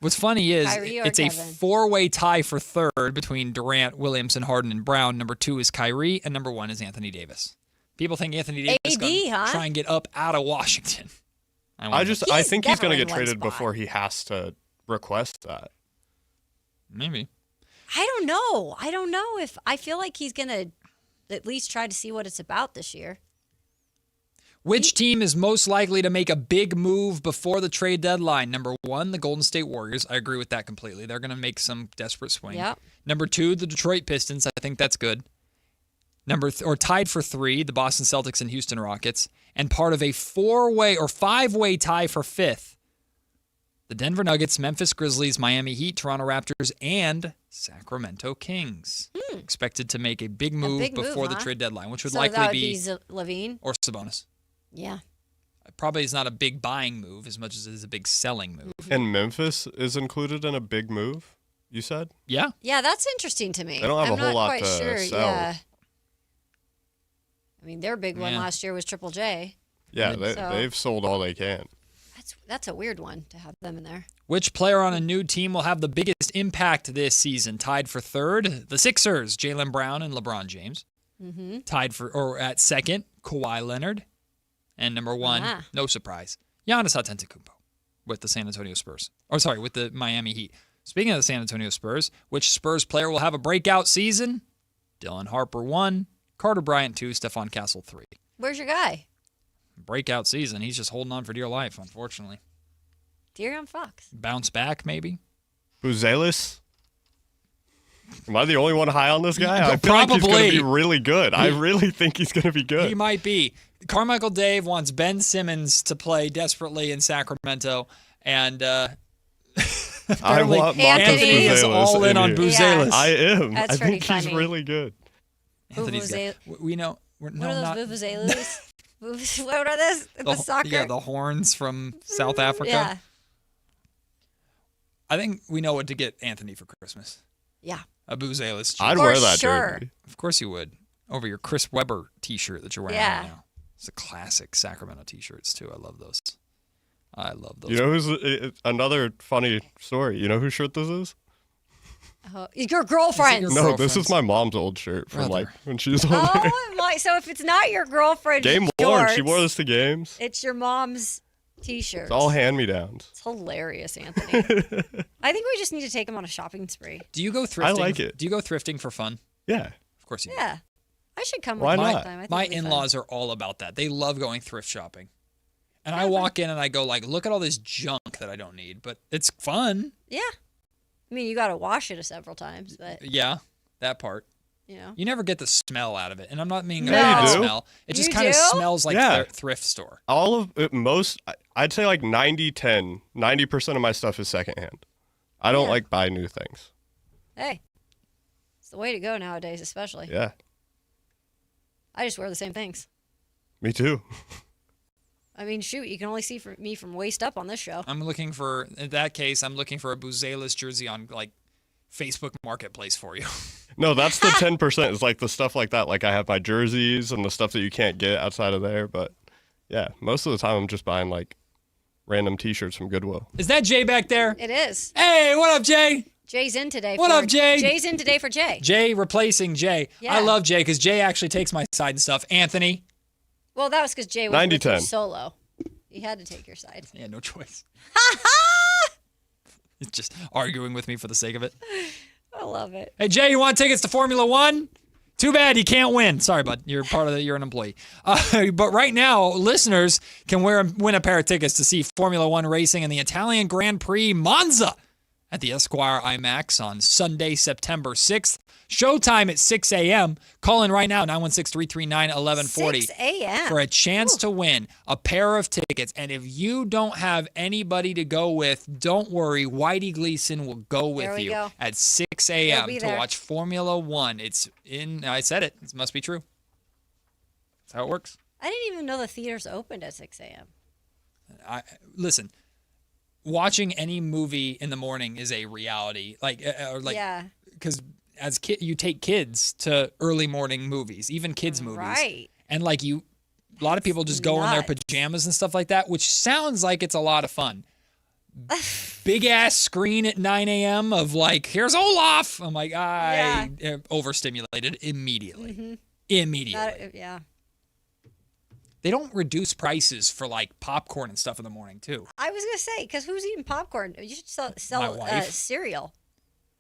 What's funny is Kyrie or it's a Kevin? four-way tie for third between Durant, Williamson, Harden, and Brown. Number 2 is Kyrie, and number 1 is Anthony Davis. People think Anthony Davis is going to huh? try and get up out of Washington. I think he's going to get definitely in one traded spot. before he has to request that. Maybe. I don't know. I don't know if I feel like he's gonna at least try to see what it's about this year. Which team is most likely to make a big move before the trade deadline? Number 1, the Golden State Warriors. I agree with that completely. They're going to make some desperate swing. Yep. Number 2, the Detroit Pistons. I think that's good. Or tied for 3, the Boston Celtics and Houston Rockets. And part of a 4-way or 5-way tie for 5th, the Denver Nuggets, Memphis Grizzlies, Miami Heat, Toronto Raptors, and Sacramento Kings. Expected to make a big move big move, before the huh? trade deadline, which would So likely that would be be Levine. or Sabonis. Yeah. Probably is not a big buying move as much as it is a big selling move. And Memphis is included in a big move, you said? Yeah. Yeah, that's interesting to me. They don't have I'm a whole not lot quite to sure. sell. Yeah. I mean, their big one Yeah. last year was Triple J. Yeah, So- they've sold all they can. That's a weird one to have them in there. Which player on a new team will have the biggest impact this season? Tied for third, the Sixers, Jaylen Brown and LeBron James. Mm-hmm. Tied for at second, Kawhi Leonard. And number one, no surprise, Giannis Antetokounmpo with the San Antonio Spurs. With the Miami Heat. Speaking of the San Antonio Spurs, which Spurs player will have a breakout season? Dylan Harper 1, Carter Bryant 2, Stephon Castle 3. Where's your guy? Breakout season. He's just holding on for dear life, unfortunately. De'Aaron Fox. Bounce back, maybe? Buzelis? Am I the only one high on this guy? I feel Probably. like he's going to be really good. I really think he's going to be good. He might be. Carmichael Dave wants Ben Simmons to play desperately in Sacramento, and I want Marcus Anthony is Buzelis all in on here. Buzelis. I am. That's I think pretty he's funny. really good. Anthony's Vuvuzela- we know. What are those vuvuzelas? What are those? The soccer? Yeah, the horns from South Africa. Yeah. I think we know what to get Anthony for Christmas. Yeah. A Buzelis. I'd wear that jersey. Of course you would. Over your Chris Webber T-shirt that you're wearing right now. It's a classic Sacramento T-shirts too. I love those. You know who's another funny story? You know whose shirt this is? Your girlfriend's. No, this is my mom's old shirt from like when she was on there. Oh my! So if it's not your girlfriend, Game worn. She wore this to games. It's your mom's T-shirt. It's all hand-me-downs. It's hilarious, Anthony. I think we just need to take him on a shopping spree. Do you go thrifting? I like it. Do you go thrifting for fun? Yeah. Of course you do. Yeah. I should come Why with you not? sometime. I think My it'd be fun. in-laws are all about that. They love going thrift shopping. And I walk in and I go like, look at all this junk that I don't need, but it's fun. Yeah. I mean, you got to wash it several times, but Yeah, that part. you know. You never get the smell out of it. And I'm not meaning a Yeah, bad you do. smell. It just You kind of do? smells like Yeah. thrift store. All of it, I'd say like 90-10. 90% of my stuff is secondhand. I don't like buy new things. Hey, it's the way to go nowadays, especially. Yeah, I just wear the same things. me too. I mean, shoot, you can only see me from waist up on this show. I'm looking for, in that case, I'm looking for a Buzelis jersey on like Facebook Marketplace for you. No, that's the 10%. It's like the stuff like that. Like I have my jerseys and the stuff that you can't get outside of there. But yeah, most of the time I'm just buying like random T-shirts from Goodwill. Is that Jay back there? It is. Hey, what up, Jay? Jay's in today. What up, Jay? Jay's in today for Jay. Jay replacing Jay. Yeah. I love Jay because Jay actually takes my side and stuff. Anthony. Well, that was because Jay was with you 90-10. solo. He had to take your side. Yeah, no choice. He's just arguing with me for the sake of it. I love it. Hey, Jay, you want tickets to Formula One? Too bad you can't win. Sorry, bud. You're you're an employee. But right now, listeners can win a pair of tickets to see Formula One racing in the Italian Grand Prix Monza at the Esquire IMAX on Sunday, September 6th. Showtime at 6 a.m. Call in right now, 916-339-1140. 6 a.m. For a chance to win a pair of tickets. And if you don't have anybody to go with, don't worry. Whitey Gleason will go with There we you go. at 6 He'll a.m. be to there. watch Formula One. It's in, I said it. It must be true. That's how it works. I didn't even know the theaters opened at 6 a.m. Listen, watching any movie in the morning is a reality. Yeah. Because as you take kids to early morning movies, even kids movies. Right. And a lot of people just go in their pajamas and stuff like that, which sounds like it's a lot of fun. Big ass screen at 9 a.m. of here's Olaf. I'm like, I overstimulated immediately. Immediately. Yeah. They don't reduce prices for popcorn and stuff in the morning too. I was going to say, because who's eating popcorn? You should My sell wife. cereal.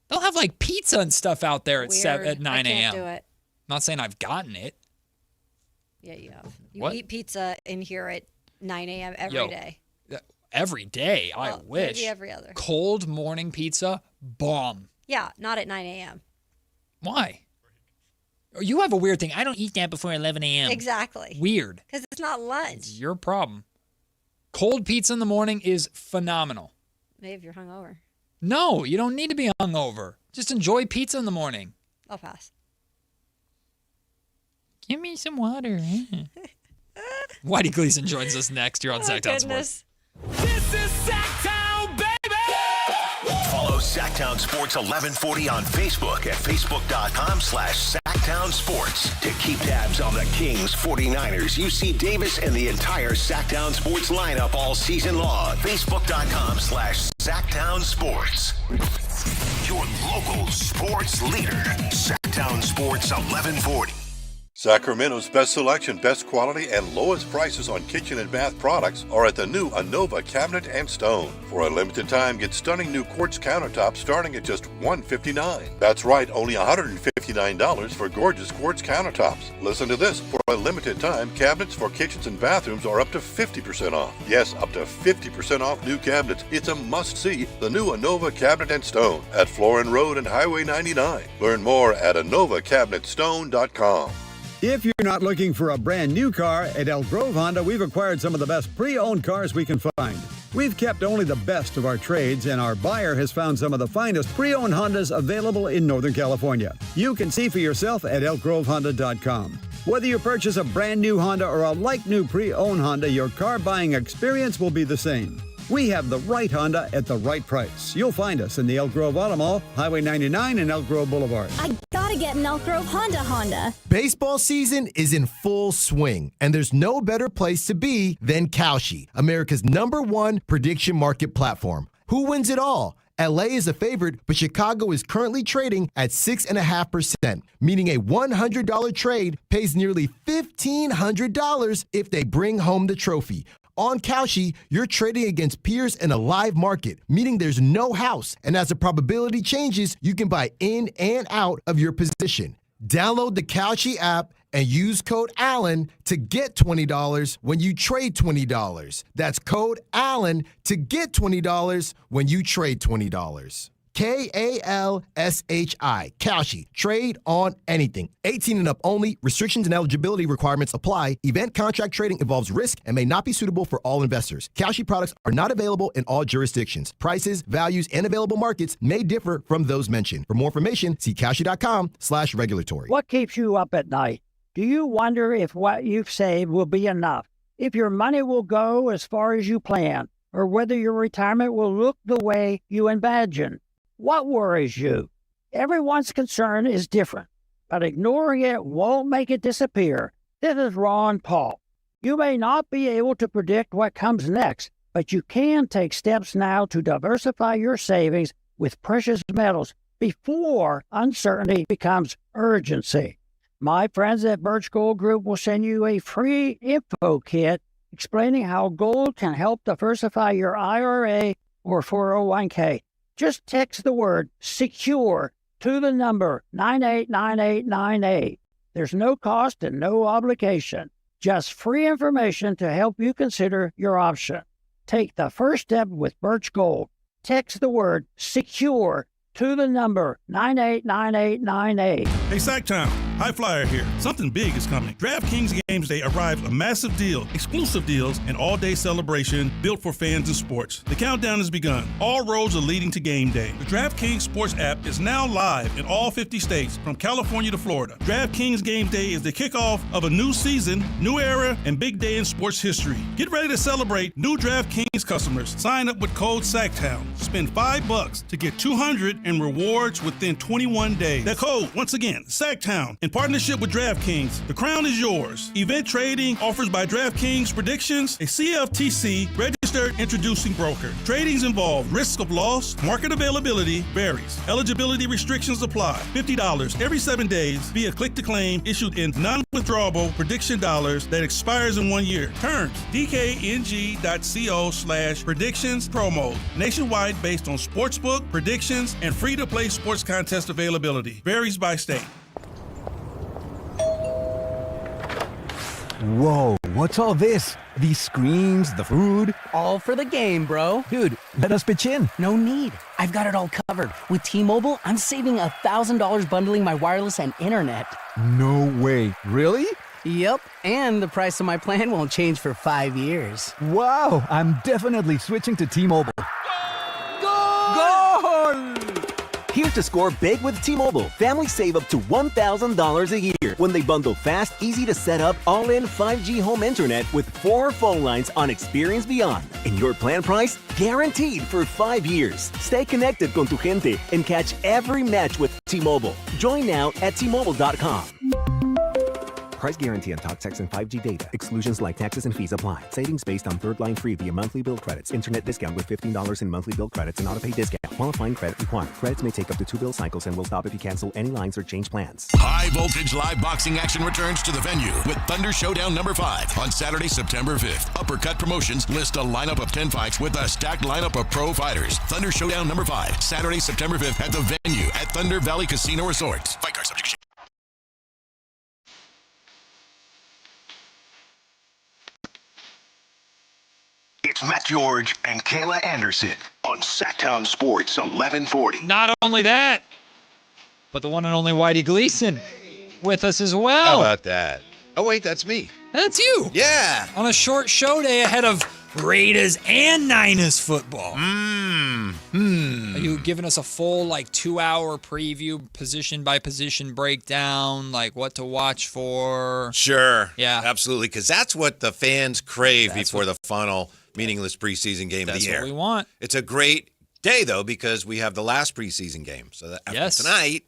They'll have pizza and stuff out there at Weird. at 9 I a.m. can't do it. Not saying I've gotten it. Yeah, you have. You What? eat pizza in here at 9 a.m. every day. Every day, I Well, wish. maybe every other. Cold morning pizza, bomb. Yeah, not at 9 a.m. Why? You have a weird thing. I don't eat that before 11 a.m. Exactly. Weird. Because it's not lunch. It's your problem. Cold pizza in the morning is phenomenal. Maybe if you're hungover. No, you don't need to be hungover. Just enjoy pizza in the morning. I'll pass. Give me some water. Whitey Gleason joins us next here on Sactown Sports. This is Sactown, baby! Follow Sactown Sports 1140 on Facebook at facebook.com/Sactown Sports to keep tabs on the Kings, 49ers, UC Davis, and the entire Sactown Sports lineup all season long. Facebook.com/Sactown Sports. Your local sports leader, Sactown Sports 1140. Sacramento's best selection, best quality, and lowest prices on kitchen and bath products are at the new Anova Cabinet and Stone. For a limited time, get stunning new quartz countertops starting at just $159. That's right, only $159 for gorgeous quartz countertops. Listen to this. For a limited time, cabinets for kitchens and bathrooms are up to 50% off. Yes, up to 50% off new cabinets. It's a must-see, the new Anova Cabinet and Stone at Florin Road and Highway 99. Learn more at AnovaCabinetStone.com. If you're not looking for a brand new car, at Elk Grove Honda, we've acquired some of the best pre-owned cars we can find. We've kept only the best of our trades, and our buyer has found some of the finest pre-owned Hondas available in Northern California. You can see for yourself at elkgrovehonda.com. Whether you purchase a brand new Honda or a like-new pre-owned Honda, your car buying experience will be the same. We have the right Honda at the right price. You'll find us in the Elk Grove Auto Mall, Highway 99 and Elk Grove Boulevard. I gotta get an Elk Grove Honda. Baseball season is in full swing, and there's no better place to be than Kalshi, America's #1 prediction market platform. Who wins it all? LA is a favorite, but Chicago is currently trading at 6.5%, meaning a $100 trade pays nearly $1,500 if they bring home the trophy. On Kalshi, you're trading against peers in a live market, meaning there's no house. And as the probability changes, you can buy in and out of your position. Download the Kalshi app and use code ALLEN to get $20 when you trade $20. That's code ALLEN to get $20 when you trade $20. Kalshi, Kalshi. Trade on anything. 18 and up only. Restrictions and eligibility requirements apply. Event contract trading involves risk and may not be suitable for all investors. Kalshi products are not available in all jurisdictions. Prices, values, and available markets may differ from those mentioned. For more information, see Kalshi.com/regulatory. What keeps you up at night? Do you wonder if what you've saved will be enough? If your money will go as far as you plan? Or whether your retirement will look the way you imagine? What worries you? Everyone's concern is different, but ignoring it won't make it disappear. This is Ron Paul. You may not be able to predict what comes next, but you can take steps now to diversify your savings with precious metals before uncertainty becomes urgency. My friends at Birch Gold Group will send you a free info kit explaining how gold can help diversify your IRA or 401k. Just text the word SECURE to the number 989898. There's no cost and no obligation. Just free information to help you consider your option. Take the first step with Birch Gold. Text the word SECURE to the number 989898. Hey, Sactown, High Flyer here. Something big is coming. DraftKings Games Day arrives a massive deal, exclusive deals, and all-day celebration built for fans in sports. The countdown has begun. All roads are leading to game day. The DraftKings Sports app is now live in all 50 states, from California to Florida. DraftKings Game Day is the kickoff of a new season, new era, and big day in sports history. Get ready to celebrate new DraftKings customers. Sign up with code Sactown. Spend $5 to get $200 in rewards within 21 days. That code, once again, Sactown, in partnership with DraftKings. The crown is yours. Event trading offers by DraftKings Predictions, a CFTC registered introducing broker. Tradings involve risk of loss, market availability varies. Eligibility restrictions apply. $50 every 7 days via click to claim issued in non-withdrawable prediction dollars that expires in 1 year. Terms, dkng.co/predictions promo. Nationwide based on sportsbook, predictions, and free-to-play sports contest availability. Varies by state. Whoa, what's all this? These screens, the food? All for the game, bro. Dude, let us pitch in. No need. I've got it all covered. With T-Mobile, I'm saving $1,000 bundling my wireless and internet. No way. Really? Yep, and the price of my plan won't change for 5 years. Wow, I'm definitely switching to T-Mobile. Goal! Here Here's to score big with T-Mobile. Families save up to $1,000 a year when they bundle fast, easy to set up, all-in 5G home internet with 4 phone lines on Experience Beyond. And your plan price? Guaranteed for 5 years. Stay connected con tu gente and catch every match with T-Mobile. Join now at T-Mobile.com. Price guarantee on talk, text, and 5G data. Exclusions like taxes and fees apply. Savings based on third line free via monthly bill credits. Internet discount with $15 in monthly bill credits and auto-pay discount. Qualifying credit required. Credits may take up to 2 bill cycles and will stop if you cancel any lines or change plans. High voltage live boxing action returns to the venue with Thunder Showdown number 5 on Saturday, September 5th. Uppercut Promotions list a lineup of 10 fights with a stacked lineup of pro fighters. Thunder Showdown number 5, Saturday, September 5th at the venue at Thunder Valley Casino Resort. Fight card subject. It's Matt George and Kayla Anderson on Sactown Sports 1140. Not only that, but the one and only Whitey Gleason with us as well. How about that? Oh, wait, that's me. That's you. Yeah. On a short show day ahead of Raiders and Niners football. Are you giving us a full 2-hour preview, position by position breakdown, like what to watch for? Sure. Yeah. Absolutely, because that's what the fans crave before the final meaningless preseason game of the year. That's what we want. It's a great day, though, because we have the last preseason game. So that after tonight,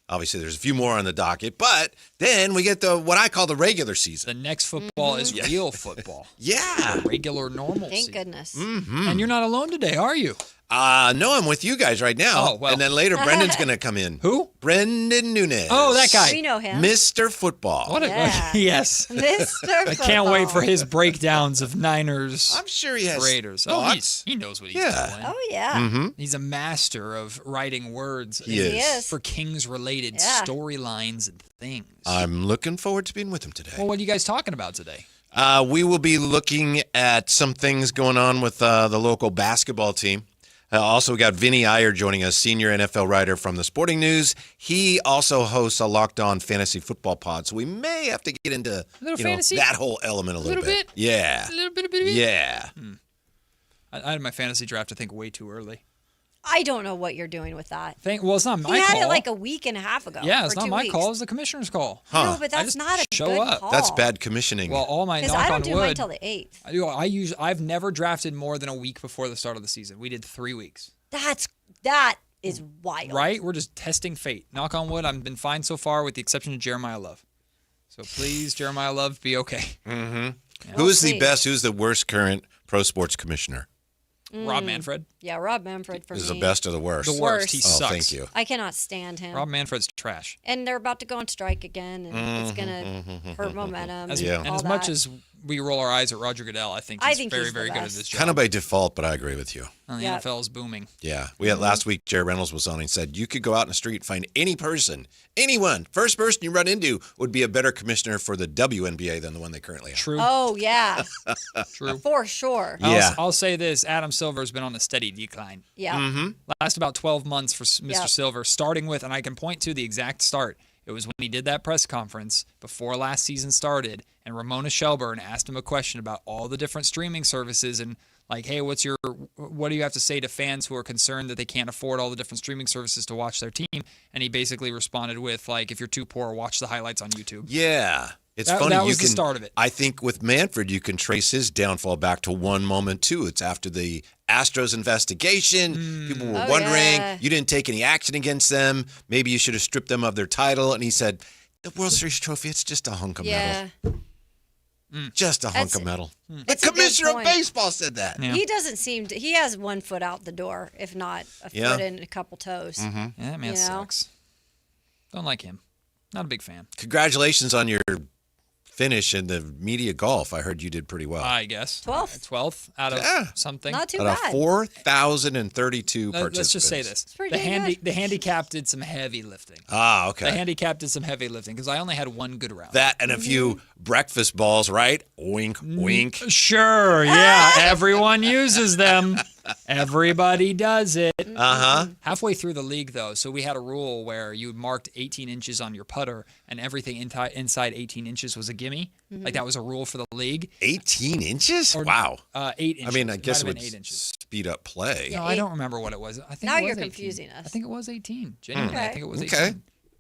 obviously there's a few more on the docket, but then we get what I call the regular season. The next football is real football. Yeah. Regular, normal Thank season. goodness. And you're not alone today, are you? No, I'm with you guys right now. Oh, well. And then later, Brendan's going to come in. Who? Brendan Nunez. Oh, that guy. We know him. Mr. Football. What yes. Mr. I can't wait for his breakdowns of Niners. I'm sure he has Raiders. thoughts. He knows what he's Yeah. doing. Oh, yeah. He's a master of writing words. He is. For Kings-related Yeah. storylines and things. I'm looking forward to being with him today. Well, what are you guys talking about today? We will be looking at some things going on with the local basketball team. Also, we got Vinny Iyer joining us, senior NFL writer from the Sporting News. He also hosts a Locked On Fantasy Football Pod, so we may have to get into fantasy? that whole element a little bit. Yeah. A little bit. Yeah. I had my fantasy draft, I think, way too early. I don't know what you're doing with that. Well, it's not my He call. had it like a week and a half ago. Yeah, it's or not 2 my weeks. call. It was the commissioner's call. No, but that's not a show good up. call. That's bad commissioning. Well, all my Because knock I on don't do mine wood. till the 8th. I've never drafted more than a week before the start of the season. We did 3 weeks. That is wild. Right? We're just testing fate. Knock on wood, I've been fine so far with the exception of Jeremiah Love. So please, Jeremiah Love, be okay. Mm-hmm. Who's the best, who's the worst current pro sports commissioner? Rob Manfred. Yeah, Rob Manfred for me. Is the best or the worst? The worst. He Oh, sucks. thank you. I cannot stand him. Rob Manfred's trash. And they're about to go on strike again, and it's going to hurt momentum. As, and and all as much that. as we roll our eyes at Roger Goodell, I think he's very, very good at this job. Kind of by default, but I agree with you. And the NFL is booming. Yeah. We had last week, Jared Reynolds was on and said, you could go out in the street, find any person, anyone, first person you run into would be a better commissioner for the WNBA than the one they currently have. True. Oh, yeah. True. For sure. Yeah. I'll say this. Adam Silver's been on a steady decline. Yeah. Last about 12 months for Mr. Yep. Silver, starting with, and I can point to the exact start. It was when he did that press conference before last season started, and Ramona Shelburne asked him a question about all the different streaming services and like, hey, what do you have to say to fans who are concerned that they can't afford all the different streaming services to watch their team? And he basically responded with, like, if you're too poor, watch the highlights on YouTube. Yeah. It's That- funny. that was the start of it. I think with Manfred, you can trace his downfall back to one moment, too. It's after the Astros investigation. People were wondering, you didn't take any action against them. Maybe you should have stripped them of their title. And he said, the World Series trophy, it's just a hunk of metal. Just a hunk of metal. The commissioner of baseball said that. He doesn't seem to, he has one foot out the door, if not a foot in a couple toes. Yeah, that man sucks. Don't like him. Not a big fan. Congratulations on your finish in the media golf. I heard you did pretty well. I guess. 12th out of something. Not too Out of bad. 4,032 participants. Let's just say this. pretty The handicap did some heavy lifting. Ah, okay. The handicap did some heavy lifting because I only had one good round. That and a few breakfast balls, right? Wink, wink. Sure, yeah. Everyone uses them. Everybody does it. Uh-huh. Halfway through the league, though, so we had a rule where you marked 18 inches on your putter, and everything inside 18 inches was a gimme. Like, that was a rule for the league. 18 inches? Wow. 8 inches. I mean, I guess it would 8 inches. speed up play. No, I don't remember what it was. I think Now it was you're 18. confusing us. I think it was 18. Genuinely, I think it was 18. Okay.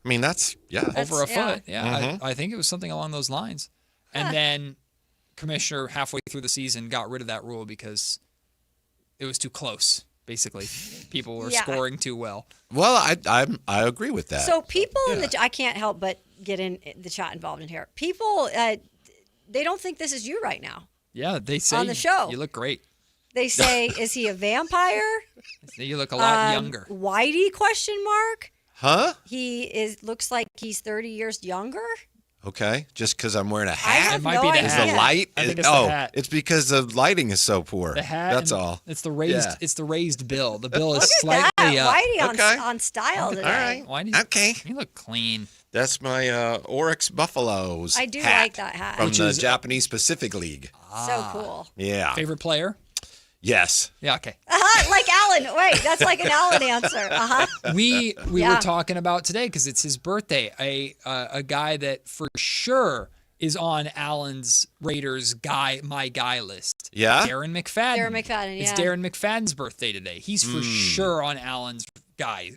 I mean, that's, Over a foot. Yeah. Yeah, I think it was something along those lines. And then commissioner, halfway through the season, got rid of that rule because it was too close. Basically, people were scoring too well. Well, I agree with that. So people in the I can't help but get in the chat involved in here. People, they don't think this is you right now. Yeah, they say on the show you look great. They say, is he a vampire? You look a lot younger. Whitey ? Huh? He looks like he's 30 years younger. Okay, just because I'm wearing a I hat? have no idea. Is the light? I think it's the hat. It's because the lighting is so poor. The hat. That's and all. It's the raised. Yeah. It's the raised bill. The bill is Look at slightly that. up. Whitey on style today. All right. Whitey, okay. You look clean. That's my Oryx Buffaloes. I do hat like that hat. from Which the is- Japanese Pacific League. So cool. Yeah. Favorite player? Yes. Yeah. Okay. Like Alan. Wait, that's like an Alan answer. We Yeah. were talking about today because it's his birthday. A guy that for sure is on Alan's Raiders my guy list. Yeah? Darren McFadden. Darren McFadden, It's yeah. Darren McFadden's birthday today. He's for sure on Alan's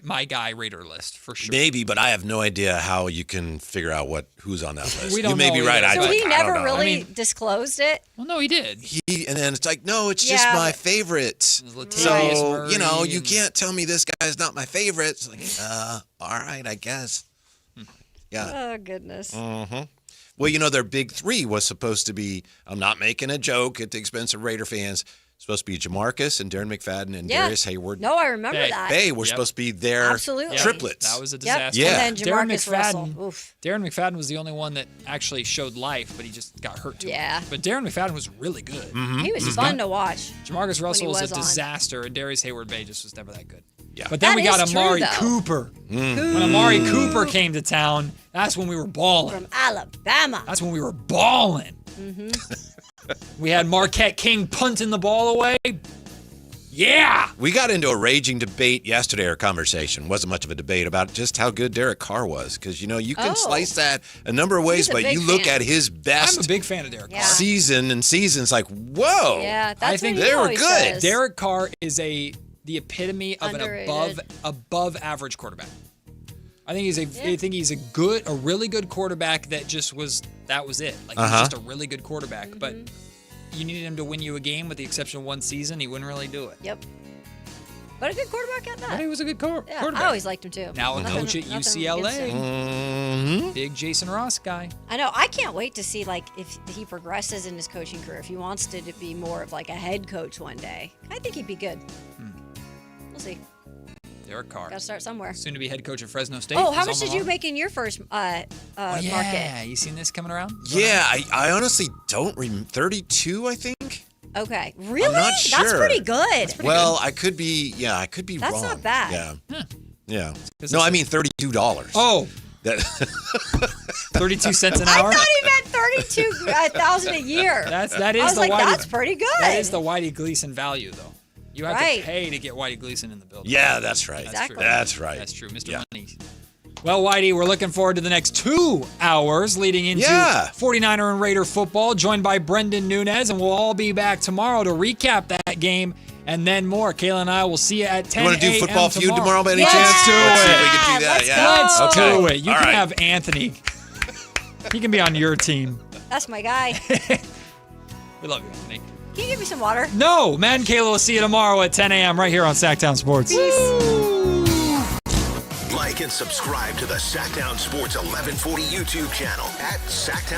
my guy Raider list for sure. Maybe, but I have no idea how you can figure out who's on that list. We don't You may know be either. right. So he I never don't know. really disclosed it. Well, no, he did. And then it's like, no, it's just Yeah, my but- favorite. Latavius So, Murray you and- can't tell me this guy is not my favorite. It's like, all right, I guess. Yeah. Oh, goodness. Mm-hmm. Well, their big three was supposed to be, I'm not making a joke at the expense of Raider fans, supposed to be Jamarcus and Darren McFadden and Yeah. Darius Hayward. No, I remember that. They were supposed to be their Absolutely. triplets. That was a Yep. disaster. Yeah. And then Jamarcus Russell. Oof. Darren McFadden was the only one that actually showed life, but he just got hurt too. Yeah. But Darren McFadden was really good. He was fun to watch. Jamarcus Russell was a was on. disaster, and Darius Hayward Bay just was never that good. Yeah. But then That we got is true, Amari though. Cooper. Mm. When Amari Cooper came to town, that's when we were balling. From Alabama. That's when we were balling. We had Marquette King punting the ball away. Yeah. We got into a raging debate yesterday, or conversation. Wasn't much of a debate about just how good Derek Carr was. Because, you can slice that a number of ways, He's a but big you look fan. at his best I'm a big fan of Derek Carr. season and seasons like, whoa. Yeah, that's I think what he they were always good. says. Derek Carr is the epitome of Underrated. an above average quarterback. I think he's a really good quarterback that was it. Like he's just a really good quarterback. But you needed him to win you a game with the exception of one season, he wouldn't really do it. Yep. But a good quarterback at But that. he was a good quarterback. I always liked him too. Now a Nothing- coach at nothing against UCLA. him. Big Jason Ross guy. I know. I can't wait to see if he progresses in his coaching career. If he wants to be more of a head coach one day, I think he'd be good. We'll see. Derek Carr. Got to start somewhere. Soon to be head coach at Fresno State. Oh, how He's much on the did you line. make in your first market? Yeah, you seen this coming around? Yeah, I honestly don't remember. 32, I think? Okay. Really? I'm not That's sure. pretty good. Well, I could be That's wrong. not bad. Yeah. Yeah. No, I mean $32. Oh. That 32 cents an I hour? thought he meant $32,000 a year. That is I was the like, Whitey, that's pretty good. That is the Whitey Gleason value, though. You have Right. to pay to get Whitey Gleason in the building. Yeah, that's right. Exactly. That's right. That's true, Mr. Yeah. Money. Well, Whitey, we're looking forward to the next 2 hours leading into 49er and Raider football, joined by Brendan Nunez, and we'll all be back tomorrow to recap that game and then more. Kayla and I will see you at 10 You want to do a.m. football feud tomorrow by any chance? Let's do Let's see it. if we can do that. Let's Yeah. go. Let's Okay. do it. You All can right. have Anthony. He can be on your team. That's my guy. We love you, Anthony. Can you give me some water? No, Matt and Kayla will see you tomorrow at 10 a.m. right here on Sactown Sports. Like and subscribe to the Sactown Sports 1140 YouTube channel at Sactown